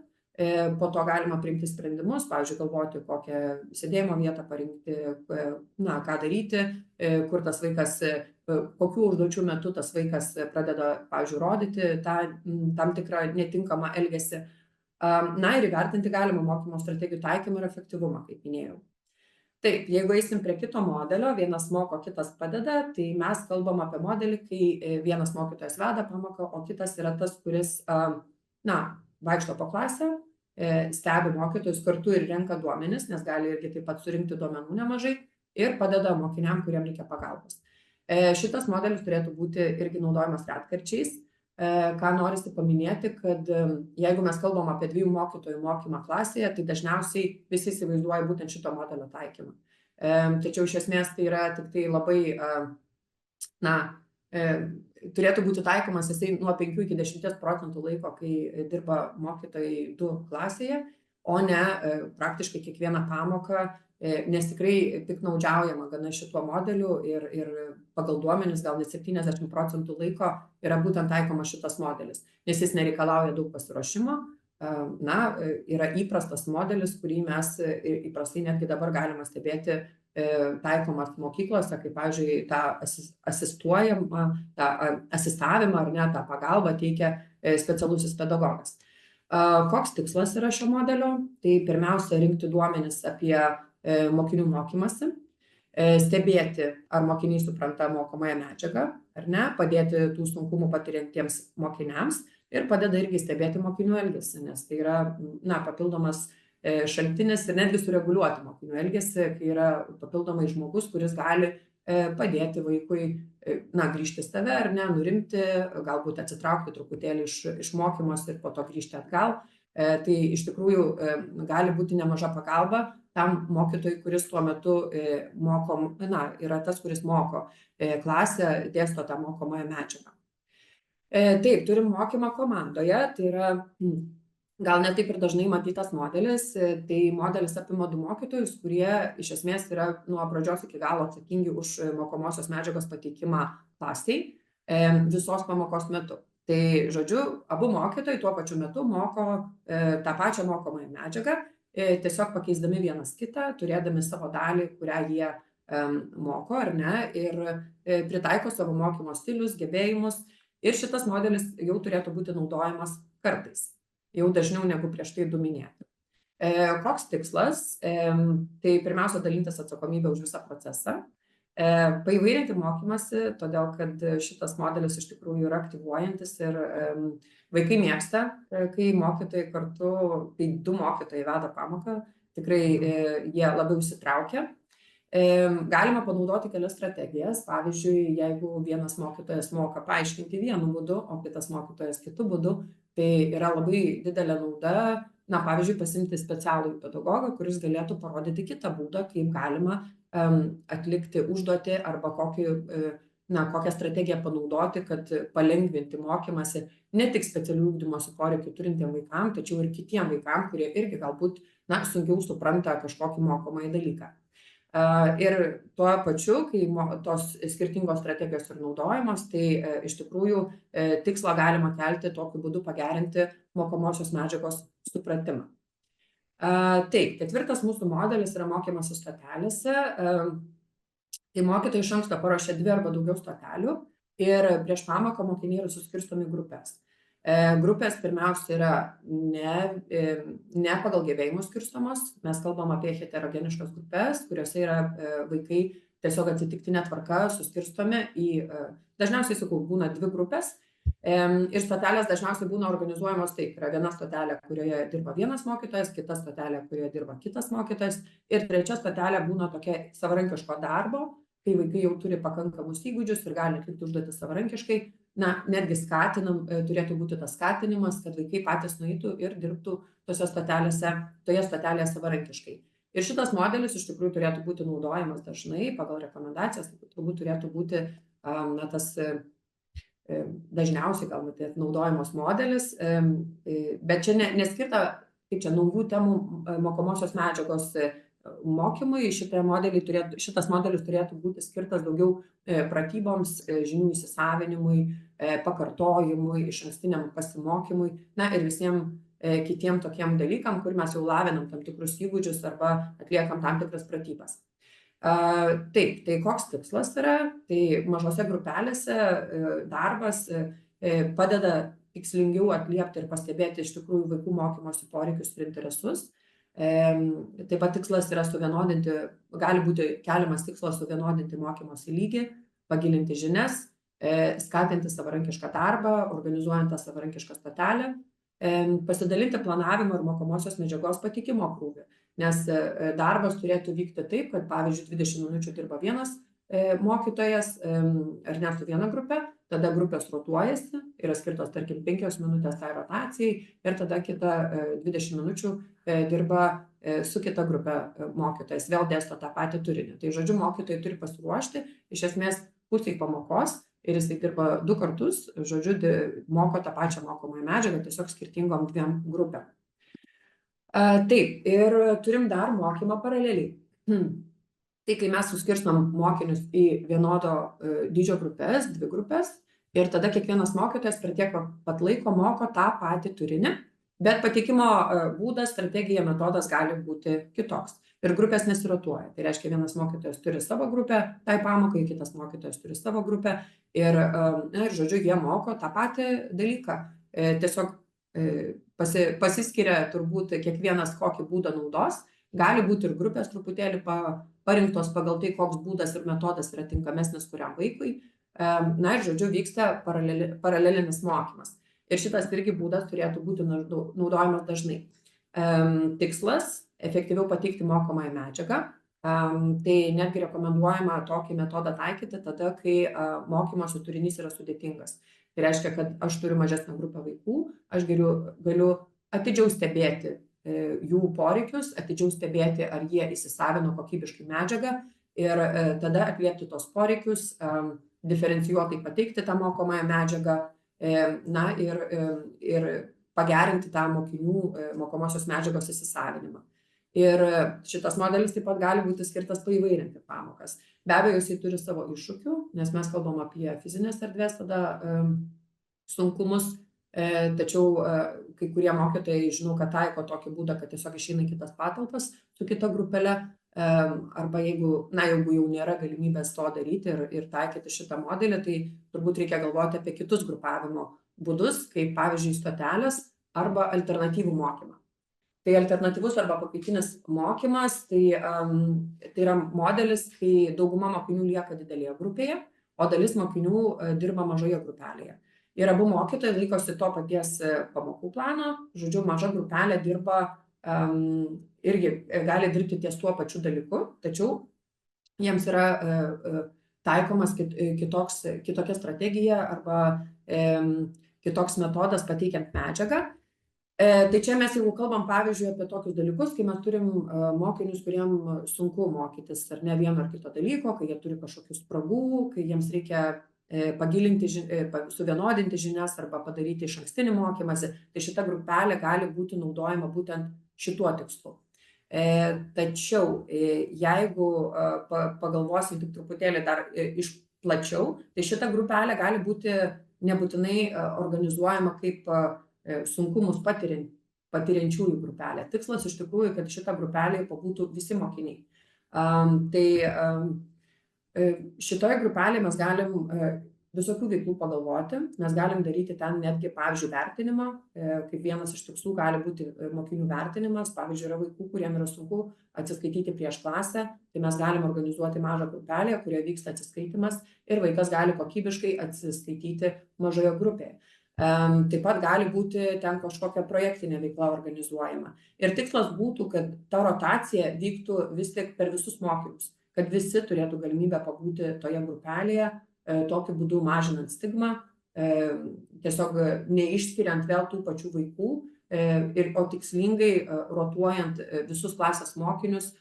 po to galima priimti sprendimus, pavyzdžiui, galvoti, kokią sėdėjimo vietą parinkti, ką daryti, kur tas vaikas, kokių užduočių metu tas vaikas pradeda, pavyzdžiui, rodyti tam tikrą netinkamą elgesį. Ir įvertinti galima mokymo strategijų taikymą ir efektyvumą, kaip minėjau. Taip, jeigu eisim prie kito modelio, vienas moko, kitas padeda, tai mes kalbam apie modelį, kai vienas mokytojas veda pamoką, o kitas yra tas, kuris, vaikšto po klasę, stebi mokytojus kartu ir renka duomenis, nes gali irgi taip pat surinkti duomenų nemažai ir padeda mokiniam, kuriam reikia pagalbos. Šitas modelis turėtų būti irgi naudojamas retkarčiais. Ką norisi paminėti, kad jeigu mes kalbam apie 2 mokytojų mokymą klasėje, tai dažniausiai visi įsivaizduoja būtent šito modelio taikymą. Tačiau iš esmės tai yra tik tai labai, turėtų būti taikomas jisai nuo 5 iki 10% laiko, kai dirba mokytojai 2 klasėje, o ne praktiškai kiekvieną pamoką, nes tikrai piktnaudžiaujama gana šituo modeliu ir pagal duomenis gal net 70% laiko yra būtent taikomas šitas modelis, nes jis nereikalauja daug pasiruošimo, yra įprastas modelis, kurį mes įprastai netgi dabar galima stebėti taikomas mokyklose, kaip, pavyzdžiui, tą asistuojamą, tą asistavimą ar ne, tą pagalbą teikia specialusis pedagogas. Koks tikslas yra šio modelio? Tai pirmiausia, rinkti duomenis apie mokinių mokymasi, stebėti, ar mokiniai supranta mokomąją medžiagą, ar ne, padėti tų sunkumų patiriantiems mokiniams ir padeda irgi stebėti mokinių elgesį, nes tai yra papildomas šaltinis ir netgi sureguliuoti mokinių elgesį, kai yra papildomai žmogus, kuris gali padėti vaikui grįžti į save ar ne, nurimti, galbūt atsitraukti truputėlį iš mokymosi ir po to grįžti atgal. Tai iš tikrųjų gali būti nemaža pagalba tam mokytojui, kuris tuo metu yra tas, kuris moko klasę, dėsto tą mokomąją medžiagą. Taip, turim mokymą komandoje, tai yra gal ne taip ir dažnai matytas modelis, tai modelis apima 2 mokytojus, kurie iš esmės yra nuo pradžios iki galo atsakingi už mokomosios medžiagos pateikimą klasiai visos pamokos metu. Tai, žodžiu, abu mokytojai tuo pačiu metu moko tą pačią mokomąją medžiagą, tiesiog pakeisdami vienas kitą, turėdami savo dalį, kurią jie moko, ar ne, ir pritaiko savo mokymo stilius, gebėjimus. Ir šitas modelis jau turėtų būti naudojamas kartais, jau dažniau negu prieš tai 2 minėti. Koks tikslas? Tai pirmiausia, dalintis atsakomybę už visą procesą. Paįvairinti mokymasi, todėl kad šitas modelis iš tikrųjų yra aktyvuojantis ir vaikai mėgsta, kai mokytojai kartu, kai 2 mokytojai veda pamoką, tikrai jie labiau įsitraukia. Galima panaudoti kelias strategijas, pavyzdžiui, jeigu vienas mokytojas moka paaiškinti vienu būdu, o kitas mokytojas kitu būdu, tai yra labai didelė nauda, pavyzdžiui, pasimti specialų pedagogą, kuris galėtų parodyti kitą būdą, kaip galima atlikti užduotį arba kokią strategiją panaudoti, kad palengvinti mokymasi ne tik specialių ugdymosi poreikių turintiem vaikam, tačiau ir kitiem vaikam, kurie irgi galbūt sunkiau supranta kažkokį mokomąjį dalyką. Ir tuo pačiu, kai tos skirtingos strategijos ir naudojamos, tai iš tikrųjų tikslą galima kelti tokiu būdu pagerinti mokomosios medžiagos supratimą. Taip, 4. mūsų modelis yra mokymasis stotelėse. Tai mokytojai iš anksto paruošia 2 arba daugiau stotelių ir prieš pamoką mokiniai yra suskirstomi grupės. Grupės pirmiausia yra ne pagal gebėjimus skirstomos, mes kalbam apie heterogeniškas grupės, kuriuose yra vaikai tiesiog atsitiktinė tvarka suskirstomi į, dažniausiai sakau, būna 2 grupės. Ir stotelės dažniausiai būna organizuojamos taip. Yra viena stotelė, kurioje dirba vienas mokytojas, kita stotelė, kurioje dirba kitas mokytojas, ir trečia stotelė būna tokia savarankiško darbo, kai vaikai jau turi pakankamus įgūdžius ir gali atlikti užduotis savarankiškai. Netgi turėtų būti tas skatinimas, kad vaikai patys nueitų ir dirbtų toje stotelėje savarankiškai. Ir šitas modelis iš tikrųjų turėtų būti naudojamas dažnai pagal rekomendacijas, turbūt turėtų būti tas dažniausiai galbūt naudojamos modelis, bet čia neskirta, kaip čia, naujų temų mokomosios medžiagos mokymui. Šitas modelis turėtų būti skirtas daugiau pratyboms, žinių įsisavinimui, pakartojimui, išankstiniam pasimokymui, ir visiems kitiem tokiem dalykam, kur mes jau lavinam tam tikrus įgūdžius arba atliekam tam tikras pratybas. Taip, tai koks tikslas yra? Tai mažose grupelėse darbas padeda tikslingiau atliepti ir pastebėti iš tikrųjų vaikų mokymosi poreikius ir interesus. Taip pat tikslas yra suvienodinti, gali būti keliamas tikslas suvienodinti mokymosi lygį, pagilinti žinias, skatinti savarankišką darbą, organizuojant tą savarankišką stotelę, pasidalinti planavimo ir mokomosios medžiagos pateikimo krūvį. Nes darbas turėtų vykti taip, kad pavyzdžiui 20 minučių dirba vienas mokytojas ar net su viena grupė, tada grupės rotuojasi, yra skirtos tarkim 5 minutės tai rotacijai ir tada kita 20 minučių dirba su kita grupė mokytojas, vėl dėsto tą patį turinį. Tai žodžiu, mokytojai turi pasiruošti iš esmės pusei pamokos ir jisai dirba 2 kartus, žodžiu, moko tą pačią mokomąją medžiagą, tiesiog skirtingom 2 grupėm. Taip, ir turim dar mokymą paraleliai. Tai kai mes suskirstom mokinius į vienodo dydžio grupės, 2 grupės, ir tada kiekvienas mokytojas per tiek pat laiko moko tą patį turinį, bet pateikimo būdas, strategija, metodas gali būti kitoks. Ir grupės nesirotuoja. Tai reiškia, vienas mokytojas turi savo grupę tai pamokai, kitas mokytojas turi savo grupę ir žodžiu, jie moko tą patį dalyką. Tiesiog pasiskiria turbūt kiekvienas kokį būdą naudos. Gali būti ir grupės truputėlį parinktos pagal tai, koks būdas ir metodas yra tinkamesnis kuriam vaikui. Ir žodžiu, vyksta paralelinis mokymas. Ir šitas irgi būdas turėtų būti naudojamas dažnai. Tikslas – efektyviau pateikti mokomąją medžiagą. Tai netgi rekomenduojama tokį metodą taikyti tada, kai mokymosi turinys yra sudėtingas. Tai reiškia, kad aš turiu mažesnę grupę vaikų, aš galiu atidžiau stebėti jų poreikius, atidžiau stebėti, ar jie įsisavino kokybiškai medžiagą ir tada atliepti tos poreikius, diferencijuotai pateikti tą mokomąją medžiagą, ir pagerinti tą mokinių mokomosios medžiagos įsisavinimą. Ir šitas modelis taip pat gali būti skirtas paįvairinti pamokas. Be abejo, jisai turi savo iššūkių, nes mes kalbam apie fizinės erdvės tada sunkumus, tačiau kai kurie mokytojai, žinau, kad taiko tokį būdą, kad tiesiog išeina į kitas patalpas su kita grupelė, arba jeigu jau nėra galimybės to daryti ir taikyti šitą modelį, tai turbūt reikia galvoti apie kitus grupavimo būdus, kaip pavyzdžiui stotelės arba alternatyvų mokymą. Tai alternatyvus arba pakaitinis mokymas, tai yra modelis, kai dauguma mokinių lieka didelėje grupėje, o dalis mokinių dirba mažoje grupelėje. Ir abu mokytojai laikosi to paties pamokų plano, žodžiu, maža grupelė dirba, irgi gali dirbti ties tuo pačiu dalyku, tačiau jiems yra taikomas kitokia strategija arba kitoks metodas pateikiant medžiagą. Tai čia mes jeigu kalbam, pavyzdžiui, apie tokius dalykus, kai mes turim mokinius, kuriem sunku mokytis ar ne vieno ar kito dalyko, kai jie turi kažkokių spragų, kai jiems reikia pagilinti, suvienodinti žinias arba padaryti išankstinį mokymąsi, tai šita grupelė gali būti naudojama būtent šituo tikslu. Tačiau jeigu pagalvosim tik truputėlį dar iš plačiau, tai šita grupelė gali būti nebūtinai organizuojama kaip sunkumus patiriančiųjų grupelė. Tikslas iš tikrųjų, kad šitą grupelę pabūtų visi mokiniai. Tai šitoje grupelėje mes galim visokių veiklų pagalvoti, mes galim daryti ten netgi, pavyzdžiui, vertinimą, kaip vienas iš tikslų gali būti mokinių vertinimas, pavyzdžiui, yra vaikų, kuriem yra sunku atsiskaityti prieš klasę, tai mes galim organizuoti mažą grupelę, kurioje vyksta atsiskaitimas ir vaikas gali kokybiškai atsiskaityti mažoje grupėje. Taip pat gali būti ten kažkokia projektinė veikla organizuojama. Ir tikslas būtų, kad ta rotacija vyktų vis tik per visus mokymus, kad visi turėtų galimybę pabūti toje grupelėje, tokiu būdu mažinant stigmą, tiesiog neišskiriant vėl tų pačių vaikų, o tikslingai rotuojant visus klasės mokinius,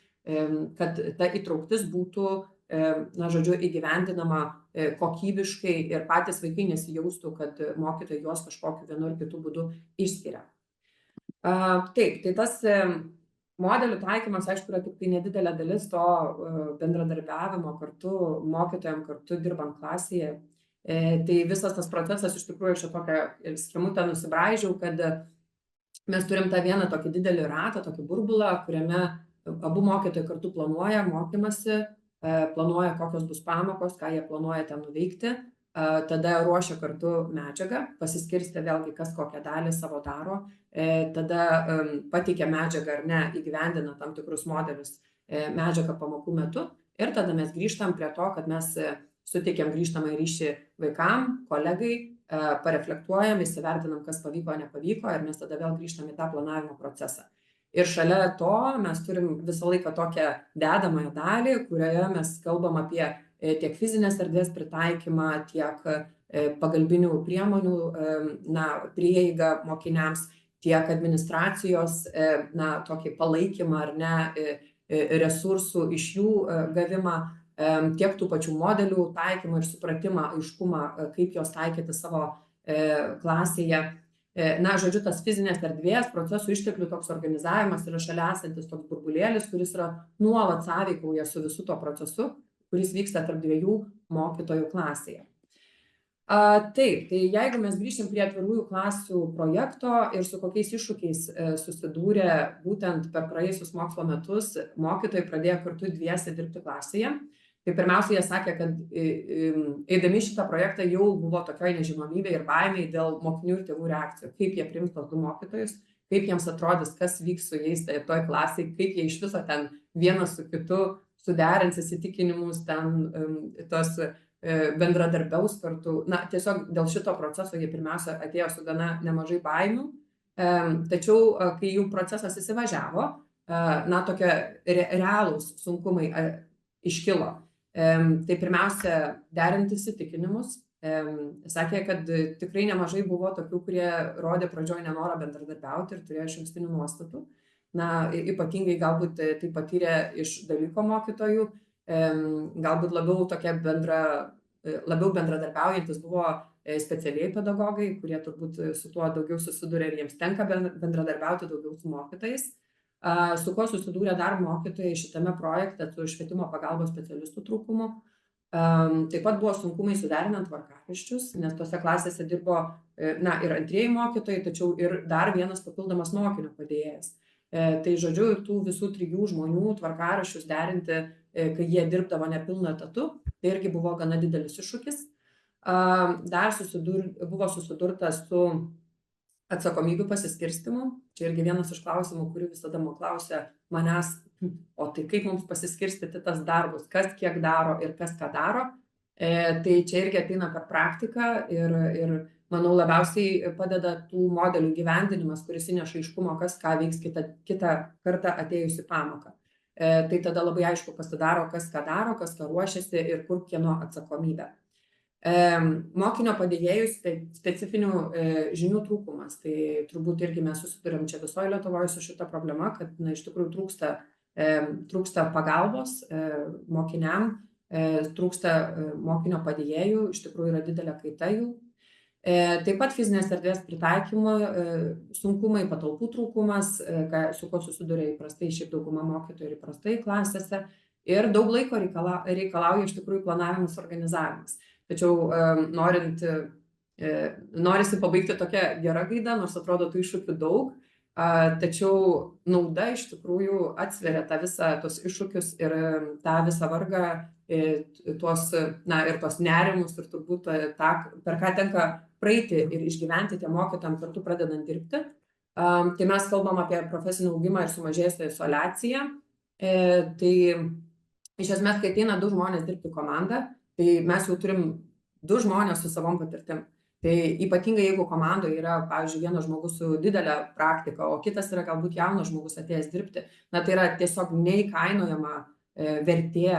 kad ta įtrauktis būtų įgyvendinama kokybiškai ir patys vaikai nesijaustų, kad mokytojai juos kažkokiu vienu ar kitu būdu išskiria. Taip, tai tas modelių taikymas, aišku, yra tik tai nedidelė dalis to bendradarbiavimo kartu, mokytojams kartu dirbant klasėje. Tai visas tas procesas, iš tikrųjų, aš tokią schemutę nusibraižiau, kad mes turim tą vieną tokį didelį ratą, tokį burbulą, kuriame abu mokytojai kartu planuoja mokymasi, planuoja, kokios bus pamokos, ką jie planuoja ten nuveikti, tada ruošia kartu medžiagą, pasiskirstė vėlgi, kas kokią dalį savo daro, tada pateikia medžiagą ar ne, įgyvendina tam tikrus modelius medžiagą pamokų metu ir tada mes grįžtam prie to, kad mes suteikiam grįžtamą ryšį vaikam, kolegai, pareflektuojam, įsivertinam, kas pavyko, nepavyko ir mes tada vėl grįžtam į tą planavimo procesą. Ir šalia to mes turim visą laiką tokią dedamąją dalį, kurioje mes kalbam apie tiek fizinės erdvės pritaikymą, tiek pagalbinių priemonių prieigą mokiniams, tiek administracijos tokį palaikymą ar ne, resursų iš jų gavimą, tiek tų pačių modelių taikymą ir supratimą, aiškumą, kaip jos taikyti savo klasėje. Žodžiu, tas fizinės erdvės, procesų išteklių toks organizavimas yra šalia esantis toks burbulėlis, kuris yra nuolat sąveikauja su visu to procesu, kuris vyksta tarp dviejų mokytojų klasėje. Taip, tai jeigu mes grįžtim prie atvirųjų klasių projekto ir su kokiais iššūkiais susidūrė būtent per praėjusius mokslo metus, mokytojai pradėjo kartu dviese dirbti klasėje. Tai pirmiausia, jie sakė, kad eidami šitą projektą jau buvo tokioj nežinomybė ir baimė dėl mokinių ir tėvų reakcijų, kaip jie priims tos du mokytojus, kaip jiems atrodys, kas vyks su jais toj klasėje, kaip jie iš viso ten vienas su kitu suderins įsitikinimus, ten tos bendradarbiaus kartu. Tiesiog dėl šito proceso jie pirmiausia atėjo su gana nemažai baimių, tačiau kai jų procesas įsivažiavo, tokie realūs sunkumai iškilo. Tai pirmiausia, derinti įsitikinimus. Sakė, kad tikrai nemažai buvo tokių, kurie rodė pradžioje nenorą bendradarbiauti ir turėjo išankstinių nuostatų. Ypatingai galbūt tai patyrė iš dalyko mokytojų, galbūt labiau bendradarbiaujantis buvo specialiai pedagogai, kurie turbūt su tuo daugiau susiduria ir jiems tenka bendradarbiauti daugiau su mokytojais. Su kuo susidūrė dar mokytojai šitame projekte, su švietimo pagalbos specialistų trūkumu. Taip pat buvo sunkumai suderinant tvarkaraščius, nes tose klasėse dirbo ir antrieji mokytojai, tačiau ir dar vienas papildomas mokinio padėjėjas. Tai žodžiu, tų visų 3 žmonių tvarkaraščius derinti, kai jie dirbdavo nepilnu etatu, tai irgi buvo gana didelis iššūkis. Dar buvo susidurta su atsakomybių pasiskirstimu. Čia irgi vienas iš klausimų, kurį visada klausia manęs, o tai kaip mums pasiskirstyti tas darbus, kas kiek daro ir kas ką daro. Tai čia irgi ateina per praktiką ir manau labiausiai padeda tų modelių gyvendinimas, kuris įneša aiškumo, kas ką veiks kitą kartą atėjus į pamoką. Tai tada labai aišku pasidaro, kas ką daro, kas ką ruošiasi ir kur kieno atsakomybė. Mokinio padėjėjus specifinių žinių trūkumas. Tai turbūt irgi mes susiduriam čia visoje Lietuvoje su šita problema, kad iš tikrųjų trūksta pagalbos mokiniam, trūksta mokinio padėjėjų, iš tikrųjų yra didelė kaita jų. Taip pat fizinės erdvės pritaikymo sunkumai, patalpų trūkumas, su ko susiduria įprastai šiaip dauguma mokytojų ir įprastai klasėse. Ir daug laiko reikalauja iš tikrųjų planavimas, organizavimas. Tačiau norisi pabaigti tokią gerą gaidą, nors atrodo tų iššūkių daug, tačiau nauda iš tikrųjų atsveria tą visą tos iššūkius ir tą visą vargą, ir tos nerimus ir turbūt per ką tenka praeiti ir išgyventi tie mokytojams kartu pradedant dirbti. Tai mes kalbam apie profesinį augimą ir sumažėjusią izoliaciją. Tai iš esmės, kai ateina 2 žmonės dirbti komandą, tai mes jau turim 2 žmonės su savom patirtim. Tai ypatingai jeigu komandoje yra, pavyzdžiui, vienas žmogus su didelė praktika, o kitas yra galbūt jaunas žmogus atėjęs dirbti, na tai yra tiesiog neįkainojama vertė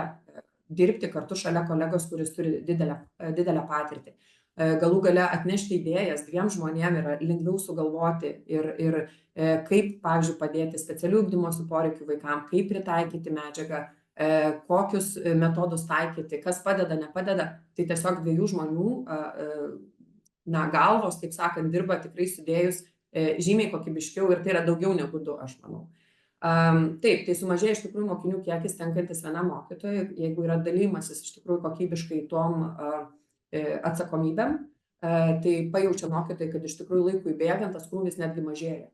dirbti kartu šalia kolegos, kuris turi didelę patirtį. Galų gale atnešti idėjas dviem žmonėm yra lengviau sugalvoti ir kaip, pavyzdžiui, padėti specialių ugdymosi poreikių vaikam, kaip pritaikyti medžiagą, kokius metodus taikyti, kas padeda, nepadeda. Tai tiesiog dviejų žmonių galvos, taip sakant, dirba tikrai sudėjus žymiai kokybiškiau ir tai yra daugiau negu du, aš manau. Taip, tai sumažėja iš tikrųjų mokinių kiekis tenkantis vienam mokytojui, jeigu yra dalymasis iš tikrųjų kokybiškai tom atsakomybėm, tai pajaučia mokytojai, kad iš tikrųjų laikui bėgant tas krūvis netgi mažėja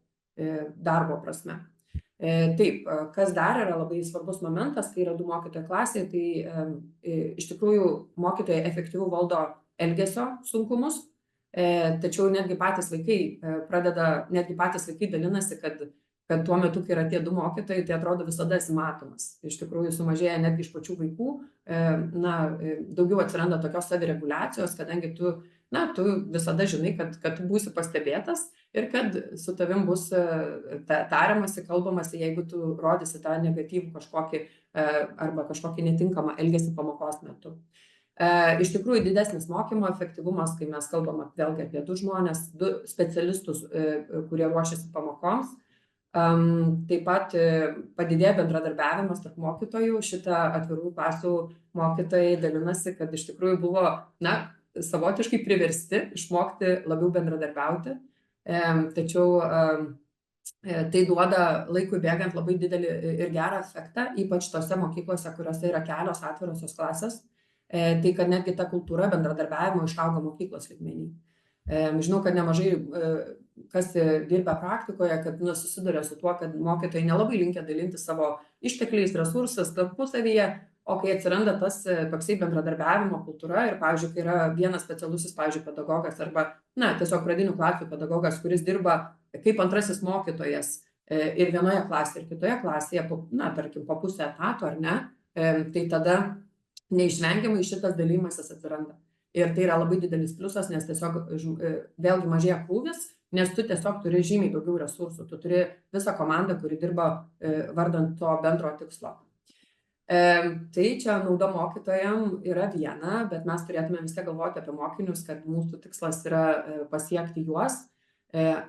darbo prasme. Taip, kas dar yra labai svarbus momentas, kai yra du mokytojai klasėje, tai iš tikrųjų mokytojai efektyviau valdo elgesio sunkumus, tačiau netgi patys vaikai dalinasi, kad tuo metu, kai yra tie du mokytojai, tai atrodo visada esi matomas. Iš tikrųjų sumažėja netgi iš pačių vaikų, daugiau atsiranda tokios savireguliacijos, kadangi tu visada žinai, kad tu būsi pastebėtas ir kad su tavim bus tariamasi, kalbamasi, jeigu tu rodysi tą negatyvų kažkokį netinkamą elgesį pamokos metu. Iš tikrųjų didesnis mokymo efektyvumas, kai mes kalbame vėlgi apie du žmonės, du specialistus, kurie ruošiasi pamokoms. Taip pat padidėjo bendradarbiavimas tarp mokytojų. Šitą atvirų klasių mokytojai dalinasi, kad iš tikrųjų buvo savotiškai priversti išmokti labiau bendradarbiauti, tačiau tai duoda laikui bėgant labai didelį ir gerą efektą, ypač tose mokyklose, kuriuose yra kelios atvirosios klasės, tai kad netgi ta kultūra bendradarbiavimo išauga mokyklos lygmenį. Žinau, kad nemažai kas dirba praktikoje, kad susiduria su tuo, kad mokytojai nelabai linkę dalinti savo ištekliais, resursas tarpusavyje, o kai atsiranda tas toksai bendradarbiavimo kultūra ir, pavyzdžiui, kai yra vienas specialusis, pavyzdžiui, pedagogas arba, tiesiog pradinių klasių pedagogas, kuris dirba kaip antrasis mokytojas ir vienoje klasėje ir kitoje klasėje, tarkim, po pusę etato ar ne, tai tada neišvengiamai šitas dalymasis atsiranda. Ir tai yra labai didelis pliusas, nes tiesiog vėlgi mažėja krūvis, nes tu tiesiog turi žymiai daugiau resursų, tu turi visą komandą, kuri dirba vardant to bendro tikslo. Tai čia nauda mokytojam yra viena, bet mes turėtume vis tiek galvoti apie mokinius, kad mūsų tikslas yra pasiekti juos.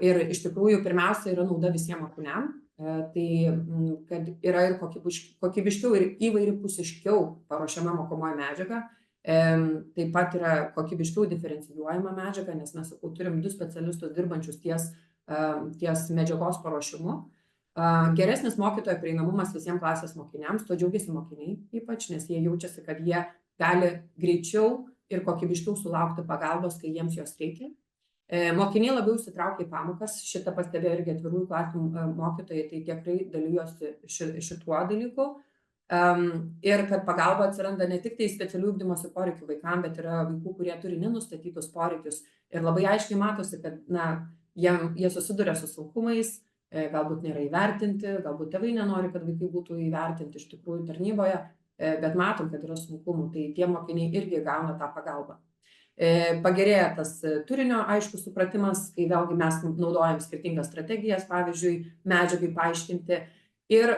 Ir iš tikrųjų pirmiausia yra nauda visiems mokiniam, tai kad yra ir kokybiškiau ir įvairiapusiškiau paruošiama mokomoji medžiaga. Taip pat yra kokybiškiau diferencijuojama medžiaga, nes mes turim du specialistus dirbančius ties medžiagos paruošimu. Geresnis mokytojo prieinamumas visiems klasės mokiniams, to džiaugiasi mokiniai ypač, nes jie jaučiasi, kad jie gali greičiau ir kokybiškiau sulaukti pagalbos, kai jiems jos reikia. Mokiniai labiau įsitraukia į pamokas, šitą pastebėjo irgi atvirųjų klasių mokytojai, tai tikrai dalyjosi šituo dalyku. Ir kad pagalba atsiranda ne tik tai specialių ugdymosi poreikių vaikams, bet yra vaikų, kurie turi nenustatytus poreikius. Ir labai aiškiai matosi, kad jie susiduria su sunkumais, galbūt nėra įvertinti, galbūt tėvai nenori, kad vaikai būtų įvertinti iš tikrųjų tarnyboje, bet matom, kad yra sunkumų, tai tie mokiniai irgi gauna tą pagalbą. Pagerėja tas turinio aiškus supratimas, kai vėlgi mes naudojam skirtingas strategijas, pavyzdžiui, medžiagai paaiškinti. Ir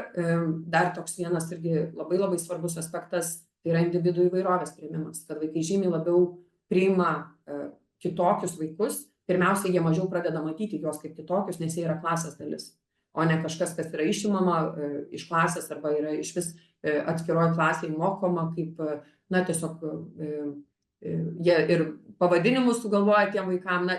dar toks vienas irgi labai labai svarbus aspektas, tai yra individų įvairovės priėmimas, kad vaikai žymiai labiau priima kitokius vaikus. Pirmiausia, jie mažiau pradeda matyti juos kaip kitokius, nes jie yra klasės dalis, o ne kažkas, kas yra išimama iš klasės arba yra iš vis atskiroje klasėje mokoma, kaip, tiesiog jie ir pavadinimus sugalvoja tiem vaikam.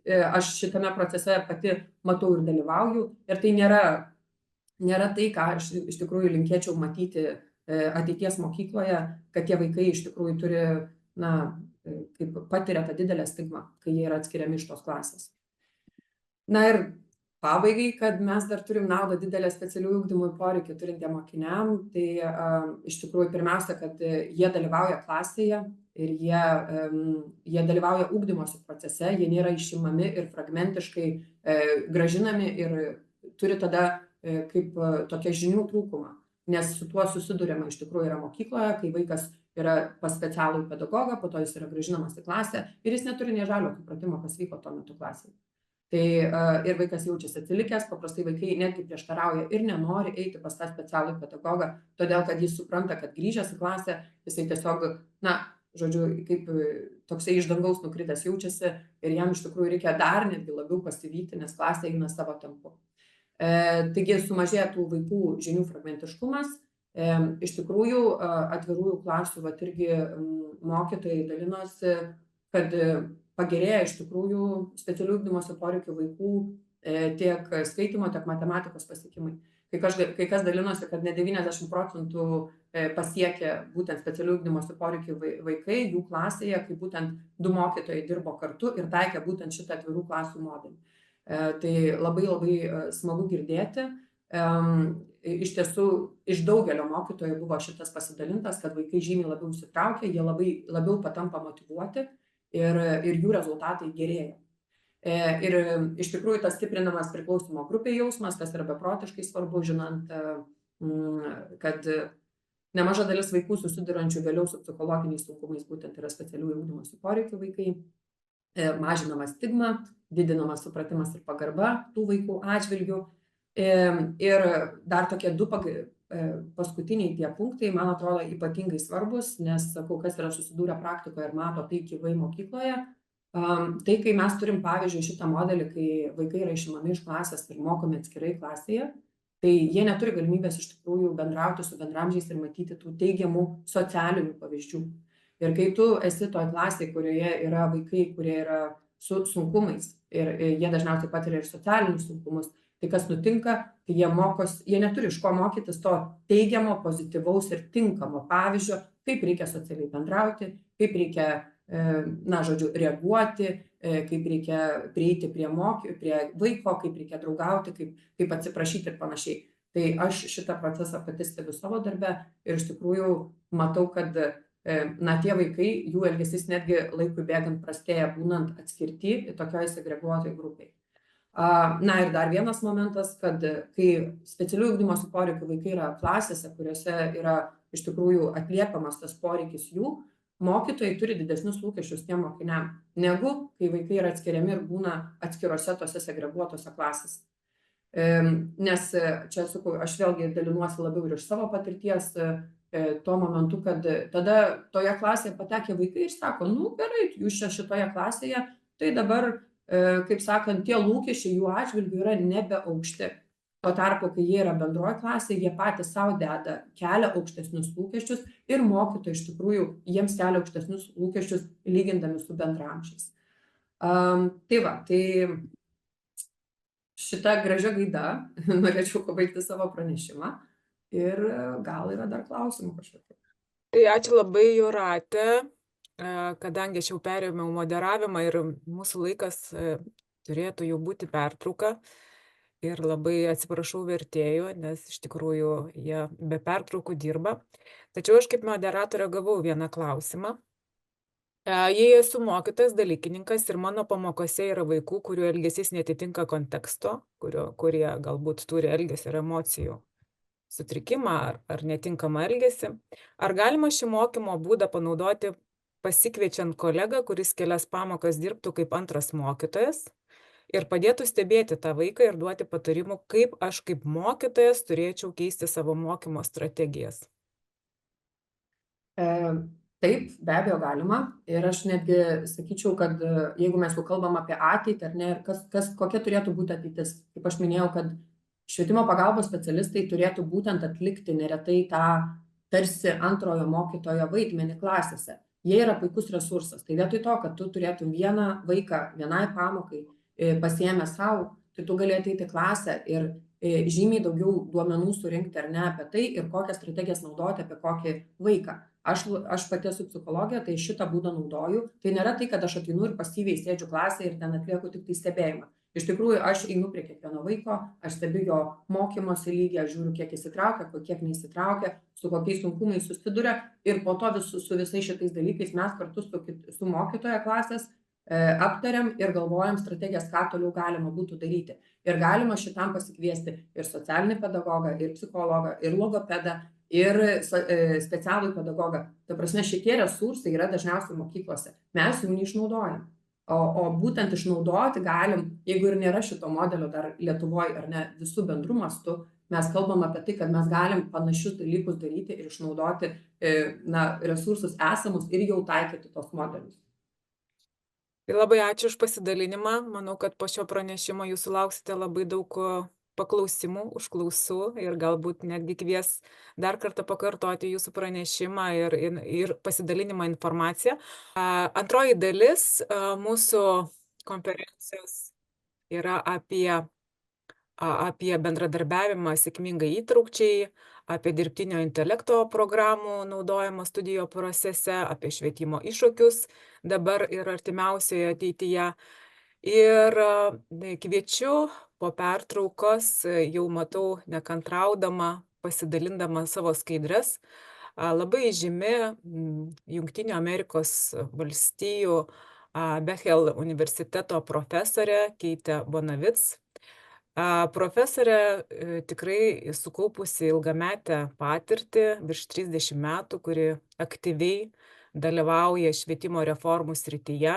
Aš šitame procese pati matau ir dalyvauju, ir tai nėra tai, ką aš iš tikrųjų linkėčiau matyti ateities mokykloje, kad tie vaikai iš tikrųjų turi, kaip patiria tą didelę stigmą, kai jie yra atskiriami iš tos klasės. Ir pabaigai, kad mes dar turim naudą didelę specialių ugdymų poreikių turintiem mokiniam, tai iš tikrųjų pirmiausia, kad jie dalyvauja klasėje ir jie dalyvauja ugdymosi procese, jie nėra išimami ir fragmentiškai grąžinami ir turi tada kaip tokia žinių trūkumą, nes su tuo susiduriama iš tikrųjų yra mokykloje, kai vaikas yra pas specialų pedagogą, po to jis yra grąžinamas į klasę ir jis neturi nė žalio supratimo, kas vyko tuo metu klasėje. Tai ir vaikas jaučiasi atsilikęs, paprastai vaikai netgi prieštarauja ir nenori eiti pas tą specialų pedagogą, todėl kad jis supranta, kad grįžęs į klasę, jisai tiesiog, žodžiu, kaip toksai iš dangaus nukritęs jaučiasi ir jam iš tikrųjų reikia dar netgi labiau pasivyti, nes klasė eina savo tempu. Taigi sumažėja tų vaikų žinių fragmentiškumas. Iš tikrųjų, atvirųjų klasių, vat irgi mokytojai dalinosi, kad pagerėja iš tikrųjų specialių ugdymosi poreikių vaikų tiek skaitymo, tiek matematikos pasiekimai. Kai kas dalinosi, kad ne 90% pasiekė būtent specialių ugdymosi poreikių vaikai jų klasėje, kai būtent 2 mokytojai dirbo kartu ir taikė būtent šitą atvirų klasių modelį. Tai labai labai smagu girdėti. Iš tiesų, iš daugelio mokytojų buvo šitas pasidalintas, kad vaikai žymiai labiau įsitraukia, jie labiau patampa motyvuoti ir jų rezultatai gerėja. Ir iš tikrųjų tas stiprinamas priklausimo grupėje jausmas, kas yra beprotiškai svarbu, žinant, kad nemaža dalis vaikų susidurančių vėliau su psichologiniais sunkumais būtent yra specialių ugdymosi poreikių vaikai, mažinama stigma, didinamas supratimas ir pagarba tų vaikų atžvilgių. Ir dar tokie 2 paskutiniai tie punktai, man atrodo, ypatingai svarbus, nes, sakau, kas yra susidūrę praktikoje ir mato tai gyvai mokykloje, tai kai mes turim, pavyzdžiui, šitą modelį, kai vaikai yra išimami iš klasės ir mokomi atskirai klasėje, tai jie neturi galimybės iš tikrųjų bendrauti su bendramžiais ir matyti tų teigiamų socialinių pavyzdžių. Ir kai tu esi toj klasėje, kurioje yra vaikai, kurie yra su sunkumais ir jie dažniausiai patiria ir socialinius sunkumus, tai kas nutinka, kai jie neturi iš ko mokytis to teigiamo, pozityvaus ir tinkamo pavyzdžio, kaip reikia socialiai bendrauti, kaip reikia, reaguoti, kaip reikia prieiti prie vaiko, kaip reikia draugauti, kaip atsiprašyti ir panašiai. Tai aš šitą procesą pati stebiu savo darbe ir iš tikrųjų matau, kad tie vaikai, jų elgesys netgi laikui bėgant prastėja, būnant atskirti tokioj segreguotoj grupėje. Ir dar vienas momentas, kad kai specialių ugdymosi poreikių vaikai yra klasėse, kuriuose yra iš tikrųjų atliepiamas tas poreikis jų, mokytojai turi didesnius lūkesčius tiem mokiniam, negu kai vaikai yra atskiriami ir būna atskirose tose segreguotose klasėse. Nes čia, sakau, aš vėlgi dalinuosi labiau ir iš savo patirties tuo momentu, kad tada toje klasėje patekę vaikai ir sako, gerai, jūs čia šitoje klasėje, tai dabar kaip sakant, tie lūkesčiai jų atžvilgių yra nebeaukšti. Tuo tarpu, kai jie yra bendroje klasėje, jie patys savo kelia aukštesnius lūkesčius ir mokytojai iš tikrųjų jiems kelia aukštesnius lūkesčius lygindami su bendramžiais. Tai šitą gražią gaidą norėčiau pabaigti savo pranešimą ir gal yra dar klausimų kažkokių. Tai ačiū labai, Jūrate. Kadangi aš jau perėmiau moderavimą ir mūsų laikas turėtų jau būti pertrauka ir labai atsiprašau vertėjų, nes iš tikrųjų jie be pertraukų dirba. Tačiau aš kaip moderatorė gavau vieną klausimą. Jei esu mokytojas, dalykininkas ir mano pamokose yra vaikų, kurių elgesys netitinka konteksto, kurie galbūt turi elgesio ir emocijų sutrikimą ar netinkamą elgesį, ar galima šį mokymo būdą panaudoti pasikviečiant kolegą, kuris kelias pamokas dirbtų kaip antras mokytojas ir padėtų stebėti tą vaiką ir duoti patarimų, kaip aš kaip mokytojas turėčiau keisti savo mokymo strategijas. Taip, be abejo galima. Ir aš netgi sakyčiau, kad jeigu mes jau kalbam apie ateitį, ar ne, kokia turėtų būti ateitis. Kaip aš minėjau, kad švietimo pagalbos specialistai turėtų būtent atlikti neretai tą tarsi antrojo mokytojo vaidmenį klasėse. Jie yra puikus resursas. Tai vietoj to, kad tu turėtum vieną vaiką vienai pamokai pasiėmę savo, tai tu gali ateiti į klasę ir žymiai daugiau duomenų surinkti ar ne apie tai ir kokias strategijas naudoti apie kokį vaiką. Aš pati esu psichologė, tai šitą būdą naudoju. Tai nėra tai, kad aš ateinu ir pasyviai sėdžiu klasėje ir ten atlieku tik tai stebėjimą. Iš tikrųjų, aš einu prie kiekvieno vaiko, aš stebiu jo mokymosi lygį, aš žiūriu, kiek įsitraukia, kiek neįsitraukia, su kokiais sunkumais susiduria ir po to su visais šitais dalykais mes kartu su mokytoja klasės aptariam ir galvojam strategijas, ką toliau galima būtų daryti. Ir galima šitam pasikviesti ir socialinį pedagogą, ir psichologą, ir logopedą, ir specialų pedagogą. Ta prasme, šitie resursai yra dažniausiai mokyklose. Mes jų neišnaudojam. O būtent išnaudoti galim, jeigu ir nėra šito modelio dar Lietuvoje ar ne visų bendrų mastų, mes kalbam apie tai, kad mes galim panašius dalykus daryti ir išnaudoti resursus esamus ir jau taikyti tos modelius. Ir labai ačiū už pasidalinimą. Manau, kad po šio pranešimo jūs sulauksite labai daug paklausimų, užklausų ir galbūt netgi kvies dar kartą pakartoti jūsų pranešimą ir pasidalinimą informaciją. Antroji dalis mūsų konferencijos yra apie bendradarbiavimą sėkmingai įtraukčiai, apie dirbtinio intelekto programų naudojimą studijų procese, apie švietimo iššūkius dabar ir artimiausioje ateityje. Ir kviečiu po pertraukos, jau matau nekantraudama, pasidalindama savo skaidres, labai žymi Jungtinių Amerikos valstijų Bethel universiteto profesorė Keitė Bonavic. Profesorė tikrai sukaupusi ilgametę patirtį, virš 30 metų, kuri aktyviai dalyvauja švietimo reformų srityje.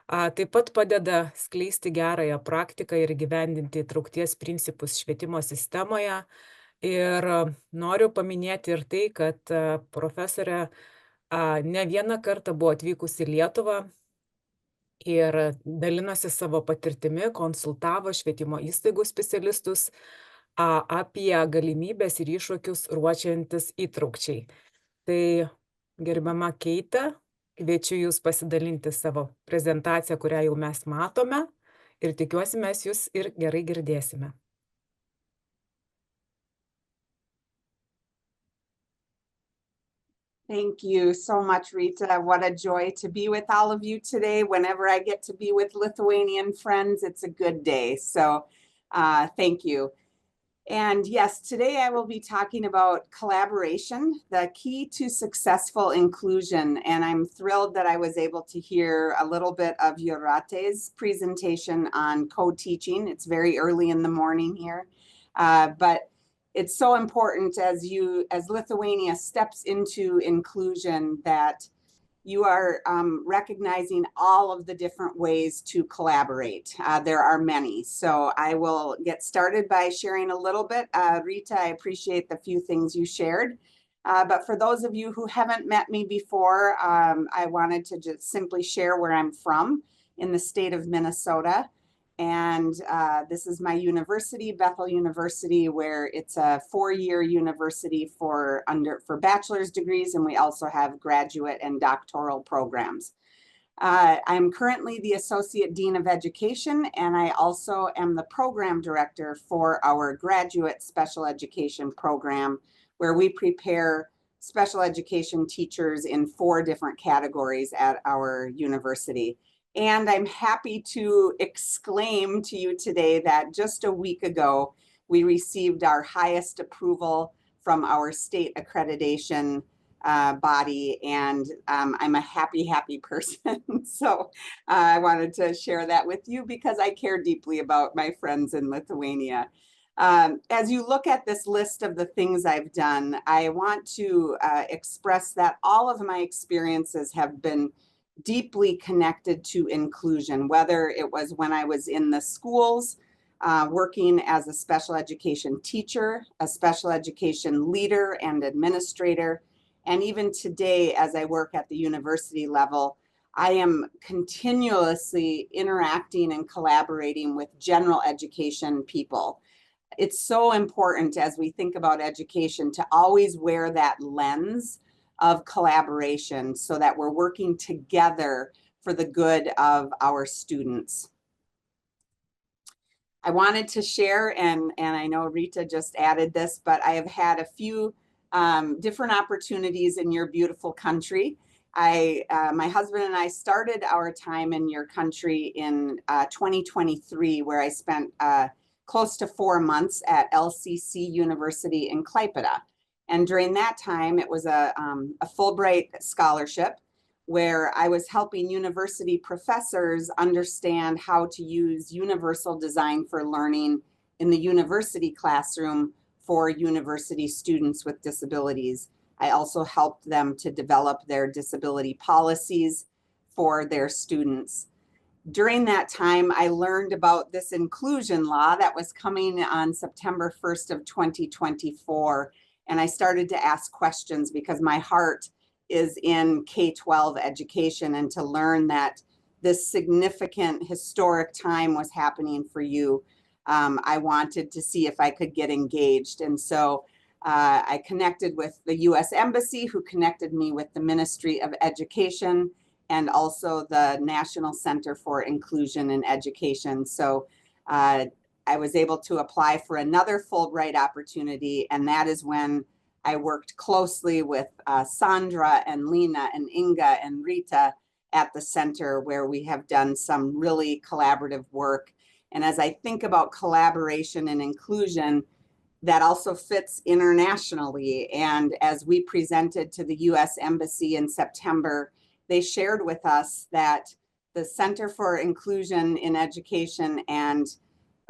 Taip pat padeda skleisti gerąją praktiką ir įgyvendinti įtraukties principus švietimo sistemoje. Ir noriu paminėti ir tai, kad profesorė ne vieną kartą buvo atvykusi į Lietuvą ir dalinosi savo patirtimi, konsultavo švietimo įstaigų specialistus apie galimybės ir iššūkius ruošiantis įtraukčiai. Tai gerbiama Keitė, kviečiu jūs pasidalinti savo prezentaciją, kurią jau mes matome ir tikiuosi mes jūs ir gerai girdėsime. Thank you so much, Rita. What a joy to be with all of you today. Whenever I get to be with Lithuanian friends, it's a good day. So thank you. And yes, today I will be talking about collaboration, the key to successful inclusion. And I'm thrilled that I was able to hear a little bit of Jūratė's presentation on co-teaching. It's very early in the morning here, but it's so important as Lithuania steps into inclusion that you are recognizing all of the different ways to collaborate. There are many. So I will get started by sharing a little bit. Rita, I appreciate the few things you shared. But for those of you who haven't met me before, I wanted to just simply share where I'm from in the state of Minnesota. And this is my university, Bethel University, where it's a 4-year university for bachelor's degrees, and we also have graduate and doctoral programs. I'm currently the Associate Dean of Education, and I also am the program director for our graduate special education program, where we prepare special education teachers in 4 different categories at our university. And I'm happy to exclaim to you today that just a week ago, we received our highest approval from our state accreditation body, and I'm a happy person. So I wanted to share that with you because I care deeply about my friends in Lithuania. As you look at this list of the things I've done, I want to express that all of my experiences have been deeply connected to inclusion, whether it was when I was in the schools, working as a special education teacher, a special education leader and administrator, and even today as I work at the university level, I am continuously interacting and collaborating with general education people. It's so important as we think about education to always wear that lens of collaboration so that we're working together for the good of our students. I wanted to share, and I know Rita just added this, but I have had a few different opportunities in your beautiful country. My husband and I started our time in your country in 2023, where I spent close to 4 months at LCC University in Klaipėda. And during that time, it was a Fulbright scholarship where I was helping university professors understand how to use universal design for learning in the university classroom for university students with disabilities. I also helped them to develop their disability policies for their students. During that time, I learned about this inclusion law that was coming on September 1st of 2024. And I started to ask questions because my heart is in K-12 education, and to learn that this significant historic time was happening for you, I wanted to see if I could get engaged. And so I connected with the US Embassy, who connected me with the Ministry of Education and also the National Center for Inclusion in Education. So I was able to apply for another Fulbright opportunity, and that is when I worked closely with Sandra and Lena and Inga and Rita at the center, where we have done some really collaborative work. And as I think about collaboration and inclusion, that also fits internationally. And as we presented to the US Embassy in September, they shared with us that the Center for Inclusion in Education and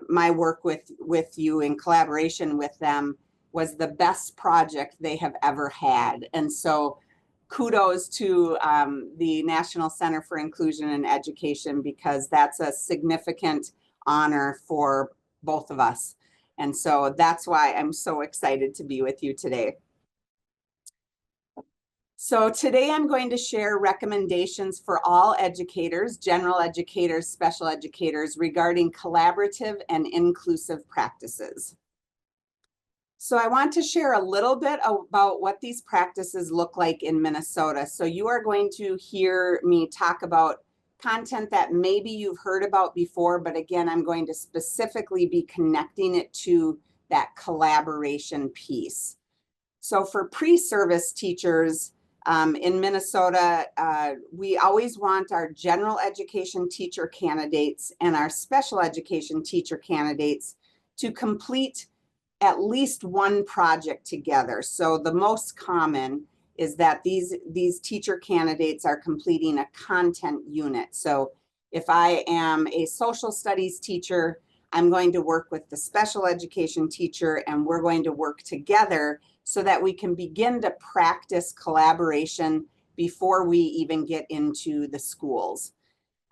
my work with you in collaboration with them was the best project they have ever had. And so kudos to the National Center for Inclusion in Education, because that's a significant honor for both of us. And so that's why I'm so excited to be with you today. So today I'm going to share recommendations for all educators, general educators, special educators, regarding collaborative and inclusive practices. So I want to share a little bit about what these practices look like in Minnesota. So you are going to hear me talk about content that maybe you've heard about before, but again, I'm going to specifically be connecting it to that collaboration piece. So for pre-service teachers in Minnesota, we always want our general education teacher candidates and our special education teacher candidates to complete at least one project together. So the most common is that these teacher candidates are completing a content unit. So if I am a social studies teacher, I'm going to work with the special education teacher, and we're going to work together so that we can begin to practice collaboration before we even get into the schools.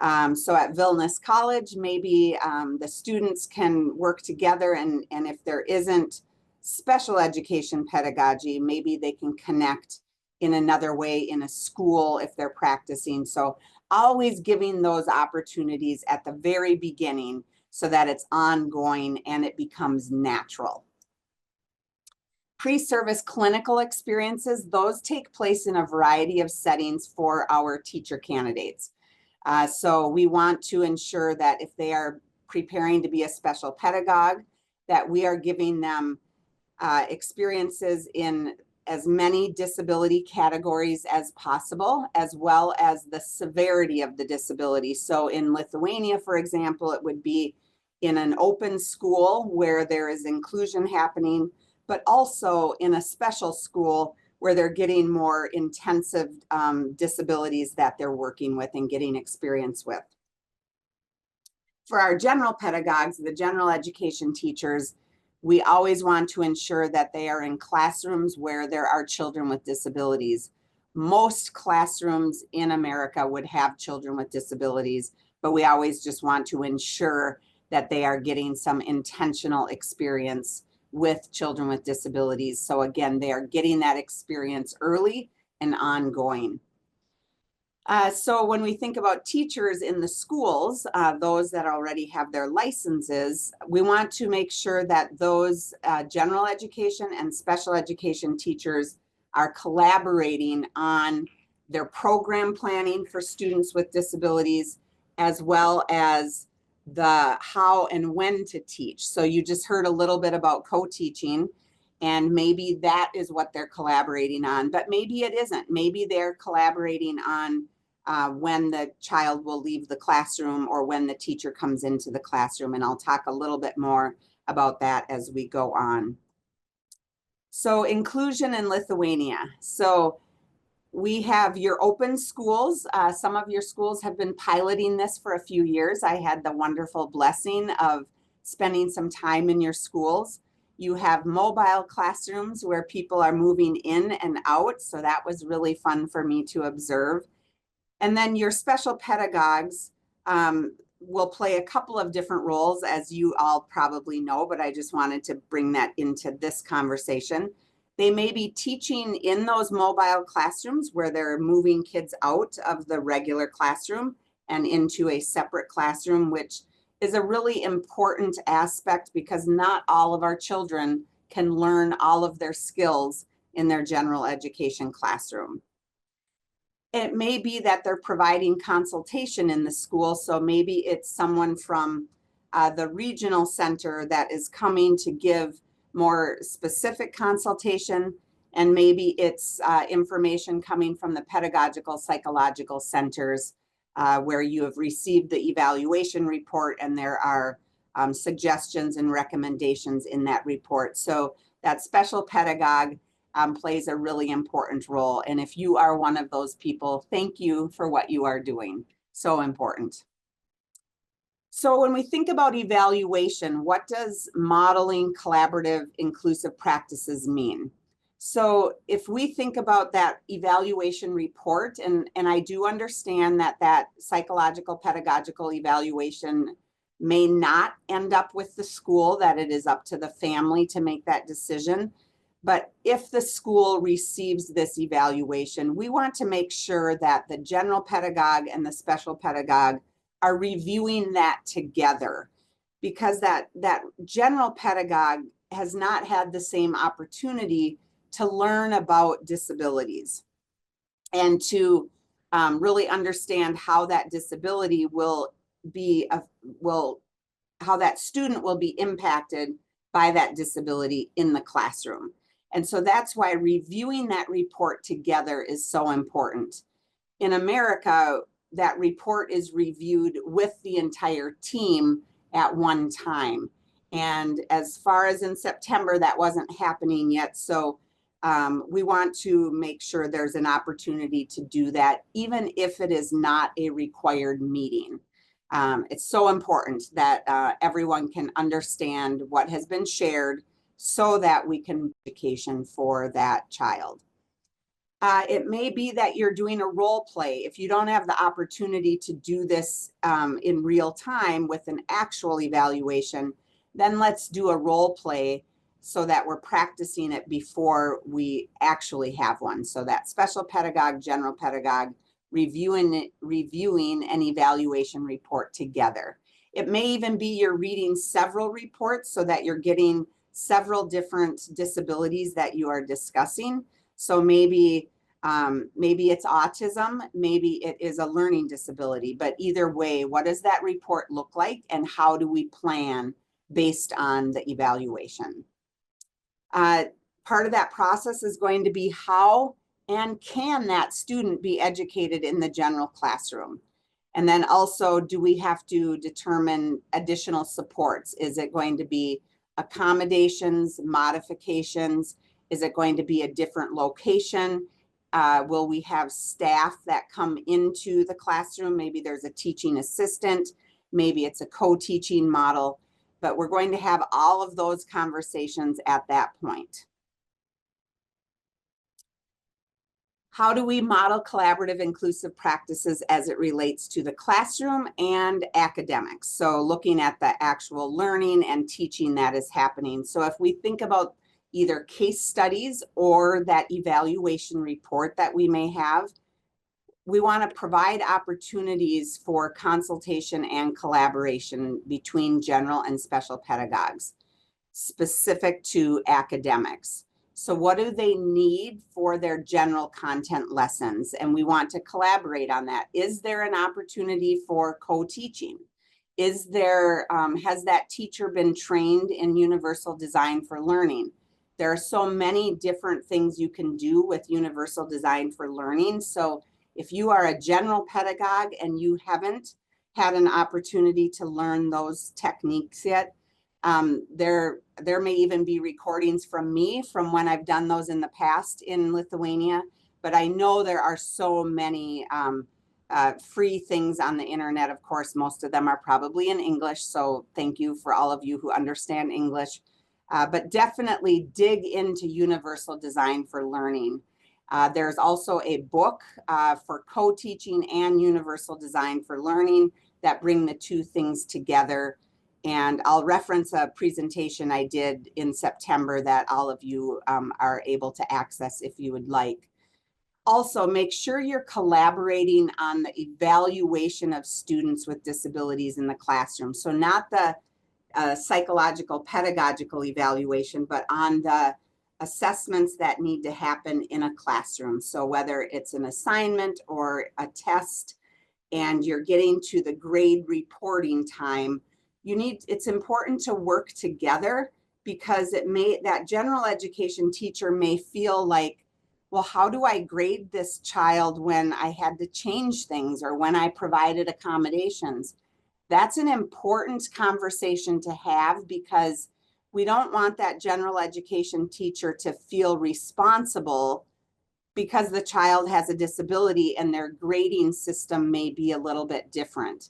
So at Vilnius College, maybe the students can work together, and if there isn't special education pedagogy, maybe they can connect in another way in a school if they're practicing. So always giving those opportunities at the very beginning so that it's ongoing and it becomes natural. Pre-service clinical experiences, those take place in a variety of settings for our teacher candidates. So we want to ensure that if they are preparing to be a special pedagogue, that we are giving them experiences in as many disability categories as possible, as well as the severity of the disability. So in Lithuania, for example, it would be in an open school where there is inclusion happening, but also in a special school where they're getting more intensive disabilities that they're working with and getting experience with. For our general pedagogues, the general education teachers, we always want to ensure that they are in classrooms where there are children with disabilities. Most classrooms in America would have children with disabilities, but we always just want to ensure that they are getting some intentional experience with children with disabilities. So again, they are getting that experience early and ongoing. So when we think about teachers in the schools, those that already have their licenses, we want to make sure that those general education and special education teachers are collaborating on their program planning for students with disabilities, as well as the how and when to teach. So you just heard a little bit about co-teaching, and maybe that is what they're collaborating on, but maybe it isn't. Maybe they're collaborating on when the child will leave the classroom or when the teacher comes into the classroom. And I'll talk a little bit more about that as we go on. So inclusion in Lithuania. So we have your open schools. Some of your schools have been piloting this for a few years. I had the wonderful blessing of spending some time in your schools. You have mobile classrooms where people are moving in and out. So that was really fun for me to observe. And then your special pedagogues will play a couple of different roles, as you all probably know, but I just wanted to bring that into this conversation. They may be teaching in those mobile classrooms where they're moving kids out of the regular classroom and into a separate classroom, which is a really important aspect because not all of our children can learn all of their skills in their general education classroom. It may be that they're providing consultation in the school. So maybe it's someone from the regional center that is coming to give more specific consultation. And maybe it's information coming from the pedagogical psychological centers where you have received the evaluation report and there are suggestions and recommendations in that report. So that special pedagogue plays a really important role. And if you are one of those people, thank you for what you are doing. So important. So when we think about evaluation, what does modeling collaborative inclusive practices mean? So if we think about that evaluation report, and I do understand that that psychological pedagogical evaluation may not end up with the school, that it is up to the family to make that decision. But if the school receives this evaluation, we want to make sure that the general pedagogue and the special pedagogue are reviewing that together, because that general pedagogue has not had the same opportunity to learn about disabilities and to really understand how that disability will be, how that student will be impacted by that disability in the classroom. And so that's why reviewing that report together is so important. In America, that report is reviewed with the entire team at one time. And as far as in September, that wasn't happening yet. So we want to make sure there's an opportunity to do that, even if it is not a required meeting. It's so important that everyone can understand what has been shared so that we can education for that child. It may be that you're doing a role play. If you don't have the opportunity to do this in real time with an actual evaluation, then let's do a role play so that we're practicing it before we actually have one. So that special pedagogue, general pedagogue, reviewing an evaluation report together. It may even be you're reading several reports so that you're getting several different disabilities that you are discussing. So maybe it's autism, maybe it is a learning disability, but either way, what does that report look like and how do we plan based on the evaluation? Part of that process is going to be how and can that student be educated in the general classroom? And then also, do we have to determine additional supports? Is it going to be accommodations, modifications? Is it going to be a different location? Will we have staff that come into the classroom? Maybe there's a teaching assistant, maybe it's a co-teaching model, but we're going to have all of those conversations at that point. How do we model collaborative inclusive practices as it relates to the classroom and academics? So looking at the actual learning and teaching that is happening. So if we think about either case studies or that evaluation report that we may have, we want to provide opportunities for consultation and collaboration between general and special pedagogues specific to academics. So what do they need for their general content lessons? And we want to collaborate on that. Is there an opportunity for co-teaching? Is there, has that teacher been trained in universal design for learning? There are so many different things you can do with universal design for learning. So if you are a general pedagogue and you haven't had an opportunity to learn those techniques yet, there may even be recordings from me from when I've done those in the past in Lithuania, but I know there are so many free things on the internet. Of course, most of them are probably in English, so thank you for all of you who understand English. but definitely dig into universal design for learning. There's also a book for co-teaching and universal design for learning that bring the two things together. And I'll reference a presentation I did in September that all of you are able to access if you would like. Also, make sure you're collaborating on the evaluation of students with disabilities in the classroom. So not the psychological, pedagogical evaluation, but on the assessments that need to happen in a classroom. So whether it's an assignment or a test, and you're getting to the grade reporting time, it's important to work together, because that general education teacher may feel like, well, how do I grade this child when I had to change things or when I provided accommodations? That's an important conversation to have, because we don't want that general education teacher to feel responsible because the child has a disability and their grading system may be a little bit different.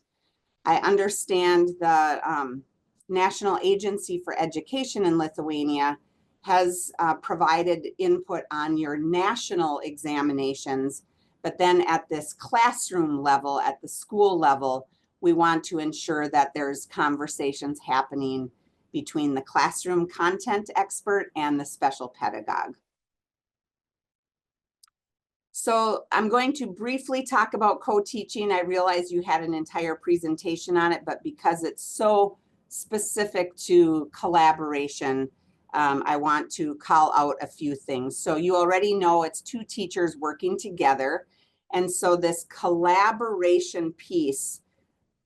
I understand the National Agency for Education in Lithuania has provided input on your national examinations, but then at this classroom level, at the school level, we want to ensure that there's conversations happening between the classroom content expert and the special pedagogue. So I'm going to briefly talk about co-teaching. I realize you had an entire presentation on it, but because it's so specific to collaboration, I want to call out a few things. So you already know it's two teachers working together. And so this collaboration piece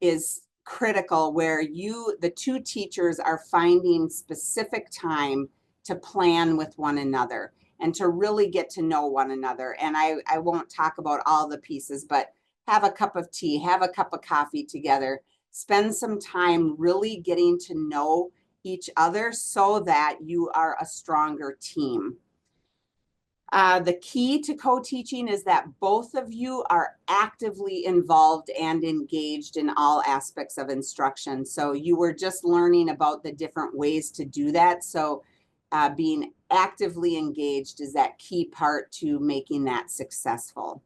is critical, where the two teachers are finding specific time to plan with one another and to really get to know one another. And I won't talk about all the pieces, but have a cup of tea, have a cup of coffee together, spend some time really getting to know each other so that you are a stronger team. The key to co-teaching is that both of you are actively involved and engaged in all aspects of instruction. So you were just learning about the different ways to do that. So being actively engaged is that key part to making that successful.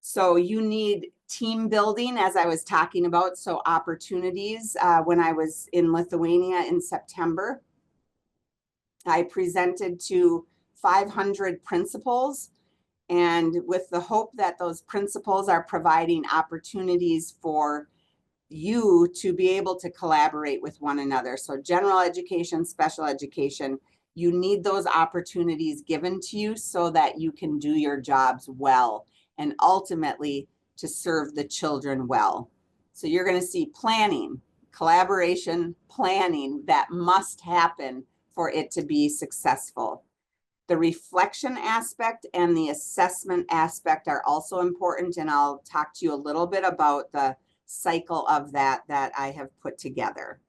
So you need team building, as I was talking about. So opportunities. When I was in Lithuania in September, I presented to 500 principals, and with the hope that those principals are providing opportunities for you to be able to collaborate with one another. So general education, special education, you need those opportunities given to you so that you can do your jobs well and ultimately to serve the children well. So you're going to see planning, collaboration, planning that must happen for it to be successful. The reflection aspect and the assessment aspect are also important, and I'll talk to you a little bit about the cycle of that I have put together.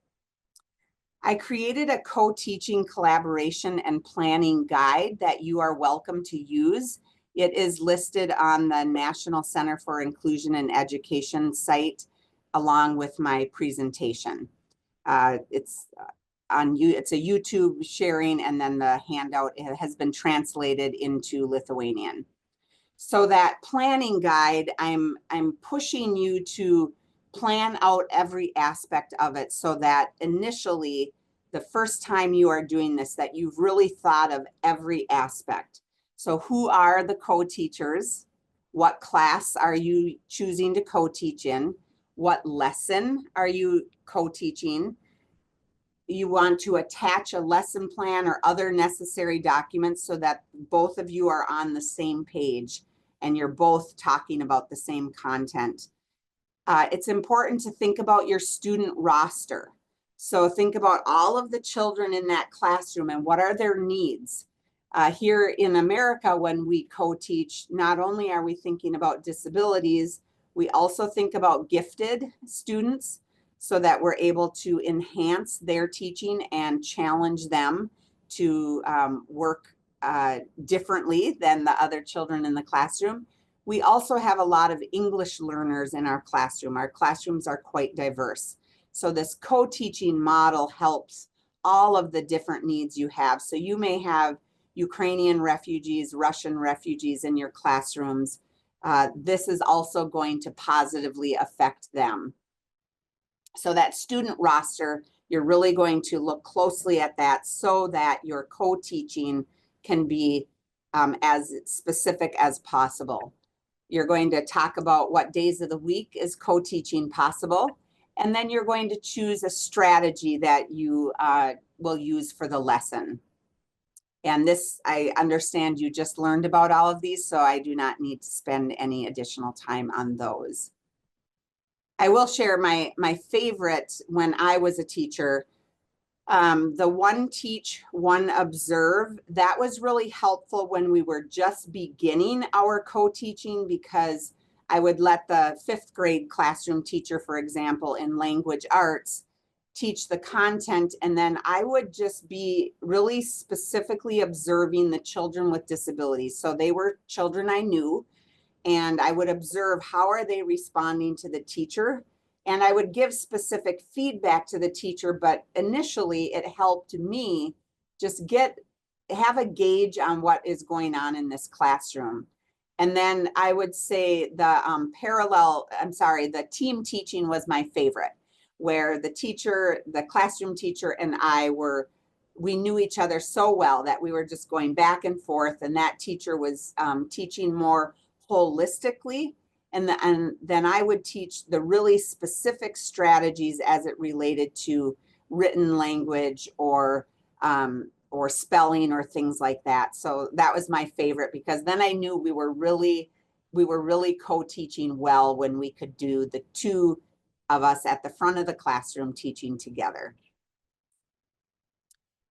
I created a co-teaching collaboration and planning guide that you are welcome to use. It is listed on the National Center for Inclusion in Education site along with my presentation. It's a YouTube sharing, and then the handout has been translated into Lithuanian. So that planning guide, I'm pushing you to plan out every aspect of it so that initially, the first time you are doing this, that you've really thought of every aspect. So who are the co-teachers? What class are you choosing to co-teach in? What lesson are you co-teaching? You want to attach a lesson plan or other necessary documents so that both of you are on the same page and you're both talking about the same content. It's important to think about your student roster. So think about all of the children in that classroom and what are their needs. Here in America, when we co-teach, not only are we thinking about disabilities, we also think about gifted students so that we're able to enhance their teaching and challenge them to work differently than the other children in the classroom. We also have a lot of English learners in our classroom. Our classrooms are quite diverse. So this co-teaching model helps all of the different needs you have. So you may have Ukrainian refugees, Russian refugees in your classrooms. This is also going to positively affect them. So that student roster, you're really going to look closely at that so that your co-teaching can be as specific as possible. You're going to talk about what days of the week is co-teaching possible. And then you're going to choose a strategy that you will use for the lesson. And this, I understand you just learned about all of these, so I do not need to spend any additional time on those. I will share my favorite when I was a teacher, the one teach, one observe. That was really helpful when we were just beginning our co-teaching, because I would let the 5th grade classroom teacher, for example, in language arts, teach the content, and then I would just be really specifically observing the children with disabilities. So they were children I knew, and I would observe how are they responding to the teacher, and I would give specific feedback to the teacher, but initially it helped me just have a gauge on what is going on in this classroom. And then I would say the the team teaching was my favorite, where the teacher, the classroom teacher and I we knew each other so well that we were just going back and forth, and that teacher was teaching more holistically. And then I would teach the really specific strategies as it related to written language or spelling or things like that. So that was my favorite, because then I knew we were really co-teaching well when we could do the two of us at the front of the classroom teaching together.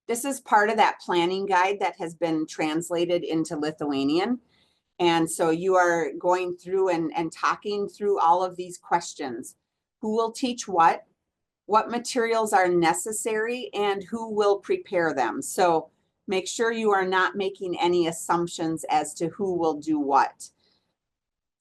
This is part of that planning guide that has been translated into Lithuanian. And so you are going through and talking through all of these questions. Who will teach what materials are necessary, and who will prepare them? So make sure you are not making any assumptions as to who will do what.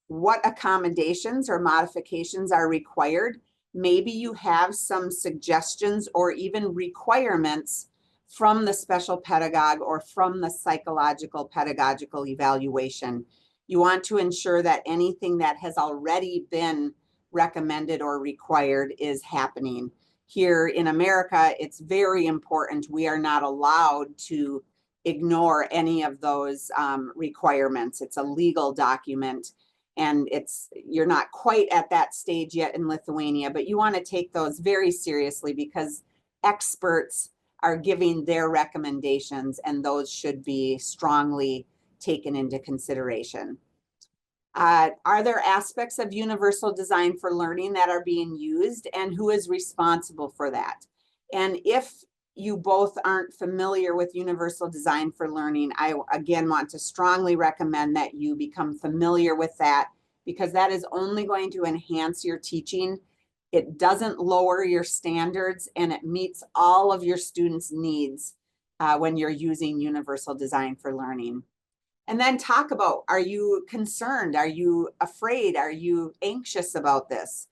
What accommodations or modifications are required? Maybe you have some suggestions or even requirements from the special pedagogue or from the psychological pedagogical evaluation. You want to ensure that anything that has already been recommended or required is happening. Here in America, it's very important. We are not allowed to ignore any of those requirements. It's a legal document, and you're not quite at that stage yet in Lithuania, but you want to take those very seriously, because experts are giving their recommendations, and those should be strongly taken into consideration. Are there aspects of universal design for learning that are being used, and who is responsible for that? And if you both aren't familiar with universal design for learning, I again want to strongly recommend that you become familiar with that, because that is only going to enhance your teaching. It doesn't lower your standards, and it meets all of your students' needs when you're using universal design for learning. And then talk about, are you concerned? Are you afraid? Are you anxious about this?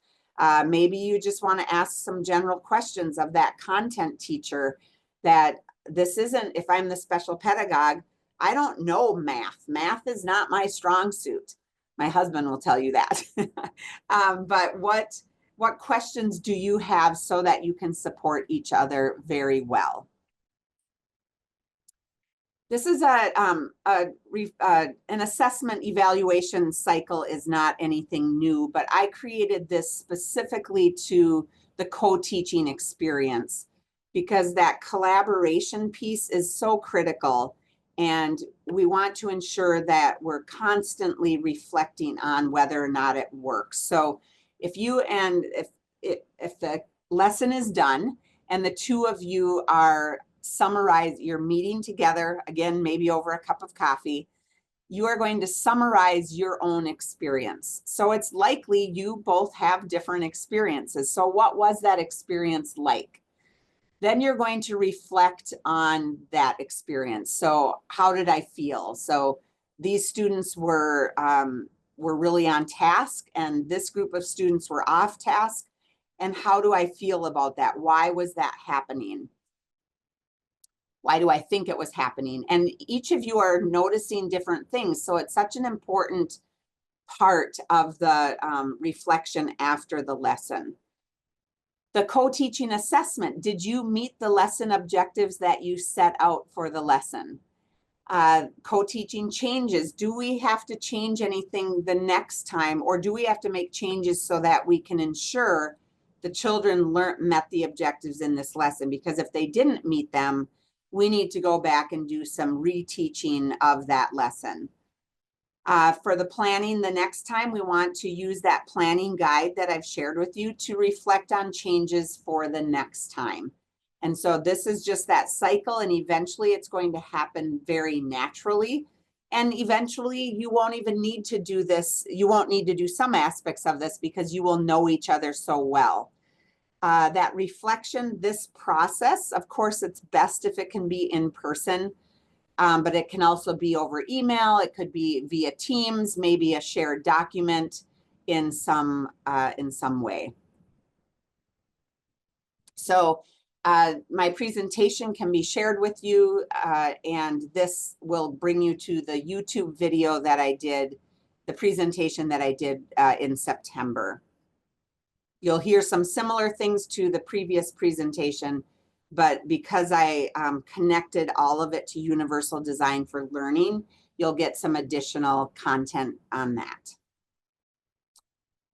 Maybe you just want to ask some general questions of that content teacher, that this isn't, if I'm the special pedagogue, I don't know math. Math is not my strong suit. My husband will tell you that. But what questions do you have so that you can support each other very well? This is an assessment evaluation cycle is not anything new, but I created this specifically to the co-teaching experience, because that collaboration piece is so critical, and we want to ensure that we're constantly reflecting on whether or not it works. So if the lesson is done and the two of you are you're meeting together, again, maybe over a cup of coffee, you are going to summarize your own experience. So it's likely you both have different experiences. So what was that experience like? Then you're going to reflect on that experience. So how did I feel? So these students were really on task, and this group of students were off task. And how do I feel about that? Why was that happening? Why do I think it was happening? And each of you are noticing different things. So it's such an important part of the reflection after the lesson. The co-teaching assessment. Did you meet the lesson objectives that you set out for the lesson? Co-teaching changes. Do we have to change anything the next time, or do we have to make changes so that we can ensure the children met the objectives in this lesson? Because if they didn't meet them, we need to go back and do some reteaching of that lesson. For the planning the next time, we want to use that planning guide that I've shared with you to reflect on changes for the next time. And so this is just that cycle, and eventually it's going to happen very naturally. And eventually you won't even need to do this. You won't need to do some aspects of this because you will know each other so well. That reflection, this process, of course, it's best if it can be in person, but it can also be over email. It could be via Teams, maybe a shared document in some way. So my presentation can be shared with you, and this will bring you to the YouTube video that I did, the presentation that I did in September. You'll hear some similar things to the previous presentation, but because I connected all of it to Universal Design for Learning, you'll get some additional content on that.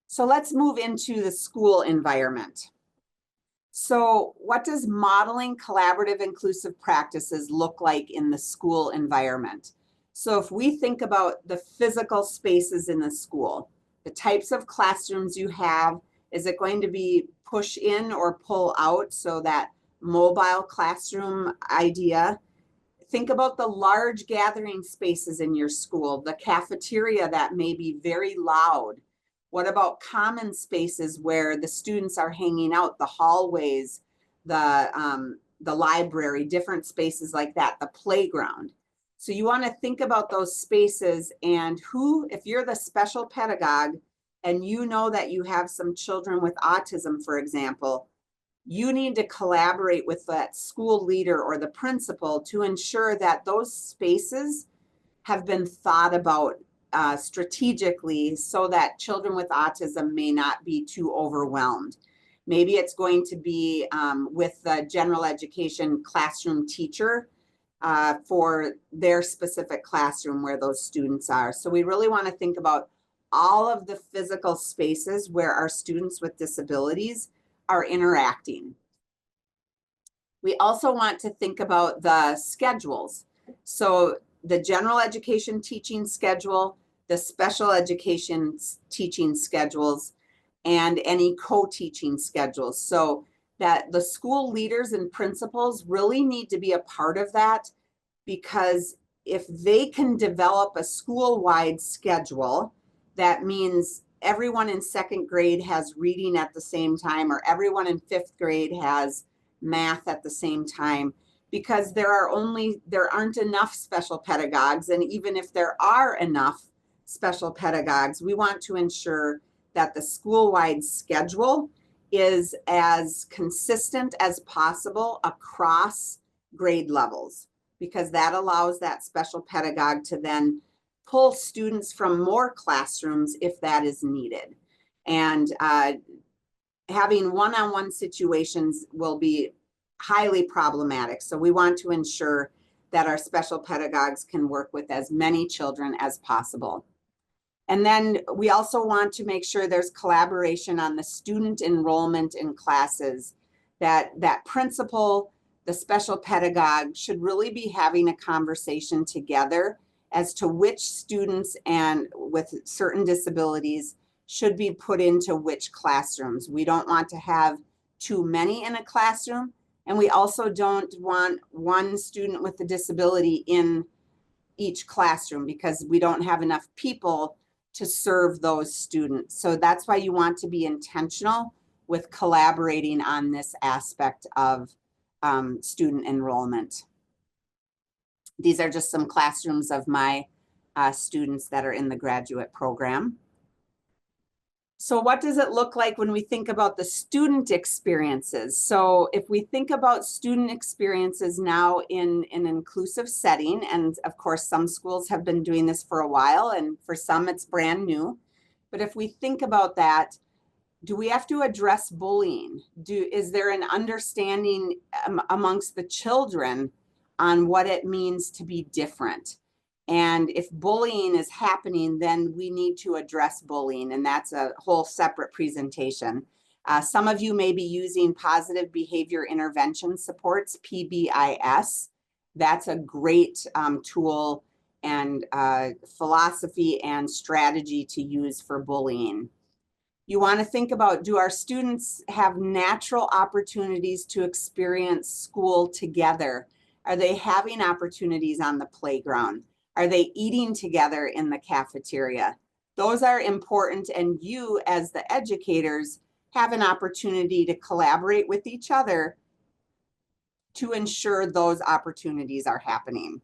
So let's move into the school environment. So what does modeling collaborative inclusive practices look like in the school environment? So if we think about the physical spaces in the school, the types of classrooms you have, is it going to be push in or pull out? So that mobile classroom idea. Think about the large gathering spaces in your school, the cafeteria that may be very loud. What about common spaces where the students are hanging out, the hallways, the library, different spaces like that, the playground. So you want to think about those spaces, and who, if you're the special pedagogue and you know that you have some children with autism, for example, you need to collaborate with that school leader or the principal to ensure that those spaces have been thought about strategically so that children with autism may not be too overwhelmed. Maybe it's going to be with the general education classroom teacher for their specific classroom where those students are. So we really want to think about all of the physical spaces where our students with disabilities are interacting. We also want to think about the schedules. So the general education teaching schedule, the special education teaching schedules, and any co-teaching schedules. So that the school leaders and principals really need to be a part of that, because if they can develop a school-wide schedule, that means everyone in second grade has reading at the same time, or everyone in fifth grade has math at the same time, because there aren't enough special pedagogues. And even if there are enough special pedagogues, we want to ensure that the school-wide schedule is as consistent as possible across grade levels, because that allows that special pedagogue to then pull students from more classrooms if that is needed. And having one-on-one situations will be highly problematic. So we want to ensure that our special pedagogues can work with as many children as possible. And then we also want to make sure there's collaboration on the student enrollment in classes, that principal, the special pedagogue should really be having a conversation together as to which students and with certain disabilities should be put into which classrooms. We don't want to have too many in a classroom, and we also don't want one student with a disability in each classroom because we don't have enough people to serve those students. So that's why you want to be intentional with collaborating on this aspect of student enrollment. These are just some classrooms of my students that are in the graduate program. So what does it look like when we think about the student experiences? So if we think about student experiences now in an inclusive setting, and of course, some schools have been doing this for a while, and for some it's brand new. But if we think about that, do we have to address bullying? Is there an understanding amongst the children on what it means to be different? And if bullying is happening, then we need to address bullying, and that's a whole separate presentation. Some of you may be using positive behavior intervention supports, PBIS. That's a great tool and philosophy and strategy to use for bullying. You want to think about, do our students have natural opportunities to experience school together? Are they having opportunities on the playground? Are they eating together in the cafeteria? Those are important, and you as the educators have an opportunity to collaborate with each other to ensure those opportunities are happening.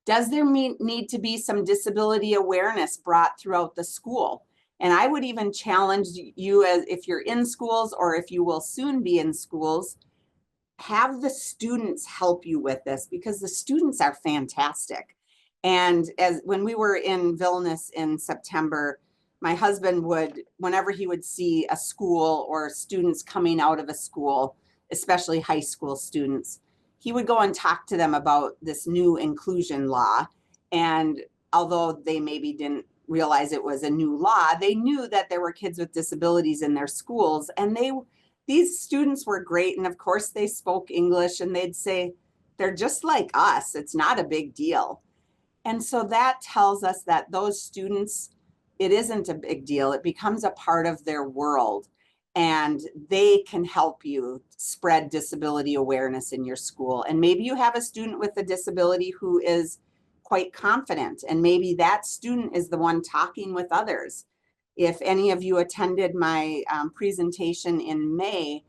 Does there need to be some disability awareness brought throughout the school? And I would even challenge you, as if you're in schools or if you will soon be in schools, have the students help you with this, because the students are fantastic. And when we were in Vilnius in September, my husband would, whenever he would see a school or students coming out of a school, especially high school students, he would go and talk to them about this new inclusion law. And although they maybe didn't realize it was a new law, they knew that there were kids with disabilities in their schools, and these students were great. And of course they spoke English, and they'd say, they're just like us. It's not a big deal. And so that tells us that those students, it isn't a big deal. It becomes a part of their world, and they can help you spread disability awareness in your school. And maybe you have a student with a disability who is quite confident, and maybe that student is the one talking with others. If any of you attended my presentation in May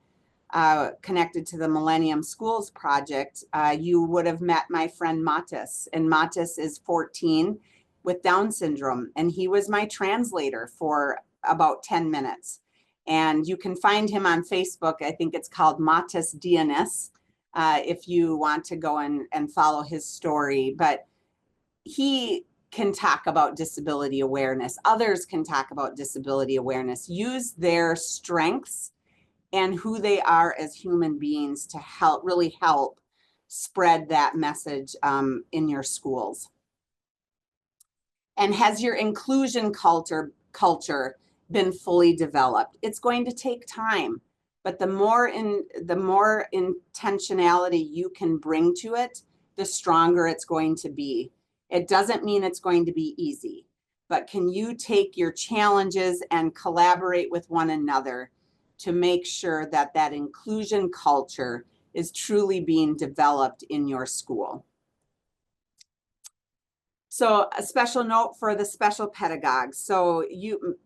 connected to the Millennium Schools Project, you would have met my friend Matis. And Matis is 14 with Down syndrome, and he was my translator for about 10 minutes. And you can find him on Facebook. I think it's called Matis DNS, if you want to go and follow his story. But he can talk about disability awareness. Others can talk about disability awareness. Use their strengths and who they are as human beings to really help spread that message in your schools. And has your inclusion culture been fully developed? It's going to take time, but the more intentionality you can bring to it, the stronger it's going to be. It doesn't mean it's going to be easy, but can you take your challenges and collaborate with one another to make sure that that inclusion culture is truly being developed in your school? So a special note for the special pedagogues. So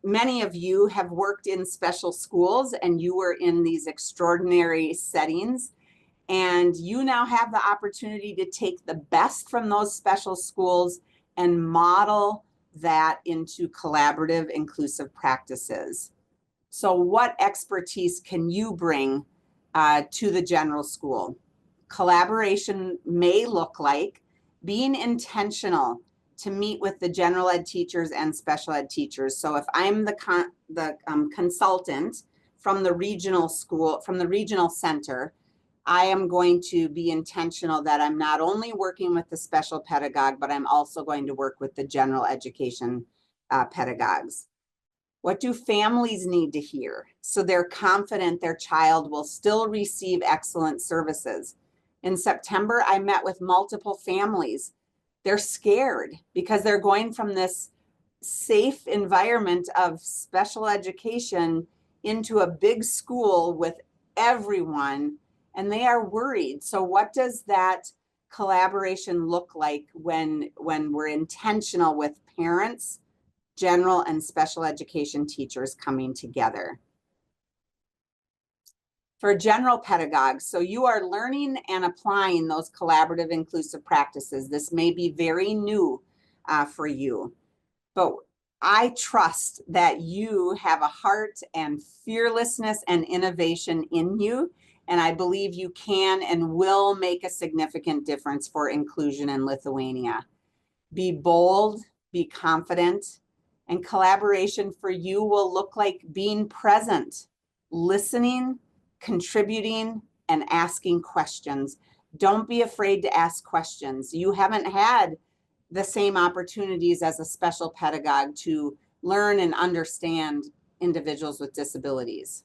many of you have worked in special schools, and you were in these extraordinary settings. And you now have the opportunity to take the best from those special schools and model that into collaborative, inclusive practices. So what expertise can you bring to the general school? Collaboration may look like being intentional to meet with the general ed teachers and special ed teachers. So if I'm the consultant from the regional school, from the regional center, I am going to be intentional that I'm not only working with the special pedagogue, but I'm also going to work with the general education pedagogues. What do families need to hear so they're confident their child will still receive excellent services? In September, I met with multiple families. They're scared because they're going from this safe environment of special education into a big school with everyone, and they are worried. So what does that collaboration look like when we're intentional with parents, general and special education teachers coming together? For general pedagogues, so you are learning and applying those collaborative inclusive practices. This may be very new for you, but I trust that you have a heart and fearlessness and innovation in you, and I believe you can and will make a significant difference for inclusion in Lithuania. Be bold, be confident, and collaboration for you will look like being present, listening, contributing, and asking questions. Don't be afraid to ask questions. You haven't had the same opportunities as a special pedagogue to learn and understand individuals with disabilities.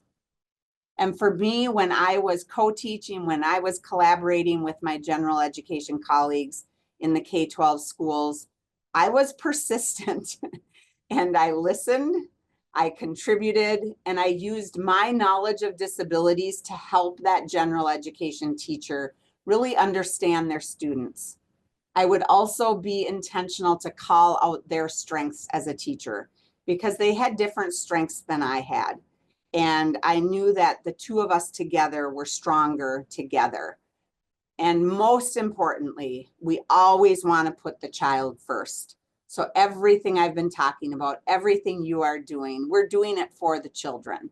And for me, when I was co-teaching, when I was collaborating with my general education colleagues in the K-12 schools, I was persistent and I listened, I contributed, and I used my knowledge of disabilities to help that general education teacher really understand their students. I would also be intentional to call out their strengths as a teacher because they had different strengths than I had. And I knew that the two of us together were stronger together. And most importantly, we always want to put the child first. So everything I've been talking about, everything you are doing, we're doing it for the children.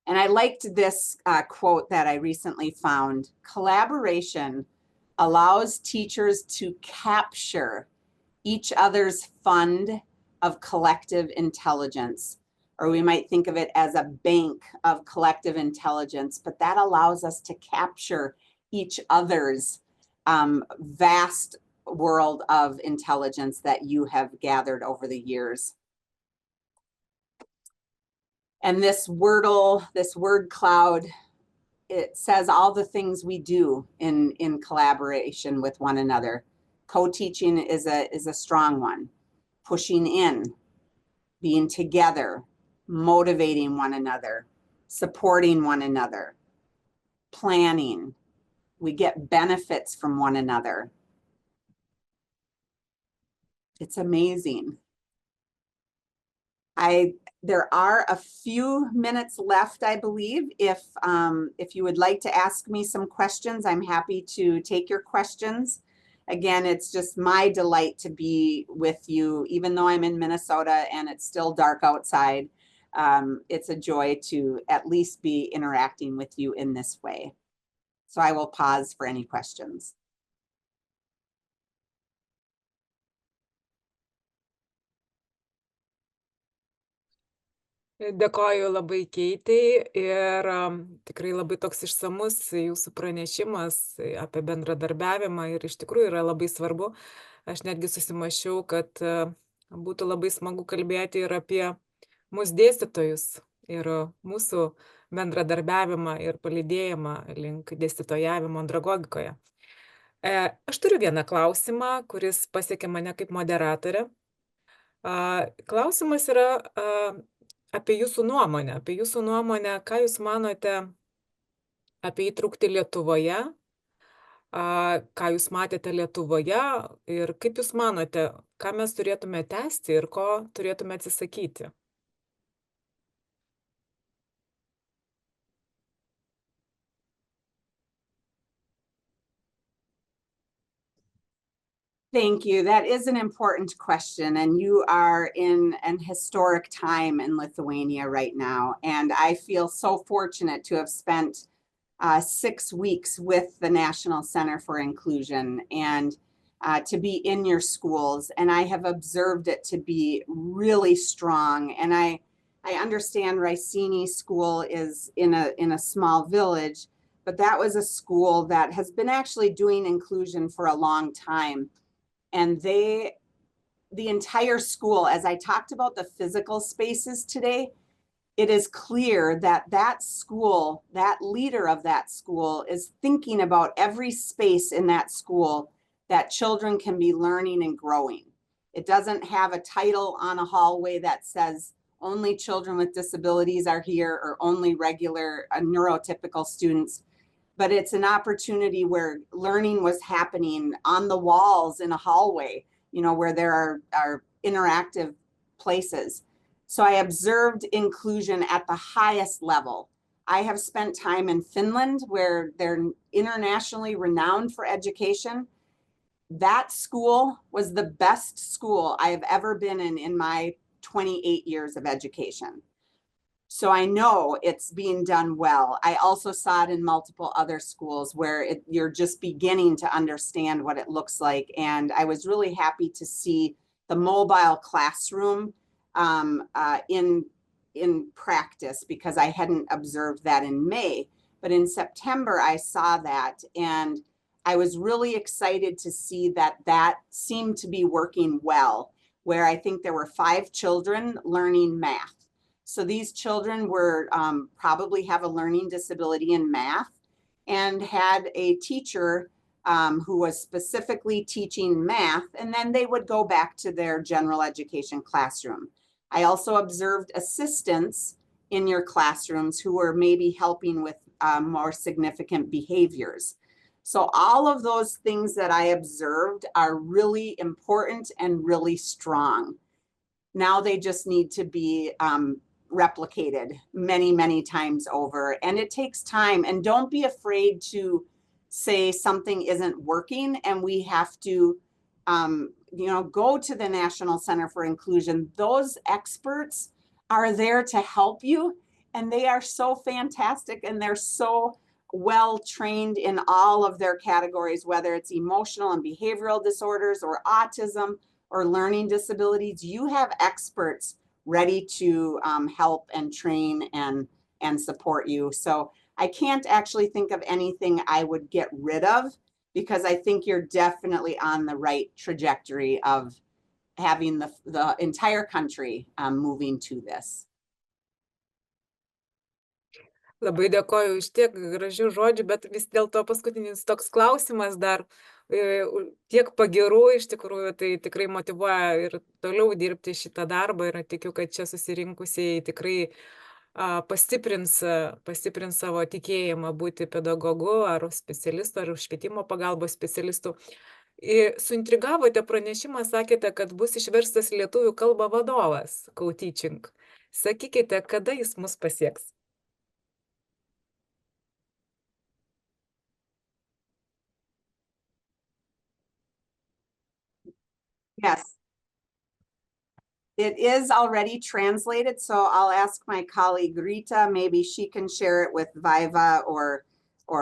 And I liked this quote that I recently found. Collaboration allows teachers to capture each other's fund of collective intelligence, or we might think of it as a bank of collective intelligence, but that allows us to capture each other's vast world of intelligence that you have gathered over the years. And this Wordle, this word cloud, it says all the things we do in collaboration with one another. Co-teaching is a strong one. Pushing in, being together, motivating one another, supporting one another, planning. We get benefits from one another. It's amazing. There are a few minutes left, I believe. If you would like to ask me some questions, I'm happy to take your questions. Again, it's just my delight to be with you, even though I'm in Minnesota and it's still dark outside. It's a joy to at least be interacting with you in this way. So I will pause for any questions. Dėkoju labai Keitei ir tikrai labai toks išsamus jūsų pranešimas apie bendradarbiavimą ir iš tikrųjų yra labai svarbu. Aš netgi susimąsčiau, kad būtų labai smagu kalbėti ir apie mūsų dėstytojus ir mūsų bendradarbiavimą ir palydėjimą link dėstytojavimo andragogikoje. Aš turiu vieną klausimą, kuris pasiekė mane kaip moderatorę. Klausimas yra apie jūsų nuomonę, ką jūs manote apie įtraukti Lietuvoje, ką jūs matėte Lietuvoje ir kaip jūs manote, ką mes turėtume tęsti ir ko turėtume atsisakyti. Thank you. That is an important question, and you are in an historic time in Lithuania right now. And I feel so fortunate to have spent 6 weeks with the National Center for Inclusion and to be in your schools. And I have observed it to be really strong. And I understand Ricini School is in a small village, but that was a school that has been actually doing inclusion for a long time. And the entire school, as I talked about the physical spaces today, it is clear that that school, that leader of that school is thinking about every space in that school that children can be learning and growing. It doesn't have a title on a hallway that says only children with disabilities are here or only regular neurotypical students. But it's an opportunity where learning was happening on the walls in a hallway, you know, where there are interactive places. So I observed inclusion at the highest level. I have spent time in Finland where they're internationally renowned for education. That school was the best school I have ever been in my 28 years of education. So I know it's being done well. I also saw it in multiple other schools where you're just beginning to understand what it looks like. And I was really happy to see the mobile classroom in practice, because I hadn't observed that in May. But in September, I saw that, and I was really excited to see that that seemed to be working well, where I think there were 5 children learning math. So these children were probably have a learning disability in math, and had a teacher who was specifically teaching math, and then they would go back to their general education classroom. I also observed assistants in your classrooms who were maybe helping with more significant behaviors. So all of those things that I observed are really important and really strong. Now they just need to be replicated many, many times over. And it takes time. And don't be afraid to say something isn't working, and we have to go to the National Center for Inclusion. Those experts are there to help you, and they are so fantastic, and they're so well trained in all of their categories, whether it's emotional and behavioral disorders or autism or learning disabilities. You have experts ready to help and train and support you. So I can't actually think of anything I would get rid of, because I think you're definitely on the right trajectory of having the entire country moving to this. Labai dėkoju už tiek gražių žodžių, bet vis dėlto paskutinis toks klausimas dar, tiek pagirų iš tikrųjų, tai tikrai motyvuoja ir toliau dirbti šitą darbą, ir tikiu, kad čia susirinkusieji tikrai pastiprins savo tikėjimą būti pedagogu ar specialistu ar švietimo pagalbos specialistu. Suintrigavote pranešimą, sakėte, kad bus išverstas lietuvių kalba vadovas Co-Teaching. Sakykite, kada jis mus pasieks? Yes. It is already translated, so I'll ask my colleague Rita, maybe she can share it with Viva or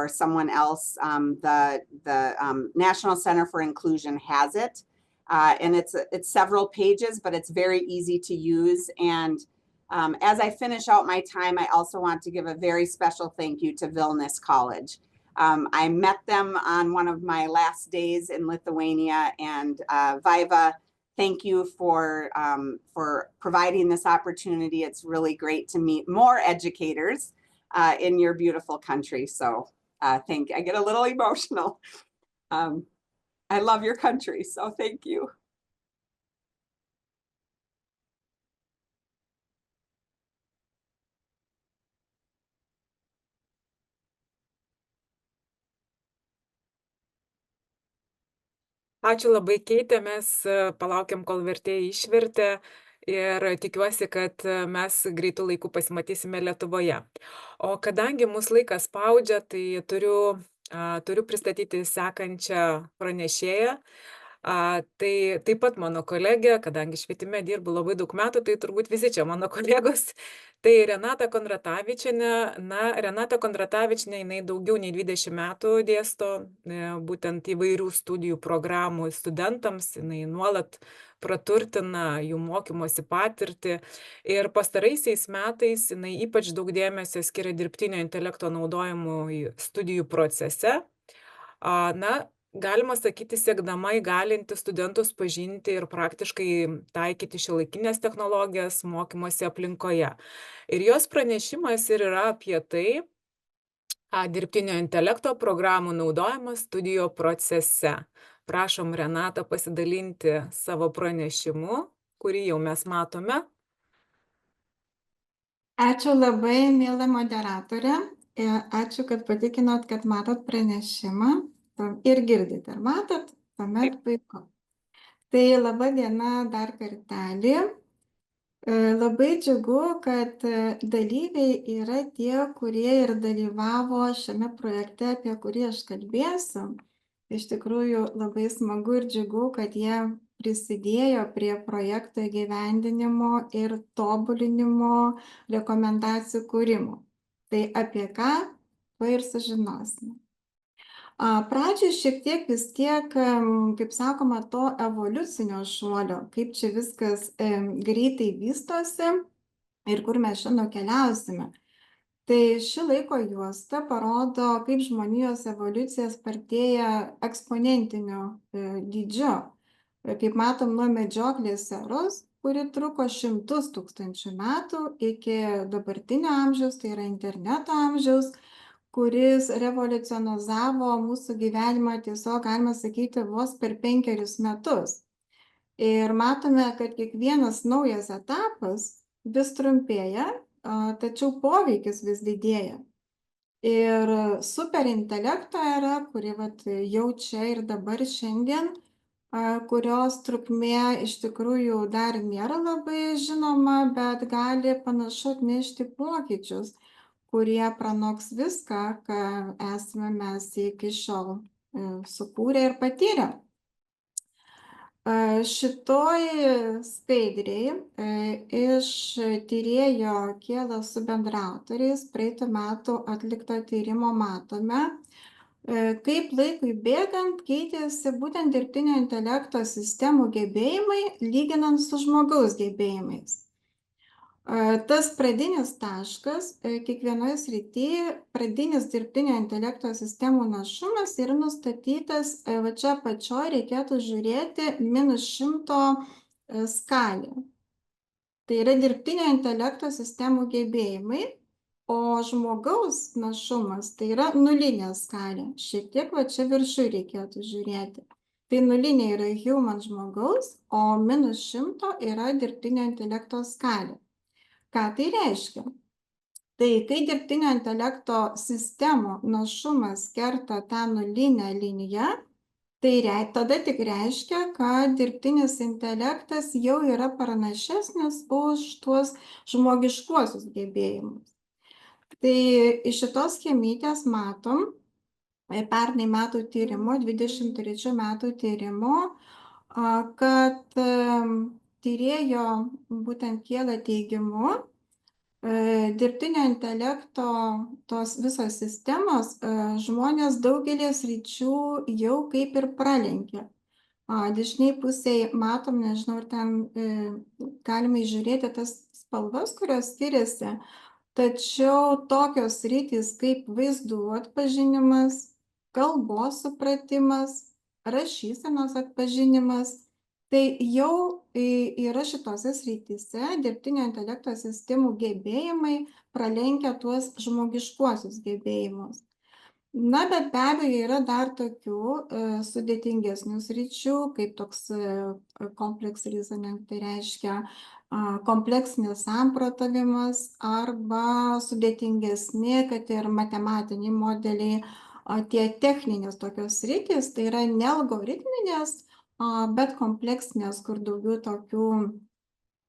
someone else. The National Center for Inclusion has it, and it's several pages, but it's very easy to use. And as I finish out my time, I also want to give a very special thank you to Vilnius College. I met them on one of my last days in Lithuania, and Viva, thank you for providing this opportunity. It's really great to meet more educators in your beautiful country. So I get a little emotional. I love your country, so thank you. Ačiū labai, Keitė, mes palaukiam, kol vertėjai išvertė, ir tikiuosi, kad mes greitų laikų pasimatysime Lietuvoje. O kadangi mūsų laikas spaudžia, tai turiu pristatyti sekančią pranešėją. Tai taip pat mano kolegė, kadangi švietime dirbu labai daug metų, tai turbūt visi čia mano kolegos. Tai Renata Kondratavičienė. Renata Kondratavičienė, jinai daugiau nei 20 metų dėsto būtent įvairių studijų programų studentams. Jinai nuolat praturtina jų mokymosi patirtį. Ir pastaraisiais metais jinai ypač daug dėmesio skiria dirbtinio intelekto naudojimui studijų procese. Galima sakyti, siekdama įgalinti studentus pažinti ir praktiškai taikyti šiuolaikinės technologijas mokymosi aplinkoje. Ir jos pranešimas ir yra apie tai, dirbtinio intelekto programų naudojimas studijų procese. Prašom, Renata, pasidalinti savo pranešimu, kurį jau mes matome. Ačiū labai, miela moderatorė. Ačiū, kad patikinot, kad matot pranešimą. Ir girdite, ar matot? Tuomet puiku. Tai laba diena dar kartelį. Labai džiugu, kad dalyviai yra tie, kurie ir dalyvavo šiame projekte, apie kurį aš kalbėsiu. iš tikrųjų labai smagu ir džiugu, kad jie prisidėjo prie projekto įgyvendinimo ir tobulinimo rekomendacijų kūrimo. Tai apie ką, to ir sužinosime. Pradžiai šiek tiek vis tiek, kaip sakoma, to evoliucinio šuolio, kaip čia viskas greitai vystosi ir kur mes šiandien keliausime. Tai ši laiko juosta parodo, kaip žmonijos evoliucija spartėja eksponentiniu dydžiu. Kaip matom, nuo medžioklės eros, kuri truko šimtus tūkstančių metų, iki dabartinio amžiaus, tai yra interneto amžiaus, kuris revoliucionizavo mūsų gyvenimą tiesiog, galima sakyti, vos per 5 metus. Ir matome, kad kiekvienas naujas etapas vis trumpėja, tačiau poveikis vis didėja. Ir superintelekto era, kuri jau čia ir dabar šiandien, kurios trukmė iš tikrųjų dar nėra labai žinoma, bet gali panašu atnešti pokyčius, kurie pranoks viską, ką esame mes iki šiol sukūrę ir patyrę. Šitoj skaidriai iš tyrėjo Kėlo su bendraautoriais praeitų metų atlikto tyrimo matome, kaip laikui bėgant keitėsi būtent dirbtinio intelekto sistemų gebėjimai, lyginant su žmogaus gebėjimais. Tas pradinis taškas kiekvienoje srityje, pradinis dirbtinio intelekto sistemų našumas yra nustatytas, va čia apačioje reikėtų žiūrėti -100 skalę. Tai yra dirbtinio intelekto sistemų gebėjimai, o žmogaus našumas tai yra nulinė skalė. Šiek tiek va čia viršui reikėtų žiūrėti. Tai nulinė yra human žmogaus, o -100 yra dirbtinio intelekto skalė. Ką tai reiškia? Tai kai dirbtinio intelekto sistemų našumas kerta tą nulinę liniją, tai tada tik reiškia, kad dirbtinis intelektas jau yra pranašesnis už tuos žmogiškuosius gebėjimus. Tai iš šitos schemytės matom, pernai metų tyrimo, 23 metų tyrimo, kad tyrėjo būtent Kėlo teigimu, dirbtinio intelekto tos visos sistemos žmonės daugelį sričių jau kaip ir pralenkė. Dešiniai pusėje matom, nežinau, ar ten galime įžiūrėti tas spalvas, kurios skiriasi, tačiau tokios sritys kaip vaizdų atpažinimas, kalbos supratimas, rašysenos atpažinimas, tai jau yra šitose srityse dirbtinio intelekto sistemų gebėjimai pralenkia tuos žmogiškuosius gebėjimus. Na, bet be abejo yra dar tokių sudėtingesnių sričių, kaip toks complex reasoning, tai reiškia kompleksinis samprotavimas arba sudėtingesni, kad ir matematiniai modeliai, tie techninės tokios sritys, tai yra ne algoritminės, bet kompleksinės, kur daugiau tokių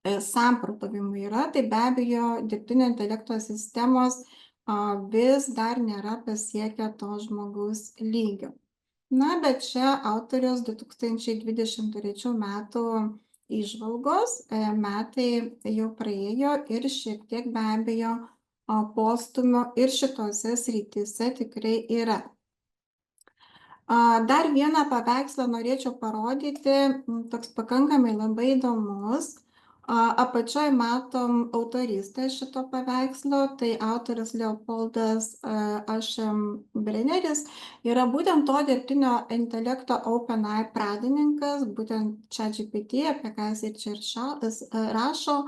samprotavimų yra, tai be abejo dirbtinio intelekto sistemos vis dar nėra pasiekę to žmogaus lygio. Na, bet čia autorius 2023 metų įžvalgos, metai jau praėjo ir šiek tiek be abejo postumio ir šitose srityse tikrai yra. Dar vieną paveikslą norėčiau parodyti, toks pakankamai labai įdomus. Apačioje matom autorystę šito paveikslo, tai autorius Leopoldas Aschenbrenneris yra būtent to dirbtinio intelekto OpenAI pradininkas, būtent ChatGPT, apie ką jis ir čia rašo,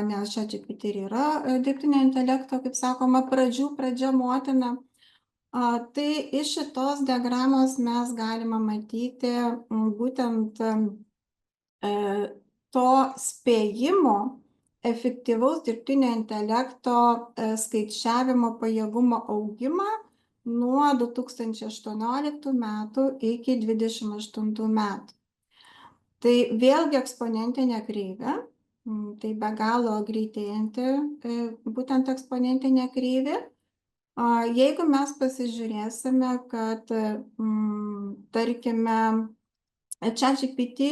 nes ChatGPT ir yra dirbtinio intelekto, kaip sakoma, pradžia motina. Tai iš šitos diagramos mes galime matyti būtent to spėjimo efektyvaus dirbtinio intelekto skaičiavimo pajėgumo augimą nuo 2018 metų iki 2028 metų. Tai vėlgi eksponentinė kreivė, tai be galo greitėjanti būtent eksponentinė kreivė. Jeigu mes pasižiūrėsime, kad, tarkime, ChatGPT,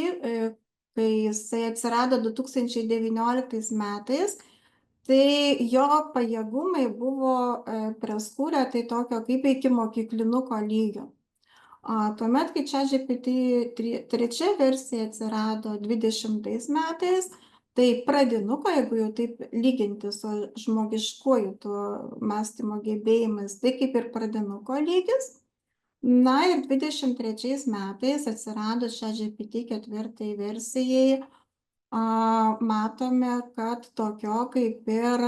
kai jisai atsirado 2019 metais, tai jo pajėgumai buvo preskūrę tai tokio kaip iki mokyklinuko lygio. Tuomet, kai ChatGPT 3 versija atsirado 2020 metais, tai pradinuko, jeigu jau taip lyginti su žmogiškuoju tuo mąstymo gebėjimais, tai kaip ir pradinuko lygis. Na ir 23 metais atsiradus ChatGPT 4 versijai, matome, kad tokio kaip ir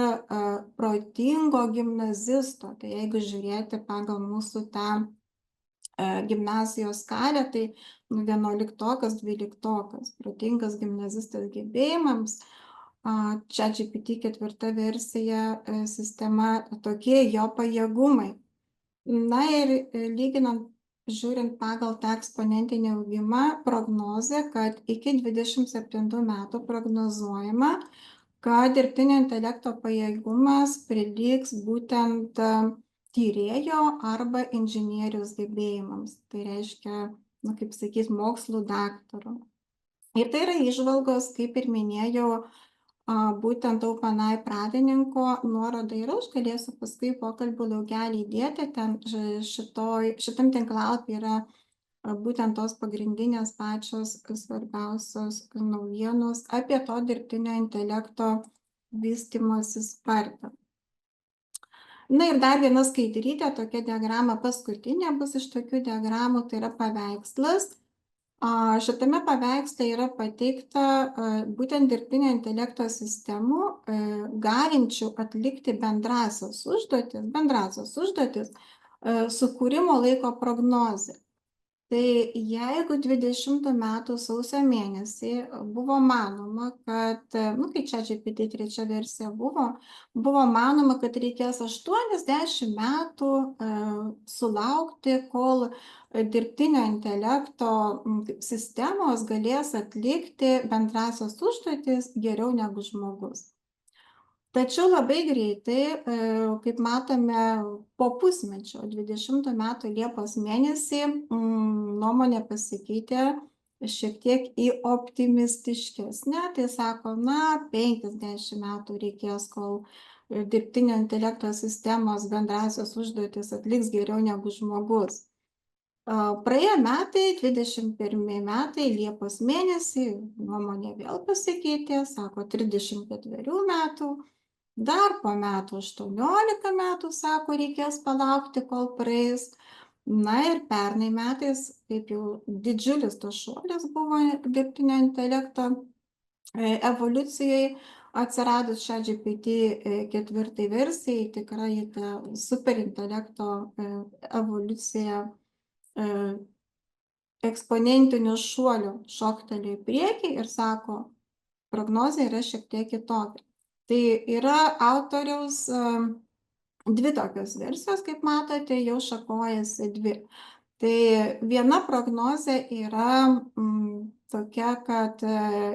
protingo gimnazisto, tai jeigu žiūrėti pagal mūsų tą gimnazijos skalę, tai 11-okas, 12-okas, protingas gimnazistas gebėjimams, ChatGPT 4 versija sistema tokie jo pajėgumai. Na ir lyginant, žiūrint pagal tą eksponentinį augimą, prognozė, kad iki 27 metų prognozuojama, kad dirbtinio intelekto pajėgumas prilygs būtent tyrėjo arba inžinieriaus gebėjimams. Tai reiškia, kaip sakyti, mokslų daktaro. Ir tai yra įžvalgos, kaip ir minėjau, būtent OpenAI pradininko nuoroda yra, aš galėsiu paskui pokalbių laugelį įdėti, ten šitam tinklalapy yra būtent tos pagrindinės pačios svarbiausios naujienos apie to dirbtinio intelekto vystymosi spartą. Na ir dar viena skaidrytė, tokia diagrama paskutinė bus iš tokių diagramų, tai yra paveikslas. Šitame paveiksle yra pateikta būtent dirbtinio intelekto sistemų, galinčių atlikti bendrasias užduotis, sukūrimo laiko prognozė. Tai jeigu 20 metų sausio mėnesį buvo manoma, kad, kai ChatGPT 3 versija buvo manoma, kad reikės 80 metų sulaukti, kol dirbtinio intelekto sistemos galės atlikti bendrasias užduotis geriau negu žmogus. Tačiau labai greitai, kaip matome, po pusmečio, 20 metų Liepos mėnesį, nuomonė pasikeitė šiek tiek į optimistiškesnę. Tai sako, 50 metų reikės, kol dirbtinio intelekto sistemos bendrasios užduotis atliks geriau negu žmogus. Praėjo metai, 21 metai, Liepos mėnesį, nuomonė vėl pasikeitė, sako 34 metų. Dar po metų 18 metų, sako, reikės palaukti, kol praeis. Na ir pernai metais, kaip jau didžiulis tas šuolis buvo dirbtinio intelekto evoliucijai, atsiradus ChatGPT 4 versijai, tikrai ta superintelekto evoliucija eksponentiniu šuoliu šoktelė į priekį ir sako, prognozė yra šiek tiek kitokia. Tai yra autoriaus dvi tokios versijos, kaip matote, jau šakojasi dvi. Tai viena prognozė yra tokia, kad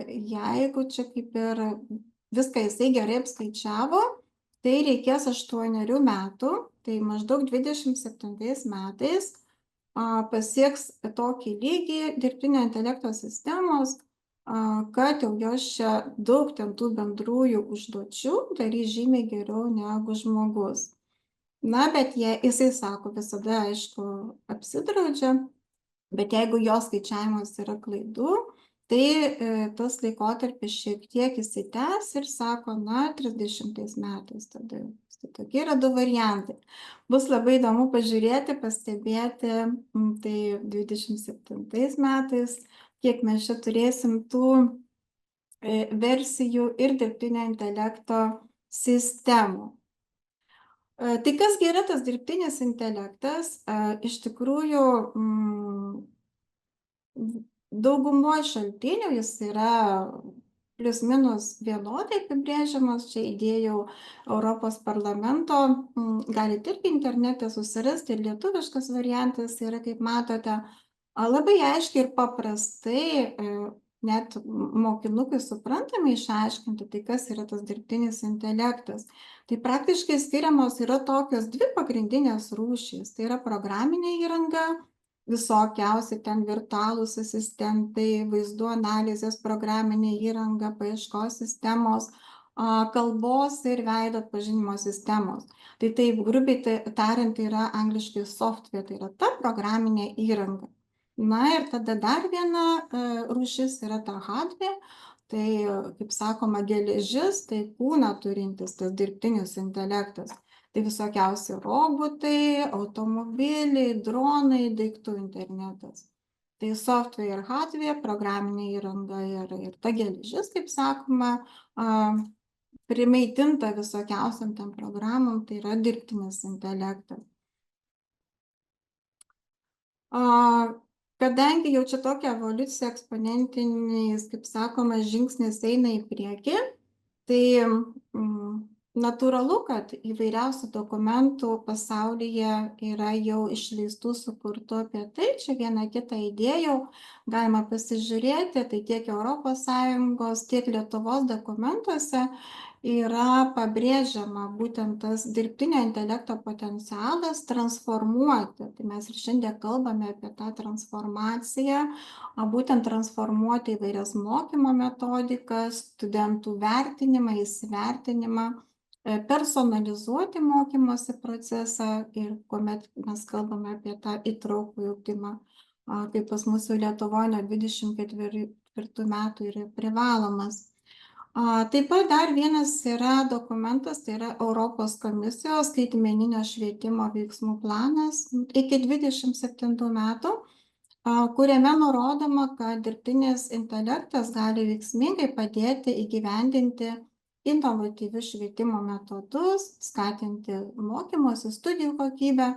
jeigu čia kaip ir viską jisai gerai apskaičiavo, tai reikės 8 metų, tai maždaug 27 metais pasieks tokį lygį dirbtinio intelekto sistemos, kad jau jos čia daug ten tų bendrųjų užduočių darys žymiai geriau negu žmogus. Na, bet jisai sako, visada, aišku, apsidraudžia, bet jeigu jos skaičiavimas yra klaidų, tai tas laikotarpis šiek tiek įsitęs ir sako, 30 metais tada. Tai tokie yra du variantai. Bus labai įdomu pažiūrėti, pastebėti, tai 27 metais, kiek mes čia turėsim tų versijų ir dirbtinio intelekto sistemų. Tai kasgi yra tas dirbtinis intelektas? Iš tikrųjų, daugumoje šaltinių jis yra plius minus vienodai apibrėžiamas. Čia įdėjau Europos parlamento, galite irgi internete susirasti, ir lietuviškas variantas yra, kaip matote, labai aiškiai ir paprastai net mokinukui suprantamai išaiškinti, tai kas yra tas dirbtinis intelektas. Tai praktiškai skiriamos yra tokios dvi pagrindinės rūšys. Tai yra programinė įranga, visokiausi ten virtualūs asistentai, vaizdų analizės programinė įranga, paieškos sistemos, kalbos ir veido atpažinimo sistemos. Tai taip, grubiai tariant, tai yra angliškai software, tai yra ta programinė įranga. Na ir tada dar viena rūšis yra ta hardware, tai, kaip sakoma, geležis, tai kūną turintis tas dirbtinis intelektas. Tai visokiausi robotai, automobiliai, dronai, daiktų internetas. Tai software ir hardware, programinė įranga ir ta geležis, kaip sakoma, primaitinta visokiausiam tam programom, tai yra dirbtinis intelektas. Kadangi jau čia tokia evoliucija eksponentiniais, kaip sakoma, žingsnis eina į priekį, tai natūralu, kad įvairiausių dokumentų pasaulyje yra jau išleistų, sukurtų apie tai. Čia vieną kitą įdėjau, galima pasižiūrėti, tai tiek ES, tiek Lietuvos dokumentuose yra pabrėžiama būtent tas dirbtinio intelekto potencialas transformuoti. Tai mes ir šiandien kalbame apie tą transformaciją, būtent transformuoti įvairias mokymo metodikas, studentų vertinimą, įsivertinimą, personalizuoti mokymosi procesą ir kuomet mes kalbame apie tą įtraukų ugdymą, kaip pas mūsų Lietuvoje nuo 24 metų yra privalomas. Taip pat dar vienas yra dokumentas, tai yra Europos komisijos skaitmeninio švietimo veiksmų planas iki 27 metų, kuriame nurodoma, kad dirbtinis intelektas gali veiksmingai padėti įgyvendinti inovatyvius švietimo metodus, skatinti mokymosi, studijų kokybę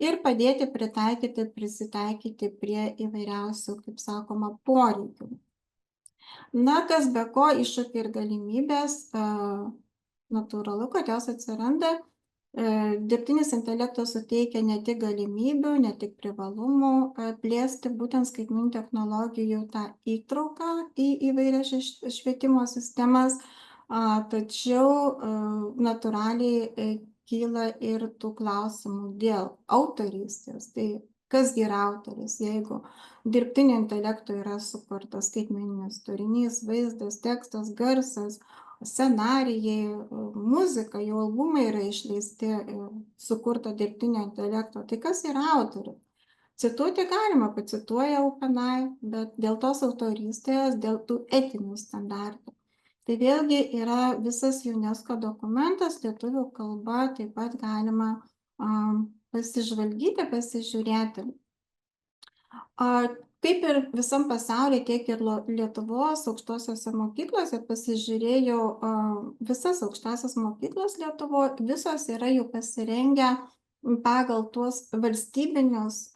ir padėti prisitaikyti prie įvairiausių, kaip sakoma, poreikių. Na, kas be ko, iššūkiai ir galimybės, natūralu, kad jos atsiranda. Dirbtinis intelektas suteikia ne tik galimybių, ne tik privalumų plėsti būtent skaitmeninių technologijų tą įtrauką į įvairias švietimo sistemas, tačiau natūraliai kyla ir tų klausimų dėl autorystės. Tai kas yra autoris, jeigu dirbtinio intelekto yra sukurtas skaitmeninis turinys, vaizdas, tekstas, garsas, scenarijai, muzika, jau albumai yra išleisti sukurto dirbtinio intelekto. Tai kas yra autorius? Cituoti galima, pacituoja OpenAI, bet dėl tos autorystės, dėl tų etinių standartų. Tai vėlgi yra visas UNESCO dokumentas, lietuvių kalba, taip pat galima pasižvalgyti, pasižiūrėti. Kaip ir visam pasaulyje, tiek ir Lietuvos aukštosiose mokyklose pasižiūrėjau visas aukštasias mokyklas Lietuvoje, visos yra jau pasirengę pagal tuos valstybinius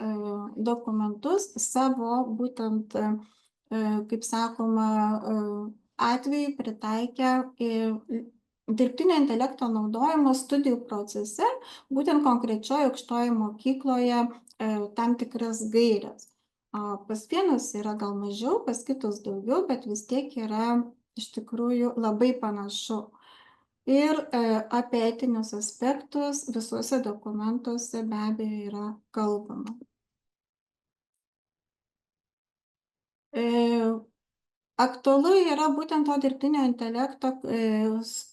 dokumentus savo būtent, kaip sakoma, atveju pritaikę dirbtinio intelekto naudojimo studijų procese, būtent konkrečioje aukštoje mokykloje tam tikras gairias. Pas vienus yra gal mažiau, pas kitus daugiau, bet vis tiek yra iš tikrųjų labai panašu. Ir apie etinius aspektus visuose dokumentuose be abejo yra kalbama. Aktualu yra būtent to dirbtinio intelekto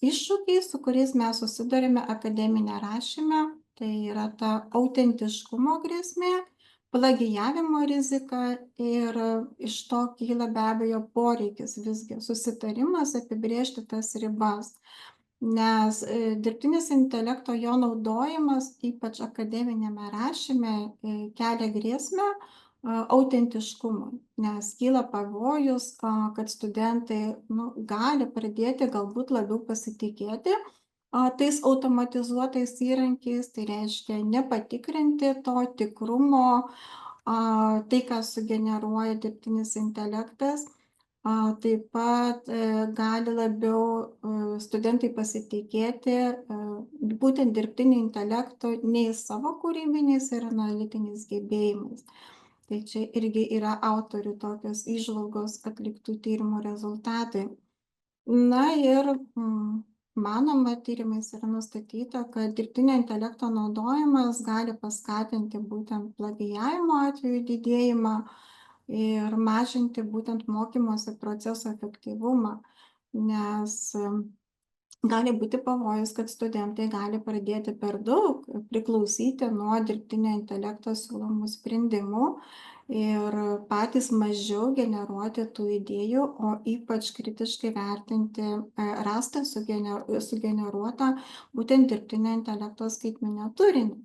iššūkiai, su kuriais mes susidurime akademinė rašyme. Tai yra ta autentiškumo grėsmė, plagijavimo rizika ir iš to kyla be abejo poreikis visgi susitarimas apibrėžti tas ribas. Nes dirbtinis intelekto jo naudojimas, ypač akademinėme rašyme, kelia grėsmę autentiškumui, nes kyla pavojus, kad studentai gali pradėti galbūt labiau pasitikėti tais automatizuotais įrankiais, tai reiškia nepatikrinti to tikrumo, tai, ką sugeneruoja dirbtinis intelektas. Taip pat gali labiau studentai pasitikėti būtent dirbtinio intelekto nei savo kūrybiniais ir analitiniais gebėjimais. Tai čia irgi yra autorių tokios įžvalgos atliktų tyrimų rezultatai. Na ir manoma, tyrimais yra nustatyta, kad dirbtinio intelekto naudojimas gali paskatinti būtent plagijavimo atvejų didėjimą ir mažinti būtent mokymosi proceso efektyvumą, nes gali būti pavojus, kad studentai gali pradėti per daug priklausyti nuo dirbtinio intelekto siūlomų sprendimų ir patys mažiau generuoti tų idėjų, o ypač kritiškai vertinti rastą sugeneruotą būtent dirbtinio intelekto skaitmeninio turinį.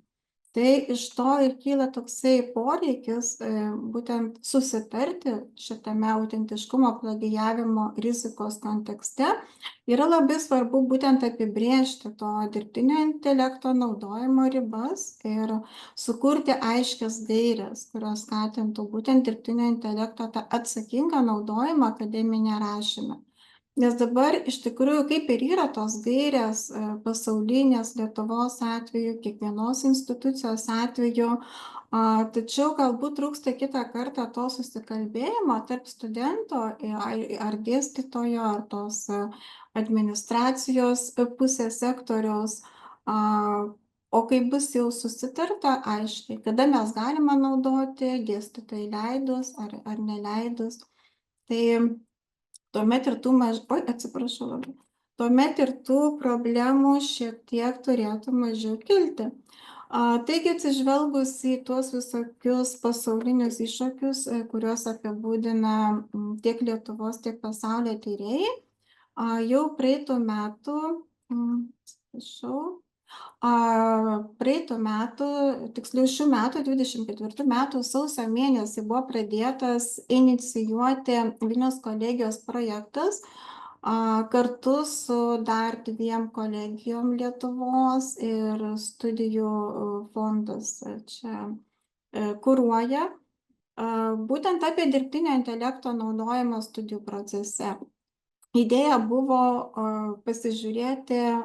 Tai iš to ir kyla toksai poreikis būtent susitarti šitame autentiškumo plagijavimo rizikos kontekste. Yra labai svarbu būtent apibrėžti to dirbtinio intelekto naudojimo ribas ir sukurti aiškias gaires, kurios skatintų būtent dirbtinio intelekto tą atsakingą naudojimą akademinėme rašyme. Nes dabar iš tikrųjų kaip ir yra tos gairės pasaulinės Lietuvos atveju, kiekvienos institucijos atveju, tačiau galbūt trūksta kitą kartą to susikalbėjimo tarp studento ar dėstytojo, ar tos administracijos pusės sektoriaus. O kai bus jau susitarta aiškiai, kada mes galime naudoti, dėstytojai leidus ar neleidus, tai tuomet ir tuomet ir tų problemų šiek tiek turėtų mažiau kilti. Taigi atsižvelgus į tuos visokius pasaulinius iššūkius, kuriuos apibūdina tiek Lietuvos, tiek pasaulio tyrėjai, jau praeitų metų, tiksliau šių metų, 24 metų sausio mėnesį buvo pradėtas inicijuoti Vilniaus kolegijos projektas kartu su dar 2 kolegijom Lietuvos ir studijų fondas čia kuruoja, būtent apie dirbtinio intelekto naudojimą studijų procese. Idėja buvo pasižiūrėti,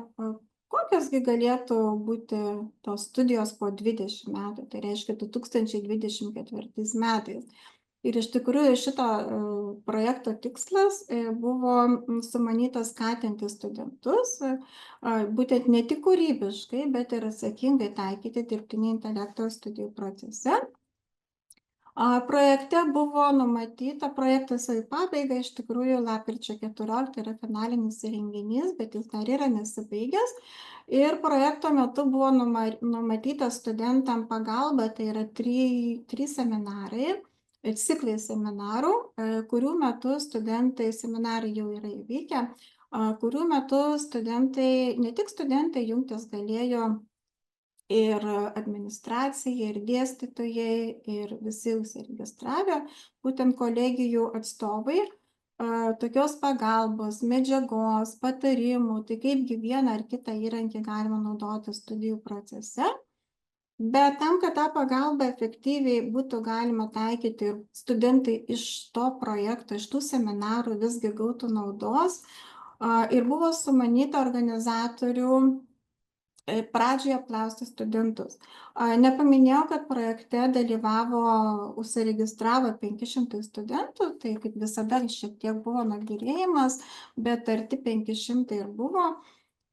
kokios galėtų būti tos studijos po 20 metų, tai reiškia 2024 metais. Ir iš tikrųjų šito projekto tikslas buvo sumanytas skatinti studentus, būtent ne tik kūrybiškai, bet ir atsakingai taikyti dirbtinį intelektą studijų procese. Projekte buvo numatyta, projektas į pabaigą, iš tikrųjų lapkričio 14 yra finalinis renginys, bet jis dar yra nesibaigęs. Ir projekto metu buvo numatyta studentam pagalba, tai yra 3 seminarai, ciklai seminarų, kurių metu seminarai jau yra įvykę, kurių metu ne tik studentai jungtis galėjo ir administracija, ir dėstytojai, ir visi užsiregistravę, būtent kolegijų atstovai, tokios pagalbos, medžiagos, patarimų, tai kaipgi vieną ar kitą įrankį galima naudoti studijų procese. Bet tam, kad tą pagalbą efektyviai būtų galima taikyti ir studentai iš to projekto, iš tų seminarų visgi gautų naudos, ir buvo sumanyta organizatorių pradžioje apklausti studentus. Nepaminėjau, kad projekte užsiregistravo 500 studentų, tai kaip visada šiek tiek buvo nagrinėjimas, bet arti 500 ir buvo.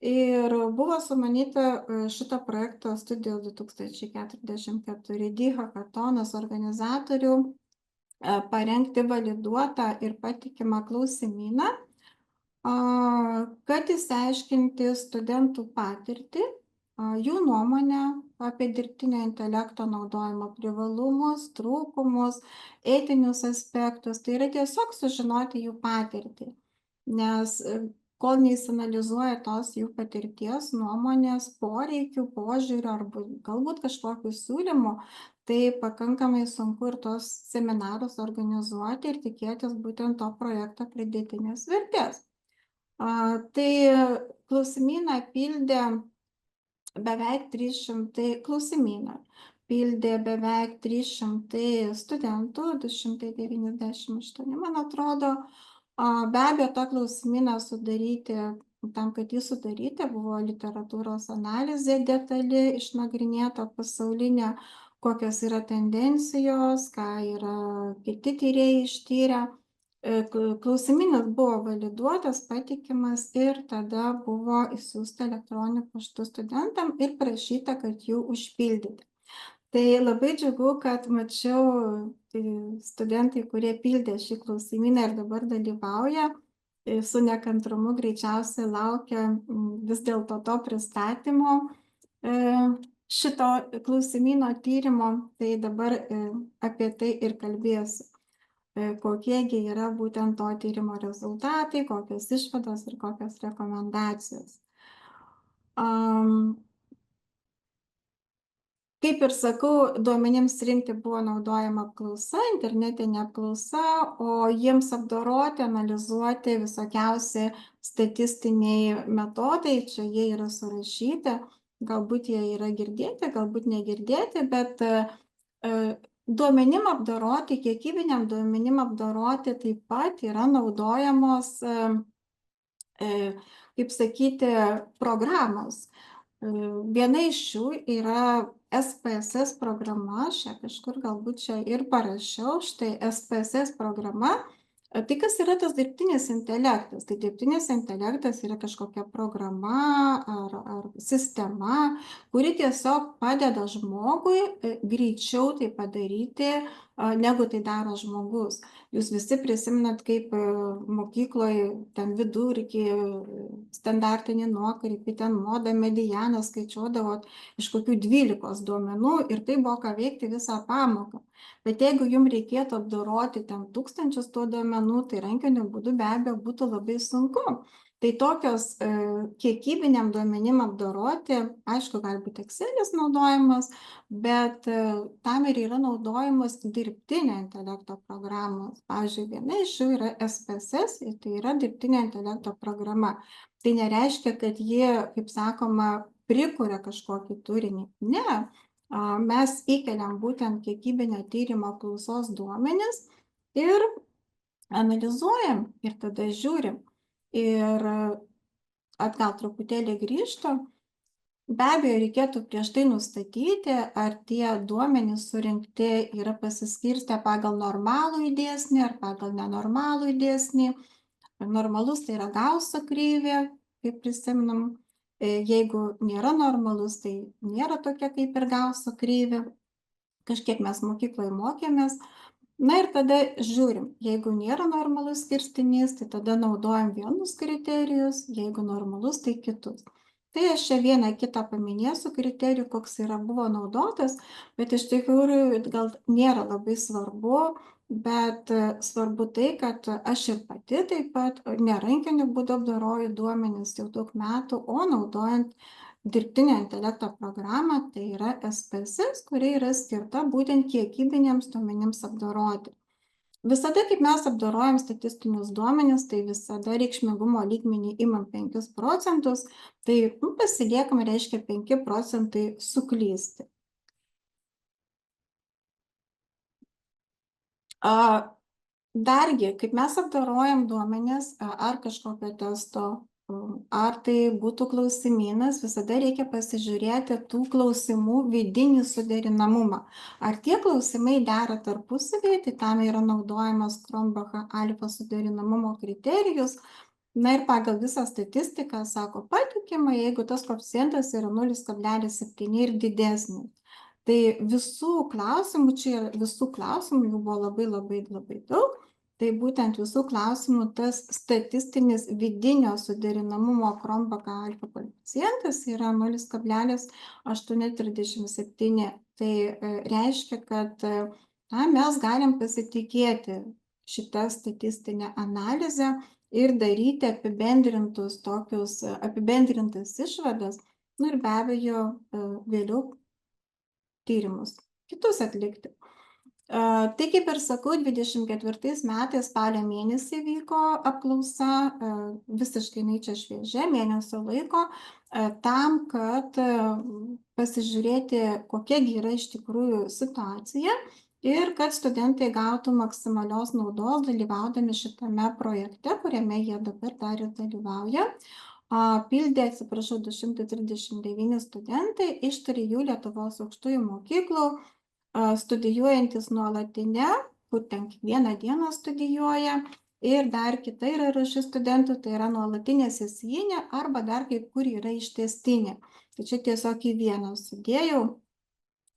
Ir buvo sumanyta šito projekto studijos 2044 hackatonas organizatorių parengti validuotą ir patikimą klausimyną, kad išsiaiškinti studentų patirtį, jų nuomonę apie dirbtinio intelekto naudojimo privalumus, trūkumus, etinius aspektus. Tai yra tiesiog sužinoti jų patirtį, nes kol neįsianalizuoja tos jų patirties, nuomonės, poreikių, požiūrių arba galbūt kažkokių siūlymų, tai pakankamai sunku ir tos seminarus organizuoti ir tikėtis būtent to projekto pridėtinės vertės. Tai klausimyną pildė beveik 300 studentų, 298, man atrodo. Be abejo, tą klausimyną tam, kad jį sudaryti, buvo literatūros analizė detali, išnagrinėta pasaulinė, kokios yra tendencijos, ką yra kiti tyrėjai ištyrę. Klausimynas buvo validuotas, patikimas ir tada buvo išsiųsta elektroniniu paštu studentam ir prašyta, kad jų užpildyti. Tai labai džiugu, kad mačiau studentai, kurie pildė šį klausimyną ir dabar dalyvauja, su nekantrumu greičiausiai laukia vis dėlto to pristatymo šito klausimyno tyrimo. Tai dabar apie tai ir kalbėsiu. Kokiegi yra būtent to tyrimo rezultatai, kokios išvados ir kokios rekomendacijos. Kaip ir sakau, duomenims rinkti buvo naudojama apklausa, internetinė apklausa, o jiems apdoroti, analizuoti visokiausi statistiniai metodai, čia jie yra surašyti, galbūt jie yra girdėti, galbūt negirdėti, bet duomenim apdoroti, kiekybiniam duomenim apdoroti taip pat yra naudojamos, kaip sakyti, programos. Viena iš jų yra SPSS programa, šią kažkur galbūt čia ir parašiau, štai SPSS programa. Tai kas yra tas dirbtinis intelektas? Tai dirbtinis intelektas yra kažkokia programa ar sistema, kuri tiesiog padeda žmogui greičiau tai padaryti, negu tai daro žmogus. Jūs visi prisimenat, kaip mokykloje ten vidurkį, standartinį nuokrypį, ten modą, medianą skaičiuodavot iš kokių 12 duomenų ir tai buvo ką veikti visą pamoką. Bet jeigu jums reikėtų apdoroti ten 1000 tų duomenų, tai rankiniu būdu be abejo būtų labai sunku. Tai tokios kiekybiniam duomenim apdoroti, aišku, gali būti Excelis naudojamas, bet tam ir yra naudojamos dirbtinio intelekto programos. Pavyzdžiui, viena iš jų yra SPSS, tai yra dirbtinio intelekto programa. Tai nereiškia, kad jie, kaip sakoma, prikuria kažkokį turinį. Ne. Mes įkeliam būtent kiekybinio tyrimo apklausos duomenis ir analizuojam ir tada žiūrim. Ir atgal truputėlį grįžtu. Be abejo, reikėtų prieš tai nustatyti, ar tie duomenys surinkti yra pasiskirstę pagal normalų dėsnį ar pagal nenormalų dėsnį. Normalus tai yra Gausso kreivė, kaip prisimenam. Jeigu nėra normalus, tai nėra tokia kaip ir Gausso kreivė. Kažkiek mes mokykloje mokėmės. Na ir tada žiūrim, jeigu nėra normalus skirstinys, tai tada naudojam vienus kriterijus, jeigu normalus, tai kitus. Tai aš čia vieną kitą paminėsiu kriterijų, koks yra buvo naudotas, bet iš tikrųjų gal nėra labai svarbu, bet svarbu tai, kad aš ir pati taip pat nerankiniu būdu apdoroju duomenis jau daug metų, o naudojant dirbtinio intelekto programą, tai yra SPSS, kuri yra skirta būtent kiekybiniams duomenims apdoroti. Visada, kaip mes apdorojam statistinius duomenis, tai visada reikšmingumo lygmenį imam 5%, tai pasiliekam, reiškia 5% suklysti. Dargi, kaip mes apdorojam duomenis ar kažkokio testo, ar tai būtų klausimynas, visada reikia pasižiūrėti tų klausimų vidinį suderinamumą. Ar tie klausimai dera tarpusavėje, tai tam yra naudojamas Kronbacho alfa suderinamumo kriterijus. Na ir pagal visą statistiką sako patikima, jeigu tas koeficientas yra 0,7 ir didesnis. Tai visų klausimų, čia visų klausimų jų buvo labai daug. Tai būtent visų klausimų tas statistinis vidinio suderinamumo Kronbacho alfa koeficientas yra 0,837. Tai reiškia, kad mes galim pasitikėti šitą statistinę analizę ir daryti apibendrintas išvadas, ir be abejo vėliau tyrimus kitus atlikti. Tai kaip ir sakau, 24 metais spalio mėnesį vyko apklausa, visiškai čia šviežia, mėnesio laiko, tam, kad pasižiūrėti, kokia yra iš tikrųjų situacija ir kad studentai gautų maksimalios naudos dalyvaudami šitame projekte, kuriame jie dabar dar ir dalyvauja. Pildė, 239 studentai iš 3 Lietuvos aukštųjų mokyklų. studijuojantis nuolatinę, kur ten kiekvieną dieną studijuoja, ir dar kita yra rūšis studentų, tai yra nuolatinė sesijinė arba dar kai kur yra ištęstinė. Tai čia tiesiog į vieną sudėjau.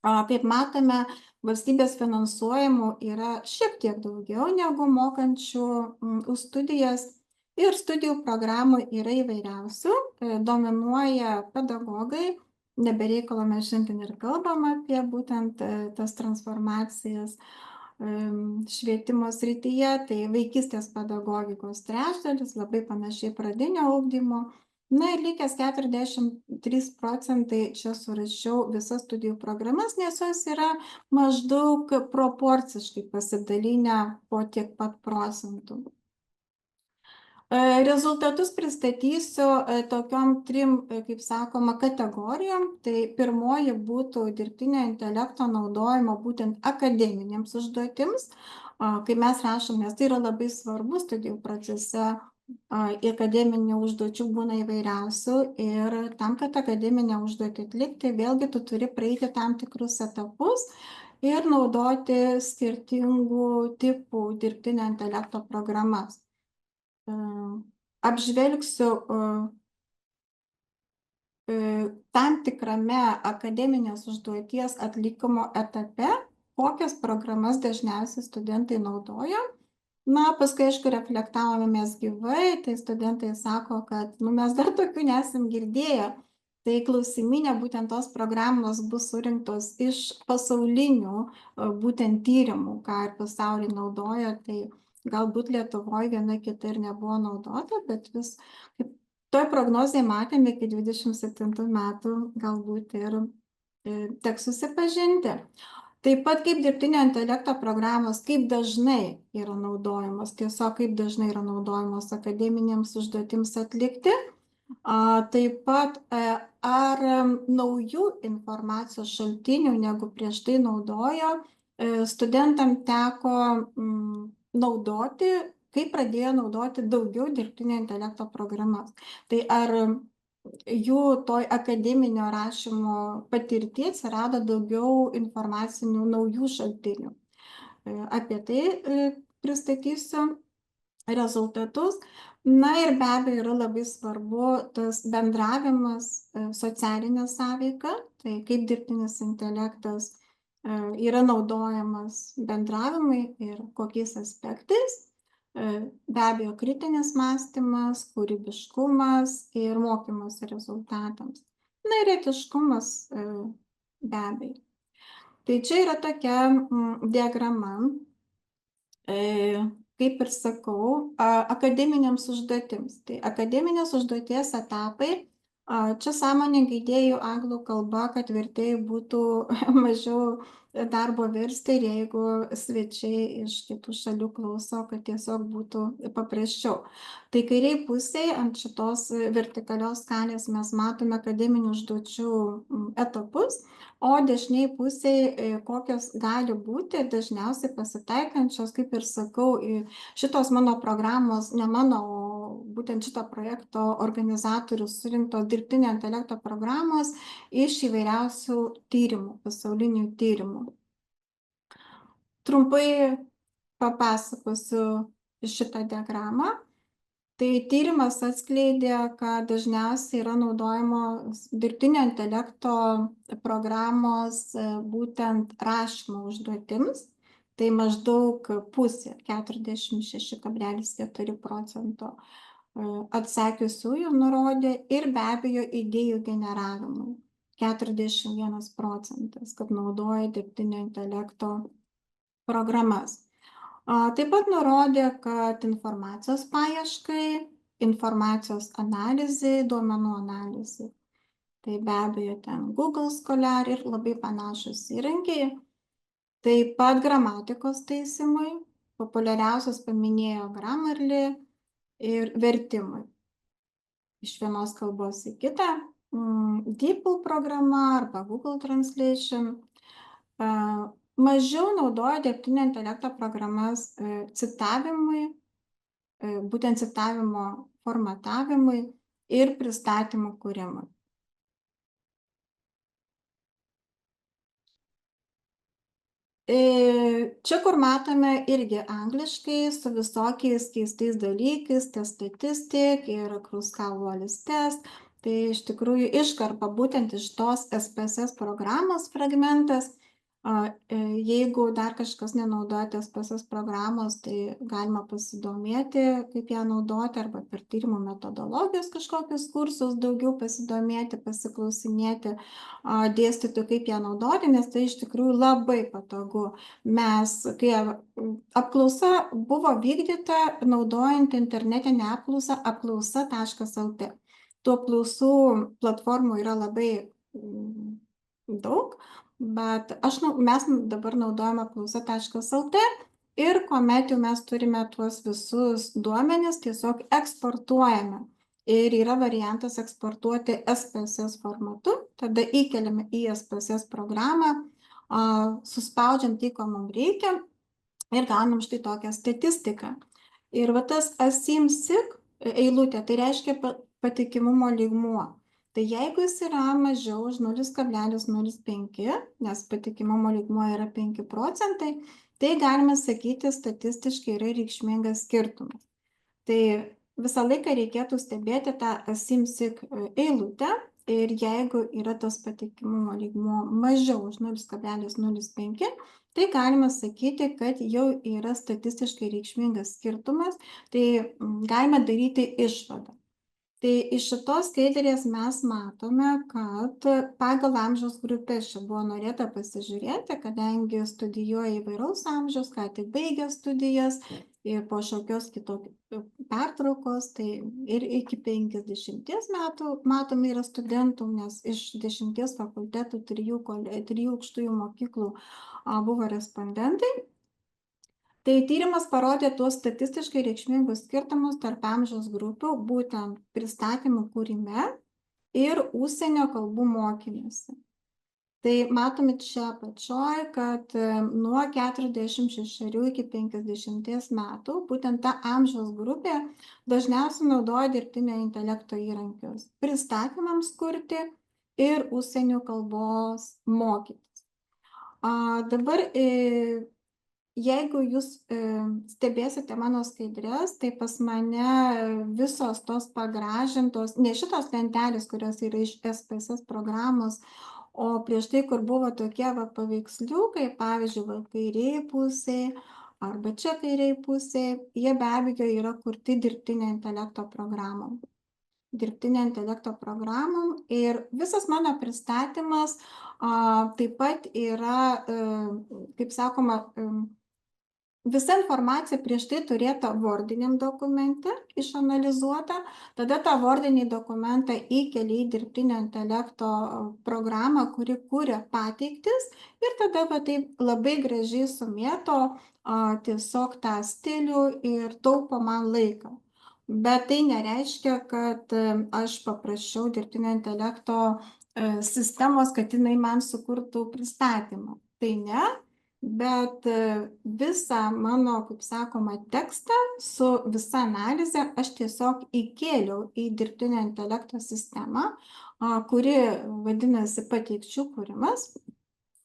Kaip matome, valstybės finansuojamų yra šiek tiek daugiau negu mokančių už studijas ir studijų programų yra įvairiausių. Dominuoja pedagogai, nebereikalo mes šiandien ir kalbam apie būtent tas transformacijas švietimo srityje, tai vaikystės pedagogikos trečdalis, labai panašiai pradinio ugdymo. Na ir likęs 43%, čia surašiau visas studijų programas, nes jos yra maždaug proporciškai pasidalinę po tiek pat procentų. Rezultatus pristatysiu tokiom trim, kaip sakoma, kategorijom. Tai pirmoji būtų dirbtinio intelekto naudojimo būtent akademinėms užduotims. Kai mes rašomės, tai yra labai svarbu studijų procese. Akademinių užduočių būna įvairiausių ir tam, kad akademinę užduotį atlikti, vėlgi tu turi praeiti tam tikrus etapus ir naudoti skirtingų tipų dirbtinio intelekto programas. Apžvelgsiu tam tikrame akademinės užduoties atlikimo etape, kokias programas dažniausiai studentai naudoja. Na, paskui, aišku, reflektavomės gyvai, tai studentai sako, kad mes dar tokių nesam girdėję. Tai klausiminė būtent tos programos bus surinktos iš pasaulinių būtent tyrimų, ką ir pasaulyje naudoja. Tai galbūt Lietuvoje viena kita ir nebuvo naudota, bet vis kaip toj prognozėje matėme iki 27 metų galbūt ir teks susipažinti. Taip pat kaip dirbtinio intelekto programos, kaip dažnai yra naudojamos, tiesiog kaip dažnai yra naudojamos akademinėms užduotims atlikti. Taip pat ar naujų informacijos šaltinių, negu prieš tai naudojo, studentam teko naudoti, kaip pradėjo naudoti daugiau dirbtinio intelekto programas. Tai ar jų toj akademinio rašymo patirties atsirado daugiau informacinių naujų šaltinių. Apie tai pristatysiu rezultatus. Na ir be abejo yra labai svarbu tas bendravimas, socialinė sąveika, tai kaip dirbtinis intelektas yra naudojamas bendravimui ir kokiais aspektais. Be abejo, kritinis mąstymas, kūrybiškumas ir mokymas rezultatams. Na ir etiškumas be abejo. Tai čia yra tokia diagrama, kaip ir sakau, akademinėms užduotims. Tai akademinės užduoties etapai, čia sąmoningai įdėjau anglų kalbą, kad vertėjai būtų mažiau darbo versti ir jeigu svečiai iš kitų šalių klauso, kad tiesiog būtų paprasčiau. Tai kairiai pusėje ant šitos vertikalios skalės mes matome akademinių užduočių etapus, o dešiniai pusėje kokios gali būti dažniausiai pasitaikančios, kaip ir sakau, šitos mano programos, ne mano, o būtent šito projekto organizatorių surinktos dirbtinio intelekto programos iš įvairiausių tyrimų, pasaulinių tyrimų. Trumpai papasakosiu šitą diagramą. Tai tyrimas atskleidė, kad dažniausiai yra naudojamos dirbtinio intelekto programos būtent rašymo užduotims. Tai maždaug pusė, 46,4% atsakiusiųjų nurodė ir be abejo idėjų generavimui 41%, kad naudoja dirbtinio intelekto programas. Taip pat nurodė, kad informacijos paieškai, informacijos analizai, duomenų analizai. Tai be abejo ten Google Scholar ir labai panašus įrankiai. Taip pat gramatikos taisymui, populiariausias paminėjo Grammarly ir vertimui iš vienos kalbos į kitą, DeepL programa arba Google Translation. Mažiau naudoja dirbtinio intelekto programas citavimui, būtent citavimo formatavimui ir pristatymų kūrimui. Čia, kur matome irgi angliškai su visokiais keistais dalykais, test statistic ir Kruskal-Wallis test. Tai iš tikrųjų iškarpa būtent iš tos SPSS programos fragmentas. Jeigu dar kažkas nenaudoja SPSS programos, tai galima pasidomėti, kaip ją naudoti, arba per tyrimų metodologijos kažkokius kursus daugiau pasidomėti, pasiklausinėti dėstytojų, kaip ją naudoti, nes tai iš tikrųjų labai patogu. Mes, kai apklausa buvo vykdyta naudojant internetinę apklausą apklausa.lt. Tų apklausų platformų yra labai daug, bet mes dabar naudojame apklausa.lt ir kuomet jau mes turime tuos visus duomenis, tiesiog eksportuojame. Ir yra variantas eksportuoti SPSS formatu, tada įkeliame į SPSS programą, suspaudžiam tai, ko mums reikia ir gaunam štai tokią statistiką. Ir va tas asimsik eilutė, tai reiškia patikimumo lygmuo. Tai jeigu jis yra mažiau už 0,05, nes patikimumo lygmuo yra 5%, tai galime sakyti statistiškai yra reikšmingas skirtumas. Tai visą laiką reikėtų stebėti tą asimsik eilutę ir jeigu yra tas patikimumo lygmuo mažiau už 0,05, tai galima sakyti, kad jau yra statistiškai reikšmingas skirtumas, tai galime daryti išvadą. Tai iš šitos skaidrės mes matome, kad pagal amžiaus grupės čia buvo norėta pasižiūrėti, kadangi studijuoja įvairaus amžiaus, ką tik baigė studijas ir po šiokios kitokios pertraukos, tai ir iki 50 metų matome yra studentų, nes iš 10 fakultetų 3 aukštųjų mokyklų buvo respondentai. Tai tyrimas parodė tuos statistiškai reikšmingus skirtumus tarp amžiaus grupių, būtent pristatymų kūrime ir užsienio kalbų mokymuose. Tai matome čia apačioj, kad nuo 46 iki 50 metų, būtent ta amžiaus grupė dažniausiai naudoja dirbtinio intelekto įrankius pristatymams kurti ir užsienio kalbos mokytis. Dabar jeigu jūs stebėsite mano skaidres, tai pas mane visos tos pagražintos, ne šitos lentelės, kurios yra iš SPSS programos, o prieš tai, kur buvo tokie paveiksliukai, pavyzdžiui, kairiai pusėje arba čia kairiai pusėje, jie be abejo yra kurti dirbtinio intelekto programom. Ir visas mano pristatymas taip pat yra, kaip sakoma, visa informacija prieš tai turėta vordiniam dokumente išanalizuota, tada tą vordinį dokumentą įkeli į dirbtinio intelekto programą, kuri kūrė pateiktis ir tada taip labai gražiai sumėto tiesiog tą stilių ir taupo man laiką. Bet tai nereiškia, kad aš paprašiau dirbtinio intelekto sistemos, kad jinai man sukurtų pristatymą. Tai ne. Bet visą mano, kaip sakoma, tekstą su visa analize aš tiesiog įkėliau į dirbtinio intelekto sistemą, kuri vadinasi pateikčių kūrimas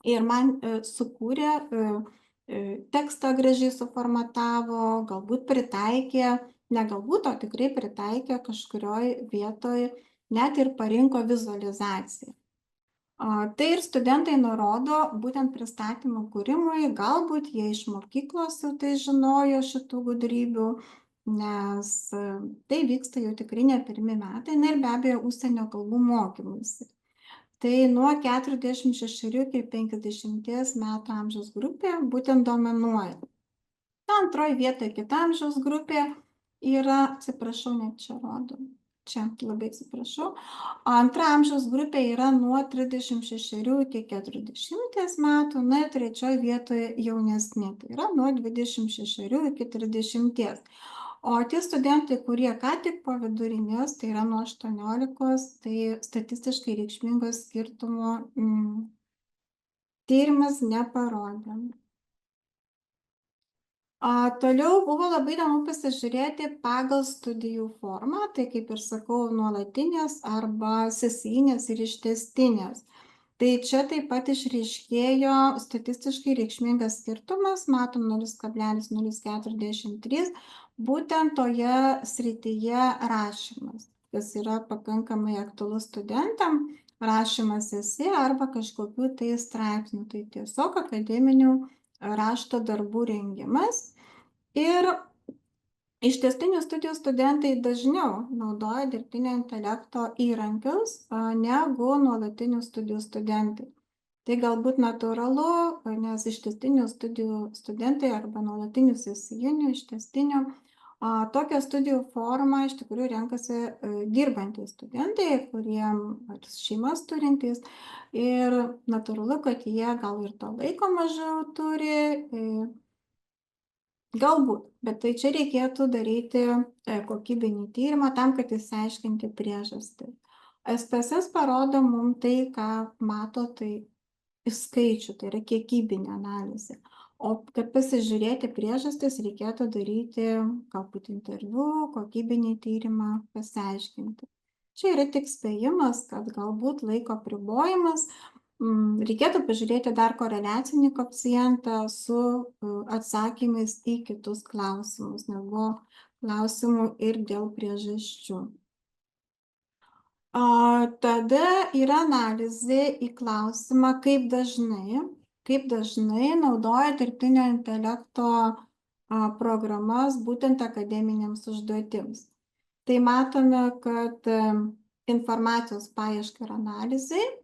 ir man sukūrė tekstą gražiai suformatavo, galbūt pritaikė, ne galbūt, o tikrai pritaikė kažkurioj vietoj, net ir parinko vizualizaciją. Tai ir studentai nurodo būtent pristatymų kūrimui, galbūt jie iš mokyklos jau tai žinojo šitų gudrybių, nes tai vyksta jau tikrai ne pirmi metai, ir be abejo užsienio kalbų mokymuisi. Tai nuo 46 iki 50 metų amžiaus grupė būtent dominuoja. Antroji vietoje kita amžiaus grupė yra, atsiprašau, net čia rodo. Čia labai atsiprašau. Antra amžiaus grupė yra nuo 36 iki 40 metų, ir trečioje vietoje jaunesnė, tai yra nuo 26 iki 30. O tie studentai, kurie ką tik po vidurinės, tai yra nuo 18, tai statistiškai reikšmingos skirtumo tyrimas neparodė. Toliau buvo labai įdomu pasižiūrėti pagal studijų formą, tai kaip ir sakau, nuolatinės arba sesijinės ir ištęstinės. Tai čia taip pat išryškėjo statistiškai reikšmingas skirtumas, matom 0,043, būtent toje srityje rašymas, kas yra pakankamai aktualus studentam, rašymas esė arba kažkokių tai straipsnių, tai tiesiog akademinių rašto darbų rengimas. Ir ištęstinių studijų studentai dažniau naudoja dirbtinio intelekto įrankius negu nuolatinių studijų studentai. Tai galbūt natūralu, nes ištęstinių studijų studentai arba nuolatinių sesijinių ištęstinių tokią studijų formą iš tikrųjų renkasi dirbantys studentai, kurie šeimas turintys. Ir natūralu, kad jie gal ir to laiko mažiau turi. Galbūt, bet tai čia reikėtų daryti kokybinį tyrimą tam, kad išsiaiškinti priežastį. SPSS parodo mums tai, ką mato, tai iš skaičių, tai yra kiekybinė analizė. O kad pasižiūrėti priežastis, reikėtų daryti galbūt interviu, kokybinį tyrimą, pasiaiškinti. Čia yra tik spėjimas, kad galbūt laiko apribojimas. Reikėtų pažiūrėti dar koreliacinį koeficientą su atsakymais į kitus klausimus, nes buvo klausimų ir dėl priežasčių. Tada yra analizė į klausimą, kaip dažnai naudoja dirbtinio intelekto programas būtent akademinėms užduotims. Tai matome, kad informacijos paieška ir analizai.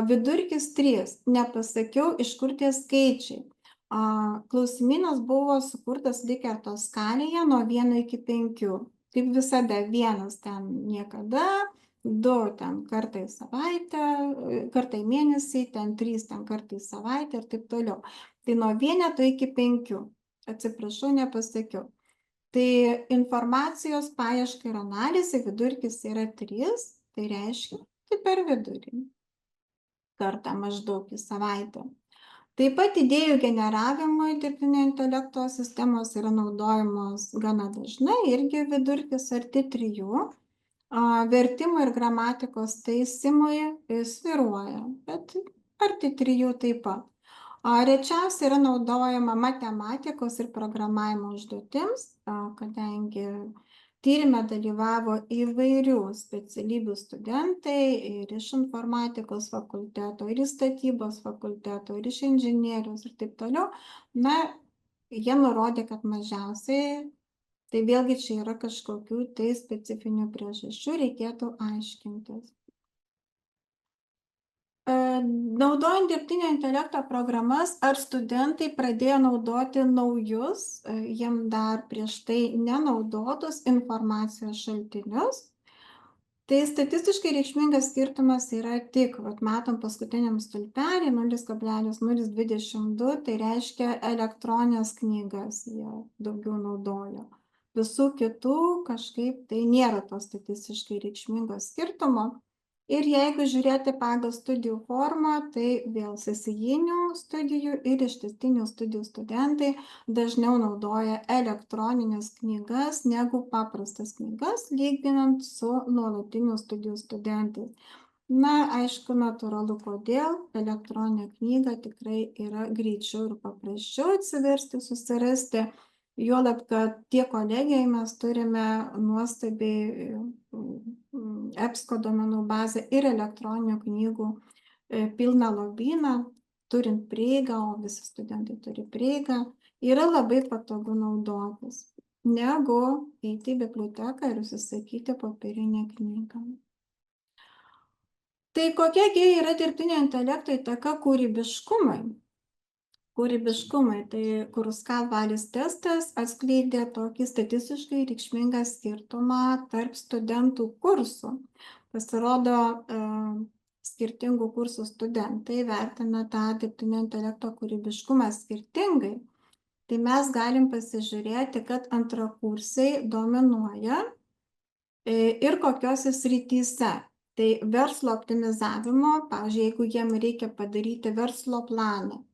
Vidurkis 3. Nepasakiau, iš kur tie skaičiai. Klausimynas buvo sukurtas Likerto skalėje nuo 1 iki 5. Kaip visada, 1 ten niekada, 2 ten kartą į savaitę, kartą į mėnesį, ten 3 ten kartą į savaitę ir taip toliau. Tai nuo 1 iki 5. Atsiprašau, nepasakiau. Tai informacijos paieška ir analizė vidurkis yra 3, tai reiškia, tai per vidurį. Kartą maždaug į savaitę. Taip pat idėjų generavimui dirbtinio intelekto sistemos yra naudojamos gana dažnai, irgi vidurkis arti 3. Vertimui ir gramatikos taisymui svyruoja, bet arti 3 taip pat. Rečiausiai yra naudojama matematikos ir programavimo užduotims, kadangi tyrime dalyvavo įvairių specialybių studentai ir iš informatikos fakulteto, ir iš statybos fakulteto, ir iš inžinierijos ir taip toliau. Na, jie nurodė, kad mažiausiai, tai vėlgi čia yra kažkokių tai specifinių priežasčių, reikėtų aiškintis. Naudojant dirbtinio intelekto programas, ar studentai pradėjo naudoti naujus, jiem dar prieš tai nenaudotus informacijos šaltinius? Tai statistiškai reikšmingas skirtumas yra tik, matom paskutiniam stulpelį 0,022, tai reiškia elektroninės knygas jie daugiau naudojo. Visų kitų kažkaip tai nėra to statistiškai reikšmingo skirtumo. Ir jeigu žiūrėti pagal studijų formą, tai vėl sesijinių studijų ir ištęstinių studijų studentai dažniau naudoja elektroninės knygas negu paprastas knygas, lyginant su nuolatinių studijų studentais. Na, aišku, natūralu, kodėl elektroninė knyga tikrai yra greičiau ir paprasčiau atsiversti, susirasti. Juolab, kad tiek kolegijai mes turime nuostabiai EBSCO duomenų bazę ir elektroninių knygų pilną lobyną, turint prieigą, o visi studentai turi prieigą, yra labai patogu naudotis, negu eiti į biblioteką ir užsisakyti popierinę knygą. Tai kokiagi yra dirbtinio intelekto įtaka kūrybiškumui? Tai Kuruskal-Valis testas atskleidė tokį statistiškai reikšmingą skirtumą tarp studentų kursų. Pasirodo, skirtingų kursų studentai vertina tą dirbtinio intelekto kūrybiškumą skirtingai. Tai mes galim pasižiūrėti, kad antrakursiai dominuoja ir kokiose srityse. Tai verslo optimizavimo, pavyzdžiui, jeigu jiem reikia padaryti verslo planą,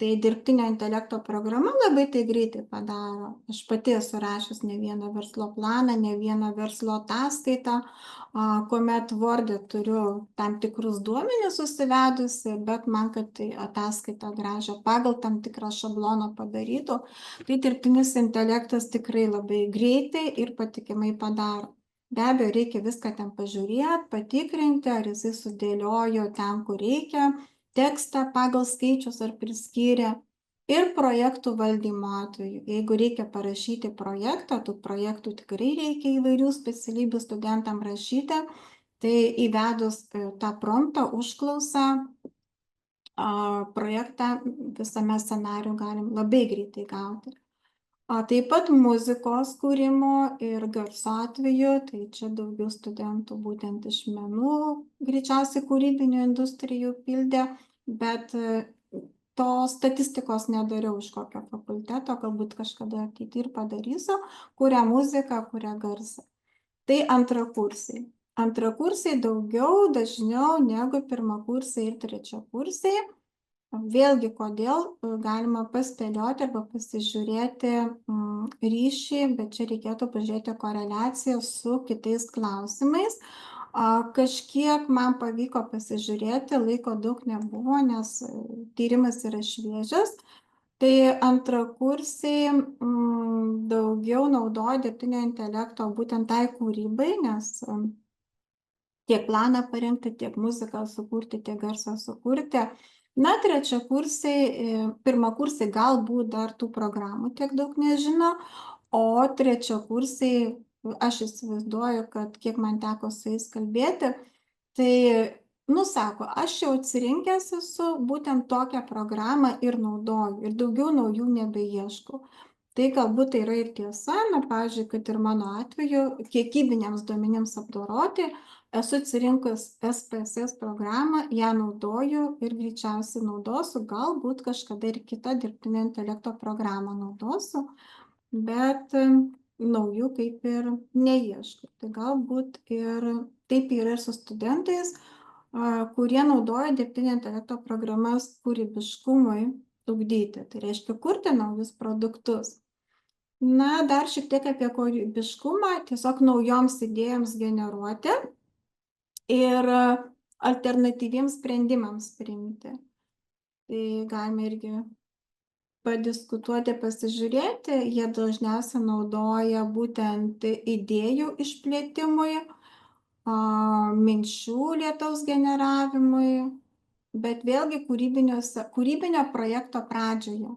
Tai dirbtinio intelekto programa labai tai greitai padaro. Aš pati esu rašius ne vieną verslo planą, ne vieną verslo ataskaitą, kuomet Word'e turiu tam tikrus duomenis susivedusi, bet man, kad tai ataskaitą gražią pagal tam tikrą šabloną padarytų, tai dirbtinis intelektas tikrai labai greitai ir patikimai padaro. Be abejo, reikia viską ten pažiūrėti, patikrinti, ar jisai sudėliojo ten, kur reikia, tekstą pagal skaičius ar priskyrė. Ir projektų valdymo atveju, jeigu reikia parašyti projektą, tų projektų tikrai reikia įvairių specialybių studentam rašyti, tai įvedus tą promptą, užklausą, projektą visame scenariu galim labai greitai gauti. Taip pat muzikos kūrimo ir garso atveju, tai čia daugiau studentų būtent iš menų, greičiausiai kūrybinių industrijų pildė, bet to statistikos nedariau iš kokio fakulteto, galbūt kažkada ateityje ir padarysiu, kuria muziką, kuria garsą. Tai antrakursiai. Antrakursiai daugiau, dažniau negu pirmakursiai ir trečiakursiai. Vėlgi, kodėl galima paspėlioti arba pasižiūrėti ryšį, bet čia reikėtų pažiūrėti koreliaciją su kitais klausimais. Kažkiek man pavyko pasižiūrėti, laiko daug nebuvo, nes tyrimas yra šviežias. Tai antrakursiai daugiau naudoja dirbtinio intelekto būtent tai kūrybai, nes tiek planą parengti, tiek muziką sukurti, tiek garsą sukurti. Na, trečiakursiai, pirmakursiai galbūt dar tų programų tiek daug nežino, o trečiakursiai, aš įsivaizduoju, kad kiek man teko su jais kalbėti, tai, sako, aš jau atsirinkęs esu būtent tokią programą ir naudoju, ir daugiau naujų nebeieškau. Tai galbūt tai yra ir tiesa, pavyzdžiui, kad ir mano atveju, kiekybiniams duomenims apdoroti, esu atsirinkus SPSS programą, ją naudoju ir greičiausiai naudosiu, galbūt kažkada ir kitą dirbtinio intelekto programą naudosiu, bet naujų kaip ir neieškau. Tai galbūt ir taip yra ir su studentais, kurie naudoja dirbtinio intelekto programas kūrybiškumui ugdyti, tai reiškia kurti naujus produktus. Na, dar šiek tiek apie kūrybiškumą, tiesiog naujoms idėjoms generuoti ir alternatyviems sprendimams priimti. Tai galime irgi padiskutuoti, pasižiūrėti, jie dažniausiai naudoja būtent idėjų išplėtimui, minčių lietaus generavimui, bet vėlgi kūrybinio projekto pradžioje,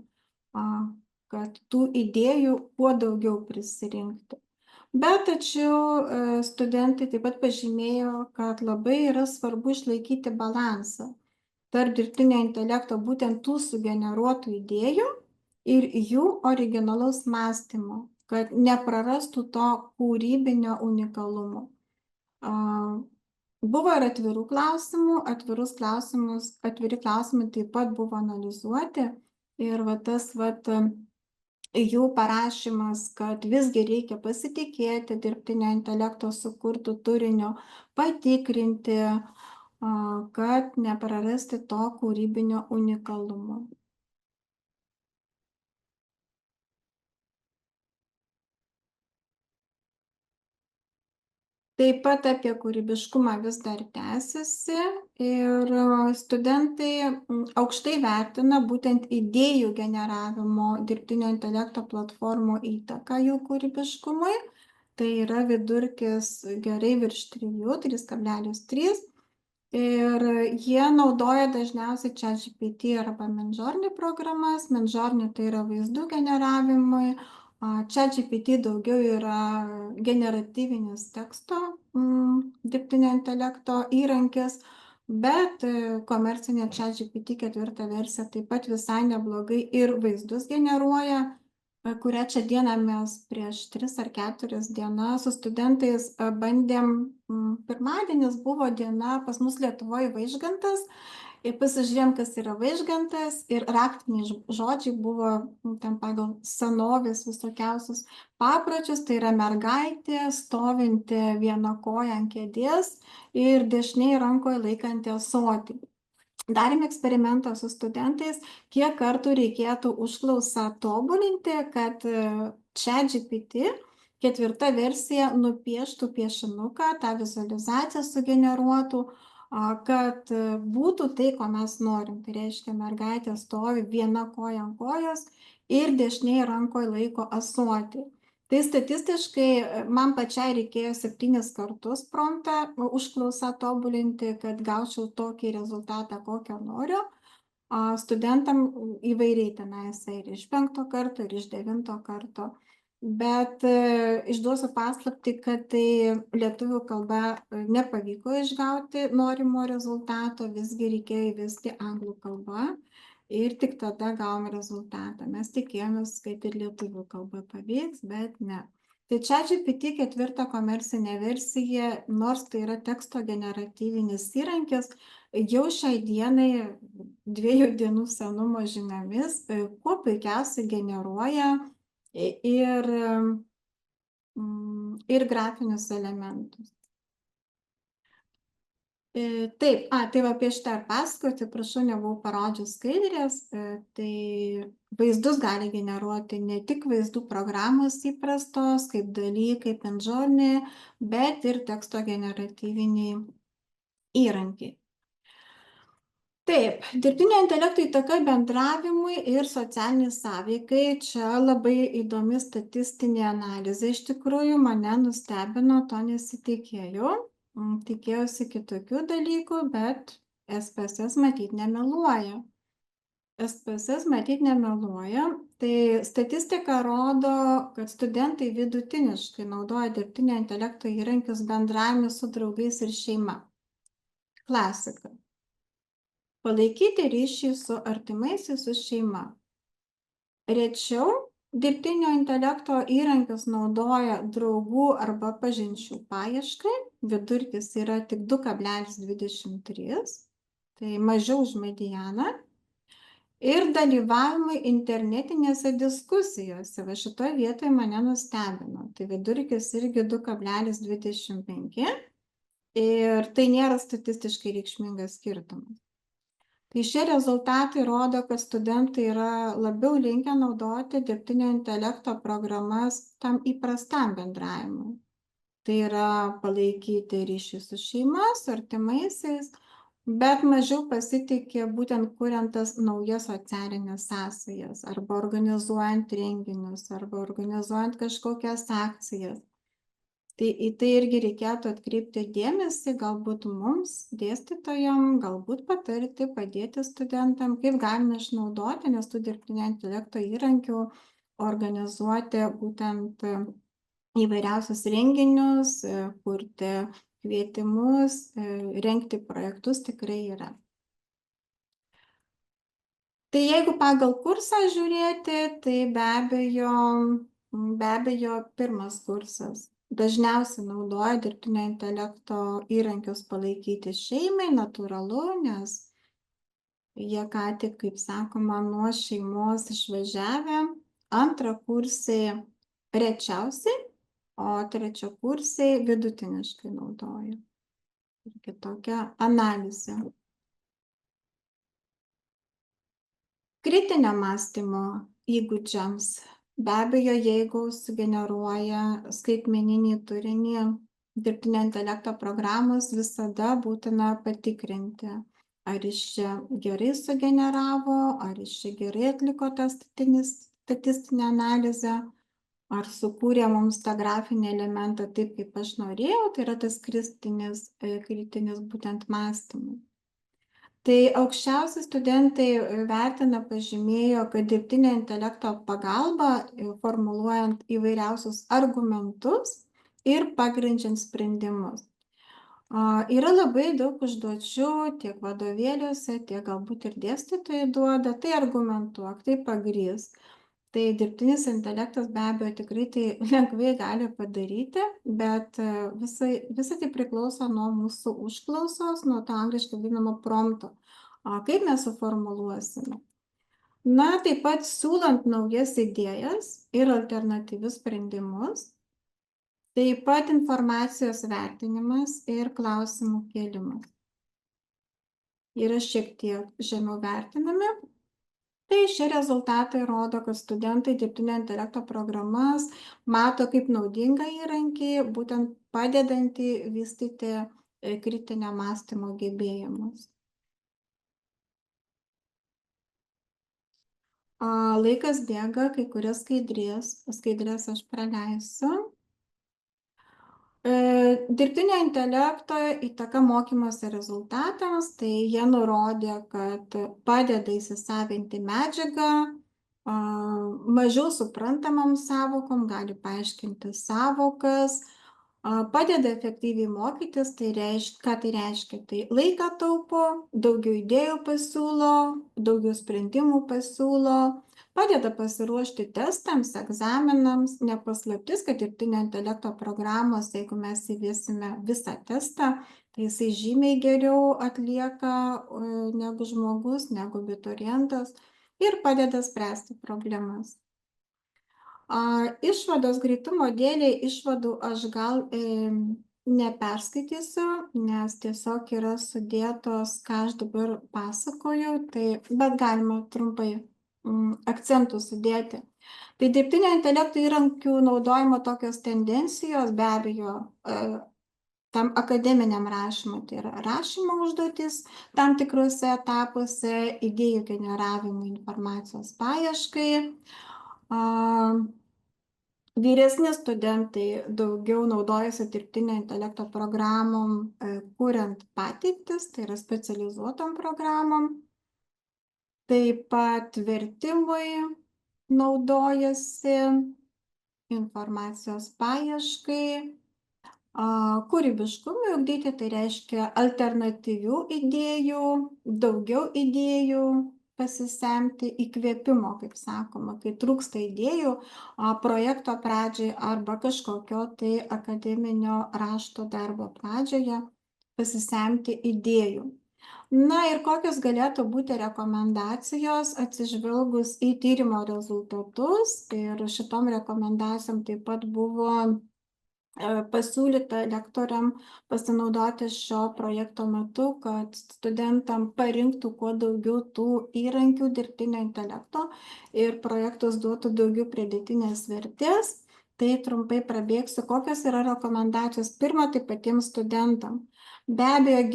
kad tų idėjų kuo daugiau prisirinkti. Bet tačiau studentai taip pat pažymėjo, kad labai yra svarbu išlaikyti balansą tarp dirbtinio intelekto būtent tų sugeneruotų idėjų ir jų originalaus mąstymo, kad neprarastų to kūrybinio unikalumo. Buvo ir atvirų klausimų, atviri klausimai taip pat buvo analizuoti ir tas jų parašymas, kad visgi reikia pasitikėti dirbtinio intelekto sukurtų turinio, patikrinti, kad neprarasti to kūrybinio unikalumo. Taip pat apie kūrybiškumą vis dar tęsiasi ir studentai aukštai vertina būtent idėjų generavimo dirbtinio intelekto platformų įtaką jų kūrybiškumui. Tai yra vidurkis gerai virš 3,3. Ir jie naudoja dažniausiai ChatGPT arba Midjourney programas. Midjourney tai yra vaizdų generavimui. ChatGPT daugiau yra generatyvinis teksto dirbtinio intelekto įrankis, bet komercinė ChatGPT 4 versija taip pat visai neblogai ir vaizdus generuoja, kurią čia dieną mes prieš 3 ar 4 dienas su studentais bandėm. Pirmadienis buvo diena pas mus Lietuvoje Vaižgantas. Ir pasižiūrėjom, kas yra Vaižgantas, ir raktiniai žodžiai buvo ten pagal senovės visokiausius papročius. Tai yra mergaitė, stovinti viena koja ant kėdės ir dešinėje rankoje laikanti ąsotį. darėme eksperimentą su studentais, kiek kartų reikėtų užklausą tobulinti, kad ChatGPT 4 versija nupieštų piešinuką, tą vizualizaciją sugeneruotų, kad būtų tai, ko mes norim. Tai reiškia, mergaitė stovi viena koja ant kojos ir dešinėje rankoje laiko ąsotį. Tai statistiškai man pačiai reikėjo 7 kartus promptą užklausą tobulinti, kad gaučiau tokį rezultatą, kokio noriu. Studentam įvairiai tenais ir iš 5 karto, ir iš 9 karto. Bet išduosiu paslaptį, kad tai lietuvių kalba nepavyko išgauti norimo rezultato, visgi reikėjo įvesti anglų kalbą ir tik tada gavom rezultatą. Mes tikėjomės, kad ir lietuvių kalba pavyks, bet ne. Tai ChatGPT 4 komercinė versija, nors tai yra teksto generatyvinis įrankis, jau šiai dienai 2 dienų senumo žiniomis, kuo puikiausiai generuoja ir grafinius elementus. Taip, tai va apie šitą pasakoti, prašau, nebuvau parodžius skaidrės, tai vaizdus gali generuoti ne tik vaizdų programos įprastos, kaip daly, kaip Midjourney, bet ir teksto generatyviniai įrankiai. Taip, dirbtinio intelekto įtaka bendravimui ir socialiniai sąveikai. Čia labai įdomi statistinė analizė. Iš tikrųjų, mane nustebino, to nesitikėjau. Tikėjausi kitokių dalykų, bet SPSS matyt nemeluoja. Tai statistika rodo, kad studentai vidutiniškai naudoja dirbtinio intelekto įrankius bendravimui su draugais ir šeima. Klasika. Palaikyti ryšį su artimaisiais, su šeima. Rečiau dirbtinio intelekto įrankius naudoja draugų arba pažinčių paieškai, vidurkis yra tik 2,23, tai mažiau už medianą, ir dalyvavimai internetinėse diskusijose. Va šitoje vietoje mane nustebino, tai vidurkis irgi 2,25 ir tai nėra statistiškai reikšmingas skirtumas. Tai šie rezultatai rodo, kad studentai yra labiau linkę naudoti dirbtinio intelekto programas tam įprastam bendravimui. Tai yra palaikyti ryšį su šeima, su artimaisiais, bet mažiau pasitikė būtent kuriant tas naujas socialinės sąsajas, arba organizuojant renginius, arba organizuojant kažkokias akcijas. Tai į tai irgi reikėtų atkreipti dėmesį, galbūt mums, dėstytojam, galbūt patarti, padėti studentam, kaip galime išnaudoti, nes tų dirbtinio intelekto įrankių organizuoti būtent įvairiausius renginius, kurti kvietimus, rengti projektus tikrai yra. Tai jeigu pagal kursą žiūrėti, tai be abejo pirmas kursas. Dažniausiai naudoja dirbtinio intelekto įrankius palaikyti šeimai, natūralu, nes jie ką tik, kaip sakoma, nuo šeimos išvažiavę. Antrakursiai rečiausiai, o trečiakursiai vidutiniškai naudoja. Ir kitokia analizė. Kritinio mąstymo įgūdžiams. Be abejo, jeigu sugeneruoja skaitmeninį turinį dirbtinio intelekto programos, visada būtina patikrinti, ar jis čia gerai sugeneravo, ar jis čia gerai atliko tą statistinę analizę, ar sukūrė mums tą grafinį elementą taip, kaip aš norėjau, tai yra tas kritinis būtent mąstymas. Tai aukščiausi studentai vertina, pažymėjo, kad dirbtinio intelekto pagalba, formuluojant įvairiausius argumentus ir pagrindžiant sprendimus. Yra labai daug užduočių tiek vadovėliuose, tiek galbūt ir dėstytojai duoda, tai argumentuok, tai pagrįsk. Tai dirbtinis intelektas be abejo tikrai tai lengvai gali padaryti, bet visa tai priklauso nuo mūsų užklausos, nuo to angliškai vadinamo prompto. Kaip mes suformuluosime? Na, taip pat siūlant naujas idėjas ir alternatyvius sprendimus, taip pat informacijos vertinimas ir klausimų kėlimas. yra šiek tiek žemiau vertinami. Tai šie rezultatai rodo, kad studentai dirbtinio intelekto programas mato kaip naudingą įrankį, būtent padedantį vystyti kritinio mąstymo gebėjimus. Laikas bėga, kai kurias skaidrės aš praleisiu. Dirbtinio intelekto įtaka mokymosi rezultatams, tai jie nurodė, kad padeda įsisavinti medžiagą, mažiau suprantamam savokom, gali paaiškinti savokas, padeda efektyviai mokytis, ką tai reiškia? Tai laiką taupo, daugiau idėjų pasiūlo, daugiau sprendimų pasiūlo, padeda pasiruošti testams, egzaminams. Ne paslaptis, kad dirbtinio intelekto programos, jeigu mes įvesime visą testą, tai jisai žymiai geriau atlieka negu žmogus, negu abiturientas ir padeda spręsti problemas. Išvados greitumo dėliai, išvadų aš gal neperskaitysiu, nes tiesiog yra sudėtos, ką aš dabar pasakoju, bet galima trumpai akcentų sudėti. Tai dirbtinio intelekto įrankių naudojimo tokios tendencijos, be abejo, tam akademiniam rašymui, tai yra rašymo užduotis tam tikrose etapuose, idėjų generavimui, informacijos paieškai. Vyresni studentai daugiau naudojasi dirbtinio intelekto programom, kuriant pateiktis, tai yra specializuotom programom. Taip pat vertimui naudojasi, informacijos paieškai, kūrybiškumui ugdyti, tai reiškia alternatyvių idėjų, daugiau idėjų pasisemti, įkvėpimo, kaip sakoma, kai trūksta idėjų projekto pradžiai arba kažkokio tai akademinio rašto darbo pradžioje, pasisemti idėjų. Na ir kokios galėtų būti rekomendacijos atsižvelgus į tyrimo rezultatus, ir šitom rekomendacijom taip pat buvo pasiūlyta lektoriam pasinaudoti šio projekto metu, kad studentam parinktų kuo daugiau tų įrankių dirbtinio intelekto ir projektas duotų daugiau pridėtinės vertės. Tai trumpai prabėgsiu, kokios yra rekomendacijos. Pirma, tai patiems studentam. Be abejo,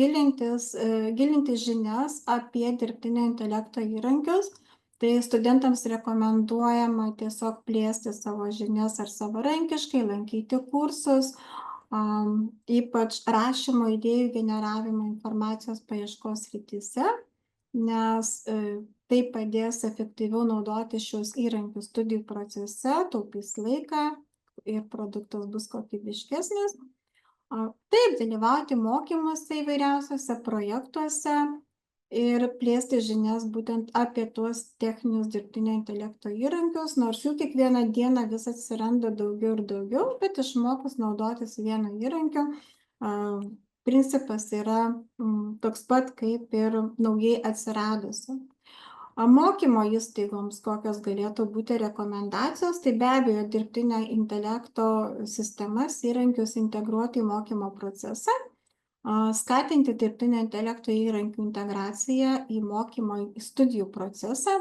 gilinti žinias apie dirbtinio intelekto įrankius. Tai studentams rekomenduojama tiesiog plėsti savo žinias ar savarankiškai, lankyti kursus, ypač rašymo, idėjų generavimo, informacijos paieškos srityse, nes tai padės efektyviau naudoti šios įrankius studijų procese, taupys laiką ir produktas bus kokybiškesnis. Taip, dalyvauti mokymuose įvairiausiose projektuose ir plėsti žinias būtent apie tuos techninius dirbtinio intelekto įrankius, nors jų kiekvieną dieną vis atsiranda daugiau ir daugiau, bet išmokus naudotis vienu įrankiu, principas yra toks pat kaip ir naujai atsiradusi. Mokymo įstaigoms kokios galėtų būti rekomendacijos, tai be abejo dirbtinio intelekto sistemas, įrankius integruoti į mokymo procesą, skatinti dirbtinio intelekto įrankių integraciją į mokymo studijų procesą,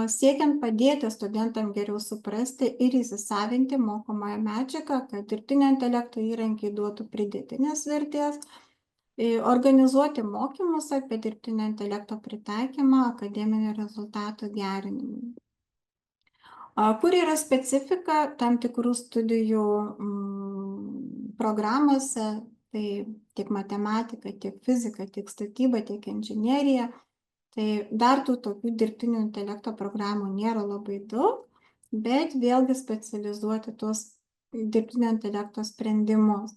siekiant padėti studentam geriau suprasti ir įsisavinti mokomąją medžiagą, kad dirbtinio intelekto įrankiai duotų pridėtinės vertės, organizuoti mokymus apie dirbtinio intelekto pritaikymą akademinių rezultatų gerinimui. Kur yra specifika tam tikrų studijų programose, tai tiek matematika, tiek fizika, tiek statyba, tiek inžinerija. Tai dar tų tokių dirbtinio intelekto programų nėra labai daug, bet vėlgi specializuoti tuos dirbtinio intelekto sprendimus.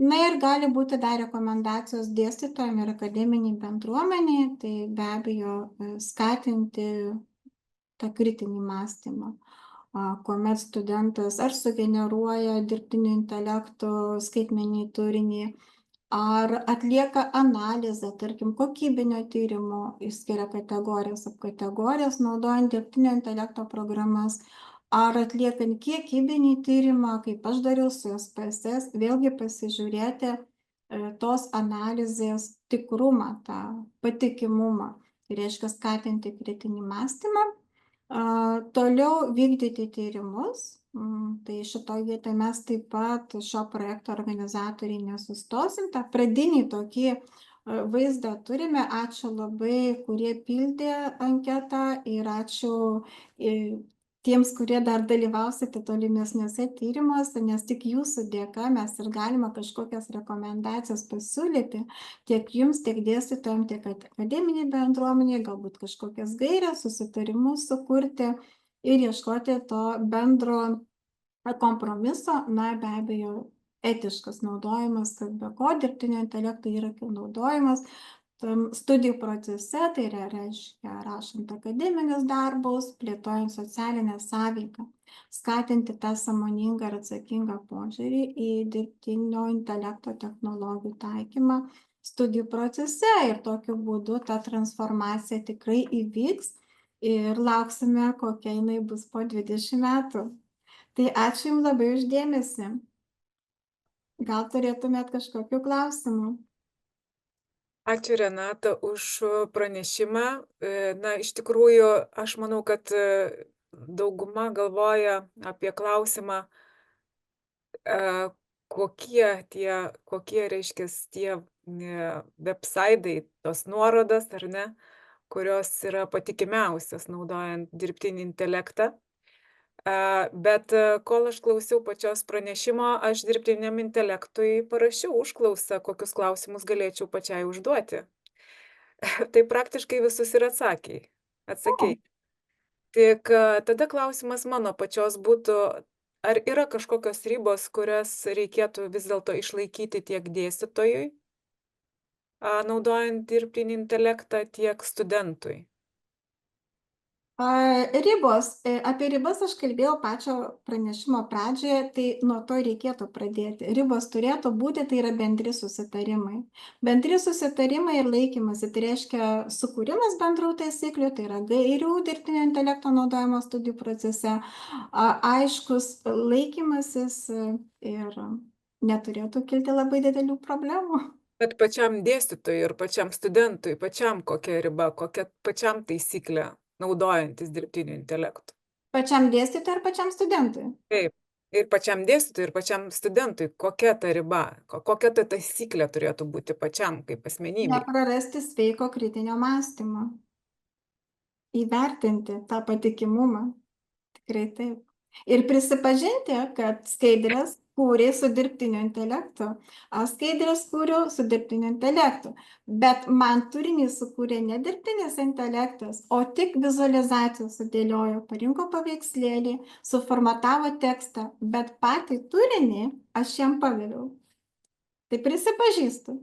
Na ir gali būti dar rekomendacijos dėstytojams ir akademiniai bendruomeniai, tai be abejo skatinti tą kritinį mąstymą, kuomet studentas ar sugeneruoja dirbtinio intelekto skaitmeninį turinį, ar atlieka analizę, tarkim, kokybinio tyrimo, išskiria kategorijas, apkategorijas, naudojant dirbtinio intelekto programas, ar atliekant kiekybinį tyrimą, kaip aš dariau su SPSS, vėlgi pasižiūrėti tos analizės tikrumą, tą patikimumą. Tai reiškia skatinti kritinį mąstymą. Toliau vykdyti tyrimus. Tai šitoje vietoje mes taip pat šio projekto organizatoriai nesustosim. Ta pradinį tokį vaizdą turime. Ačiū labai, kurie pildė anketą ir ačiū tiems, kurie dar dalyvausite tolimesniuose tyrimuose, nes tik jūsų dėka mes ir galime kažkokias rekomendacijas pasiūlyti tiek jums, tiek dėstytojams, tiek akademiniai bendruomeniai, galbūt kažkokias gairias, susitarimus sukurti ir ieškoti to bendro kompromiso. Na, be abejo, etiškas naudojimas, kad be ko dirbtinio intelekto įrankių naudojimas studijų procese, tai reiškia rašant akademinius darbus, plėtojant socialinę sąveiką, skatinti tą sąmoningą ir atsakingą požiūrį į dirbtinio intelekto technologijų taikymą studijų procese ir tokiu būdu ta transformacija tikrai įvyks ir lauksime, kokia jinai bus po 20 metų. Tai ačiū Jums labai už dėmesį. Gal turėtumėt kažkokių klausimų? Ačiū Renata už pranešimą. Na, iš tikrųjų, aš manau, kad dauguma galvoja apie klausimą, kokie reiškia tie websaitai, tos nuorodas, ar ne, kurios yra patikimiausios naudojant dirbtinį intelektą. Bet kol aš klausiau pačios pranešimo, aš dirbtiniam intelektui parašiau užklausą, kokius klausimus galėčiau pačiai užduoti. Tai praktiškai visus ir atsakei. Tik tada klausimas mano pačios būtų, ar yra kažkokios ribos, kurias reikėtų vis dėlto išlaikyti tiek dėstytojui, naudojant dirbtinį intelektą, tiek studentui? Ribos. Apie ribas aš kalbėjau pačio pranešimo pradžioje, tai nuo to reikėtų pradėti. Ribos turėtų būti, tai yra bendri susitarimai. Bendri susitarimai ir laikymasi, tai reiškia sukūrimas bendrų taisyklių, tai yra gairių dirbtinio intelekto naudojimo studijų procese, aiškus laikymasis ir neturėtų kilti labai didelių problemų. Bet pačiam dėstytojui ir pačiam studentui, pačiam kokia riba, kokia pačiam taisyklė naudojantis dirbtiniu intelektu? Pačiam dėstytojui ir pačiam studentui? Taip, ir pačiam dėstytojui, ir pačiam studentui, kokia ta riba, kokia ta taisyklė turėtų būti pačiam kaip asmenybei? Neprarasti sveiko kritinio mąstymo. Įvertinti tą patikimumą. Tikrai taip. Ir prisipažinti, kad skaidrės kūrė su dirbtiniu intelektu, skaidrės kūriau su dirbtiniu intelektu, bet man turinį sukūrė ne dirbtinis intelektas, o tik vizualizacijų sudėliojo, parinko paveikslėlį, suformatavo tekstą, bet patį turinį aš jam pavėliau. Tai prisipažįstu.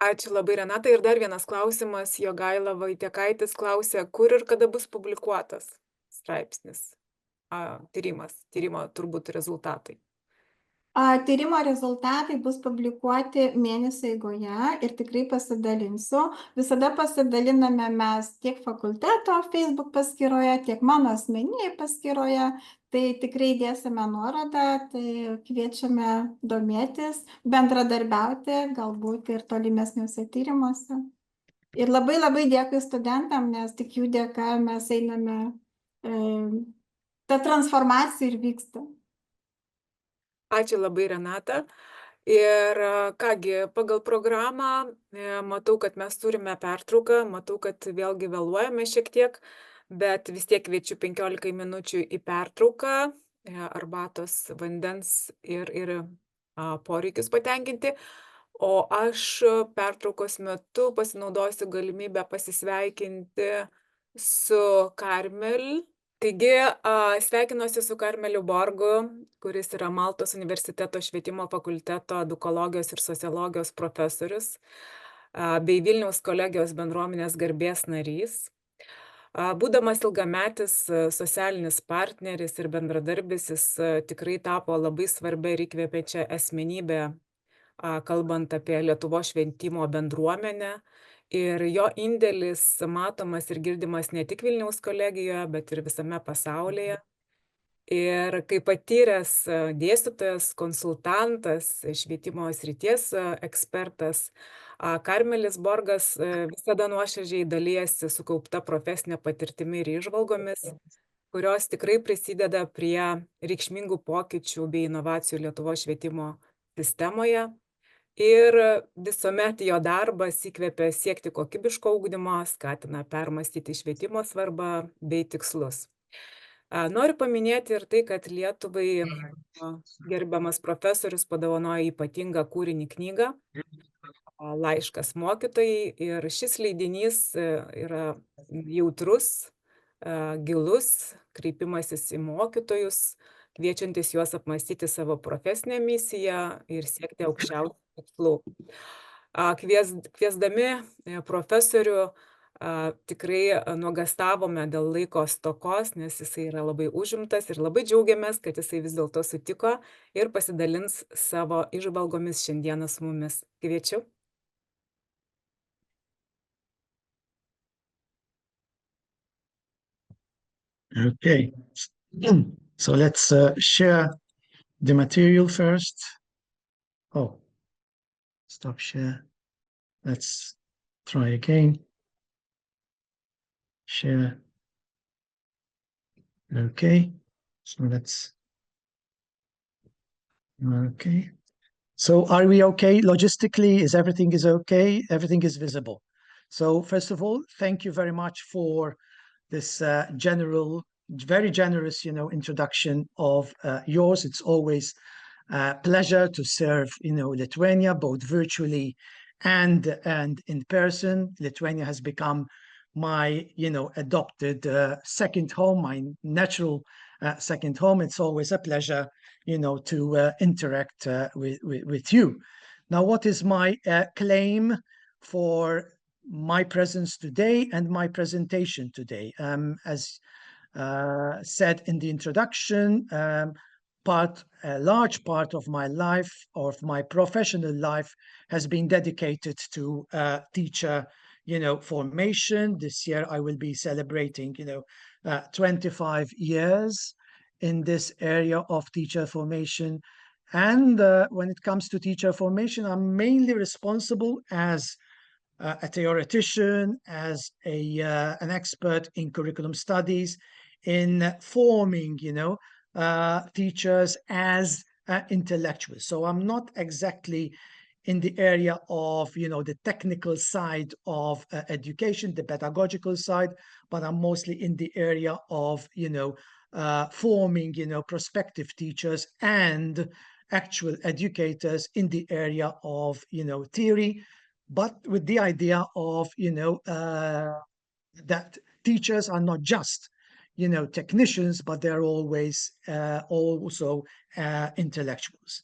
Ačiū labai, Renata. Ir dar vienas klausimas. Jogaila Vaitiekaitis klausė, kur ir kada bus publikuotas straipsnis, tyrimo turbūt rezultatai. Tyrimo rezultatai bus publikuoti mėnesio eigoje ir tikrai pasidalinsiu. Visada pasidaliname mes tiek fakulteto Facebook paskyroje, tiek mano asmeninėje paskyroje. Tai tikrai dėsime nuorodą, tai kviečiame domėtis, bendradarbiauti, galbūt ir tolimesniuose tyrimuose. Ir labai labai dėkui studentam, nes tik jų dėka mes einame, ta transformacija ir vyksta. Ačiū labai, Renata. Ir kągi, pagal programą matau, kad mes turime pertrauką, matau, kad vėlgi vėluojame šiek tiek, bet vis tiek kviečiu 15 minučių į pertrauką, arbatos, vandens ir poreikius patenkinti. O aš pertraukos metu pasinaudosiu galimybę pasisveikinti su Karmel. Taigi, sveikinuosi su Karmeliu Borgu, kuris yra Maltos universiteto švietimo fakulteto edukologijos ir sociologijos profesorius, bei Vilniaus kolegijos bendruomenės garbės narys. Būdamas ilgametis socialinis partneris ir bendradarbis, jis tikrai tapo labai svarbia ir įkvėpiančia asmenybė, kalbant apie Lietuvos švietimo bendruomenę. Ir jo indėlis matomas ir girdimas ne tik Vilniaus kolegijoje, bet ir visame pasaulyje. Ir kaip patyręs dėstytojas, konsultantas, švietimo srities ekspertas, Karmelis Borgas visada nuoširdžiai dalijasi sukaupta profesinė patirtimi ir įžvalgomis, kurios tikrai prisideda prie reikšmingų pokyčių bei inovacijų Lietuvos švietimo sistemoje. Ir visuomet jo darbas įkvepia siekti kokybiško ugdymo, skatina permastyti švietimo svarbą bei tikslus. Noriu paminėti ir tai, kad Lietuvai gerbiamas profesorius padovanojo ypatingą kūrinį knygą Laiškas mokytojai, ir šis leidinys yra jautrus, gilus, kreipimasis į mokytojus, kviečiantis juos apmąstyti savo profesinę misiją ir siekti aukščiausių tikslų. Kviesdami profesorių tikrai nuogastavome dėl laiko stokos, nes jisai yra labai užimtas ir labai džiaugiamės, kad jisai vis dėlto sutiko ir pasidalins savo įžvalgomis šiandieną su mumis. Kviečiu. Okay, so let's share the material first. Oh, stop share. Let's try again. Share. Okay, so let's. Okay, so are we okay logistically? Is everything okay? Everything is visible. So first of all, thank you very much for this general, very generous, introduction of yours. It's always a pleasure to serve, Lithuania, both virtually and in person. Lithuania has become my, adopted second home, my natural second home. It's always a pleasure, to interact with you. Now, what is my claim for my presence today and my presentation today? As said in the introduction, a large part of my life, of my professional life, has been dedicated to teacher, formation. This year I will be celebrating, 25 years in this area of teacher formation. And when it comes to teacher formation, I'm mainly responsible as a theoretician, as an expert in curriculum studies, in forming, teachers as intellectuals. So I'm not exactly in the area of, the technical side of education, the pedagogical side, but I'm mostly in the area of, forming, prospective teachers and actual educators in the area of, theory, but with the idea of, that teachers are not just, technicians, but they're always also intellectuals.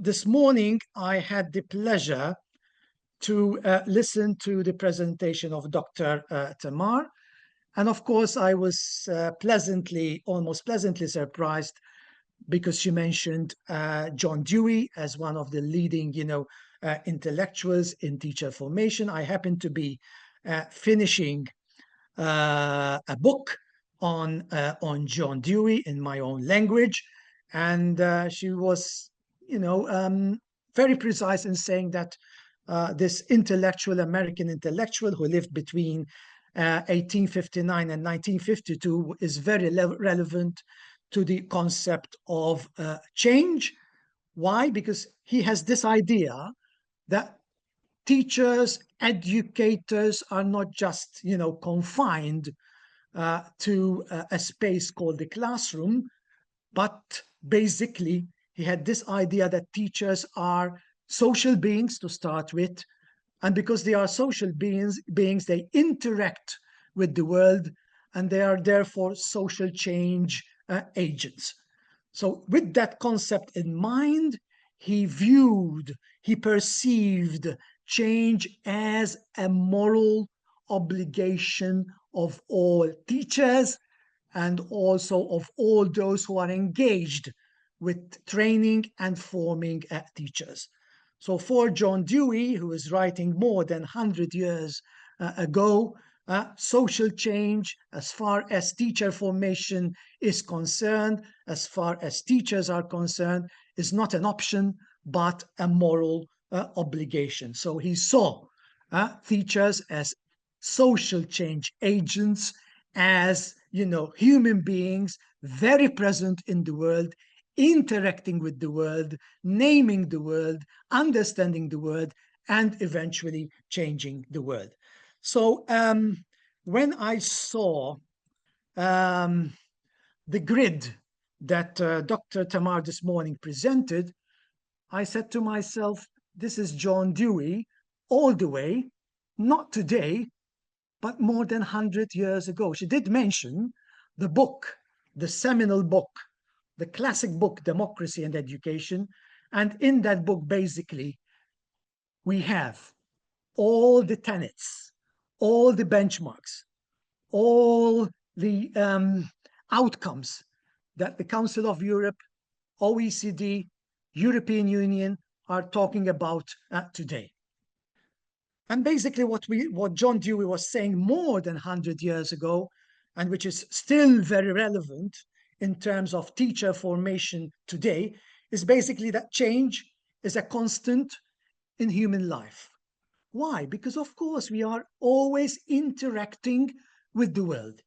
This morning, I had the pleasure to listen to the presentation of Dr. Tamar. And of course, I was almost pleasantly surprised because she mentioned John Dewey as one of the leading, intellectuals in teacher formation. I happen to be finishing a book on John Dewey in my own language, and she was, very precise in saying that this American intellectual who lived between 1859 and 1952 is very relevant to the concept of change. Why? Because he has this idea that teachers, educators are not just, confined to a space called the classroom, but basically he had this idea that teachers are social beings to start with, and because they are social beings, they interact with the world, and they are therefore social change agents. So with that concept in mind, he perceived change as a moral obligation of all teachers and also of all those who are engaged with training and forming teachers. So for John Dewey, who is writing more than 100 years ago, social change, as far as teacher formation is concerned, as far as teachers are concerned, is not an option, but a moral obligation. So he saw teachers as social change agents, as, you know, human beings very present in the world, interacting with the world, naming the world, understanding the world, and eventually changing the world. So when I saw the grid that Dr. Tamar this morning presented, I said to myself, this is John Dewey all the way, not today, but more than 100 years ago. She did mention the book, the seminal book, the classic book, Democracy and Education. And in that book, basically, we have all the tenets, all the benchmarks, all the outcomes that the Council of Europe, OECD, European Union are talking about today. And basically what John Dewey was saying more than 100 years ago, and which is still very relevant in terms of teacher formation today, is basically that change is a constant in human life. Why? Because of course we are always interacting with the world.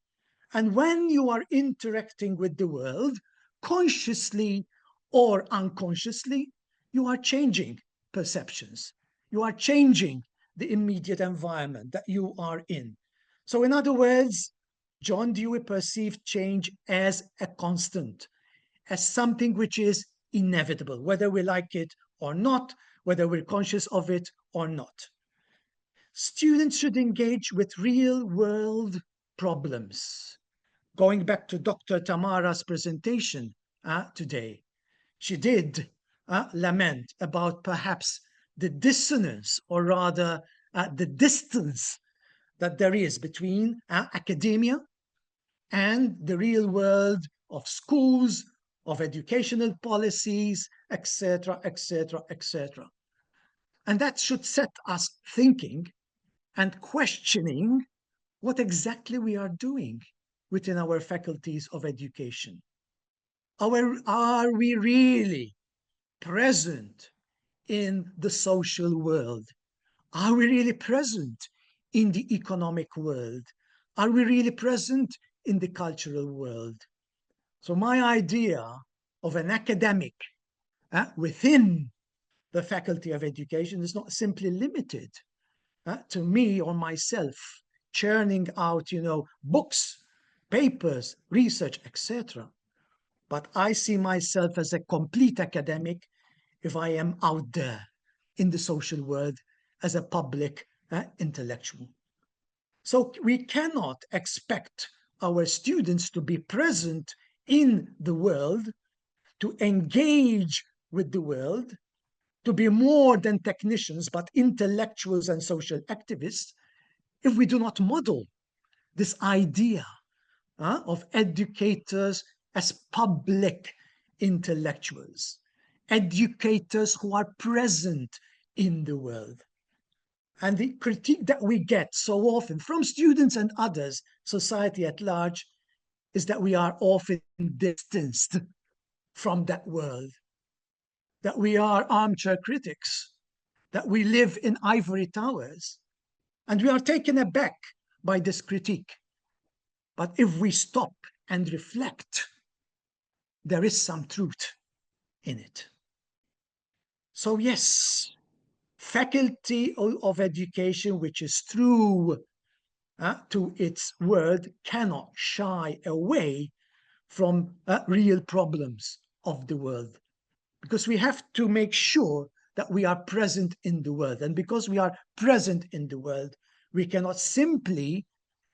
And when you are interacting with the world, consciously or unconsciously, you are changing perceptions. You are changing the immediate environment that you are in. So in other words, John Dewey perceived change as a constant, as something which is inevitable, whether we like it or not, whether we're conscious of it or not. Students should engage with real-world problems. Going back to Dr. Tamara's presentation today, she did lament about perhaps the dissonance, or rather the distance that there is between academia and the real world of schools, of educational policies, etc., etc., etc. And that should set us thinking and questioning what exactly we are doing within our faculties of education. Are we really present in the social world? Are we really present in the economic world? Are we really present in the cultural world? So my idea of an academic within the Faculty of Education is not simply limited to me or myself churning out, you know, books, papers, research, etc. But I see myself as a complete academic if I am out there in the social world as a public intellectual. So we cannot expect our students to be present in the world, to engage with the world, to be more than technicians, but intellectuals and social activists, if we do not model this idea of educators as public intellectuals, educators who are present in the world. And the critique that we get so often from students and others, society at large, is that we are often distanced from that world, that we are armchair critics, that we live in ivory towers, and we are taken aback by this critique. But if we stop and reflect, there is some truth in it. So yes, Faculty of Education, which is true to its word, cannot shy away from real problems of the world, because we have to make sure that we are present in the world. And because we are present in the world, we cannot simply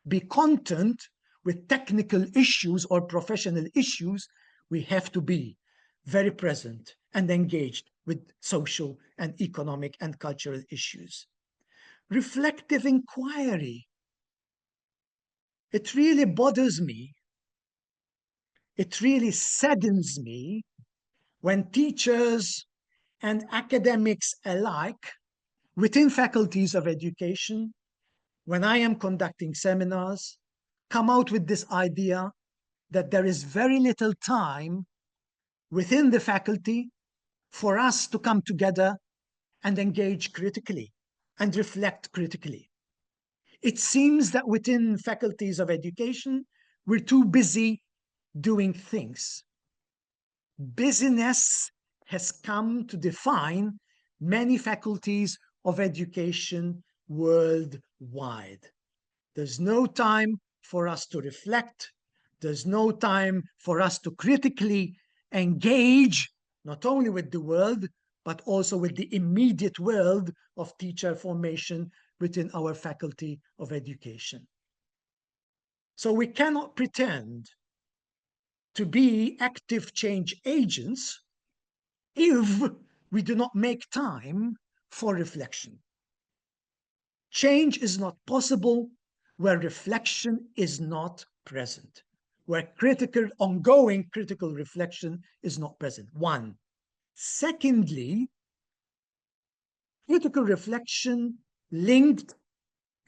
be content with technical issues or professional issues. We have to be very present and engaged with social and economic and cultural issues. Reflective inquiry. It really bothers me. It really saddens me when teachers and academics alike within faculties of education, when I am conducting seminars, come out with this idea that there is very little time within the faculty for us to come together and engage critically and reflect critically. It seems that within faculties of education, we're too busy doing things. Busyness has come to define many faculties of education worldwide. There's no time for us to reflect. There's no time for us to critically engage, not only with the world, but also with the immediate world of teacher formation within our faculty of education. So we cannot pretend to be active change agents if we do not make time for reflection. Change is not possible where reflection is not present, where ongoing critical reflection is not present. One. Secondly, critical reflection linked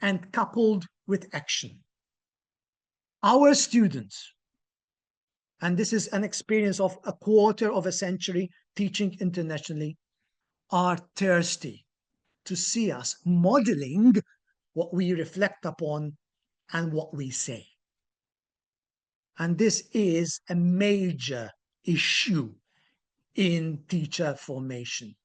and coupled with action. Our students, and this is an experience of a quarter of a century teaching internationally, are thirsty to see us modeling what we reflect upon and what we say. And this is a major issue in teacher formation.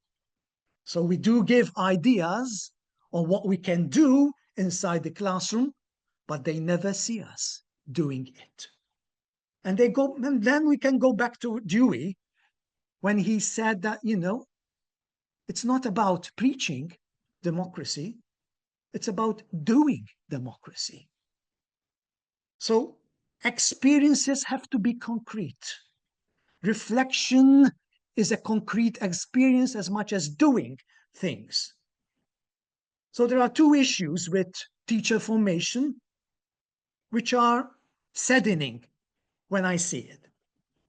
So we do give ideas on what we can do inside the classroom, but they never see us doing it. And then we can go back to Dewey when he said that, it's not about preaching democracy, it's about doing democracy. So experiences have to be concrete. Reflection is a concrete experience as much as doing things. So there are two issues with teacher formation which are saddening when I see it.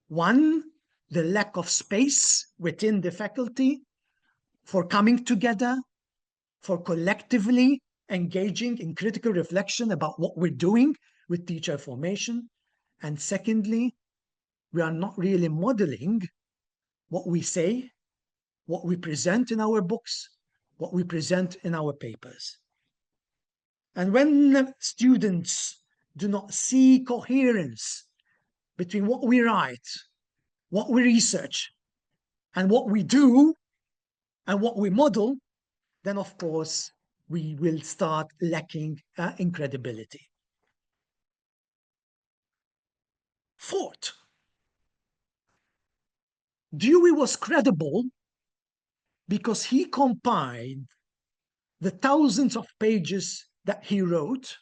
One, the lack of space within the faculty for coming together, for collectively engaging in critical reflection about what we're doing with teacher formation. And secondly, we are not really modeling what we say, what we present in our books, what we present in our papers. And when students do not see coherence between what we write, what we research, and what we do, and what we model, then of course we will start lacking in credibility. Fourth, Dewey was credible because he compiled the thousands of pages that he wrote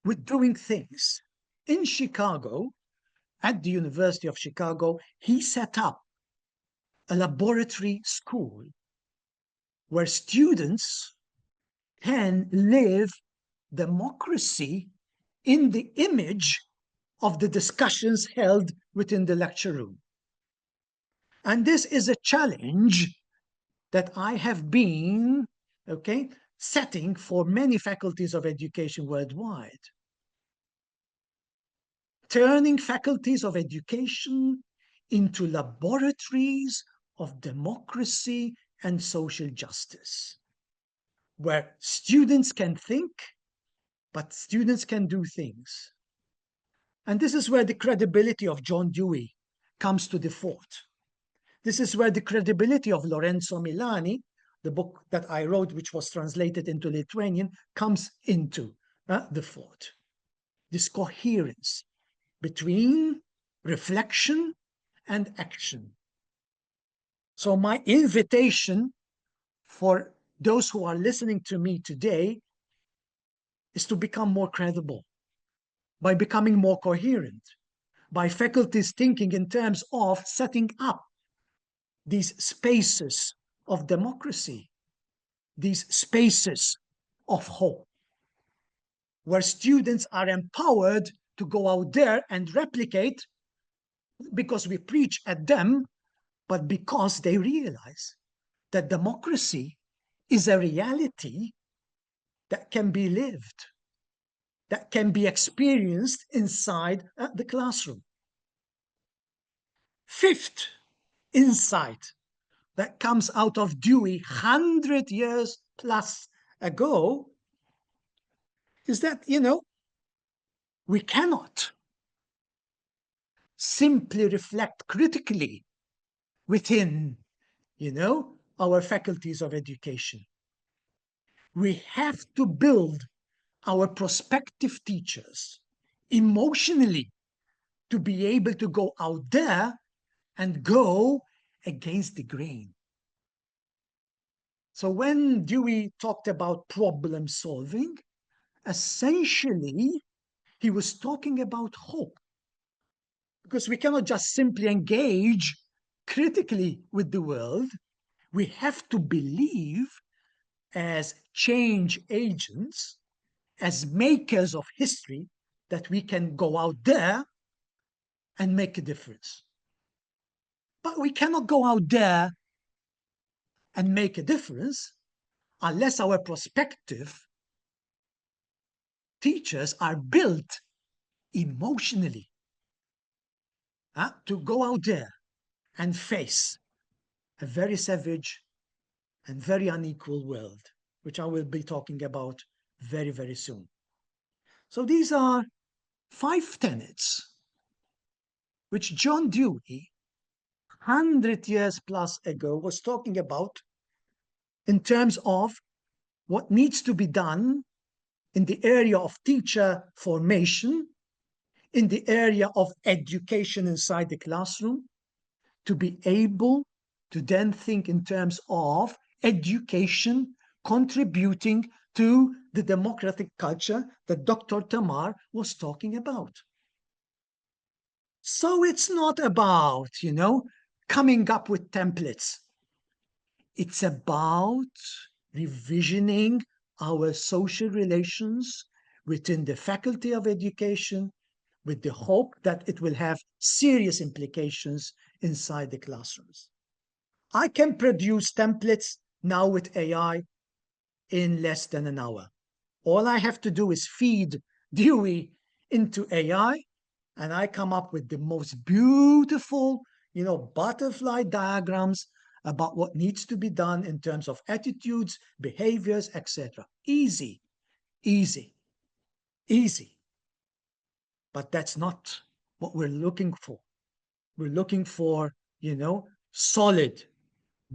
with doing things. In Chicago, at the University of Chicago, he set up a laboratory school where students can live democracy in the image of the discussions held within the lecture room. And this is a challenge that I have been, setting for many faculties of education worldwide. Turning faculties of education into laboratories of democracy and social justice, where students can think, but students can do things. And this is where the credibility of John Dewey comes to the fore. This is where the credibility of Lorenzo Milani, the book that I wrote, which was translated into Lithuanian, comes into the fore. This coherence between reflection and action. So my invitation for those who are listening to me today is to become more credible by becoming more coherent, by faculties thinking in terms of setting up these spaces of democracy, these spaces of hope, where students are empowered to go out there and replicate, because we preach at them, but because they realize that democracy is a reality that can be lived, that can be experienced inside the classroom. Fifth insight that comes out of Dewey 100 years plus ago is that, you know, we cannot simply reflect critically within, you know, our faculties of education. We have to build our prospective teachers emotionally to be able to go out there and go against the grain. So when Dewey talked about problem solving, essentially, he was talking about hope. Because we cannot just simply engage critically with the world. We have to believe as change agents, as makers of history, that we can go out there and make a difference. But we cannot go out there and make a difference unless our prospective teachers are built emotionally to go out there and face a very savage and very unequal world, which I will be talking about very, very soon. So these are 5 tenets which John Dewey, 100 years plus ago, was talking about in terms of what needs to be done in the area of teacher formation, in the area of education inside the classroom, to be able to then think in terms of education contributing to the democratic culture that Dr. Tamar was talking about. So it's not about, you know, coming up with templates. It's about revisioning our social relations within the Faculty of Education with the hope that it will have serious implications inside the classrooms. I can produce templates now with AI in less than an hour. All I have to do is feed Dewey into AI, and I come up with the most beautiful, you know, butterfly diagrams about what needs to be done in terms of attitudes, behaviors, etc. Easy, easy, easy. But that's not what we're looking for. We're looking for, you know, solid,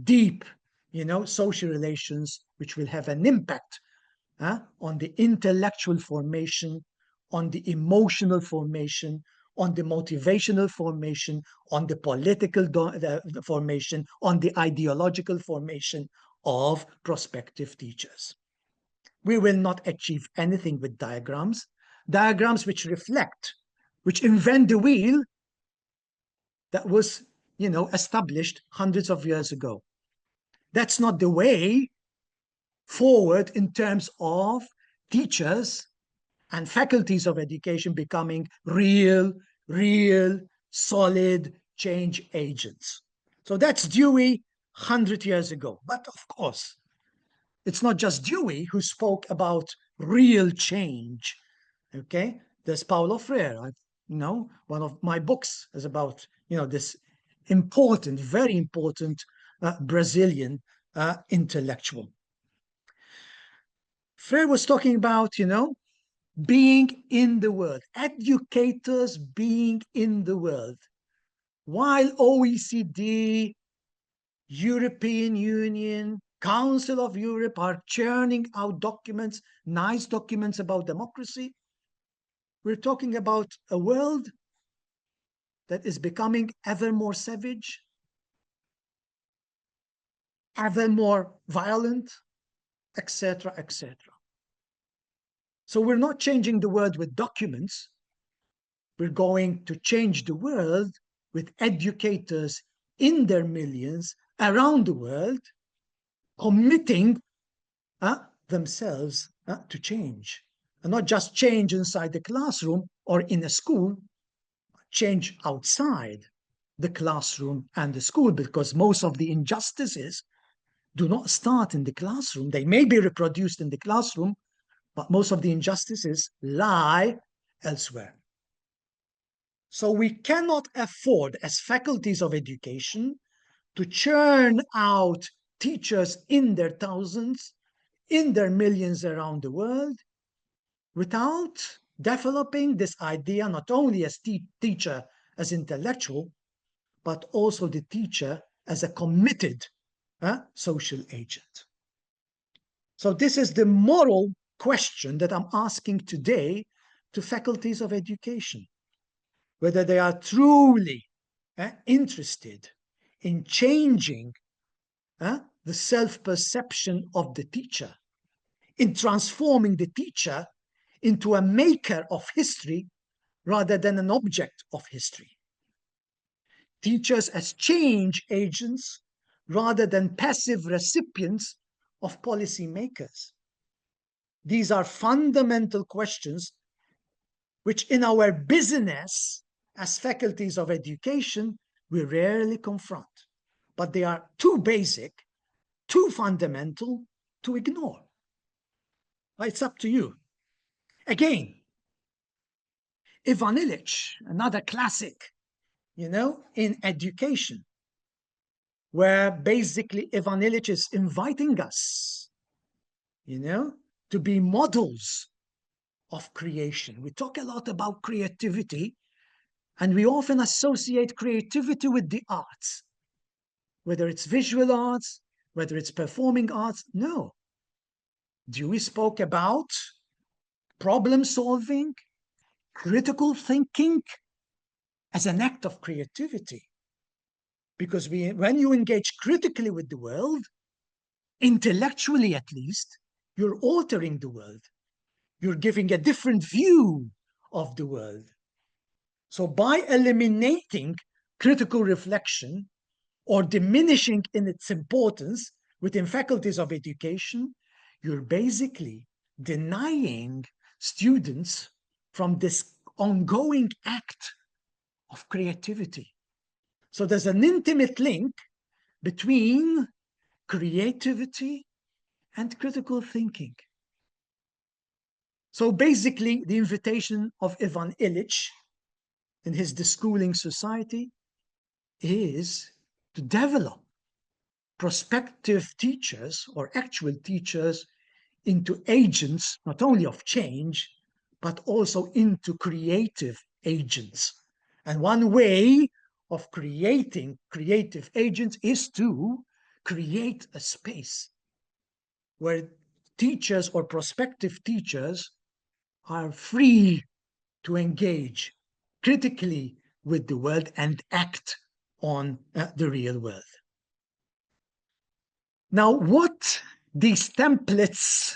deep, you know, social relations which will have an impact on the intellectual formation, on the emotional formation, on the motivational formation, on the political formation, on the ideological formation of prospective teachers. We will not achieve anything with diagrams, diagrams which reflect, which invent the wheel that was, you know, established hundreds of years ago. That's not the way forward in terms of teachers and faculties of education becoming real, solid change agents. So that's Dewey 100 years ago. But of course, it's not just Dewey who spoke about real change. Okay, there's Paulo Freire. You know, one of my books is about, you know, this important, very important Brazilian intellectual. Freire was talking about, you know, being in the world, educators being in the world. While OECD, European Union, Council of Europe are churning out documents, nice documents about democracy, we're talking about a world that is becoming ever more savage, ever more violent, etc., etc. So we're not changing the world with documents. We're going to change the world with educators in their millions around the world, committing themselves to change. And not just change inside the classroom or in a school, change outside the classroom and the school, because most of the injustices do not start in the classroom. They may be reproduced in the classroom, but most of the injustices lie elsewhere. So we cannot afford, as faculties of education, to churn out teachers in their thousands, in their millions around the world, without developing this idea not only as teacher, as intellectual, but also the teacher as a committed social agent. So this is the moral question that I'm asking today to faculties of education, whether they are truly interested in changing the self-perception of the teacher, in transforming the teacher into a maker of history rather than an object of history. Teachers as change agents rather than passive recipients of policymakers. These are fundamental questions which in our business as faculties of education we rarely confront, but they are too basic, too fundamental to ignore. It's up to you. Again, Ivan Illich, another classic, in education, where basically Ivan Illich is inviting us, to be models of creation. We talk a lot about creativity, and we often associate creativity with the arts, whether it's visual arts, whether it's performing arts. No. Dewey spoke about problem solving, critical thinking as an act of creativity. Because when you engage critically with the world, intellectually at least, you're altering the world. You're giving a different view of the world. So by eliminating critical reflection or diminishing in its importance within faculties of education, you're basically denying students from this ongoing act of creativity. So there's an intimate link between creativity and critical thinking. So basically, the invitation of Ivan Illich in his Deschooling Society is to develop prospective teachers or actual teachers into agents, not only of change, but also into creative agents. And one way of creating creative agents is to create a space where teachers or prospective teachers are free to engage critically with the world and act on the real world. Now, what these templates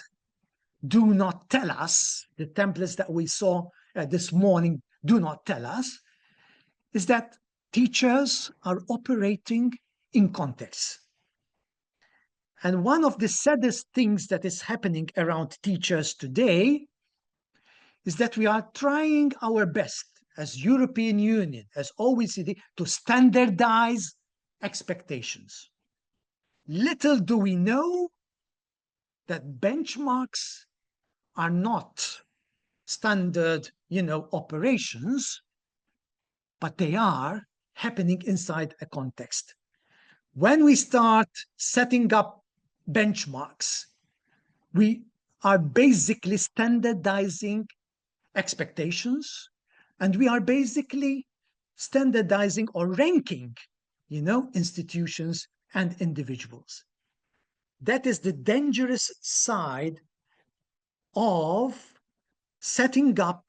do not tell us, the templates that we saw this morning do not tell us, is that teachers are operating in context. And one of the saddest things that is happening around teachers today is that we are trying our best as European Union, as OECD, to standardize expectations. Little do we know that benchmarks are not standard, operations, but they are happening inside a context. When we start setting up benchmarks, we are basically standardizing expectations, and we are basically standardizing or ranking, institutions and individuals. That is the dangerous side of setting up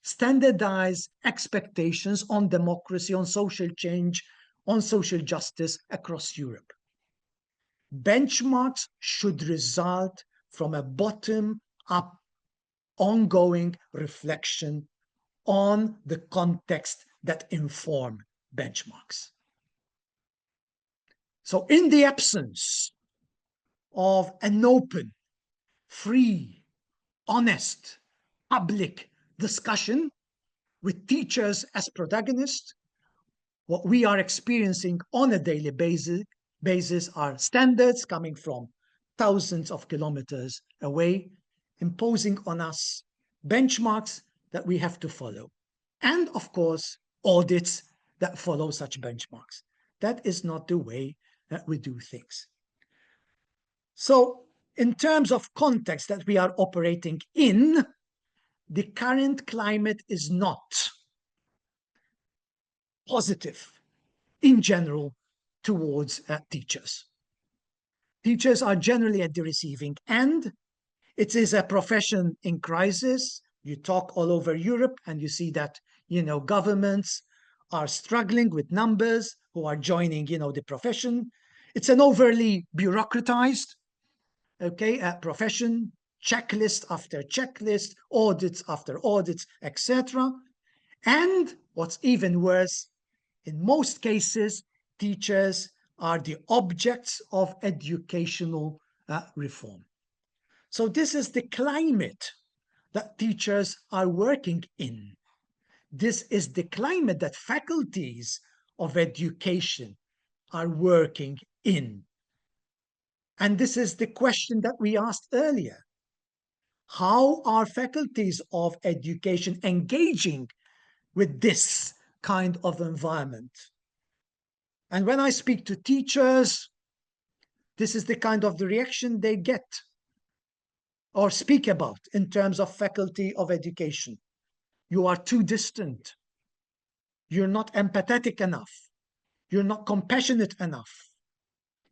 standardized expectations on democracy, on social change, on social justice across Europe. Benchmarks should result from a bottom-up, ongoing reflection on the context that inform benchmarks. So in the absence of an open, free, honest, public discussion with teachers as protagonists, what we are experiencing on a daily basis are standards coming from thousands of kilometers away, imposing on us benchmarks that we have to follow. And of course, audits that follow such benchmarks. That is not the way we do things. So in terms of context that we are operating in, the current climate is not positive in general towards teachers. Teachers are generally at the receiving end. It is a profession in crisis. You talk all over Europe and you see that, governments are struggling with numbers who are joining, the profession. It's an overly bureaucratized, profession, checklist after checklist, audits after audits, etc. And what's even worse, in most cases, teachers are the objects of educational reform. So this is the climate that teachers are working in. This is the climate that faculties of education are working in. And this is the question that we asked earlier. How are faculties of education engaging with this kind of environment? And when I speak to teachers, this is the kind of the reaction they get or speak about in terms of faculty of education. You are too distant. You're not empathetic enough. You're not compassionate enough.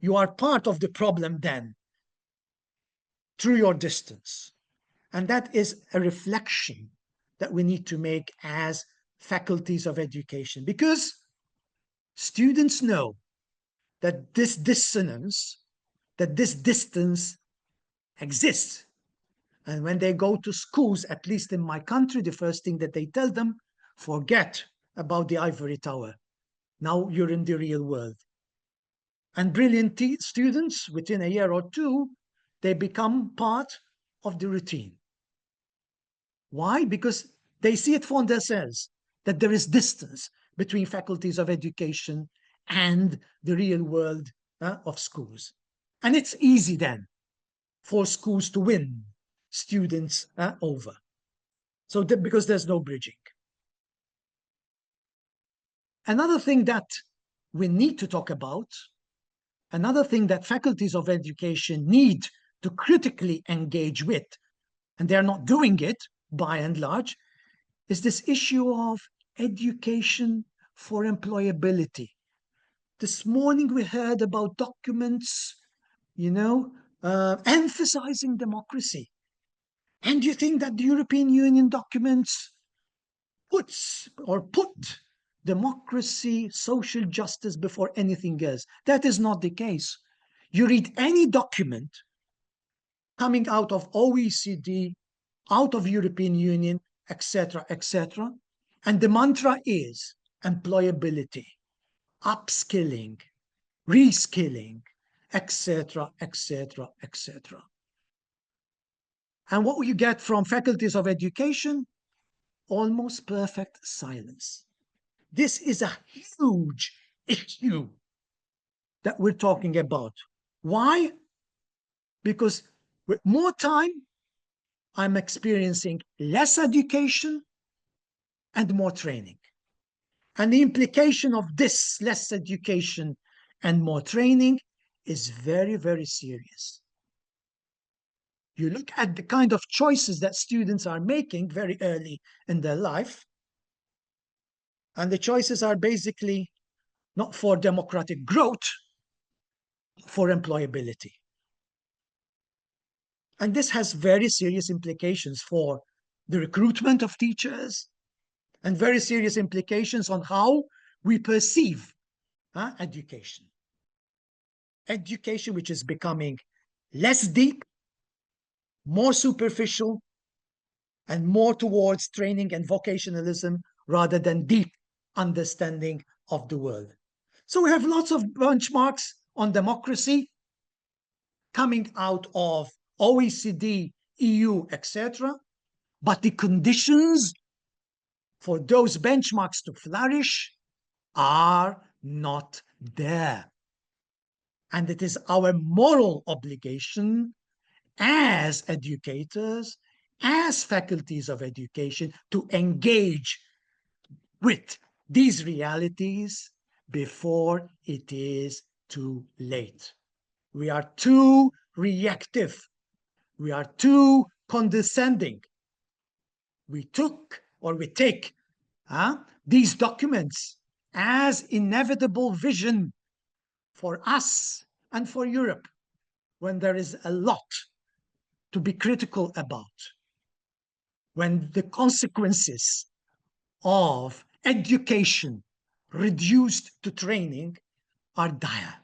You are part of the problem then through your distance. And that is a reflection that we need to make as faculties of education, because students know that this dissonance, that this distance exists. And when they go to schools, at least in my country, the first thing that they tell them, forget about the ivory tower. Now you're in the real world. And brilliant students, within a year or two, they become part of the routine. Why? Because they see it for themselves, that there is distance between faculties of education and the real world of schools. And it's easy then for schools to win students over. So because there's no bridging. Another thing that we need to talk about, another thing that faculties of education need to critically engage with, and they're not doing it by and large, is this issue of education for employability. This morning we heard about documents, emphasizing democracy. And you think that the European Union documents put democracy, social justice before anything else? That is not the case. You read any document coming out of OECD, out of European Union, etc., etc., and the mantra is employability, upskilling, reskilling, etc., etc., etc. And what you get from faculties of education? Almost perfect silence. This is a huge issue that we're talking about. Why? Because with more time, I'm experiencing less education and more training. And the implication of this less education and more training is very, very serious. You look at the kind of choices that students are making very early in their life, and the choices are basically not for democratic growth, for employability. And this has very serious implications for the recruitment of teachers and very serious implications on how we perceive education. Education which is becoming less deep, more superficial, and more towards training and vocationalism rather than deep understanding of the world. So we have lots of benchmarks on democracy coming out of OECD, EU, etc. But the conditions for those benchmarks to flourish are not there. And it is our moral obligation as educators, as faculties of education, to engage with these realities before it is too late. We are too reactive. We are too condescending. We take these documents as inevitable vision for us and for Europe, when there is a lot to be critical about, when the consequences of education reduced to training are dire.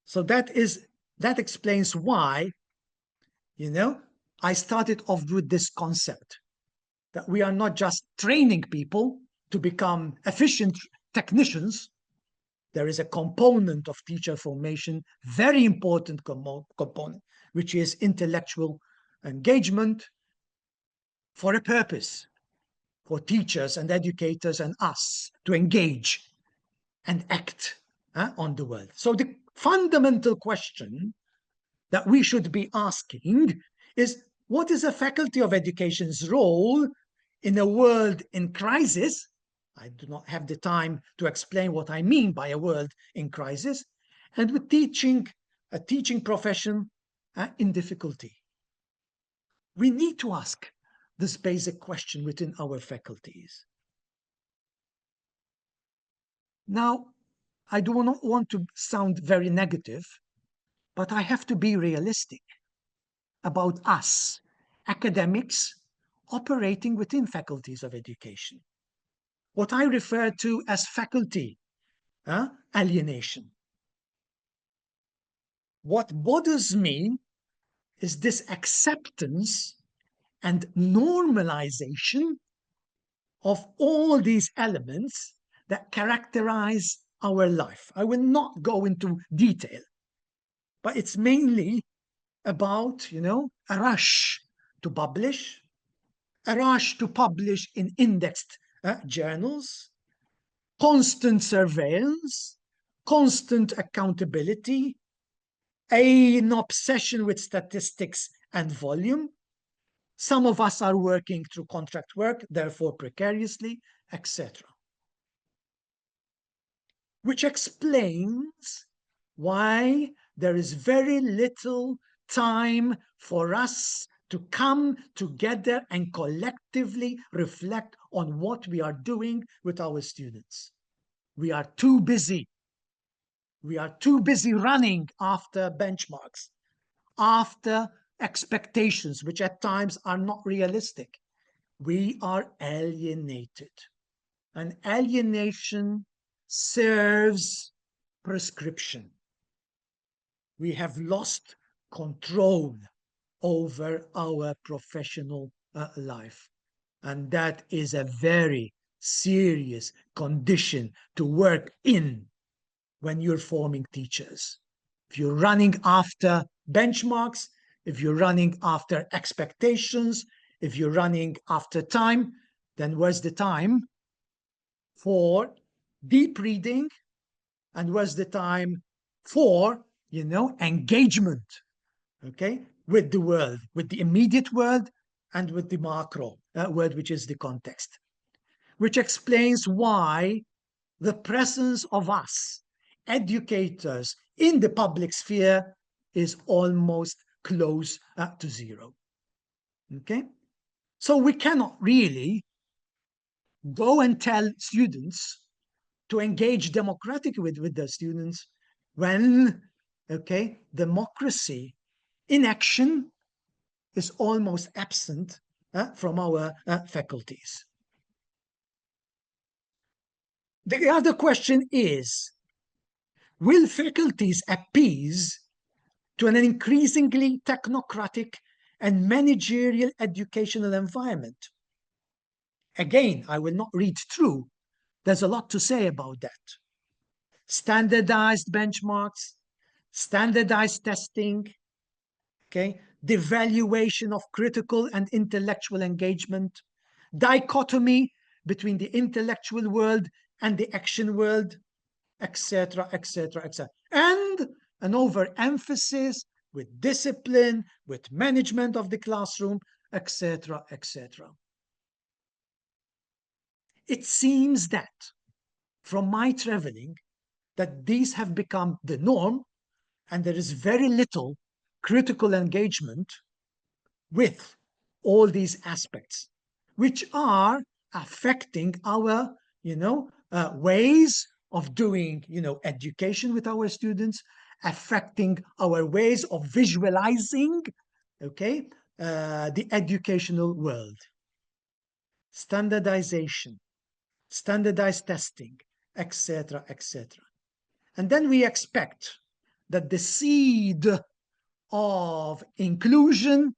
So that explains why, I started off with this concept that we are not just training people to become efficient technicians. There is a component of teacher formation, very important component, which is intellectual engagement for a purpose, for teachers and educators and us to engage and act on the world. So the fundamental question that we should be asking is, what is a faculty of education's role in a world in crisis? I do not have the time to explain what I mean by a world in crisis, and with a teaching profession in difficulty. We need to ask this basic question within our faculties. Now, I do not want to sound very negative, but I have to be realistic about us, academics, operating within faculties of education. What I refer to as faculty alienation. What bothers me is this acceptance and normalization of all these elements that characterize our life. I will not go into detail, but it's mainly about, a rush to publish, a rush to publish in indexed journals, constant surveillance, constant accountability, an obsession with statistics and volume. Some of us are working through contract work, therefore precariously, etc. Which explains why there is very little time for us to come together and collectively reflect on what we are doing with our students. We are too busy. We are too busy running after benchmarks, after expectations, which at times are not realistic. We are alienated. And alienation serves prescription. We have lost control over our professional life. And that is a very serious condition to work in when you're forming teachers. If you're running after benchmarks, if you're running after expectations, if you're running after time, then where's the time for deep reading? And where's the time for, engagement, okay, with the world, with the immediate world and with the macro world, which is the context, which explains why the presence of us, educators, in the public sphere is almost close to zero, okay? So we cannot really go and tell students to engage democratically with their students when, okay, democracy in action is almost absent from our faculties. The other question is, will faculties appease to an increasingly technocratic and managerial educational environment? Again, I will not read through. There's a lot to say about that. Standardized benchmarks, standardized testing, okay, the valuation of critical and intellectual engagement, dichotomy between the intellectual world and the action world, etc., etc., etc. And an overemphasis with discipline, with management of the classroom, etc., etc. It seems that from my traveling, that these have become the norm, and there is very little critical engagement with all these aspects, which are affecting our, ways of doing, education with our students, affecting our ways of visualizing, the educational world. Standardization, standardized testing, etc., etc. And then we expect that the seed of inclusion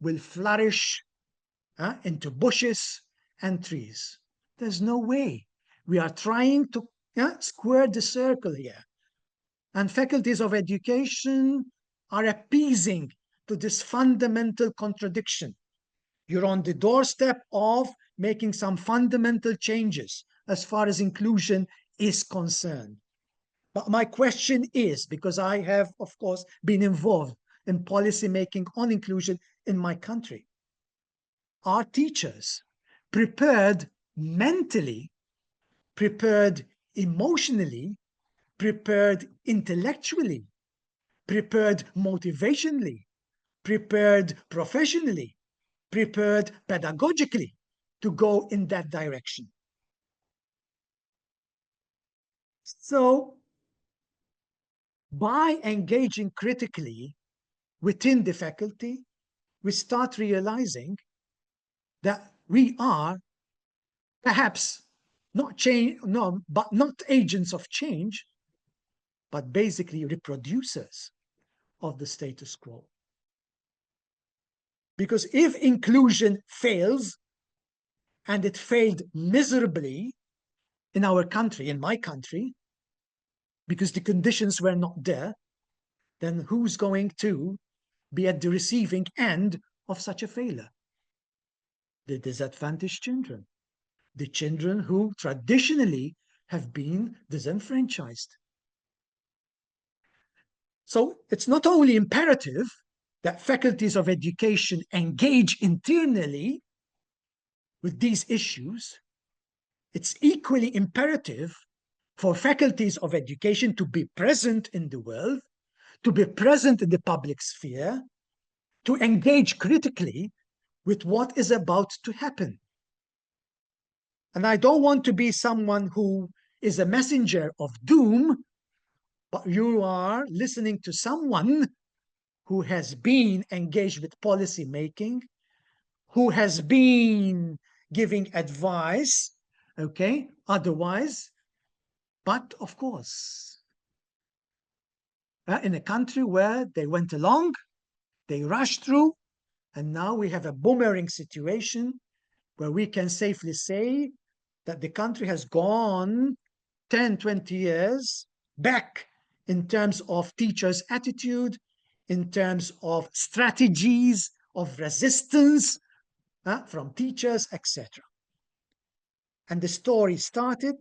will flourish into bushes and trees. There's no way. We are trying to square the circle here. And faculties of education are appeasing to this fundamental contradiction. You're on the doorstep of making some fundamental changes as far as inclusion is concerned. But my question is, because I have, of course, been involved in policy making on inclusion in my country, are teachers prepared mentally, prepared emotionally, prepared intellectually, prepared motivationally, prepared professionally, prepared pedagogically to go in that direction? So, by engaging critically within the faculty, we start realizing that we are perhaps not agents of change, but basically reproducers of the status quo. Because if inclusion fails, and it failed miserably in our country, in my country, because the conditions were not there, then who's going to be at the receiving end of such a failure? The disadvantaged children, the children who traditionally have been disenfranchised. So it's not only imperative that faculties of education engage internally with these issues, it's equally imperative for faculties of education to be present in the world, to be present in the public sphere, to engage critically with what is about to happen. And I don't want to be someone who is a messenger of doom, but you are listening to someone who has been engaged with policy making, who has been giving advice, otherwise. But of course, in a country where they went along, they rushed through, and now we have a boomerang situation where we can safely say that the country has gone 10, 20 years back in terms of teachers' attitude, in terms of strategies of resistance from teachers, etc. And the story started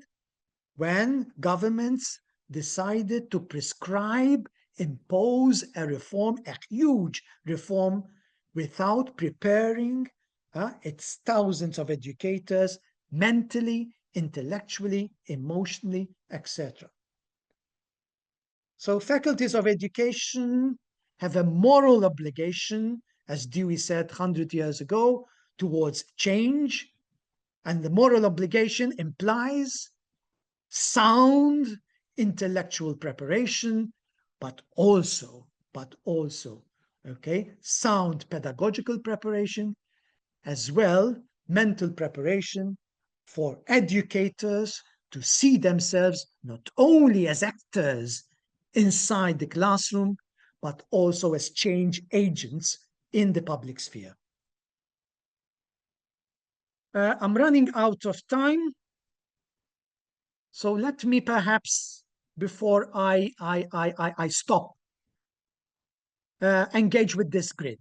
when governments decided to prescribe, impose a reform, a huge reform, without preparing its thousands of educators mentally, intellectually, emotionally, etc. So faculties of education have a moral obligation, as Dewey said 100 years ago, towards change, and the moral obligation implies sound intellectual preparation, but also, sound pedagogical preparation, as well mental preparation for educators to see themselves not only as actors inside the classroom, but also as change agents in the public sphere. I'm running out of time, so let me perhaps, before I stop, engage with this grid.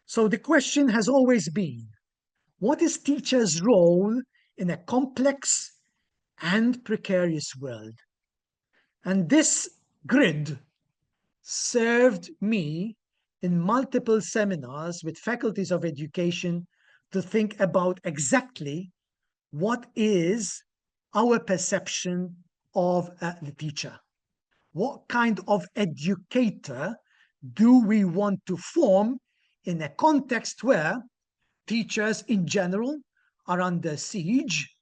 So the question has always been, what is teachers' role in a complex and precarious world? And this grid served me in multiple seminars with faculties of education to think about exactly what is our perception of the teacher? What kind of educator do we want to form in a context where teachers in general are under siege,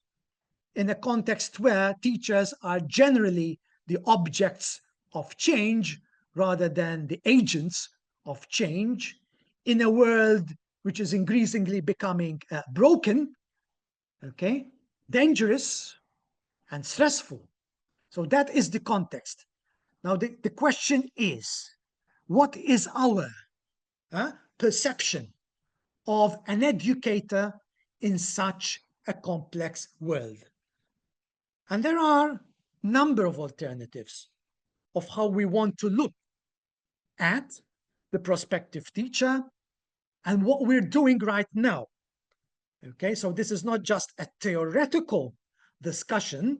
in a context where teachers are generally the objects of change rather than the agents of change, in a world which is increasingly becoming broken, okay, dangerous and stressful. So that is the context. Now the question is, what is our perception of an educator in such a complex world? And there are a number of alternatives of how we want to look at the prospective teacher and what we're doing right now. Okay, so this is not just a theoretical discussion,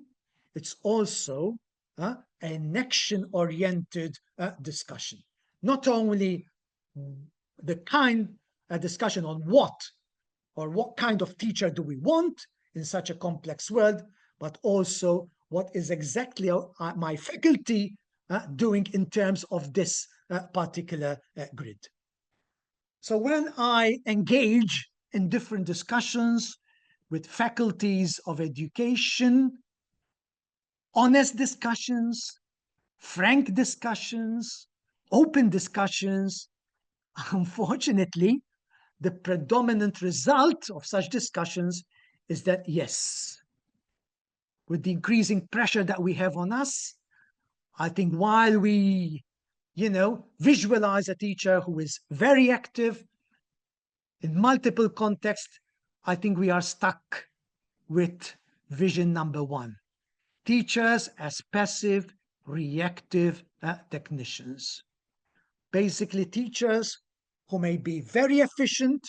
it's also an action-oriented discussion. Not only the kind of discussion on what kind of teacher do we want in such a complex world, but also what is exactly my faculty doing in terms of this particular grid. So when I engage in different discussions with faculties of education, honest discussions, frank discussions, open discussions, unfortunately, the predominant result of such discussions is that, yes, with the increasing pressure that we have on us, I think while we, visualize a teacher who is very active in multiple contexts, I think we are stuck with vision number one. Teachers as passive, reactive technicians. Basically, teachers who may be very efficient,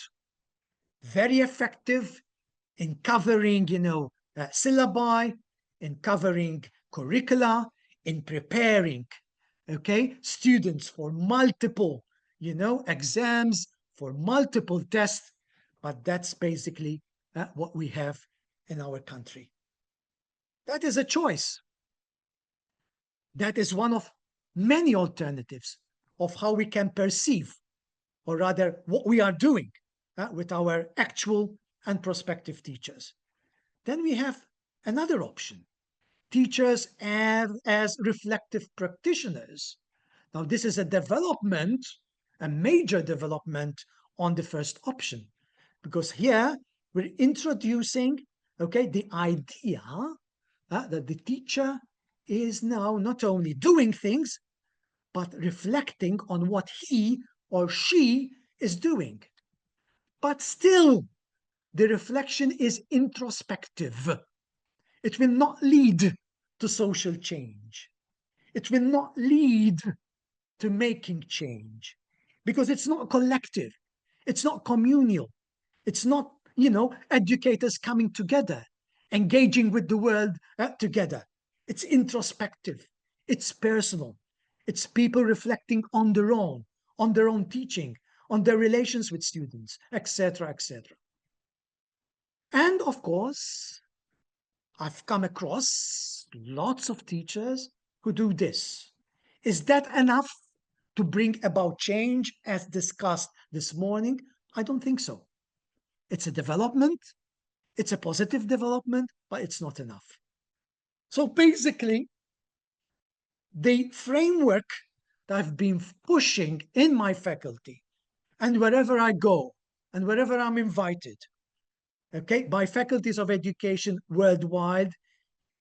very effective in covering, syllabi, in covering curricula, in preparing, students for multiple, exams, for multiple tests, but that's basically what we have in our country. That is a choice. That is one of many alternatives of how we can perceive, or rather what we are doing with our actual and prospective teachers. Then we have another option, teachers as reflective practitioners. Now, this is a development, a major development on the first option, because here we're introducing, the idea that the teacher is now not only doing things, but reflecting on what he or she is doing. But still, the reflection is introspective. It will not lead to social change. It will not lead to making change, because it's not collective. It's not communal. It's not, educators coming together, engaging with the world together. It's introspective. It's personal. It's people reflecting on their own teaching, on their relations with students, etc., etc. And of course, I've come across lots of teachers who do this. Is that enough to bring about change as discussed this morning? I don't think so. It's a development. It's a positive development, but it's not enough. So basically, the framework that I've been pushing in my faculty and wherever I go and wherever I'm invited, by faculties of education worldwide,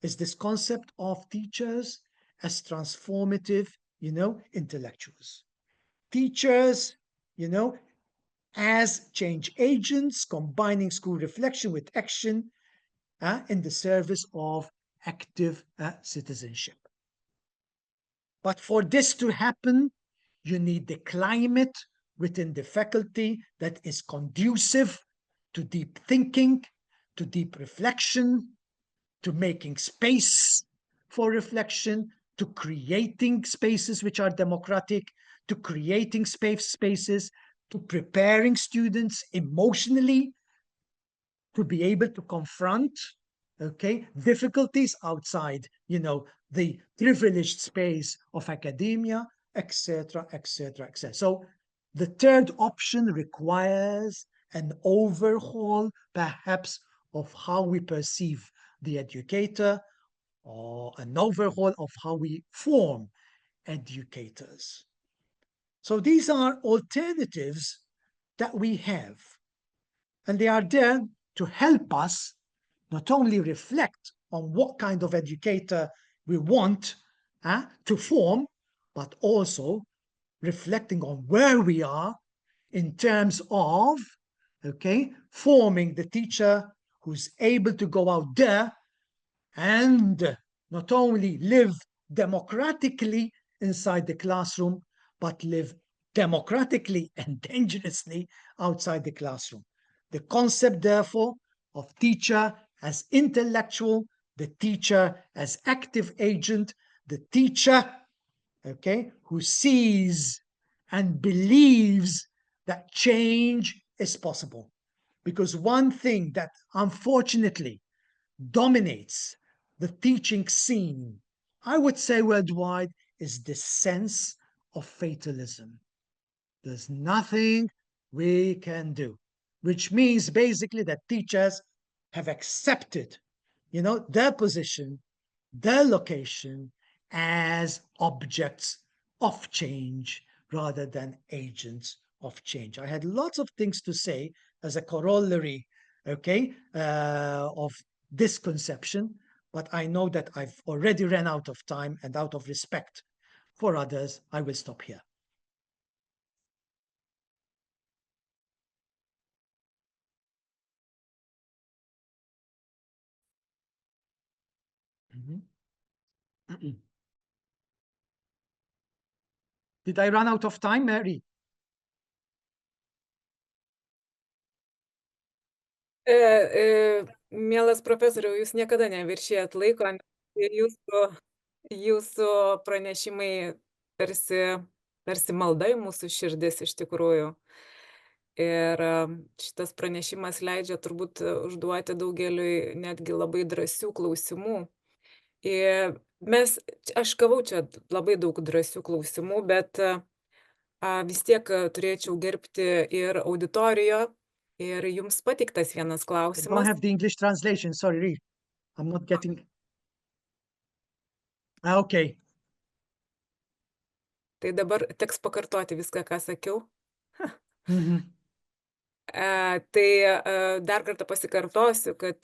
is this concept of teachers as transformative, intellectuals. Teachers, as change agents, combining school reflection with action in the service of active citizenship. But for this to happen, you need the climate within the faculty that is conducive to deep thinking, to deep reflection, to making space for reflection, to creating spaces which are democratic, to creating spaces, to preparing students emotionally to be able to confront okay, difficulties outside, the privileged space of academia, etc., etc., etc. So the third option requires an overhaul, perhaps, of how we perceive the educator, or an overhaul of how we form educators. So these are alternatives that we have, and they are there to help us not only reflect on what kind of educator we want to form, but also reflecting on where we are in terms of, okay, forming the teacher who's able to go out there and not only live democratically inside the classroom, but live democratically and dangerously outside the classroom. The concept, therefore, of teacher as intellectual, the teacher as active agent, the teacher, okay, who sees and believes that change is possible. Because one thing that unfortunately dominates the teaching scene, I would say worldwide, is the sense of fatalism. There's nothing we can do, which means basically that teachers have accepted, their position, their location as objects of change rather than agents of change. I had lots of things to say as a corollary, okay, of this conception, but I know that I've already ran out of time, and out of respect for others, I will stop here. Did I run out of time, Mary? Mielas profesoriau, jūs niekada neviršėjat laiko ir jūsų pranešimai tarsi malda į mūsų širdis iš tikrųjų. Ir šitas pranešimas leidžia turbūt užduoti daugeliui netgi labai drąsių klausimų. Aš gavau čia labai daug drąsių klausimų, bet vis tiek turėčiau gerbti ir auditoriją. Ir jums pateiktas vienas klausimas. I don't have the English translation, sorry. I'm not getting... Okay. Tai dabar teks pakartoti viską, ką sakiau. Tai dar kartą pasikartosiu, kad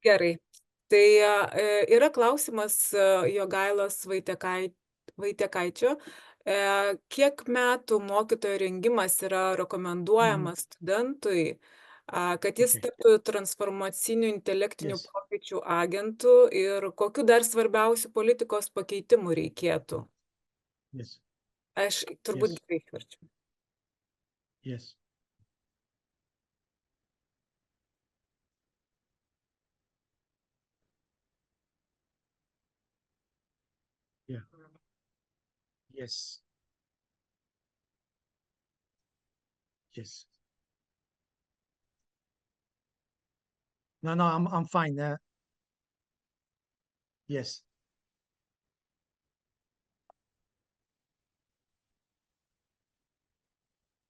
gerai. Tai yra klausimas Jogailos Vaitekaičio. Kiek metų mokytojo rengimas yra rekomenduojamas studentui, kad jis taptų transformacinių intelektinių pokyčių agentų, ir kokiu dar svarbiausių politikos pakeitimų reikėtų? Aš turbūt gerai išverčiu. Yes. Yeah. Yes. Yes. No, I'm fine. Yes.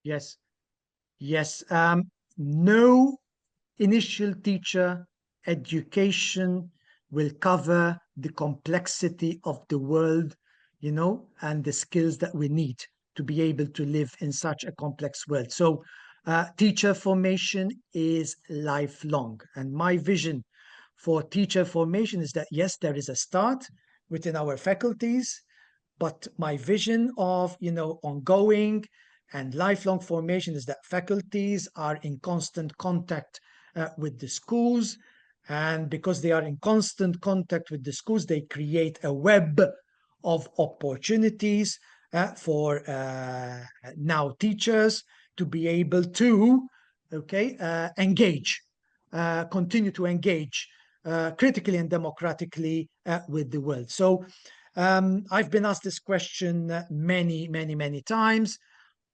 Yes. Yes. No initial teacher education will cover the complexity of the world, and the skills that we need to be able to live in such a complex world. So teacher formation is lifelong. And my vision for teacher formation is that, yes, there is a start within our faculties, but my vision of, ongoing and lifelong formation is that faculties are in constant contact with the schools. And because they are in constant contact with the schools, they create a web of opportunities for now teachers to be able to, engage, continue to engage critically and democratically with the world. So I've been asked this question many, many, many times.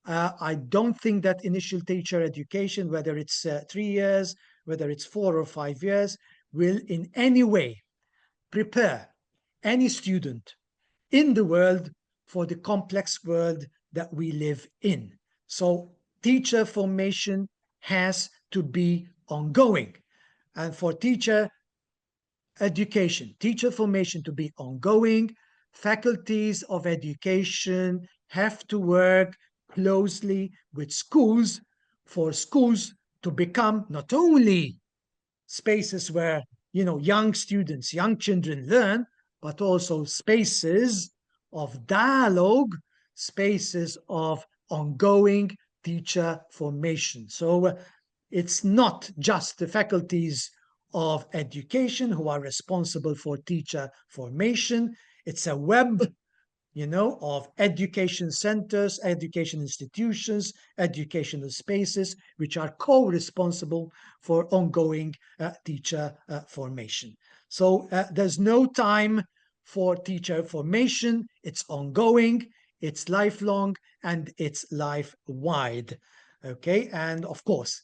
I don't think that initial teacher education, whether it's 3 years, whether it's 4 or 5 years, will in any way prepare any student in the world for the complex world that we live in. So teacher formation has to be ongoing. And for teacher education, teacher formation to be ongoing, faculties of education have to work closely with schools for schools to become not only spaces where, you know, young students, young children learn, but also spaces of dialogue, spaces of ongoing teacher formation. So it's not just the faculties of education who are responsible for teacher formation. It's a web, you know, of education centers, education institutions, educational spaces, which are co-responsible for ongoing teacher formation. So there's no time for teacher formation. It's ongoing, it's lifelong, and it's life-wide. Okay, and of course,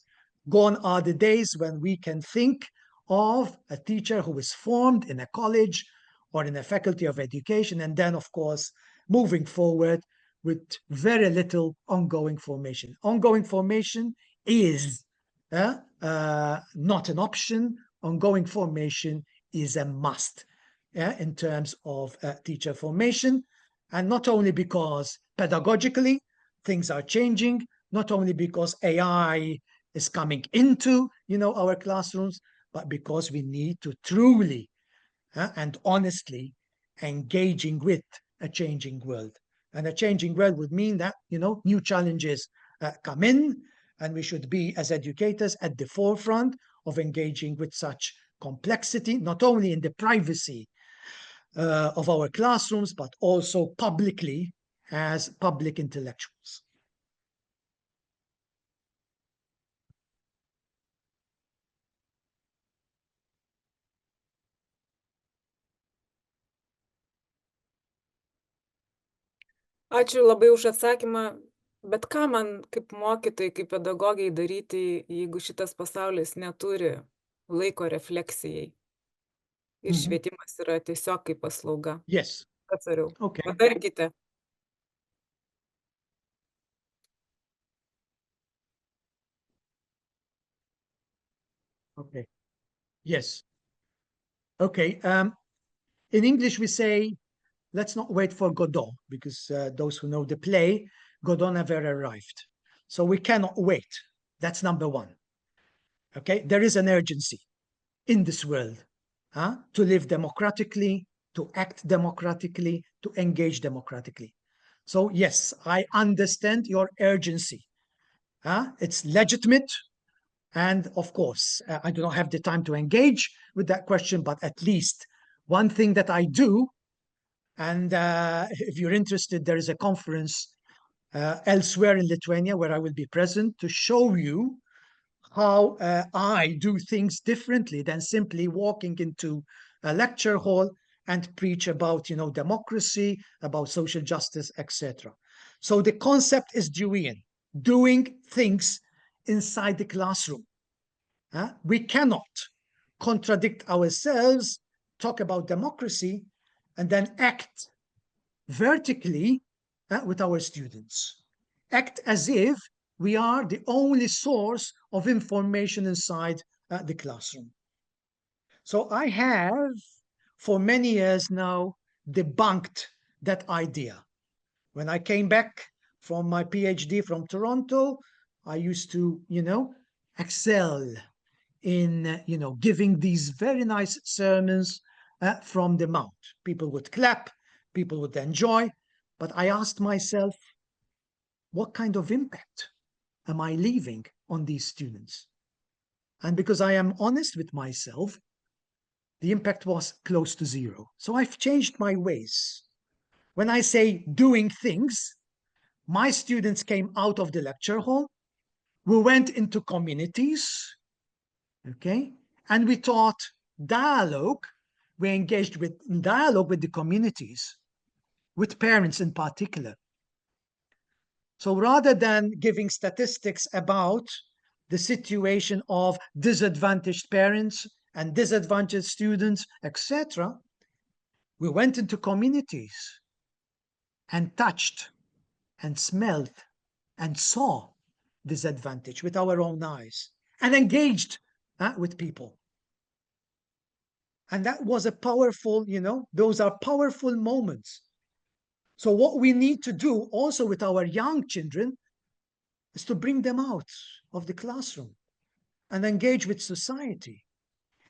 gone are the days when we can think of a teacher who is formed in a college or in a faculty of education, and then, of course, moving forward with very little ongoing formation. Ongoing formation is not an option. Ongoing formation is a must in terms of teacher formation, and not only because pedagogically things are changing, not only because AI is coming into, you know, our classrooms, but because we need to truly and honestly engaging with a changing world. And a changing world would mean that, you know, new challenges come in, and we should be, as educators, at the forefront of engaging with such complexity, not only in the privacy of our classrooms, but also publicly as public intellectuals. Ačiū labai už atsakymą, bet ką man kaip mokytojai, kaip pedagogai daryti, jeigu šitas pasaulis neturi laiko refleksijai ir švietimas yra tiesiog kaip paslauga? Yes. Atsariau. Okay. Patarkite. Okay. Yes. Okay. In English, we say, let's not wait for Godot, because those who know the play, Godot never arrived. So we cannot wait. That's number one. Okay. There is an urgency in this world to live democratically, to act democratically, to engage democratically. So yes, I understand your urgency. It's legitimate. And of course, I do not have the time to engage with that question, but at least one thing that I do, and if you're interested, there is a conference elsewhere in Lithuania where I will be present to show you how I do things differently than simply walking into a lecture hall and preach about, you know, democracy, about social justice, etc. So the concept is doing things inside the classroom. We cannot contradict ourselves, talk about democracy, and then act vertically with our students. Act as if we are the only source of information inside the classroom. So I have, for many years now, debunked that idea. When I came back from my PhD from Toronto, I used to, you know, excel in, you know, giving these very nice sermons from the mount. People would clap, people would enjoy, but I asked myself, what kind of impact am I leaving on these students? And because I am honest with myself, the impact was close to zero. So I've changed my ways. When I say doing things, my students came out of the lecture hall, we went into communities, okay, and we taught dialogue. We engaged with dialogue with the communities, with parents in particular. So rather than giving statistics about the situation of disadvantaged parents and disadvantaged students, etc., we went into communities and touched and smelled and saw disadvantage with our own eyes and engaged with people. And that was a powerful, those are powerful moments. So what we need to do also with our young children is to bring them out of the classroom and engage with society,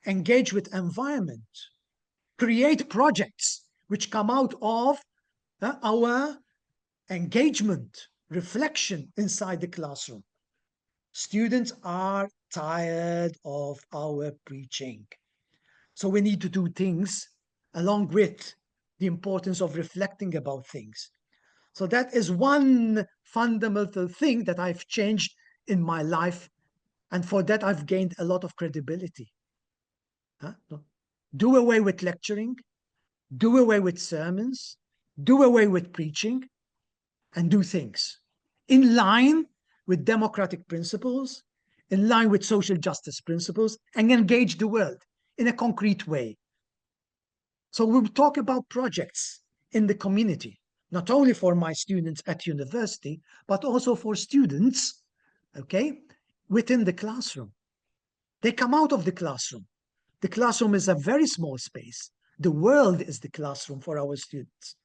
engage with environment, create projects which come out of our engagement, reflection inside the classroom. Students are tired of our preaching. So we need to do things along with the importance of reflecting about things. So that is one fundamental thing that I've changed in my life. And for that, I've gained a lot of credibility. Do away with lecturing, do away with sermons, do away with preaching, and do things in line with democratic principles, in line with social justice principles, and engage the world in a concrete way. So we'll talk about projects in the community, not only for my students at university, but also for students, okay, within the classroom. They come out of the classroom. The classroom is a very small space. The world is the classroom for our students.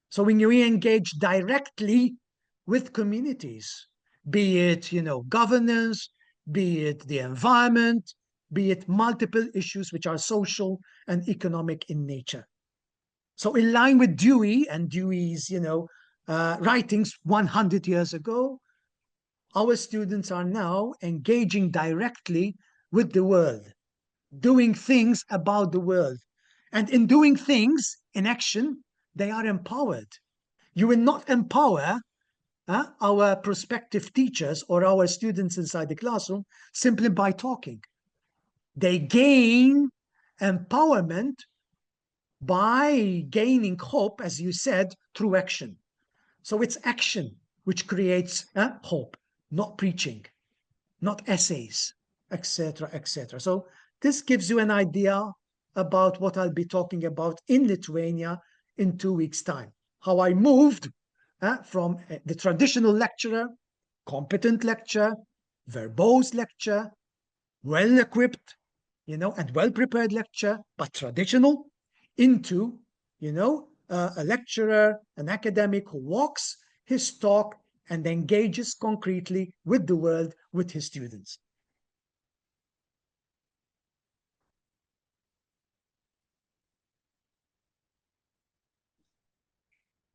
So when we engage directly with communities, be it, governance, be it the environment, be it multiple issues which are social and economic in nature. So in line with Dewey and Dewey's, writings 100 years ago, our students are now engaging directly with the world, doing things about the world. And in doing things in action, they are empowered. You will not empower our prospective teachers or our students inside the classroom simply by talking. They gain empowerment by gaining hope, as you said, through action. So it's action which creates hope, not preaching, not essays, etc., etc. So this gives you an idea about what I'll be talking about in Lithuania in 2 weeks' time. How I moved from the traditional lecturer, competent lecturer, verbose lecturer, well-equipped, and well-prepared lecturer, but traditional, into, a lecturer, an academic who walks his talk and engages concretely with the world, with his students.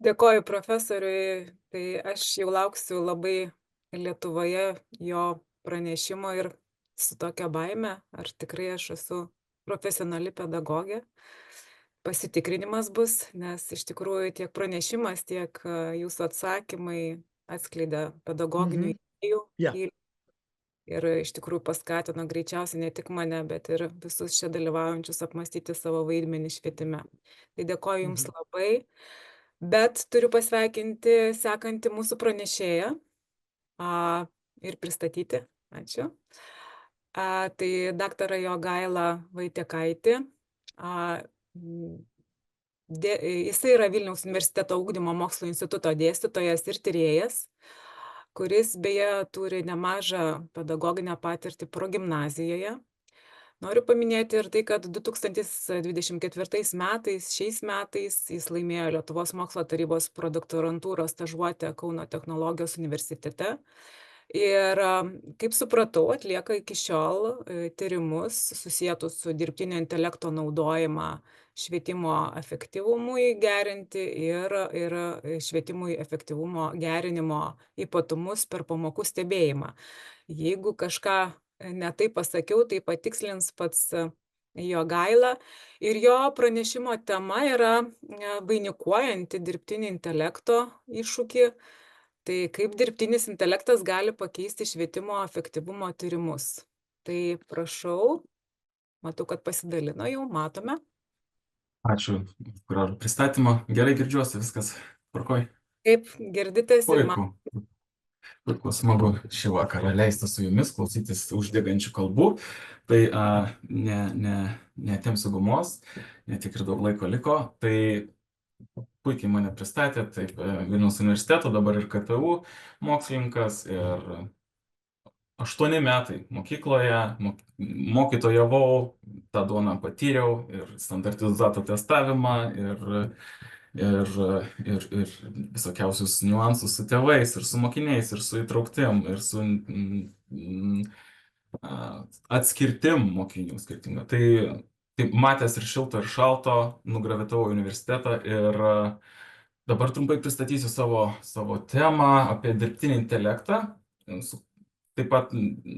Dėkoju profesoriui, tai aš jau lauksiu labai Lietuvoje jo pranešimo ir su tokia baime, ar tikrai aš esu profesionali pedagogė. Pasitikrinimas bus, nes iš tikrųjų tiek pranešimas, tiek jūsų atsakymai atskleidė pedagoginių idėjų ir iš tikrųjų paskatino greičiausiai ne tik mane, bet ir visus čia dalyvaujančius apmąstyti savo vaidmenį švietime. Tai dėkoju Jums labai. Bet turiu pasveikinti sekantį mūsų pranešėją ir pristatyti. Ačiū. Tai daktarą Jogailą Vaitiekaitį. Jisai yra Vilniaus universiteto ugdymo mokslo instituto dėstytojas ir tyrėjas, kuris beje turi nemažą pedagoginę patirtį progimnazijoje. Noriu paminėti ir tai, kad 2024 metais, šiais metais, jis laimėjo Lietuvos mokslo tarybos prodoktorantūros stažuotę Kauno technologijos universitete. Ir, kaip supratau, atlieka iki šiol tyrimus susietus su dirbtinio intelekto naudojimą švietimo efektyvumui gerinti ir švietimui efektyvumo gerinimo ypatumus per pamokų stebėjimą. Jeigu kažką ne taip pasakiau, tai patikslins pats Jogaila. Ir jo pranešimo tema yra vainikuojanti dirbtinį intelekto iššūkį. Tai kaip dirbtinis intelektas gali pakeisti švietimo efektyvumo tyrimus. Tai prašau, matau, kad pasidalino jau, matome. Ačiū pristatymą. Gerai girdžiuosi, viskas tvarkoj. Kaip girditės ir Puiku. Puiku, smagu šį vakarą leisti su jumis, klausytis uždegančių kalbų. Tai neatimsiu gumos, netik ir daug laiko liko. Tai puikiai mane pristatė, taip Vilniaus universiteto, dabar ir KTU mokslininkas. Ir 8 metai mokykloje, mokytojavau, tą duoną patyriau ir standartizuotą testavimą, ir visokiausius niuansus su tėvais, ir su mokiniais, ir su įtrauktim, ir su atskirtim mokinių skirtingo. Tai matęs ir šilto, ir šalto, nugravitavau į universitetą ir dabar trumpai pristatysiu savo temą apie dirbtinį intelektą. Taip pat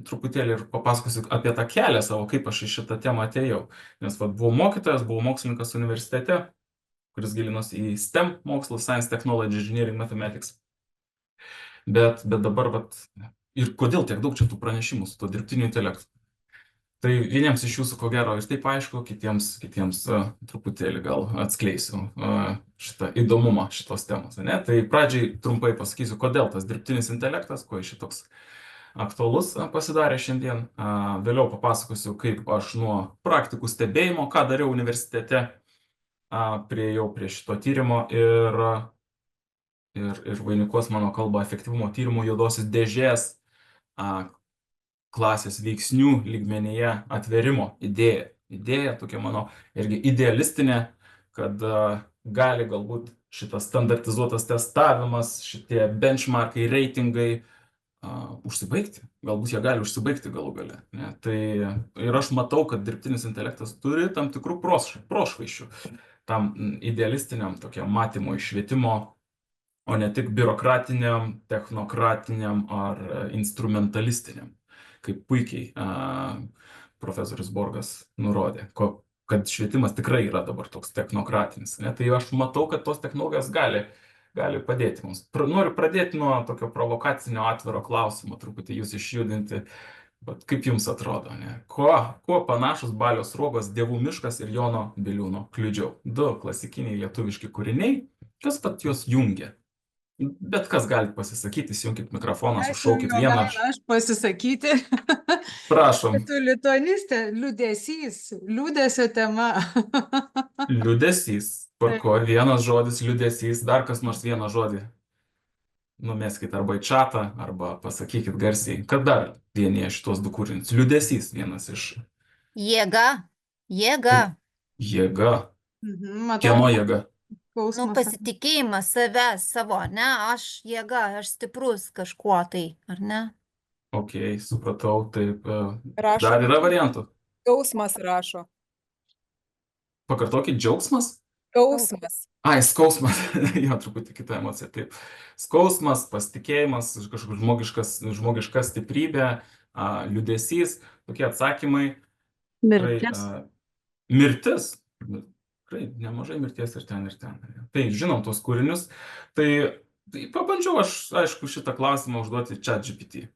truputėlį ir papasakosiu apie tą kelią savo, kaip aš į šitą temą atėjau. Nes buvau mokytojas, buvau mokslininkas universitete, kuris gilinosi į STEM mokslus, Science, Technology, Engineering, Mathematics. Bet dabar, ir kodėl tiek daug čia tų pranešimų su to dirbtiniu intelektu? Tai vieniems iš jūsų, ko gero, ir taip aišku, kitiems truputėlį gal atskleisiu šitą įdomumą šitos temos. Ne? Tai pradžiai trumpai pasakysiu, kodėl tas dirbtinis intelektas, kuo šitoks aktualus pasidarė šiandien. Vėliau papasakosiu, kaip aš nuo praktikų stebėjimo, ką dariau universitete, priėjau prie šito tyrimo ir vainikuos mano kalba efektyvumo tyrimų juodosios dėžės klasės veiksnių lygmenyje atvėrimo idėja. Idėja tokia mano irgi idealistinė, kad gali galbūt šitas standartizuotas testavimas, šitie benchmarkai, reitingai užsibaigti. Galbūt jie gali užsibaigti galų gale. Ne? Tai ir aš matau, kad dirbtinis intelektas turi tam tikrų prošvaiščių tam idealistiniam tokiam matymo išvietimo, o ne tik biurokratiniam, technokratiniam ar instrumentalistiniam, kaip puikiai profesorius Borgas nurodė, kad švietimas tikrai yra dabar toks technokratinis. Ne? Tai aš matau, kad tos technologijos gali padėti mums. Noriu pradėti nuo tokio provokacinio atviro klausimo, truputį jūs išjudinti. Bet kaip jums atrodo, ne? Kuo panašus Balio Sruogos Dievų miškas ir Jono Biliūno Kliudžiau? 2 klasikiniai lietuviški kūriniai, kas pat juos jungia? Bet kas galite pasisakyti, įsijunkit mikrofoną, sušaukit vieną. Aš pasisakyti. Prašom. Tu lituanistė, liūdesys, liūdesio tema. Liūdesys. Ko vienas žodis liūdesys, dar kas nors vieną žodį. Numeskit arba į čatą, arba pasakykit garsiai, kad dar vienyje šitos 2 kūrinius. Liūdesys vienas iš. Jėga. Jėga. Jėga. Matau, Kieno jėga? Nu, pasitikėjimas savo, ne? Aš jėga, aš stiprus kažkuo tai, ar ne? Ok, supratau, taip. Rašo. Dar yra variantų. Skausmas rašo. Pakartokit, džiaugsmas? Skausmas. Ai, skausmas. Jo, truputį kita emocija, taip. Skausmas, pasitikėjimas, kažkokia žmogiška stiprybė, liūdesys, tokie atsakymai. mirtis. Mirtis. Tikrai nemažai mirties ir ten. Tai žinom tos kūrinius. Tai pabandžiau aš, aišku, šitą klausimą užduoti ChatGPT.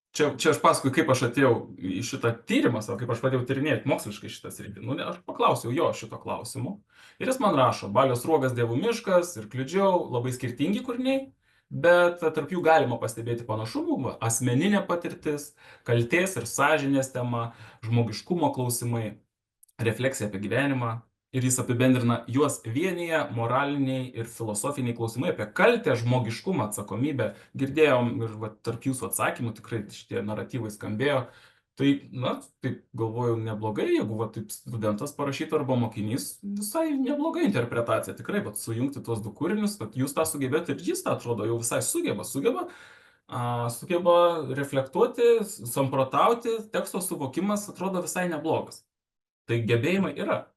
Čia aš pasakoju, kaip aš atėjau į šitą tyrimą, kaip aš pradėjau tyrinėti moksliškai šitą sritį. Aš paklausiau jo šito klausimu. Ir jis man rašo, Balio Sruogas Dievų miškas ir Kliudžiau, labai skirtingi kūriniai, bet tarp jų galima pastebėti panašumų, asmeninė patirtis, kaltės ir sąžinės tema, žmogiškumo klausimai, refleksija apie gyvenimą. Ir jis apibendrina juos vienyje moraliniai ir filosofiniai klausimai apie kaltę, žmogiškumą, atsakomybę. Girdėjom ir tarp jūsų atsakymų tikrai šitie naratyvai skambėjo. Tai, taip galvoju, neblogai, jeigu taip studentas parašytų arba mokinys, visai nebloga interpretacija. Tikrai, sujungti tuos 2 kūrinius, kad jūs tą sugebėt ir jis tą atrodo jau visai sugeba reflektuoti, samprotauti, teksto suvokimas atrodo visai neblogas. Tai gebėjimai yra.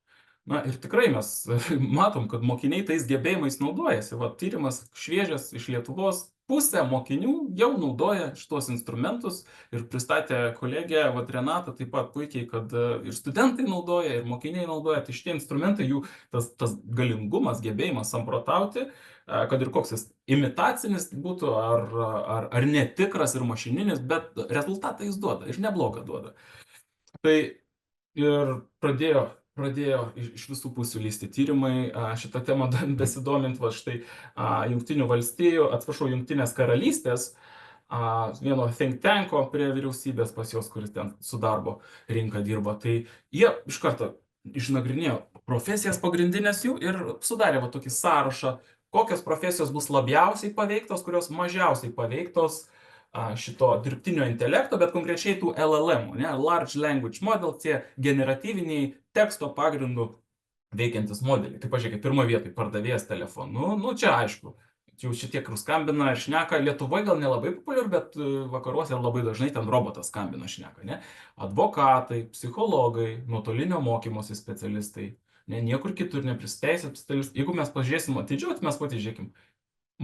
Ir tikrai mes matom, kad mokiniai tais gebėjimais naudojasi. Tyrimas šviežias iš Lietuvos, pusė mokinių jau naudoja šitos instrumentus ir pristatė kolegė Renata taip pat puikiai, kad ir studentai naudoja, ir mokiniai naudoja. Tai šitie instrumentai, jų tas galingumas, gebėjimas samprotauti, kad ir koks jis imitacinis būtų, ar netikras ir mašininis, bet rezultatą jis duoda ir neblogą duoda. Tai ir pradėjo iš visų pusių lysti tyrimai šitą temą besidomint, štai Jungtinių valstijų, Jungtinės karalystės vieno think tanko prie vyriausybės pas jos, kuris ten su darbo rinka dirba. Tai jie iš karto išnagrinėjo profesijas pagrindinės jų ir sudarė va tokį sąrašą, kokios profesijos bus labiausiai paveiktos, kurios mažiausiai paveiktos šito dirbtinio intelekto, bet konkrečiai tų LLM, ne, Large Language Model, tie generatyviniai teksto pagrindų veikiantis modeliai. Tai pažiūrėkit, pirmoje vietoje pardavėjas telefonu, nu čia aišku, jau šitie, kur skambina ir šneka, Lietuvoje gal nelabai populiaru, bet vakaruose labai dažnai ten robotas skambina šneka, ne? Advokatai, psichologai, nuotolinio mokymosi specialistai, ne, niekur kitur nepristeisę specialistai. Jeigu mes pažiūrėsim atidžiau, tai mes patižiūrėkim,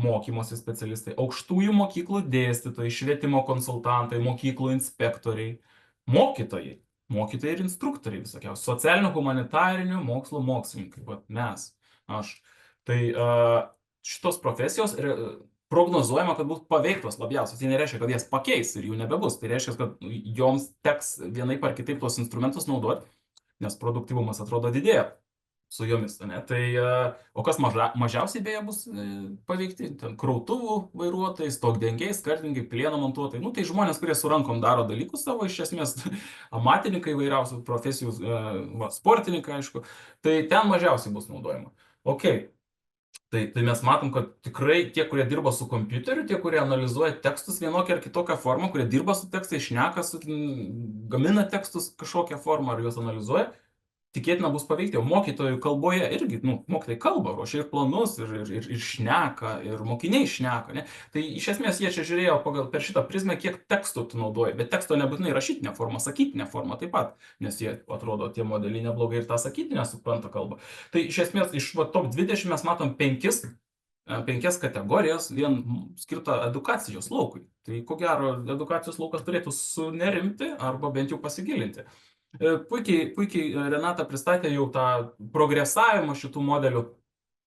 mokymosi specialistai, aukštųjų mokyklų dėstytojai, švietimo konsultantai, mokyklų inspektoriai, mokytojai ir instruktoriai visokiausi, socialinių humanitarinių mokslų mokslininkai, va, mes, aš. Tai šitos profesijos prognozuojama, kad bus paveiktos labiausiai. Tai nereiškia, kad jas pakeis ir jų nebebus. Tai reiškia, kad joms teks vienaip ar kitaip tos instrumentus naudoti, nes produktyvumas atrodo didėja su jomis. Ne? Tai, o kas mažiausiai beje bus paveikti? Ten krautuvų vairuotojai, stogdengiai, skardingai, plieno montuotojai. Nu, tai žmonės, kurie su rankom daro dalykus savo, iš esmės amatininkai vairiausių profesijų, sportininkai, aišku. Tai ten mažiausiai bus naudojama. Okay. Tai mes matom, kad tikrai tie, kurie dirba su kompiuteriu, tie, kurie analizuoja tekstus vienokią ar kitokią formą, kurie dirba su tekstais, šneka, gamina tekstus kažkokią formą ar juos analizuoja, tikėtina bus paveikti. O mokytojų kalboje irgi, mokytojai kalba, ruošia ir planus, ir šneka, ir mokiniai šneka. Ne? Tai iš esmės jie čia žiūrėjo per šitą prizmę, kiek tekstų tu naudoji, bet teksto nebūtinai rašytinė forma, sakytinė forma taip pat, nes jie atrodo tie modeliai neblogai ir tą sakytinę supranta kalbą. Tai iš esmės iš top 20 mes matom 5 kategorijas vien skirtą edukacijos laukui. Tai ko gero edukacijos laukas turėtų sunerimti arba bent jau pasigilinti. Puikiai Renata pristatė jau tą progresavimą šitų modelių,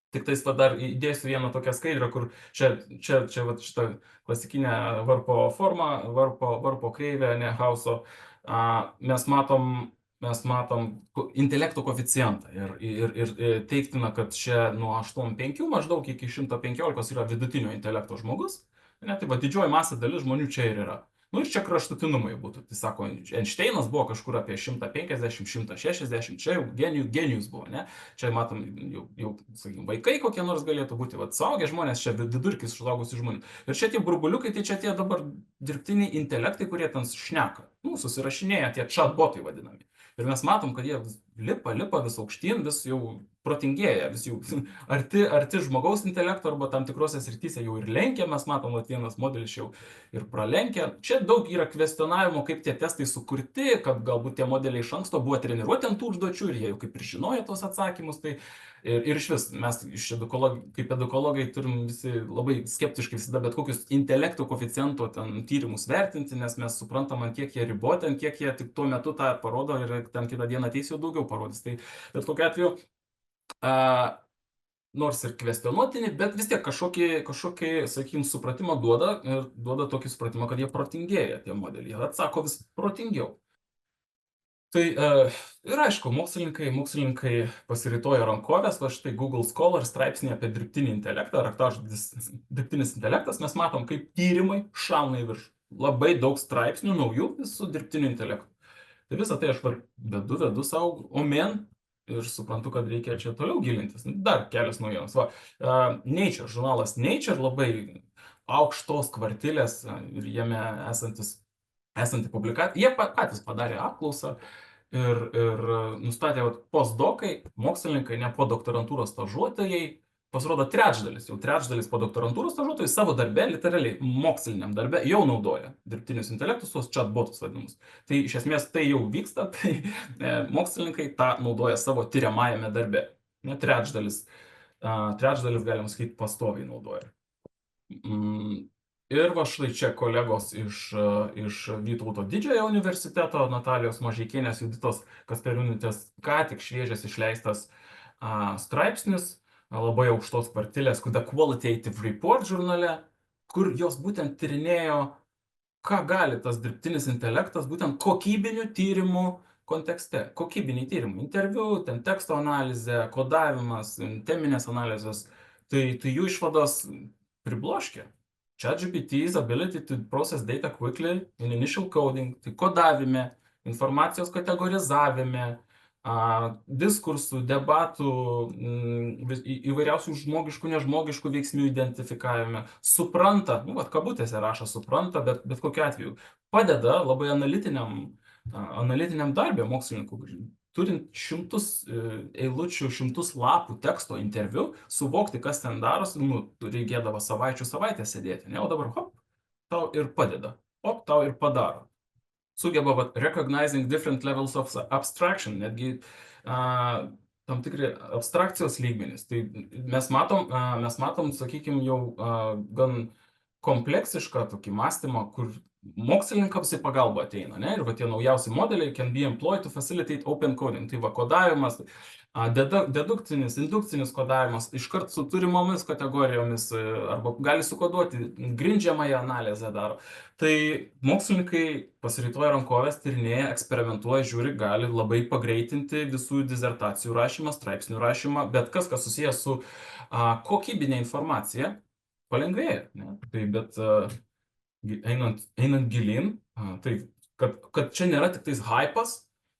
tik tais dar įdėsiu vieną tokią skaidrę, kur čia šitą klasikinę varpo formą, varpo kreivę, ne Hauso, mes matom intelekto koeficientą ir teiktina, kad čia nuo 8,5 maždaug iki 115 yra vidutinio intelekto žmogus, ne, tai va didžioji masė dalis žmonių čia ir yra. Nu ir čia kraštutinumai būtų. Tai sako, Einšteinas buvo kažkur apie 150, 160, čia jau genijus buvo, ne? Čia matom, jau sakykim, vaikai kokie nors galėtų būti, vat suaugę žmonės, čia vidurkis suaugusių žmonių. Ir čia tie burbuliukai, tai čia tie dabar dirbtiniai intelektai, kurie ten šneka, susirašinėja, tie chatbotai vadinami. Ir mes matom, kad jie lipa vis aukštyn, vis jau protingėja, vis jau arti žmogaus intelekto arba tam tikrose srityse jau ir lenkia, mes matom, kad vienas modelis jau ir pralenkia. Čia daug yra kvestionavimo, kaip tie testai sukurti, kad galbūt tie modeliai iš anksto buvo treniruoti ant tų užduočių ir jie jau kaip ir žinojo tos atsakymus. Tai ir iš vis mes kaip edukologai turim visi labai skeptiškai visada bet kokius intelekto koeficiento tyrimus vertinti, nes mes suprantam, ant kiek jie riboti, ant kiek jie tik tuo metu tą parodo ir ten kitą dieną ateis jau daugiau parodys. Tai bet kokiu atveju nors ir kvestionuotini, bet vis tiek kažkokį, sakykim, supratimą duoda ir duoda tokį supratimą, kad jie protingėja tie modeliai, jie atsako vis protingiau. Tai ir aišku, mokslininkai pasiritojo rankovės, va štai Google Scholar straipsnį apie dirbtinį intelektą, raktažodis dirbtinis intelektas, mes matom, kaip tyrimai šauna į viršų. Labai daug straipsnių naujų su dirbtiniu intelektu. Tai visą tai aš vedu savo omen ir suprantu, kad reikia čia toliau gilintis. Dar kelios naujienos. Nature, žurnalas Nature, labai aukštos kvartilės ir jame esanti publikacija. Jie patys padarė apklausą ir nustatė, kad postdokai, mokslininkai, ne po doktorantūros stažuotojai, pasirodo trečdalis po doktorantūros stažuotojai savo darbe, literaliai moksliniam darbe, jau naudoja dirbtinius intelektus, tos chatbotus vadinamus. Tai iš esmės tai jau vyksta, tai mokslininkai tą naudoja savo tiriamajame darbe. Trečdalis, galim sakyti, pastoviai naudoja. Ir va štai čia kolegos iš Vytauto didžiojo universiteto, Natalijos Mažeikienės, Juditos Kasperiūnaitės, ką tik šviežias išleistas straipsnis, labai aukštos kvartilės, The Qualitative Report žurnale, kur jos būtent tyrinėjo, ką gali tas dirbtinis intelektas būtent kokybinių tyrimų kontekste. Kokybiniai tyrimai, interviu, ten teksto analizė, kodavimas, teminės analizės, tai jų išvados pribloškė. ChatGPT's ability to process data quickly in initial coding, tai kodavime, informacijos kategorizavime, diskursų, debatų, įvairiausių žmogiškų, nežmogiškų veiksnių identifikavime, supranta, nu, vat kabutėse rašo supranta, bet kokiu atveju, padeda labai analitiniam darbė mokslininkų, turint šimtus eilučių, šimtus lapų teksto interviu, suvokti, kas ten darosi, nu, reikėdavo savaitę sėdėti, ne, o dabar hop, tau ir padeda, hop, tau ir padaro. Sugeba recognizing different levels of abstraction, netgi tam tikri abstrakcijos lygmenys. Tai mes matom, sakykime, jau gan kompleksišką tokį mąstymą, kur mokslininkams į pagalbą ateina, ne? Ir va tie naujausi modeliai can be employed to facilitate open coding. Tai va kodavimas, dedukcinis, indukcinis kodavimas, iškart su turimomis kategorijomis, arba gali sukoduoti, grindžiamąją analizę daro. Tai mokslininkai pasiritoja rankovės, tyrinėja, eksperimentuoja, žiūri, gali labai pagreitinti visų disertacijų rašymą, straipsnių rašymą, bet kas susijęs su kokybinė informacija, palengvėja. Ne? Tai bet einant gilin, tai kad čia nėra tik tais hypas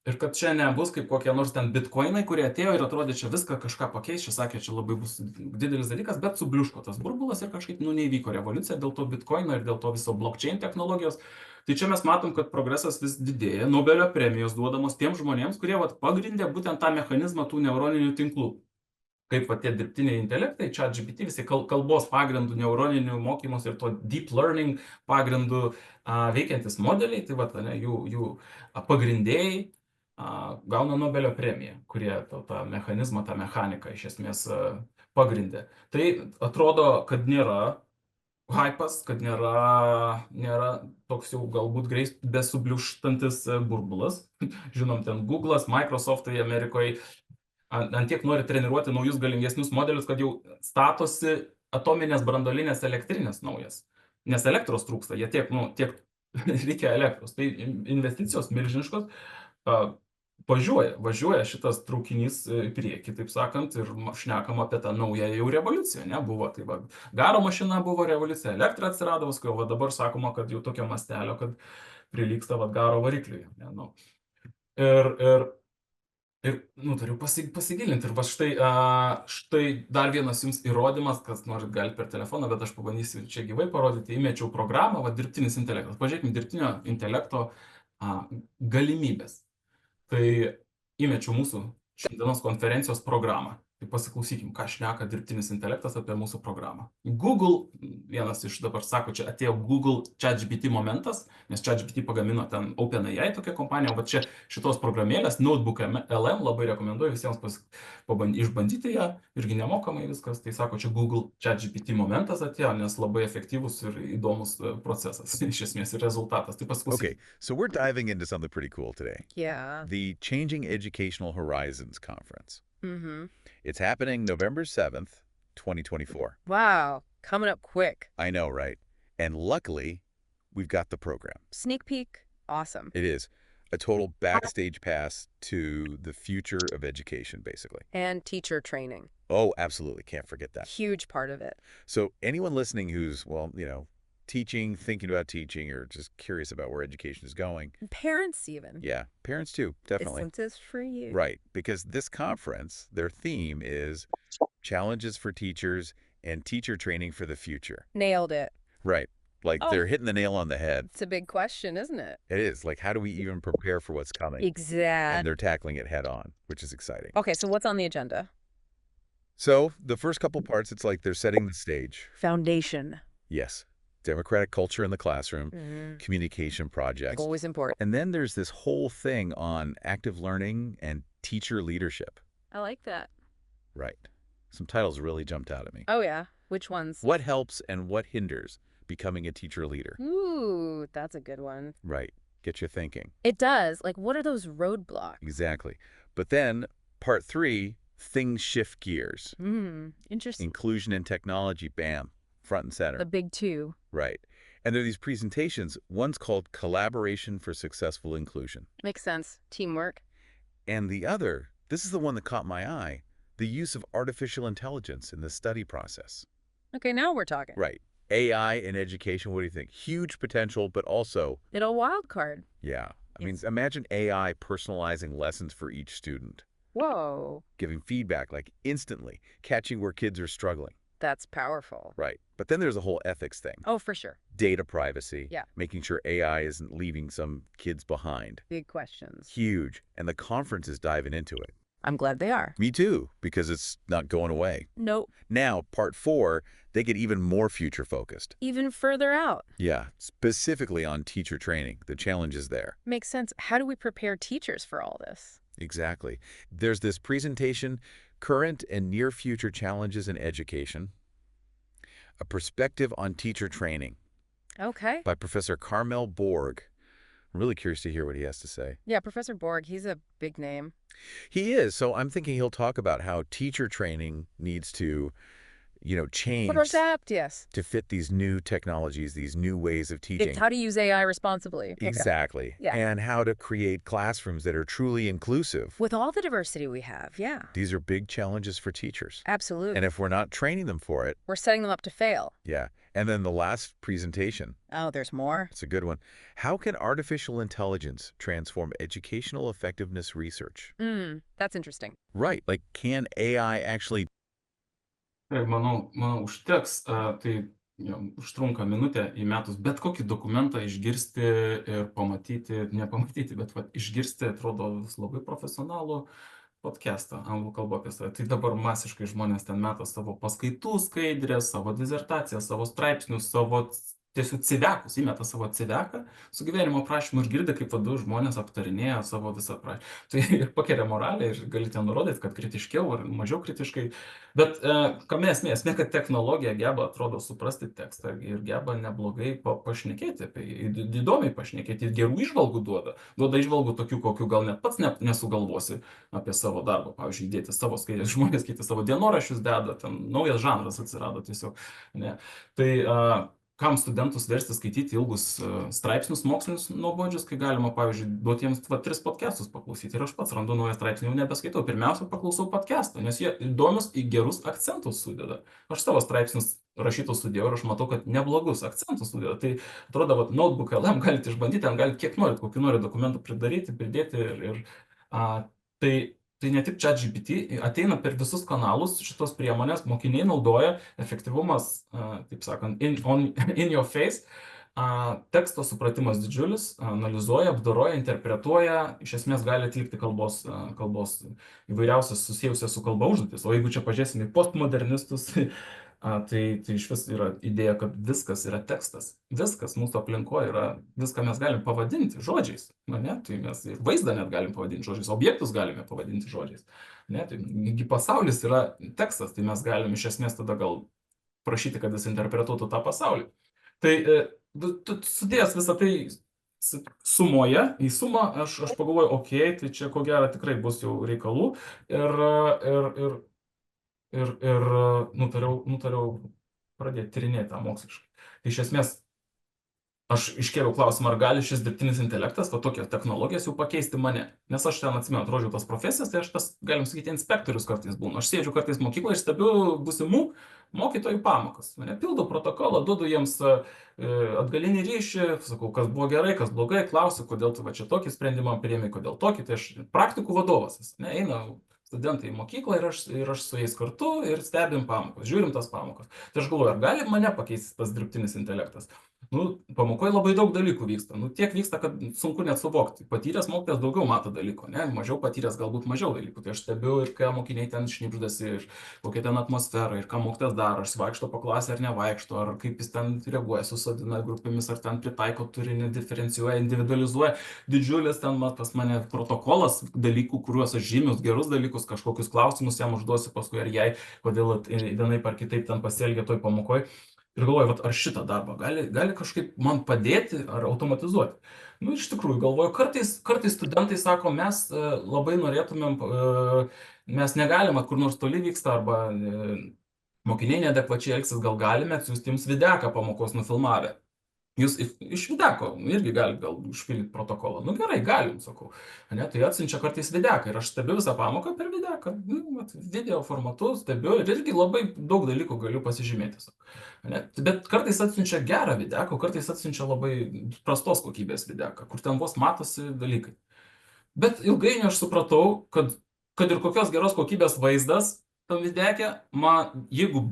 ir kad čia nebus kaip kokie nors ten bitcoinai, kurie atėjo ir atrodė, čia viską kažką pakeis, čia sakė, čia labai bus didelis dalykas, bet subliuško tas burbulas ir kažkaip neįvyko revoliucija dėl to bitcoino ir dėl to viso blockchain technologijos. Tai čia mes matom, kad progresas vis didėja, Nobelio premijos duodamos tiems žmonėms, kurie pagrindė būtent tą mechanizmą tų neuroninių tinklų. Kaip tie dirbtiniai intelektai, ChatGPT, visi kalbos pagrindų, neuroninių mokymus ir to deep learning pagrindų veikiantis modeliai, tai jų pagrindėjai gauna Nobelio premiją, kurie tą mechanizmą, tą mechaniką iš esmės pagrindė. Tai atrodo, kad nėra hypas, kad nėra toks jau galbūt greit besubliuštantis burbulas. Žinom, ten Google'as, Microsoft'ai Amerikoje ant tiek nori treniruoti naujus galingesnius modelius, kad jau statosi atominės branduolinės elektrinės naujas. Nes elektros trūksta, jie tiek reikia elektros. Tai investicijos milžiniškos, važiuoja šitas traukinys į priekį, taip sakant, ir šnekam apie tą naują jau revoliuciją. Ne? Buvo, tai va, garo mašina buvo revoliucija, elektra atsirado, paskui, o dabar sakoma, kad jau tokio mastelio, kad prilygsta garo varikliui. Ne? Nu. Ir turiu pasigilinti. Ir va štai dar vienas jums įrodymas, kas norit galite per telefoną, bet aš pabandysiu čia gyvai parodyti. Įmečiau programą, dirbtinis intelektas. Pažiūrėkime dirbtinio intelekto galimybės. Tai įmečiau mūsų šiandienos konferencijos programą. Tai pasiklausykim, ką šneka dirbtinis intelektas apie mūsų programą. Google, vienas iš dabar sako, čia atėjo Google ChatGPT momentas, nes ChatGPT pagamino ten OpenAI tokia kompanija, o čia šitos programėlės, Notebook LM, labai rekomenduoju visiems išbandyti ją, irgi nemokamai viskas, tai sako, čia Google ChatGPT momentas atėjo, nes labai efektyvus ir įdomus procesas, iš esmės ir rezultatas. Tai pasiklausykim. Okay, so we're diving into something pretty cool today. Yeah. The Changing Educational Horizons Conference. Mm-hmm. It's happening November 7th, 2024. Wow, coming up quick. I know, right? And luckily, we've got the program. Sneak peek, awesome. It is a total backstage pass to the future of education, basically. And teacher training. Oh, absolutely. Can't forget that. Huge part of it. So anyone listening who's, well, teaching, thinking about teaching, or just curious about where education is going. Parents even. Yeah, parents too, definitely. This is for you. Right, because this conference, their theme is challenges for teachers and teacher training for the future. Nailed it. Right, they're hitting the nail on the head. It's a big question, isn't it? It is, how do we even prepare for what's coming? Exactly. And they're tackling it head on, which is exciting. Okay, so what's on the agenda? So the first couple parts, it's like they're setting the stage. Foundation. Yes. Democratic culture in the classroom, communication projects. Always important. And then there's this whole thing on active learning and teacher leadership. I like that. Right. Some titles really jumped out at me. Oh, yeah. Which ones? What helps and what hinders becoming a teacher leader? Ooh, that's a good one. Right. Get you thinking. It does. What are those roadblocks? Exactly. But then, part 3, things shift gears. Interesting. Inclusion and technology, bam. Front and center. The big 2. Right. And there are these presentations. One's called Collaboration for Successful Inclusion. Makes sense. Teamwork. And the other, this is the one that caught my eye, the use of artificial intelligence in the study process. Okay, now we're talking. Right. AI in education, what do you think? Huge potential, but also, In a wild card. yeah. I mean, Yes. imagine AI personalizing lessons for each student, Whoa, giving feedback like instantly, catching where kids are struggling. that's powerful. Right. But then there's a whole ethics thing. Oh, for sure. Data privacy. Yeah. Making sure AI isn't leaving some kids behind. Big questions. Huge. And the conference is diving into it. I'm glad they are. Me too, because it's not going away. Nope. Now, part 4, they get even more future focused. Even further out. Yeah, specifically on teacher training, the challenges there. Makes sense. How do we prepare teachers for all this? Exactly. There's this presentation, Current and Near Future Challenges in Education, a perspective on teacher training Okay. by Professor Carmel Borg. I'm really curious to hear what he has to say. Yeah, Professor Borg, he's a big name. He is, so I'm thinking he'll talk about how teacher training needs to, change Adapt, yes. to fit these new technologies, these new ways of teaching. It's how to use AI responsibly. Okay. Exactly. Yeah. And how to create classrooms that are truly inclusive. With all the diversity we have, yeah. These are big challenges for teachers. Absolutely. And if we're not training them for it, We're setting them up to fail. yeah. And then the last presentation, Oh, there's more? it's a good one. How can artificial intelligence transform educational effectiveness research? That's interesting. Right. Like, can AI actually... Manau, užteks, tai užtrunka minutę įmetus bet kokį dokumentą išgirsti ir pamatyti, nepamatyti, bet išgirsti, atrodo, labai profesionalų podcastą anglų kalbą apie save. Tai dabar masiškai žmonės ten meta savo paskaitų skaidrės, savo dizertaciją, savo straipsnius, savo tiesiog civekus, įmeta savo civeką su gyvenimo prašymu ir girdi, kaip vadu žmonės aptarinėja savo visą prašymą. Tai ir pakelia moralę ir gali ten nurodyti, kad kritiškiau ar mažiau kritiškai. Bet kame esmė? Esmė, kad technologija geba, atrodo, suprasti tekstą ir geba neblogai pašnekėti apie jį, įdomiai pašnekėti, ir gerų įžvalgų duoda. Duoda įžvalgų tokių, kokių gal net pats nesugalvosi apie savo darbą. Pavyzdžiui, įdėti savo skaidrės, žmonės kiti savo dienoraščius deda, ten naujas žanras atsirado tiesiog. Ne. Tai kam studentus versti skaityti ilgus straipsnius mokslinius nuobodžius, kai galima, pavyzdžiui, duoti jiems 3 podcastus paklausyti. Ir aš pats randu naują straipsnį, jau nebeskaitau. Pirmiausia, paklausau podcastą, nes jie įdomius į gerus akcentus sudeda. Aš savo straipsnius rašytus sudėjau ir aš matau, kad neblogus akcentus sudeda. Tai atrodo, notebook LM galite išbandyti, ten galite kiek norit, kokių norit dokumentų pridėti ir tai ne tik ChatGPT, ateina per visus kanalus šitos priemonės, mokiniai naudoja, efektyvumas, taip sakant, in your face, teksto supratimas didžiulis, analizuoja, apdoroja, interpretuoja, iš esmės gali atlikti kalbos įvairiausias susijusias su kalba užduotis. O jeigu čia pažiūrėsime į postmodernistus, tai iš vis yra idėja, kad viskas yra tekstas. Viskas mūsų aplinkoje yra, viską mes galim pavadinti žodžiais. Tai mes ir vaizdą net galim pavadinti žodžiais, objektus galime pavadinti žodžiais. Tai pasaulis yra tekstas, tai mes galim iš esmės tada gal prašyti, kad jis interpretuotų tą pasaulį. Tai sudėjęs visą tai sumoje, į sumą, aš pagalvoju, okei, tai čia ko gero tikrai bus jau reikalų ir nutariau pradėti tyrinėti tą moksliškai. Tai iš esmės, aš iškėliau klausimą, ar gali šis dirbtinis intelektas, tokias technologijas jau pakeisti mane. Nes aš ten atsimenu, atrodžiau tas profesijas, tai aš tas, galim sakyti, inspektorius kartais būnu. Aš sėdžiu kartais mokykloje ir stebiu būsimų mokytojų pamokas. Pildau protokolą, duodu jiems atgalinį ryšį, sakau, kas buvo gerai, kas blogai, klausiu, kodėl tu čia tokį sprendimą priėmei, kodėl tokį. Tai aš praktikų vadovas. Eina studentai į mokyklą ir aš su jais kartu ir stebim pamokas, žiūrim tas pamokas. Tai aš galvoju, ar gali mane pakeisti tas dirbtinis intelektas? Pamokoje labai daug dalykų vyksta. Tiek vyksta, kad sunku net suvokti. Patyręs mokytojas daugiau mato dalykų, mažiau patyręs galbūt mažiau dalykų. Tai aš stebiu ir ką mokiniai ten šnibždasi, ir kokia ten atmosfera, ir ką mokytojas daro, ar vaikšto po klasę ar nevaikšto, ar kaip jis ten reaguoja, susodina grupėmis, ar ten pritaiko turinį, diferencijuoja, individualizuoja. Didžiulis ten pas mane protokolas dalykų, kuriuos aš žymius, gerus dalykus, kažkokius klausimus jam užduosiu paskui ar jai, kodėl vienaip ar kitaip ten pasielgia toj pamokoje. Ir galvoju, ar šitą darbą gali kažkaip man padėti ar automatizuoti. Iš tikrųjų, galvoju, kartais studentai sako, mes labai norėtumėm, mes negalime, kur nors toli vyksta, arba mokiniai neadekvačiai elgsis, gal galime atsiųsti jums videką pamokos nufilmavę. Jūs iš videko irgi galite gal užpildyti protokolą. Nu gerai, galim, sakau. Ne, tai atsiunčia kartais videką ir aš stebiu visą pamoką per videką. Video formatu stebiu ir irgi labai daug dalykų galiu pasižymėti. Ne, bet kartais atsiunčia gerą videką, kartais atsiunčia labai prastos kokybės videką, kur ten vos matosi dalykai. Bet ilgainiui aš supratau, kad ir kokios geros kokybės vaizdas tam videke, jeigu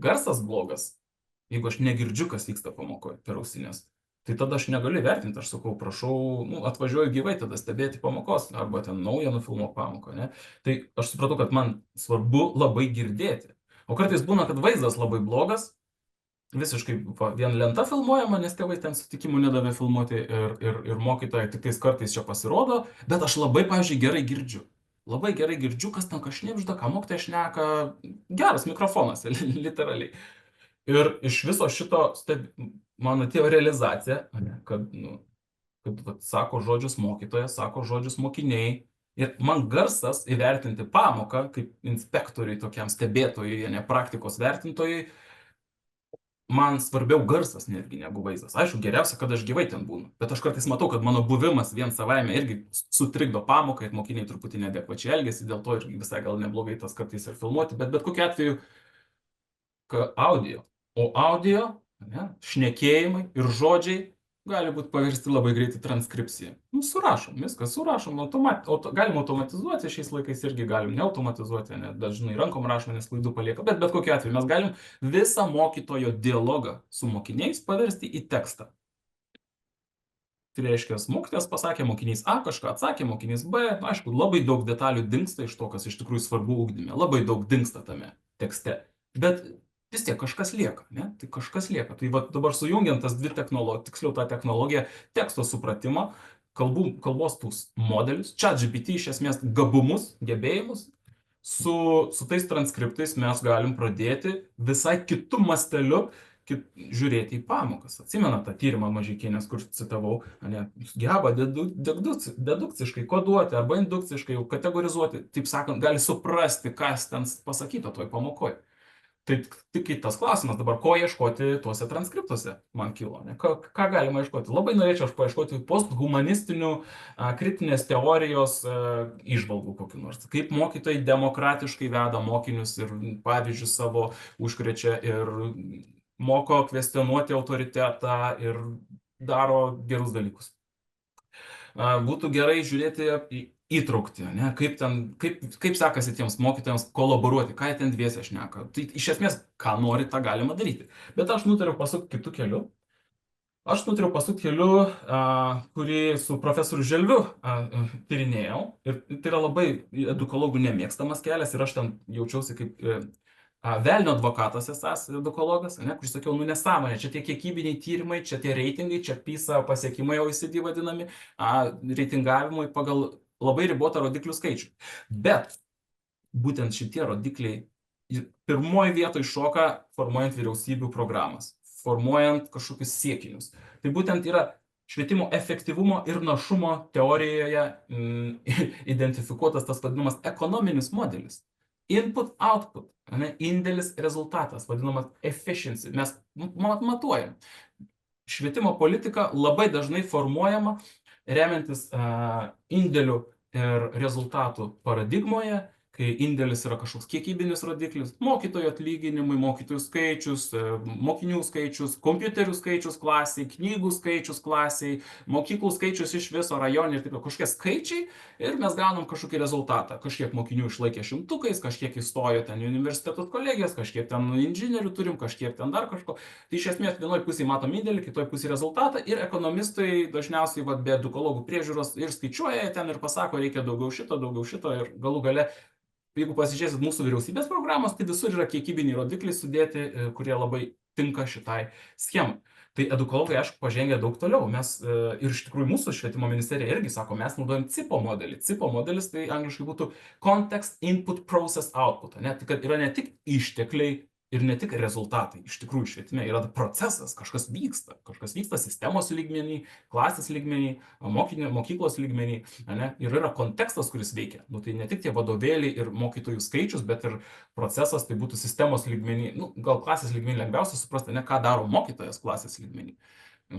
garsas blogas, jeigu aš negirdžiu, kas vyksta pamokoje per ausines, tai tada aš negaliu vertinti, aš sakau, prašau, atvažiuoju gyvai tada stebėti pamokos, arba ten naują nufilmuok pamoką, ne? Tai aš supratau, kad man svarbu labai girdėti. O kartais būna, kad vaizdas labai blogas, visiškai vien lenta filmuojama, nes tėvai ten sutikimų nedavė filmuoti ir mokytojai tik tais kartais čia pasirodo, bet aš labai, pavyzdžiui, gerai girdžiu. Labai gerai girdžiu, kas ten šnibžda, ką mokytoja šneka, geras mikrofonas, literaliai. Ir iš viso šito man atėjo realizacija, kad sako žodžius mokytojas, sako žodžius mokiniai. Ir man garsas įvertinti pamoką, kaip inspektoriui, tokiam stebėtojui, ne praktikos vertintojui, man svarbiau garsas netgi negu vaizdas. Aišku, geriausia, kad aš gyvai ten būnu. Bet aš kartais matau, kad mano buvimas vien savaime irgi sutrikdo pamoką ir mokiniai truputį neadekvačiai elgiasi, dėl to irgi visai gal neblogai tas kartais ir filmuoti. Bet kokiu atveju audio. O audio, šnekėjimai ir žodžiai gali būti paversti labai greitai transkripcija. Surašom, viską surašom, galim automatizuoti, šiais laikais irgi galim neautomatizuoti, dažnai rankom rašom, nes klaidų palieka, bet kokiu atveju mes galim visą mokytojo dialogą su mokiniais paversti į tekstą. Tai reiškia, mokytojas pasakė, mokinys A kažką atsakė, mokinys B, aišku, labai daug detalių dingsta iš to, kas iš tikrųjų svarbu ugdyme, labai daug dingsta tame tekste, bet vis tiek kažkas lieka, ne? Tai kažkas lieka. Tai dabar sujungiant tas dvi technologijas, tiksliau tą technologiją, teksto supratimą, kalbos tus modelius, ChatGPT iš esmės gabumus, gebėjimus, su tais transkriptais mes galim pradėti visai kitų mastelių žiūrėti į pamokas. Atsimena tą tyrimą Mažeikienės, kur citavau, geba dedukciškai koduoti arba indukciškai kategorizuoti, taip sakant, gali suprasti, kas ten pasakyta toj pamokoje. Tai tik tas klausimas dabar, ko ieškoti tuose transkriptuose man kilo, ne? Ką galima ieškoti? Labai norėčiau aš paieškoti posthumanistinių kritinės teorijos įžvalgų kokių nors. Kaip mokytojai demokratiškai veda mokinius ir pavyzdžius savo užkrečia ir moko kvestionuoti autoritetą ir daro gerus dalykus. Būtų gerai žiūrėti įtraukti, ne? Kaip sekasi tiems mokytojams kolaboruoti, ką jie ten dviese šneka. Tai iš esmės, ką nori, tą galima daryti. Bet aš nutariau pasukti kitų kelių. Aš nutariau pasukti keliu, kurį su profesoriu Želviu tyrinėjau. Ir tai yra labai edukologų nemėgstamas kelias ir aš ten jaučiausi kaip velnio advokatas esas edukologas, kur sakiau, nesąmonė, čia tie kiekybiniai tyrimai, čia tie reitingai, čia PISA pasiekimai OECD vadinami, reitingavimui pagal labai ribotą rodiklių skaičių. Bet būtent šitie rodikliai pirmoji vietoje šoka formuojant vyriausybių programas, formuojant kažkokius siekinius. Tai būtent yra švietimo efektyvumo ir našumo teorijoje identifikuotas tas vadinamas ekonominis modelis. Input-output, indėlis rezultatas, vadinamas efficiency. Mes matuojam. Švietimo politika labai dažnai formuojama remiantis indėlių ir rezultatų paradigmoje, kai indėlis yra kažkoks kiekybinis rodiklis, mokytojų atlyginimai, mokytojų skaičius, mokinių skaičius, kompiuterių skaičius klasiai, knygų skaičius klasiai, mokyklų skaičius iš viso rajonė ir taip, kažkokie skaičiai ir mes gaunam kažkokį rezultatą. Kažkiek mokinių išlaikė šimtukais, kažkiek įstojo ten į universitetus kolegijas, kažkiek ten inžinierių turim, kažkiek ten dar kažko. Tai iš esmės vienoj pusėje matom indėlį, kitoj pusėje rezultatą ir ekonomistai dažniausiai be edukologų priežiūros ir skaičiuoja ten ir pasako, reikia daugiau šito ir galų gale. Jeigu pasižiūrėsit mūsų vyriausybės programos, tai visur yra kiekybiniai rodikliai sudėti, kurie labai tinka šitai schemai. Tai edukologai, aišku, pažengia daug toliau. Mes ir iš tikrųjų mūsų švietimo ministerija irgi sako, mes naudojam CIPO modelį. CIPO modelis tai angliškai būtų Context Input Process Output. Tai kad yra ne tik ištekliai ir ne tik rezultatai, iš tikrųjų švietime yra procesas, kažkas vyksta sistemos lygmenį, klasės lygmenį, mokyklos lygmenį, ne? Ir yra kontekstas, kuris veikia. Nu, tai ne tik tie vadovėliai ir mokytojų skaičius, bet ir procesas, tai būtų sistemos lygmenį, nu, gal klasės lygmenį lengviausia suprasti, ne ką daro mokytojas klasės lygmenį.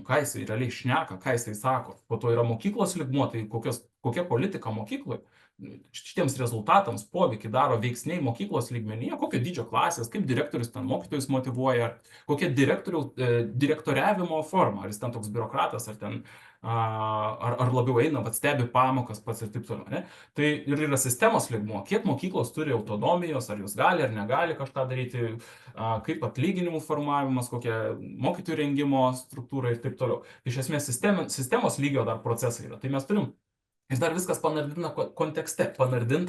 Ką jisai realiai šneka, ką jisai sako. Po to yra mokyklos lygmuo, tai kokia politika mokykloje šitiems rezultatams poveikį daro veiksniai mokyklos lygmenyje, kokio dydžio klasės, kaip direktorius ten mokytojus motyvuoja, kokia direktoriavimo forma, ar jis ten toks biurokratas, ar ten ar labiau eina, bet stebi pamokas pats ir taip toliau. Ne? Tai ir yra sistemos lygmuo, kiek mokyklos turi autonomijos, ar jos gali ar negali kažką daryti, kaip atlyginimų formavimas, kokia mokytojų rengimo struktūra ir taip toliau. Iš esmės sistemos lygio dar procesai yra. Tai mes turim ir dar viskas panardinta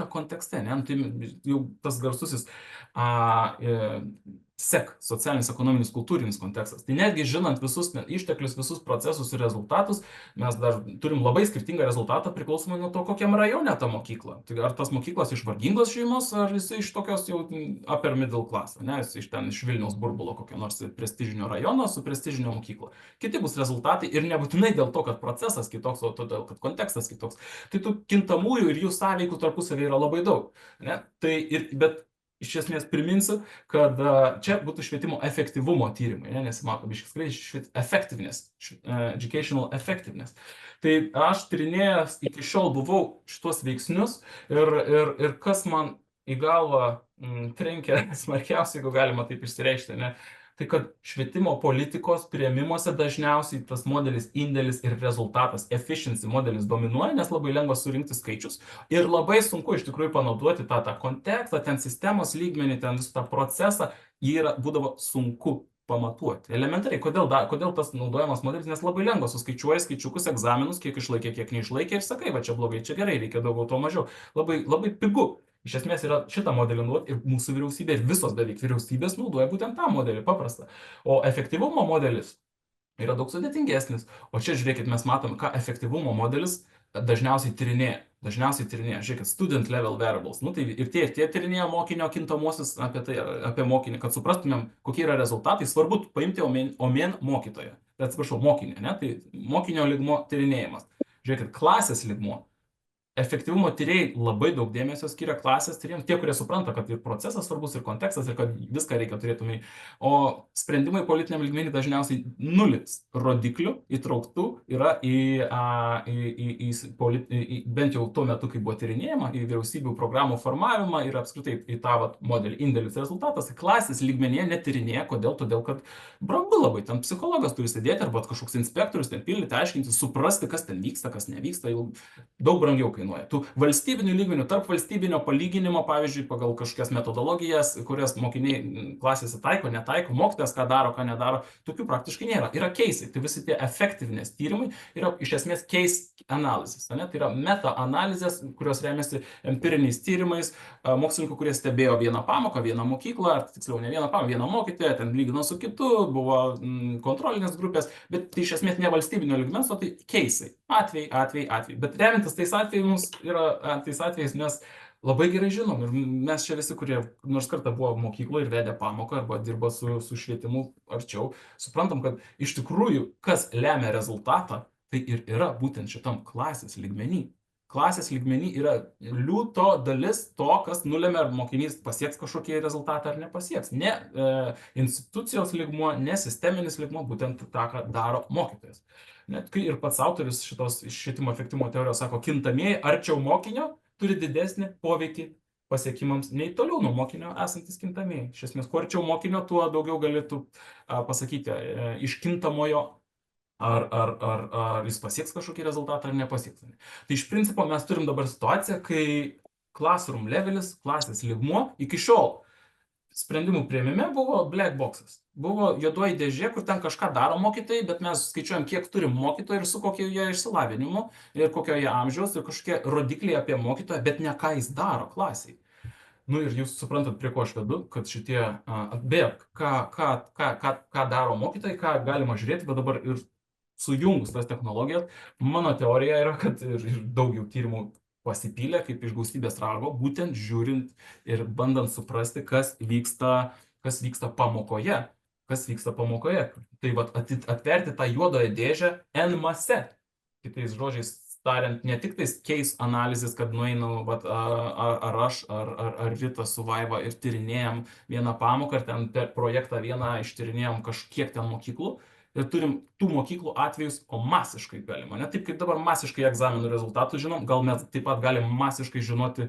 kontekste, ne? Tai jau tas garsusis socialinis, ekonominis, kultūrinis kontekstas. Tai netgi žinant visus išteklius, visus procesus ir rezultatus, mes dar turim labai skirtingą rezultatą priklausomai nuo to, kokiam rajone ta mokykla. Tai ar tas mokyklas iš vargingos šeimos, ar jis iš tokios jau upper middle class, ne? Jis iš Vilniaus burbulo kokio nors prestižinio rajono su prestižinio mokyklo. Kiti bus rezultatai ir nebūtinai dėl to, kad procesas kitoks, o todėl, kad kontekstas kitoks. Tai tų kintamųjų ir jų sąveikų tarpusavį yra labai daug. Ne? Bet iš esmės priminsiu, kad čia būtų švietimo efektyvumo tyrimai, ne? Nes matom, effectiveness, educational effectiveness. Tai aš tyrinėjęs iki šiol buvau šitos veiksnius ir kas man į galvą trenkia smarkiausiai, jeigu galima taip išsireikšti, ne? Tai kad švietimo politikos priėmimuose dažniausiai tas modelis indėlis ir rezultatas, efficiency modelis dominuoja, nes labai lengva surinkti skaičius ir labai sunku iš tikrųjų panaudoti tą kontekstą, ten sistemos lygmenį, ten visą tą procesą, jį būdavo sunku pamatuoti. Elementariai, kodėl tas naudojamas modelis, nes labai lengva suskaičiuoja skaičiukus, egzaminus, kiek išlaikė, kiek neišlaikė ir sakai, va čia blogai, čia gerai, reikia daugiau, to mažiau. Labai pigu. Iš esmės yra šitą modelį naudoti ir mūsų vyriausybė ir visos beveik vyriausybės naudoja būtent tą modelį, paprastą. O efektyvumo modelis yra daug sudėtingesnis. O čia žiūrėkit, mes matome, ką efektyvumo modelis dažniausiai tyrinėja. Žiūrėkit, student level variables. Nu, tai ir tie tyrinėja mokinio kintamosius apie mokinį, kad suprastumėm, kokie yra rezultatai. Svarbu paimti omėn mokytoją. Atsiprašau, mokinį, ne? Tai mokinio lygmuo tyrinėjimas. Žiūrėkit, klasės lygmuo. Efektyvumo tyrėjai labai daug dėmesio skiria klasės tyrėjams, tie, kurie supranta, kad ir procesas svarbus, ir kontekstas, ir kad viską reikia turėti. O sprendimai politiniam lygmenį dažniausiai nulis rodiklių įtrauktų yra bent jau tuo metu, kai buvo tyrinėjama, į vyriausybių programų formavimą ir apskritai į tą modelį indėlis rezultatas. Klasės lygmenyje netyrinėja, kodėl? Todėl, kad brangu labai, ten psichologas turi sėdėti arba kažkoks inspektorius ten pildyti, aiškinti, suprasti, kas ten vyksta, kas nevyksta, jau daug brangiau kainuoja. Tų valstybinių lygmenių, tarp valstybinio palyginimo, pavyzdžiui, pagal kažkokias metodologijas, kurias mokiniai klasėse taiko, netaiko, mokytojas ką daro, ką nedaro, tokių praktiškai nėra. Yra keisai, tai visi tie effectiveness tyrimai yra iš esmės case analysis, ne? Tai yra meta-analizės, kurios remiasi empiriniais tyrimais, mokslininkų, kurie stebėjo vieną pamoką, vieną mokyklą, ar tiksliau ne vieną pamoką, vieną mokytoją, ten lygino su kitu, buvo kontrolinės grupės, bet tai iš esmės ne valstybinio lygmens, o tai keisai, atvejai. Bet remintis tais atvejais mes labai gerai žinom ir mes čia visi, kurie nors kartą buvo mokykloje ir vedė pamoką arba dirba su švietimu arčiau, suprantam, kad iš tikrųjų, kas lemia rezultatą, tai ir yra būtent šitam klasės lygmenį. Klasės lygmenį yra liūto dalis to, kas nulemia, ar mokinys pasieks kažkokį rezultatą ar nepasieks. Ne institucijos lygmuo, ne sisteminis lygmuo, būtent tą, ką daro mokytojas. Net kai ir pats autorius šitos švietimo efektyvumo teorijos sako, kintamieji arčiau mokinio turi didesnį poveikį pasiekimams nei toliau nuo mokinio esantis kintamieji. Iš esmės, kuo arčiau mokinio, tuo daugiau galėtų pasakyti iš kintamojo, ar jis pasieks kažkokį rezultatą ar nepasieks. Tai iš principo mes turim dabar situaciją, kai classroom levelis, klasės lygmuo, iki šiol sprendimų priėmime buvo black boxas. Buvo juodoji dėžė, kur ten kažką daro mokytojai, bet mes skaičiuojam, kiek turim mokytojų ir su kokio jie išsilavinimu ir kokio jie amžiaus ir kažkokie rodikliai apie mokytoją, bet ne ką jis daro klasiai. Nu ir jūs suprantat, prie ko aš vedu, kad šitie, beje, ką daro mokytojai, ką galima žiūrėti, bet dabar ir sujungus tas technologijas, mano teorija yra, kad ir daug jau tyrimų pasipylė kaip iš gausybės rago, būtent žiūrint ir bandant suprasti, kas vyksta kas vyksta pamokoje. Tai vat atverti tą juodoje dėžę N mase. Kitais žodžiais tariant, ne tik tais case analizės, kad nueinu, ar aš, ar Rita su Vaiva ir tyrinėjom vieną pamoką, ir ten per projektą vieną ištyrinėjom kažkiek ten mokyklų, ir turim tų mokyklų atvejus, o masiškai galima. Ne taip kaip dabar masiškai egzaminų rezultatų žinom, gal mes taip pat galim masiškai žinoti,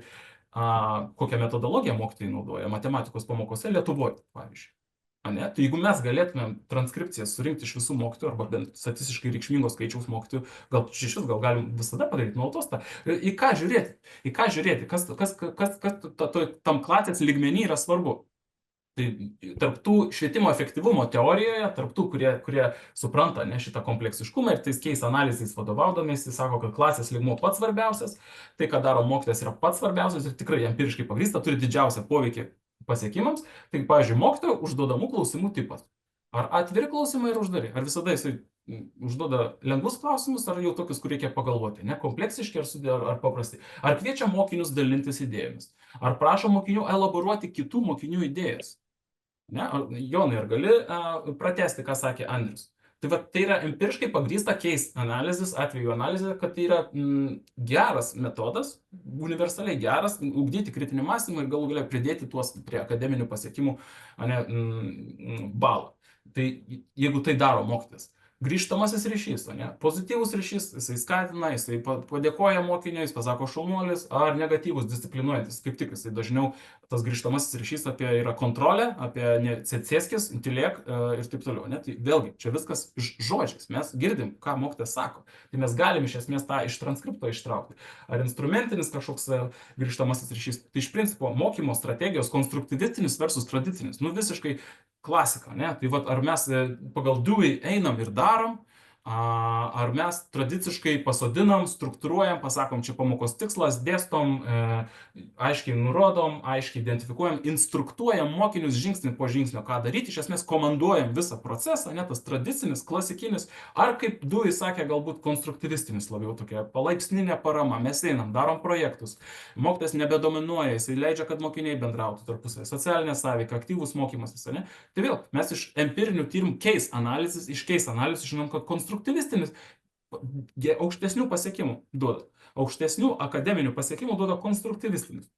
kokią metodologiją mokytojai naudoja matematikos pamokose Lietuvoje, pavyzdžiui. Tai jeigu mes galėtumėm transkripcijas surinkti iš visų mokytojų, arba bent statistiškai reikšmingos skaičiaus mokytojų, gal šešis, gal galim visada padaryti nuolatos tą. Į ką žiūrėti, kas tam klasės lygmenį yra svarbu. Tai tarp tų švietimo efektyvumo teorijoje, tarp tų, kurie supranta šitą kompleksiškumą ir tais case analizais vadovaudamiesi, sako, kad klasės lygmuo pats svarbiausias, tai, ką daro mokytojas, yra pats svarbiausias ir tikrai empiriškai pagrįsta, turi didžiausią poveikį pasiekimams. Tai, pavyzdžiui, mokytojo užduodamų klausimų tipas. Ar atviri klausimai ir uždari? Ar visada jisai užduoda lengvus klausimus, ar jau tokius, kur reikia pagalvoti? Ne? Kompleksiški ar paprasti? Ar kviečia mokinius dalintis idėjomis? Ar prašo mokinių elaboruoti kitų mokinių idėjas? Ne? Jonai, ar gali pratęsti, ką sakė Andrius? Tai yra empiriškai pagrįsta case analizės, atvejų analizė, kad tai yra geras metodas, universaliai geras, ugdyti kritinį mąstymą ir galų galia pridėti tuos prie akademinių pasiekimų balą. Tai jeigu tai daro mokytojas. Grįžtamasis ryšys, pozityvus ryšys, jisai skatina, jisai padėkoja mokiniui, jis pasako šaunuolis, ar negatyvus, disciplinuojantis, kaip tik jisai dažniau tas grįžtamasis ryšys apie yra kontrolę, apie sėskis, tylėk ir taip toliau. Tai vėlgi, čia viskas iš žodžiais, mes girdim, ką mokytojas sako, tai mes galim iš esmės tą iš transkripto ištraukti. Ar instrumentinis kažkoks grįžtamasis ryšys, tai iš principo mokymo strategijos konstruktyvistinis versus tradicinis, visiškai klasika, tai ar mes pagal DUI einam ir darom, ar mes tradiciškai pasodinam, struktūruojam, pasakom, čia pamokos tikslas, dėstom, aiškiai nurodom, aiškiai identifikuojam, instruktuojam mokinius žingsnį po žingsnio, ką daryti, iš esmės komanduojam visą procesą, tas tradicinis, klasikinis, ar kaip DUI sakė, galbūt konstruktyvistinis labiau tokia palaipsninė parama, mes einam, darom projektus, mokytojas nebedominuoja, jisai leidžia, kad mokiniai bendrautų tarpusavy, socialinė sąveika, aktyvus mokymasis, Tai vėl, mes iš empirinių tyrimų case analizės, iš case analizės žinom, kad konstruktyvistinis aukštesnių pasiekimų duoda. Aukštesnių akademinių pasiekimų duoda konstruktyvistinis.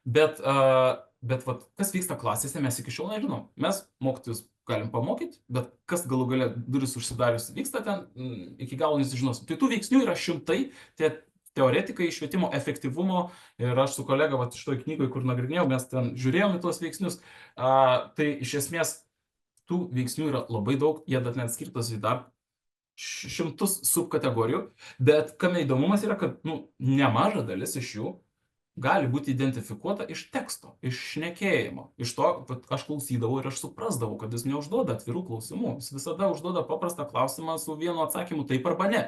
Bet kas vyksta klasėse, mes iki šiol nežinom. Mes mokytojus galim pamokyti, bet kas galų gale duris užsidarius vyksta ten, iki galo nesužinosim. Tai tų veiksnių yra šimtai, tie teoretikai švietimo efektyvumo, ir aš su kolega šitoj knygoj, kur nagrinėjau, mes ten žiūrėjom į tuos veiksnius, tai iš esmės tų veiksnių yra labai daug, jie net skirtas į dar šimtus subkategorijų, bet kame įdomumas yra, kad nemaža dalis iš jų gali būti identifikuota iš teksto, iš šnekėjimo, iš to, kad aš klausydavau ir aš suprasdavau, kad jis neužduoda atvirų klausimų, jis visada užduoda paprastą klausimą su vienu atsakymu taip arba ne.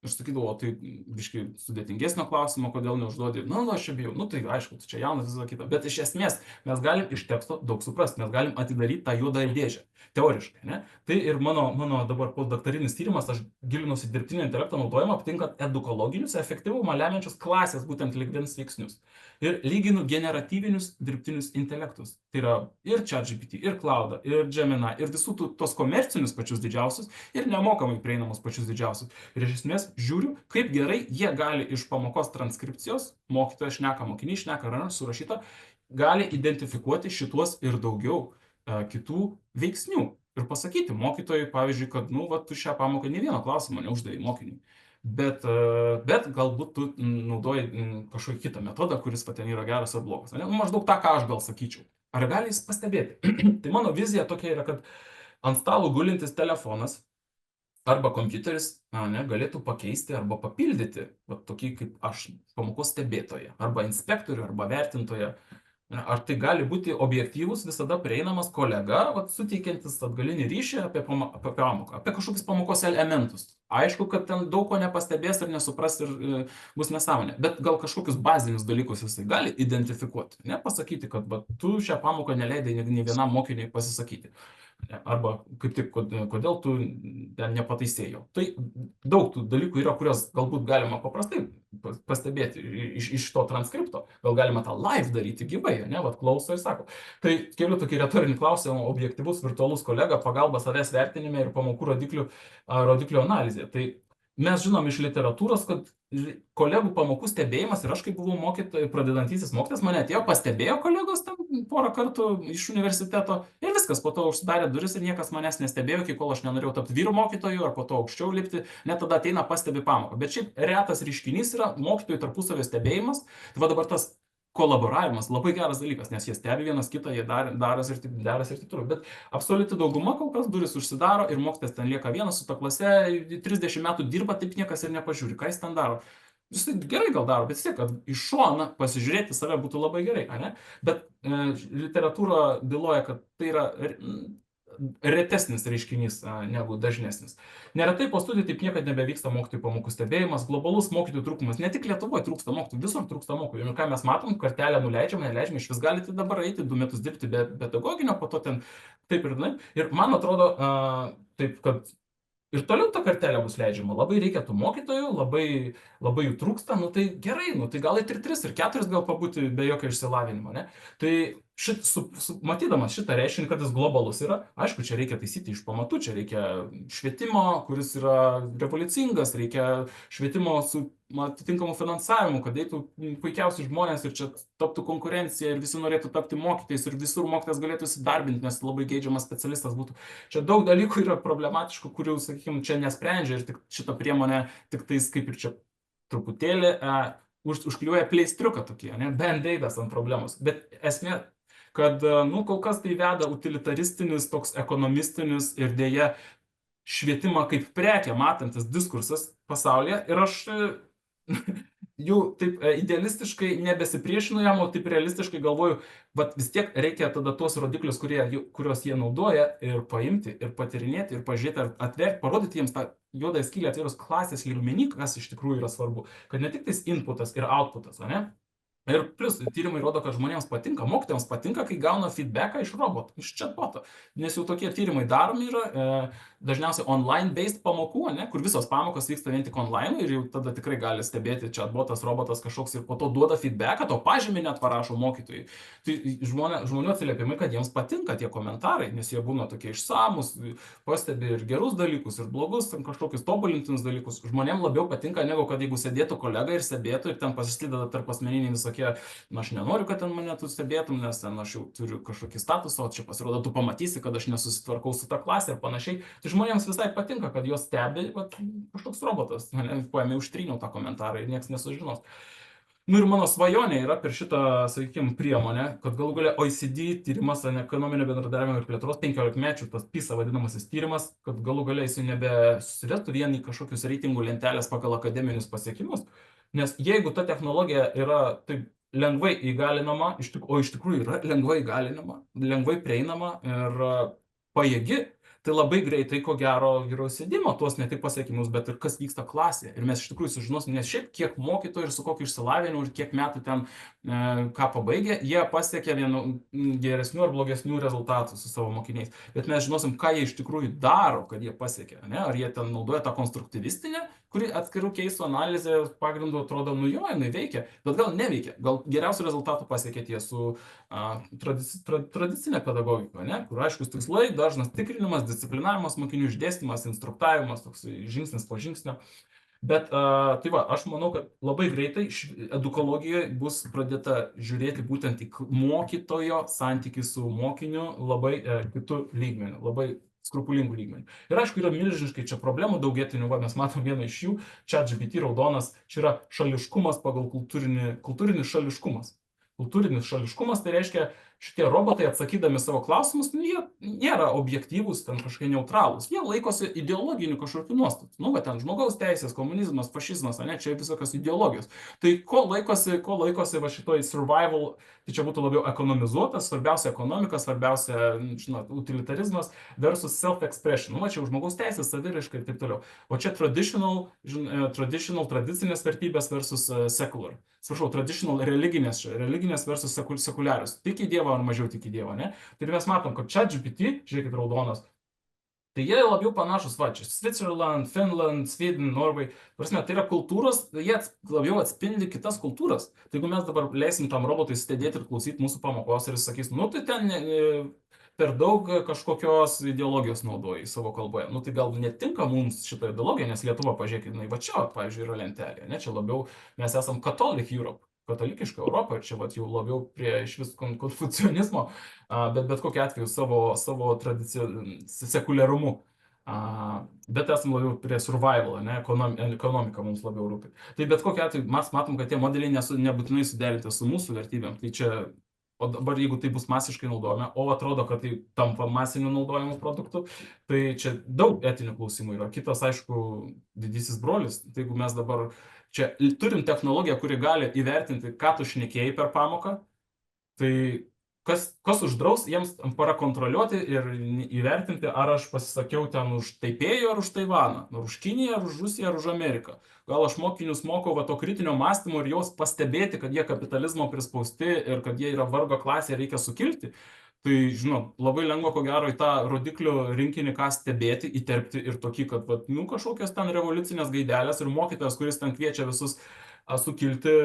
Aš sakydavau, tai biškai sudėtingesnio klausimo, kodėl neužduodi, aš čia bijau, tai aišku, čia jaunas visą kitą, bet iš esmės mes galim iš teksto daug suprasti, mes galim atidaryti tą juodą dėžę, teoriškai, Tai ir mano dabar postdaktarinis tyrimas, aš gilinuosi dirbtinio intelekto naudojimą, aptinkant edukologinius efektyvumą lemiančius klasės būtent lygmens veiksnius. Ir lyginu generatyvinius dirbtinius intelektus. Tai yra ir ChatGPT, ir Cloud, ir Gemini, ir visų tos komercinius pačius didžiausius, ir nemokamai prieinamus pačius didžiausius. Ir iš esmės žiūriu, kaip gerai jie gali iš pamokos transkripcijos, mokytojas šneka, mokiniai šneka, ar surašyta, gali identifikuoti šituos ir daugiau kitų veiksnių. Ir pasakyti mokytojui, pavyzdžiui, kad, tu šią pamoką ne vieno klausimo neuždavai mokiniui. Bet galbūt tu naudoji kažkokį kitą metodą, kuris ten yra geras ar blogas. Maždaug tą, ką aš gal sakyčiau. Ar gali jis pastebėti? Tai mano vizija tokia yra, kad ant stalo gulintis telefonas arba kompiuteris galėtų pakeisti arba papildyti tokį kaip aš, pamokos stebėtoją, arba inspektorių, arba vertintoją. Ar tai gali būti objektyvus, visada prieinamas kolega, suteikiantis atgalinį ryšį apie pamoką, apie kažkokius pamokos elementus. Aišku, kad ten daug ko nepastebės ir nesupras ir bus nesąmonė, bet gal kažkokius bazinius dalykus jisai gali identifikuoti, pasakyti, kad tu šią pamoką neleidai nei vienam mokiniui pasisakyti. Arba kaip tik, kodėl tu nepataisėjai. Tai daug tų dalykų yra, kurios galbūt galima paprastai pastebėti iš to transkripto. gal galima tą live daryti gyvai, ne, vat klauso ir sako. Tai keliu tokį retorinį klausimą, objektyvus virtualus kolega, pagalba savęs vertinime ir pamokų rodiklių analizė. Tai mes žinom iš literatūros, kad kolegų pamokų stebėjimas, ir aš kaip buvau pradedantysis mokytojas, mane atėjo, pastebėjo kolegos tam porą kartų iš universiteto ir viskas, po to užsidarė duris ir niekas manęs nestebėjo, iki kol aš nenorėjau tapti vyrų mokytojų ar po to aukščiau lipti, net tada ateina pastebi pamoką. Bet šiaip retas reiškinys yra mokytojų tarpusavio stebėjimas, tai va dabar tas kolaboravimas labai geras dalykas, nes jie stebi vienas kitą, jie daras ir taip toliau. Bet absoliuti dauguma kol kas duris užsidaro ir mokytojas ten lieka vienas su ta klase, 30 metų dirba, taip niekas ir nepažiūri, ką jis ten daro. Jis gerai gal daro, bet vis tiek, kad iš šoną pasižiūrėti save būtų labai gerai, ne? Bet literatūra byloja, kad tai yra retesnis reiškinys negu dažnesnis. Neretai po studijų taip niekad nebevyksta mokytojų pamokų stebėjimas, globalus mokytojų trūkumas. Ne tik Lietuvoje trūksta mokytojų, visur trūksta mokytojų. Ir ką mes matom, kartelę nuleidžiame, iš vis galite dabar eiti 2 metus dirbti be pedagoginio, po to ten taip ir taip. Ir man atrodo, taip, kad ir toliau ta kartelė bus leidžiama. Labai reikia tų mokytojų, labai jų trūksta, nu tai gerai, nu tai gal ir 3 ir 4 gal pabūti be jokio išsilavinimo, ne? Tai matydamas šitą reiškinį, kad jis globalus yra, aišku, čia reikia taisyti iš pamatų, čia reikia švietimo, kuris yra revoliucingas, reikia švietimo su atitinkamu finansavimu, kad eitų puikiausi žmonės ir čia taptų konkurencija ir visi norėtų tapti mokytojais ir visur mokytojas galėtų įsidarbinti, nes labai geidžiamas specialistas būtų. Čia daug dalykų yra problematiškų, kurių, sakykime, čia nesprendžia ir tik šitą priemonę tik tais kaip ir čia truputėlį užkliuoja pleistriuką tokie, ne, band-aidas ant problemos. Bet esmė, kad, nu, kol kas tai veda utilitaristinis, toks ekonomistinis ir dėja švietimą kaip prekę matantis diskursas pasaulyje. Ir aš jau taip idealistiškai nebesipriešinu jam, o taip realistiškai galvoju, bet vis tiek reikia tada tuos rodiklius, kuriuos jie naudoja, ir paimti, ir patyrinėti, ir pažiūrėti, atverti, parodyti jiems tą juodąją skylę atvėrus klasės lygmenį, kas iš tikrųjų yra svarbu, kad ne tik tais inputas ir outputas, ne? Ir plus tyrimai rodo, kad žmonėms patinka, mokytojams patinka, kai gauna feedbacką iš roboto, iš chatboto. Nes jau tokie tyrimai daromi yra, dažniausiai online-based pamokų, ne, kur visos pamokos vyksta vien tik online ir jau tada tikrai gali stebėti chatbotas, robotas kažkoks ir po to duoda feedbacką, to pažymį net parašo mokytojai. Tai žmonių atsiliepimai, kad jiems patinka tie komentarai, nes jie būna tokie išsamus, pastebi ir gerus dalykus, ir blogus, kažkokius tobulintinus dalykus. Žmonėms labiau patinka, negu kad jeigu sėdėtų kolega ir stebėtų ir ten pasislydeda tarp asmeniniai visokie, na, aš nenoriu, kad ten mane tu stebėtum, nes ten aš jau turiu kažkokį statusą, o čia pasirodo, tu pamatysi, kad aš nesusitvarkau su ta klasė ir panašiai. Tai žmonėms visai patinka, kad jos stebi, vat, kažkoks robotas. Paėmė, užtryniau tą komentarą ir niekas nesužinos. Nu ir mano svajonė yra per šitą, sakykime, priemonę, kad galų galia OECD tyrimas, ekonominio bendradarbiavimo ir plėtros 15-mečių, tas PISA vadinamasis tyrimas, kad galų galia jis nebesusivestų vien į kažkokius reitingų lentelės pagal akademinius pasiekimus. Nes jeigu ta technologija yra taip lengvai įgalinama, o iš tikrųjų yra lengvai įgalinama, lengvai prieinama ir pajėgi, tai labai greitai, ko gero, yra sėdimo tuos ne tik pasiekimus, bet ir kas vyksta klasėje. Ir mes iš tikrųjų sužinosim, nes šiaip kiek mokytojų ir su kokiu išsilavinimu ir kiek metų ten ką pabaigė, jie pasiekė geresnių ar blogesnių rezultatų su savo mokiniais. Bet mes žinosim, ką jie iš tikrųjų daro, kad jie pasiekė. Ne? Ar jie ten naudoja tą konstruktyvistinę, kuri atskirų keisų analizė pagrindu atrodo, nu jo, jinai veikia, bet gal neveikia. Gal geriausių rezultatų pasiekė tie su tradicinė pedagogika, ne? Kur aiškus tikslai, dažnas tikrinimas, disciplinavimas, mokinių išdėstymas, instruktavimas, toks žingsnis po žingsnio. Bet tai va, aš manau, kad labai greitai edukologijoje bus pradėta žiūrėti būtent į mokytojo santykį su mokiniu labai kitų lygmenių, labai skrupulingų lygmenių. Ir aišku, yra milžiniškai čia problemų daugėtinių, mes matom vieną iš jų, ChatGPT raudonas, čia yra šališkumas pagal kultūrinis šališkumas. Kultūrinis šališkumas tai reiškia, šitie robotai atsakydami savo klausimus, jie nėra objektyvūs, ten kažkokie neutralūs, jie laikosi ideologinių kažkokių nuostatų. Nu, va ten žmogaus teisės, komunizmas, fašizmas, ne, čia visokios ideologijos. Tai ko laikosi va šitoj survival, tai čia būtų labiau ekonomizuotas, svarbiausia ekonomika, svarbiausia, žinot, utilitarizmas versus self-expression. Nu, va čia žmogaus teisės, saviraiška ir taip toliau. O čia tradicinės vertybės versus secular. Sprašau, traditional religinės versus sekuliarius. Tik į Dievą ar mažiau tik į Dievą, ne? Tai mes matom, kad ChatGPT, žiūrėkit raudonas, Tai jie labiau panašus, va, čia Switzerland, Finland, Sweden, Norway. Prasme, tai yra kultūros, jie labiau atspindi kitas kultūras. Tai jeigu mes dabar leisim tam robotui stebėti ir klausyti mūsų pamokos ir jis sakys, nu tai ten per daug kažkokios ideologijos naudoja į savo kalboje. Nu tai gal netinka mums šitą ideologiją, nes Lietuva, pažiūrėkit, va čia, pavyzdžiui, yra lentelė, ne, čia labiau mes esam Catholic Europe. Katalikiška Europa, ir čia vat, jau labiau prie iš vis konfucionizmo, bet kokiu atveju savo sekuliarumu. Bet esame labiau prie survival, ne, ekonomika mums labiau rūpi. Tai bet kokiu atveju mes matom, kad tie modeliai nebūtinai suderinti su mūsų vertybėm. Tai čia, o dabar jeigu tai bus masiškai naudojame, o atrodo, kad tai tampa masiniu naudojimu produktu, tai čia daug etinių klausimų yra. Kitas, aišku, didysis brolis. Tai jeigu mes dabar čia turim technologiją, kuri gali įvertinti, ką tu šnekėjai per pamoką, tai kas uždraus jiems parakontroliuoti ir įvertinti, ar aš pasisakiau ten už Taipėjų ar už Taivaną, ar už Kiniją, ar už Rusiją, ar už Ameriką. Gal aš mokinius mokau va to kritinio mąstymo ir jos pastebėti, kad jie kapitalizmo prispausti ir kad jie yra vargo klasė, reikia sukilti. Tai, žinot, labai lengva, ko gero, į tą rodiklių rinkinį ką stebėti, įterpti ir tokį, kad, vat, nu, kažkokios ten revoliucinės gaidelės ir mokytojas, kuris ten kviečia visus sukilti,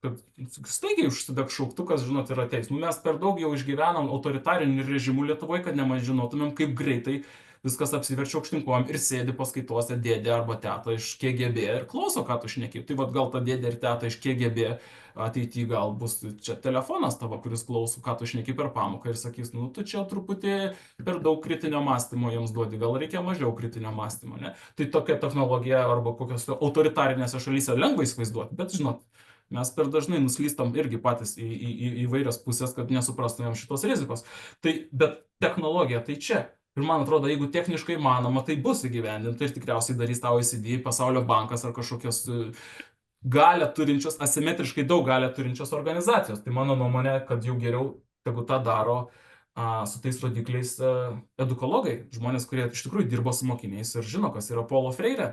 kad staigiai užsideg šauktukas, žinot, ir ateis. Nu, mes per daug jau išgyvenam autoritarinių režimų Lietuvoje, kad nežinotumėm, kaip greitai viskas apsiverčia aukštinkojom ir sėdi paskaitose dėdė arba teta iš KGB ir klauso, ką tu šneki. Tai vat gal ta dėdė ir teta iš KGB ateityje gal bus čia telefonas tavo, kuris klauso, ką tu šneki per pamoką ir sakys, nu tu čia truputį per daug kritinio mąstymo jiems duodi, gal reikia mažiau kritinio mąstymo, ne? Tai tokia technologija arba kokios autoritarinėse šalyse lengva įsivaizduoti, bet žinot, mes per dažnai nuslystam irgi patys į įvairias pusės, kad nesuprastumėm šitos rizikos. Tai, bet technologija tai čia. Ir man atrodo, jeigu techniškai manoma, tai bus įgyvendinta ir tikriausiai darys tau OECD, Pasaulio bankas ar kažkokios galę turinčios, asimetriškai daug galę turinčios organizacijos. Tai mano nuomonė, kad jau geriau, tegu tą daro su tais rodikliais edukologai, žmonės, kurie iš tikrųjų dirbo su mokiniais ir žino, kas yra Paulo Freire,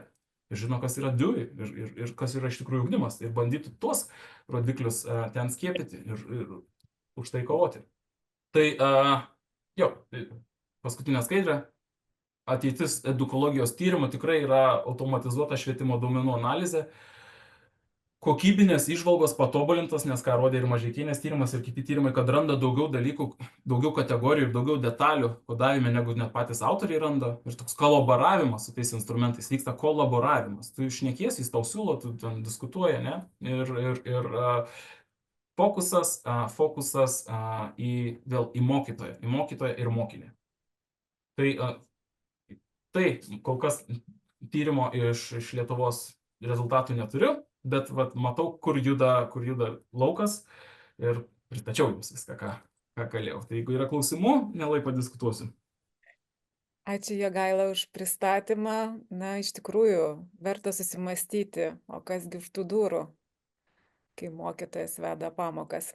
ir žino, kas yra Dewey, ir kas yra iš tikrųjų ugdymas, ir bandytų tuos rodiklius ten skiepyti ir už tai kovoti. Tai, jo, paskutinė skaidrė. Ateitis edukologijos tyrimų tikrai yra automatizuota švietimo duomenų analizė. Kokybinės įžvalgos patobulintos, nes ką rodė ir Mažeikienės tyrimas ir kiti tyrimai, kad randa daugiau dalykų, daugiau kategorijų ir daugiau detalių kodavime, negu net patys autoriai randa. Ir toks kolaboravimas su tais instrumentais, vyksta kolaboravimas. Tu šnekiesi, jis tau siūlo, tu ten diskutuoji, ne? Ir fokusas į mokytoją ir mokinį. Tai kol kas tyrimo iš Lietuvos rezultatų neturiu, bet vat, matau, kur juda laukas ir pristačiau jums viską, ką galėjau. Tai jeigu yra klausimų, mielai padiskutuosiu. Ačiū Jogaila už pristatymą. Na, iš tikrųjų, verta susimastyti, o kasgi už tų durų, kai mokytojas veda pamokas.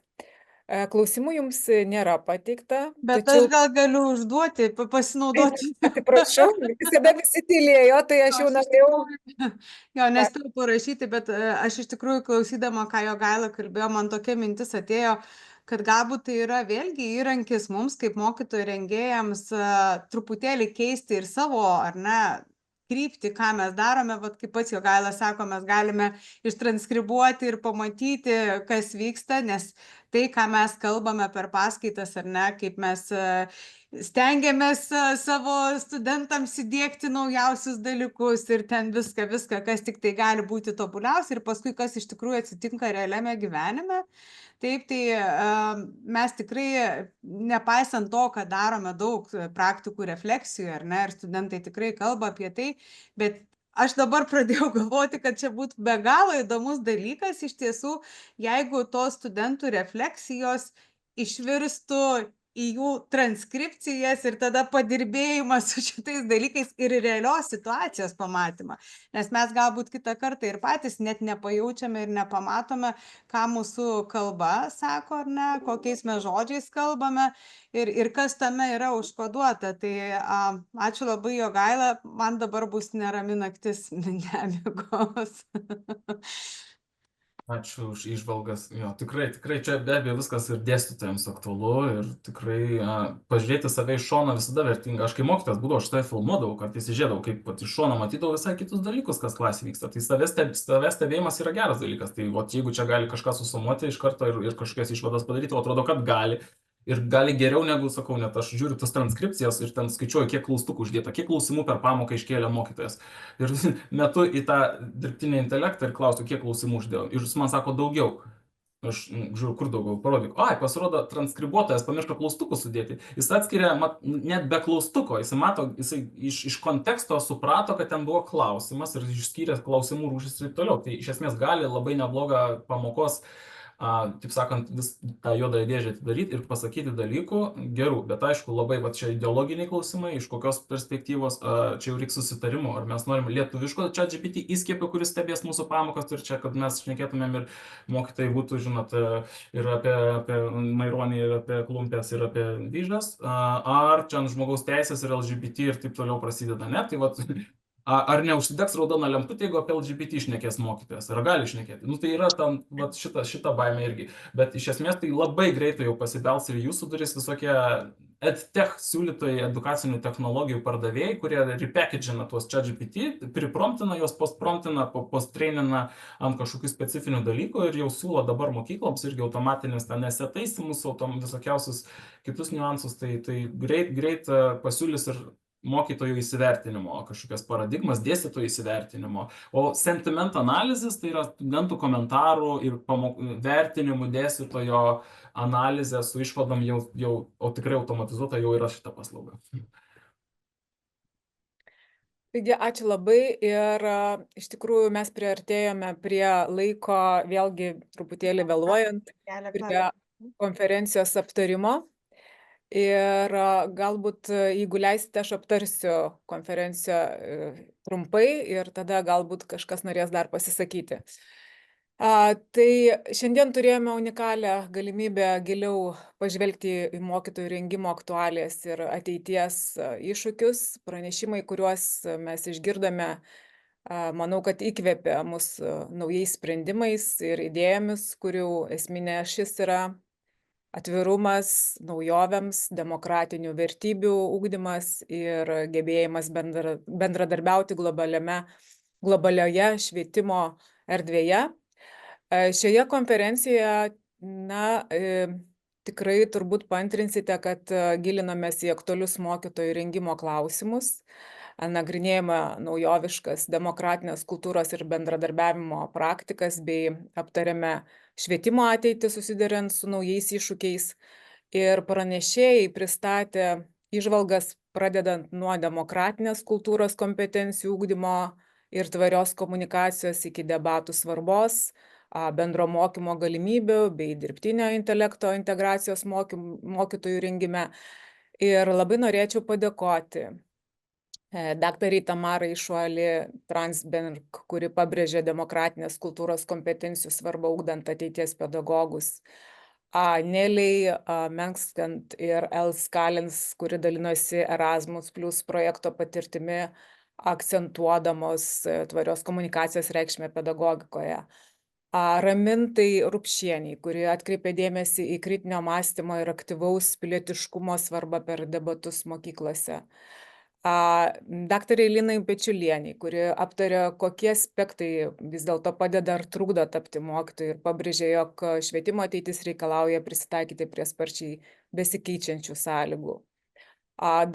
Klausimų jums nėra pateikta. Bet tačiau... aš gal galiu užduoti, pasinaudoti. Atsiprašau, visada visi tylėjo, tai aš jau norėjau. Jo, nespėjau parašyti, bet aš iš tikrųjų klausydama, ką Jogaila kalbėjo, man tokia mintis atėjo, kad galbūt tai yra vėlgi įrankis mums, kaip mokytojų rengėjams, truputėlį keisti ir savo, ar ne, kryptį, ką mes darome, vat kaip pats Jogaila sako, mes galime ištranskribuoti ir pamatyti, kas vyksta, nes tai, ką mes kalbame per paskaitas, ar ne, kaip mes stengiamės savo studentams įdiegti naujausius dalykus ir ten viską, kas tik tai gali būti tobuliausia ir paskui, kas iš tikrųjų atsitinka realiame gyvenime. Taip, tai mes tikrai, nepaisant to, kad darome daug praktikų refleksijų, ar ne, ir studentai tikrai kalba apie tai, bet aš dabar pradėjau galvoti, kad čia būtų be galo įdomus dalykas, iš tiesų, jeigu tos studentų refleksijos išvirstų į jų transkripcijas ir tada padirbėjimą su šitais dalykais ir realios situacijos pamatymą. Nes mes galbūt kitą kartą ir patys net nepajaučiame ir nepamatome, ką mūsų kalba sako, ar ne, kokiais mes žodžiais kalbame ir kas tame yra užkoduota. Tai ačiū labai Jogaila, man dabar bus nerami naktis nemigos. Ačiū už įžvalgas. Jo, tikrai čia be abejo viskas ir dėstytojams aktualu ir tikrai pažiūrėti save iš šono visada vertinga. Aš kai mokytojas būdavau, aš tai filmuodavau, kartais įžiūrėdavau, kaip pat iš šono matydavau visai kitus dalykus, kas klasėje vyksta. Tai savęs stebėjimas yra geras dalykas. Tai jeigu čia gali kažką susumuoti iš karto ir kažkokias išvadas padaryti, atrodo, kad gali. Ir gali geriau negu, sakau, net aš žiūriu tas transkripcijas ir ten skaičiuoju, kiek klaustukų uždėta, kiek klausimų per pamoką iškėlė mokytojas. Ir metu į tą dirbtinį intelektą ir klausiu, kiek klausimų uždėjau. Ir jis man sako daugiau. Aš žiūriu, kur daugiau, parodyk. Pasirodo, transkribuotojas pamiršo klaustukus sudėti. Jis atskiria net be klaustuko. Jis mato, jisai iš konteksto suprato, kad ten buvo klausimas ir išskyrė klausimų rūšis ir toliau. Tai iš esmės gali labai neblogą pamokos, taip sakant, vis tą juodąją dėžę atidaryti ir pasakyti dalykų gerų, bet aišku, labai čia ideologiniai klausimai, iš kokios perspektyvos, čia jau reikia susitarimo, ar mes norim lietuviško ChatGPT įskiepio, kuris stebės mūsų pamokas ir čia, kad mes šnekėtumėm ir mokytojai būtų, žinot, ir apie Maironį, ir apie Klumpės, ir apie Vyžas, ar čia ant žmogaus teisės ir LGBT ir taip toliau prasideda, ne? Tai ar neužsidegs raudona lemputė, jeigu apie LGBT šnekės mokytojas, ar gali šnekėti? Tai yra tam šita baimė irgi, bet iš esmės tai labai greitai jau pasibels ir jūsų duris visokie edtech siūlytojai, edukacinių technologijų pardavėjai, kurie repackagina tuos ChatGPT, pripromptina juos, postpromptina, posttrainina ant kažkokių specifinių dalykų ir jau siūlo dabar mokykloms irgi automatinis ten nesetaisimus, visokiausius kitus niuansus, tai greit pasiūlys ir mokytojų įsivertinimo, kažkokias paradigmas, dėstytojų įsivertinimo. O sentiment analizės tai yra studentų komentarų ir vertinimų dėstytojo analizė su išvadom jau tikrai automatizuota jau yra šita paslauga. Taigi, ačiū labai ir iš tikrųjų mes priartėjome prie laiko, vėlgi truputėlį vėluojant, prie konferencijos aptarimo. Ir galbūt, jeigu leisite, aš aptarsiu konferenciją trumpai ir tada galbūt kažkas norės dar pasisakyti. Tai šiandien turėjome unikalią galimybę giliau pažvelgti į mokytojų rengimo aktualijas ir ateities iššūkius, pranešimai, kuriuos mes išgirdome, manau, kad įkvėpė mus naujais sprendimais ir idėjomis, kurių esminė ašis yra atvirumas naujovėms, demokratinių vertybių ugdymas ir gebėjimas bendradarbiauti globalioje švietimo erdvėje. Šioje konferencijoje, tikrai turbūt paantrinsite, kad gilinamės į aktualius mokytojų rengimo klausimus, nagrinėjame naujoviškas demokratinės kultūros ir bendradarbiavimo praktikas bei aptarėme švietimo ateitį susiduriant su naujais iššūkiais ir pranešėjai pristatė įžvalgas pradedant nuo demokratinės kultūros kompetencijų ugdymo ir tvarios komunikacijos iki debatų svarbos, bendro mokymo galimybių bei dirbtinio intelekto integracijos mokytojų rengime. Ir labai norėčiau padėkoti daktarai Tamarai Šuali-Transberg, kuri pabrėžė demokratinės kultūros kompetencijų svarbą ugdant ateities pedagogus, Neliai Menkskant ir Els Kalins, kuri dalinosi Erasmus Plus projekto patirtimi, akcentuodamos tvarios komunikacijos reikšmę pedagogikoje. Ramintai Rupšieniai, kuri atkreipė dėmesį į kritinio mąstymo ir aktyvaus pilietiškumo svarbą per debatus mokyklose. Daktarai Linai Pečiulieniai, kuri aptarė, kokie aspektai vis dėlto padeda ar trukdo tapti mokytojui ir pabrėžė, jog švietimo ateitis reikalauja prisitaikyti prie sparčiai besikeičiančių sąlygų.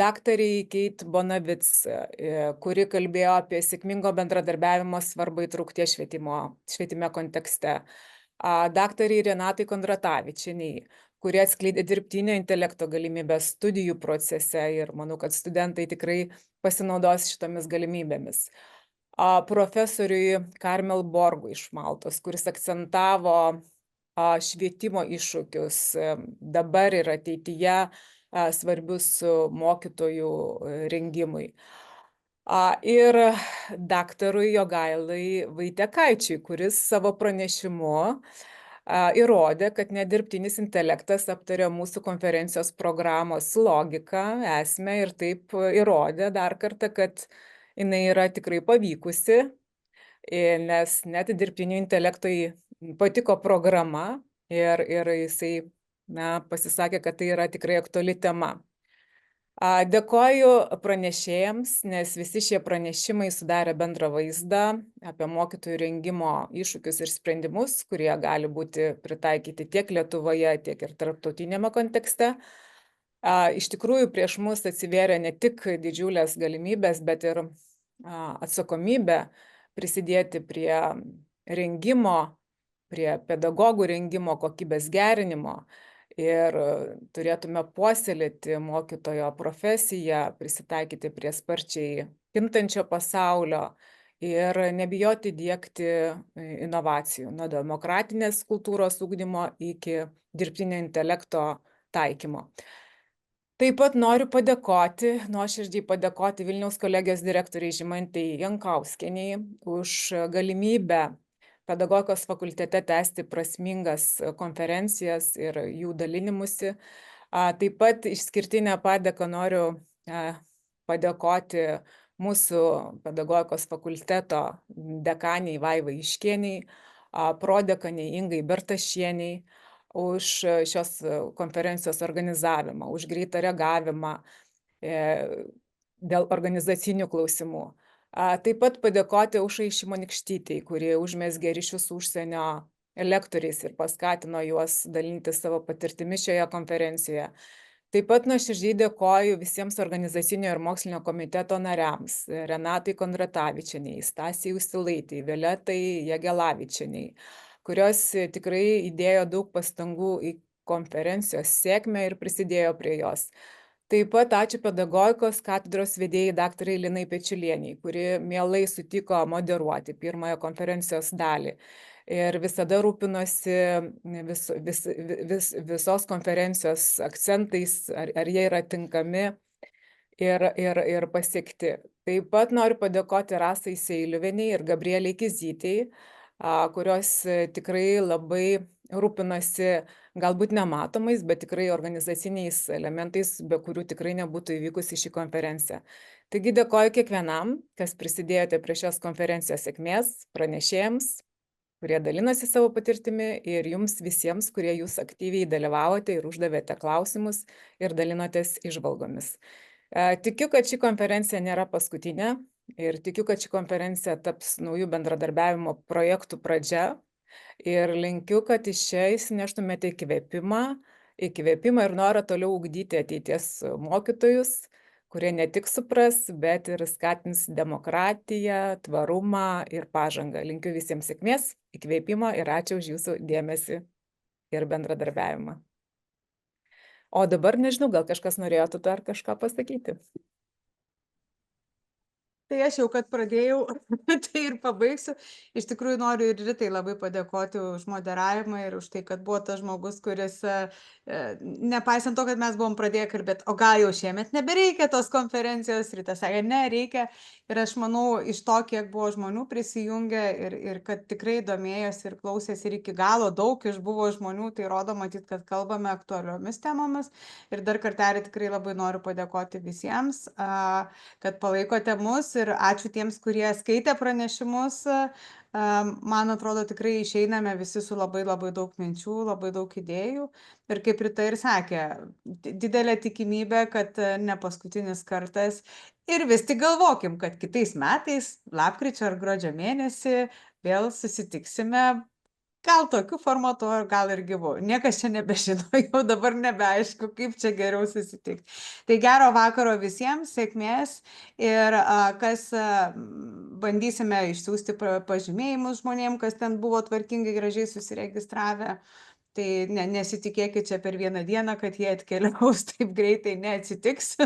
Daktarai Keit Bonavic, kuri kalbėjo apie sėkmingo bendradarbiavimo svarbą įtraukties švietime kontekste. Daktarai Renatai Kondratavičieniai, kurie atskleidė dirbtinio intelekto galimybės studijų procese ir manau, kad studentai tikrai pasinaudos šitomis galimybėmis. Profesoriui Karmel Borgui iš Maltos, kuris akcentavo švietimo iššūkius dabar ir ateityje svarbius mokytojų rengimui. Ir daktarui Jogailai Vaitekaičiui, kuris savo pranešimu įrodė, kad nedirbtinis intelektas aptarė mūsų konferencijos programos logiką, esmę ir taip įrodė dar kartą, kad jinai yra tikrai pavykusi, nes net dirbtinio intelektui patiko programa ir jisai pasisakė, kad tai yra tikrai aktuali tema. Dėkoju pranešėjams, nes visi šie pranešimai sudarė bendrą vaizdą apie mokytojų rengimo iššūkius ir sprendimus, kurie gali būti pritaikyti tiek Lietuvoje, tiek ir tarptautinėme kontekste. Iš tikrųjų, prieš mus atsivėrė ne tik didžiulės galimybės, bet ir atsakomybė prisidėti prie rengimo, prie pedagogų rengimo kokybės gerinimo. Ir turėtume puoselėti mokytojo profesiją, prisitaikyti prie sparčiai kintančio pasaulio ir nebijoti diegti inovacijų, nuo demokratinės kultūros ugdymo iki dirbtinio intelekto taikymo. Taip pat noriu nuoširdžiai padėkoti Vilniaus kolegijos direktoriai Žymantei Jankauskienei už galimybę Pedagogikos fakultete tęsti prasmingas konferencijas ir jų dalinimusi. Taip pat išskirtinę padėką noriu padėkoti mūsų Pedagogikos fakulteto dekaniai Vaivai Iškieniai, prodekaniai Ingai Bertašieniai už šios konferencijos organizavimą, už greitą reagavimą dėl organizacinių klausimų. Taip pat padėkoti Aušrai Šimonikštytei, kuri užmezgė ryšius su užsienio lektoriais ir paskatino juos dalinti savo patirtimi šioje konferencijoje. Taip pat nuoširdžiai dėkoju visiems organizacinio ir mokslinio komiteto nariams: Renatai Kondratavičienei, Stasijai Usilaitei, Violetai Jagelavičienei, kurios tikrai įdėjo daug pastangų į konferencijos sėkmę ir prisidėjo prie jos. Taip pat ačiū Pedagogikos katedros vedėjai daktarai Linai Pečiulieniai, kuri mielai sutiko moderuoti pirmąją konferencijos dalį ir visada rūpinosi visos konferencijos akcentais, ar jie yra tinkami ir pasiekti. Taip pat noriu padėkoti Rasai Seiliuvienei ir Gabrieliai Kizytei, kurios tikrai labai rūpinasi galbūt nematomais, bet tikrai organizaciniais elementais, be kurių tikrai nebūtų įvykusi ši konferencija. Taigi dėkoju kiekvienam, kas prisidėjote prie šios konferencijos sėkmės, pranešėjams, kurie dalinosi savo patirtimi, ir jums visiems, kurie jūs aktyviai dalyvavote ir uždavėte klausimus ir dalinotės įžvalgomis. Tikiu, kad ši konferencija nėra paskutinė ir tikiu, kad ši konferencija taps naujų bendradarbiavimo projektų pradžia. Ir linkiu, kad iš čia įsineštumėte įkvėpimą ir norą toliau ugdyti ateities mokytojus, kurie ne tik supras, bet ir skatins demokratiją, tvarumą ir pažangą. Linkiu visiems sėkmės, įkvėpimo ir ačiū už jūsų dėmesį ir bendradarbiavimą. O dabar nežinau, gal kažkas norėtų dar kažką pasakyti. Tai aš jau, kad pradėjau, tai ir pabaigsiu. Iš tikrųjų noriu ir Ritai labai padėkoti už moderavimą ir už tai, kad buvo tas žmogus, kuris, nepaisant to, kad mes buvom pradėję kalbėti, o gal jau šiemet nebereikia tos konferencijos, Rita sakė, ne, reikia. Ir aš manau, iš to, kiek buvo žmonių prisijungę ir kad tikrai domėjosi ir klausėsi ir iki galo daug išbuvo žmonių, tai rodo matyt, kad kalbame aktualiomis temomis. Ir dar kartelį tikrai labai noriu padėkoti visiems, kad palaikote mus. Ir ačiū tiems, kurie skaitė pranešimus. Man atrodo, tikrai išeiname visi su labai daug minčių, labai daug idėjų. Ir kaip Rita ir sakė, didelė tikimybė, kad ne paskutinis kartas. Ir vis tik galvokim, kad kitais metais, lapkričio ar gruodžio mėnesį, vėl susitiksime. Gal tokiu formatu, gal ir gyvu. Niekas čia nebežino, jau dabar nebeaišku, kaip čia geriau susitikti. Tai gero vakaro visiems, sėkmės ir kas bandysime išsiųsti pažymėjimus žmonėm, kas ten buvo tvarkingai gražiai susiregistravę. Tai nesitikėkit čia per vieną dieną, kad jie atkeliaus taip greitai, neatsitiks.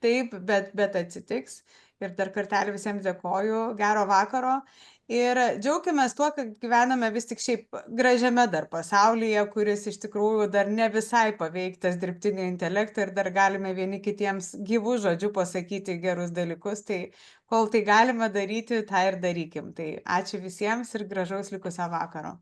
Taip, bet atsitiks. Ir dar kartelį visiems dėkoju, gero vakaro. Ir džiaukimės tuo, kad gyvename vis tik šiaip gražiame dar pasaulyje, kuris iš tikrųjų dar ne visai paveiktas dirbtinio intelekto ir dar galime vieni kitiems gyvų žodžių pasakyti gerus dalykus. Tai kol tai galime daryti, tą ir darykim. Tai ačiū visiems ir gražaus likusio vakaro.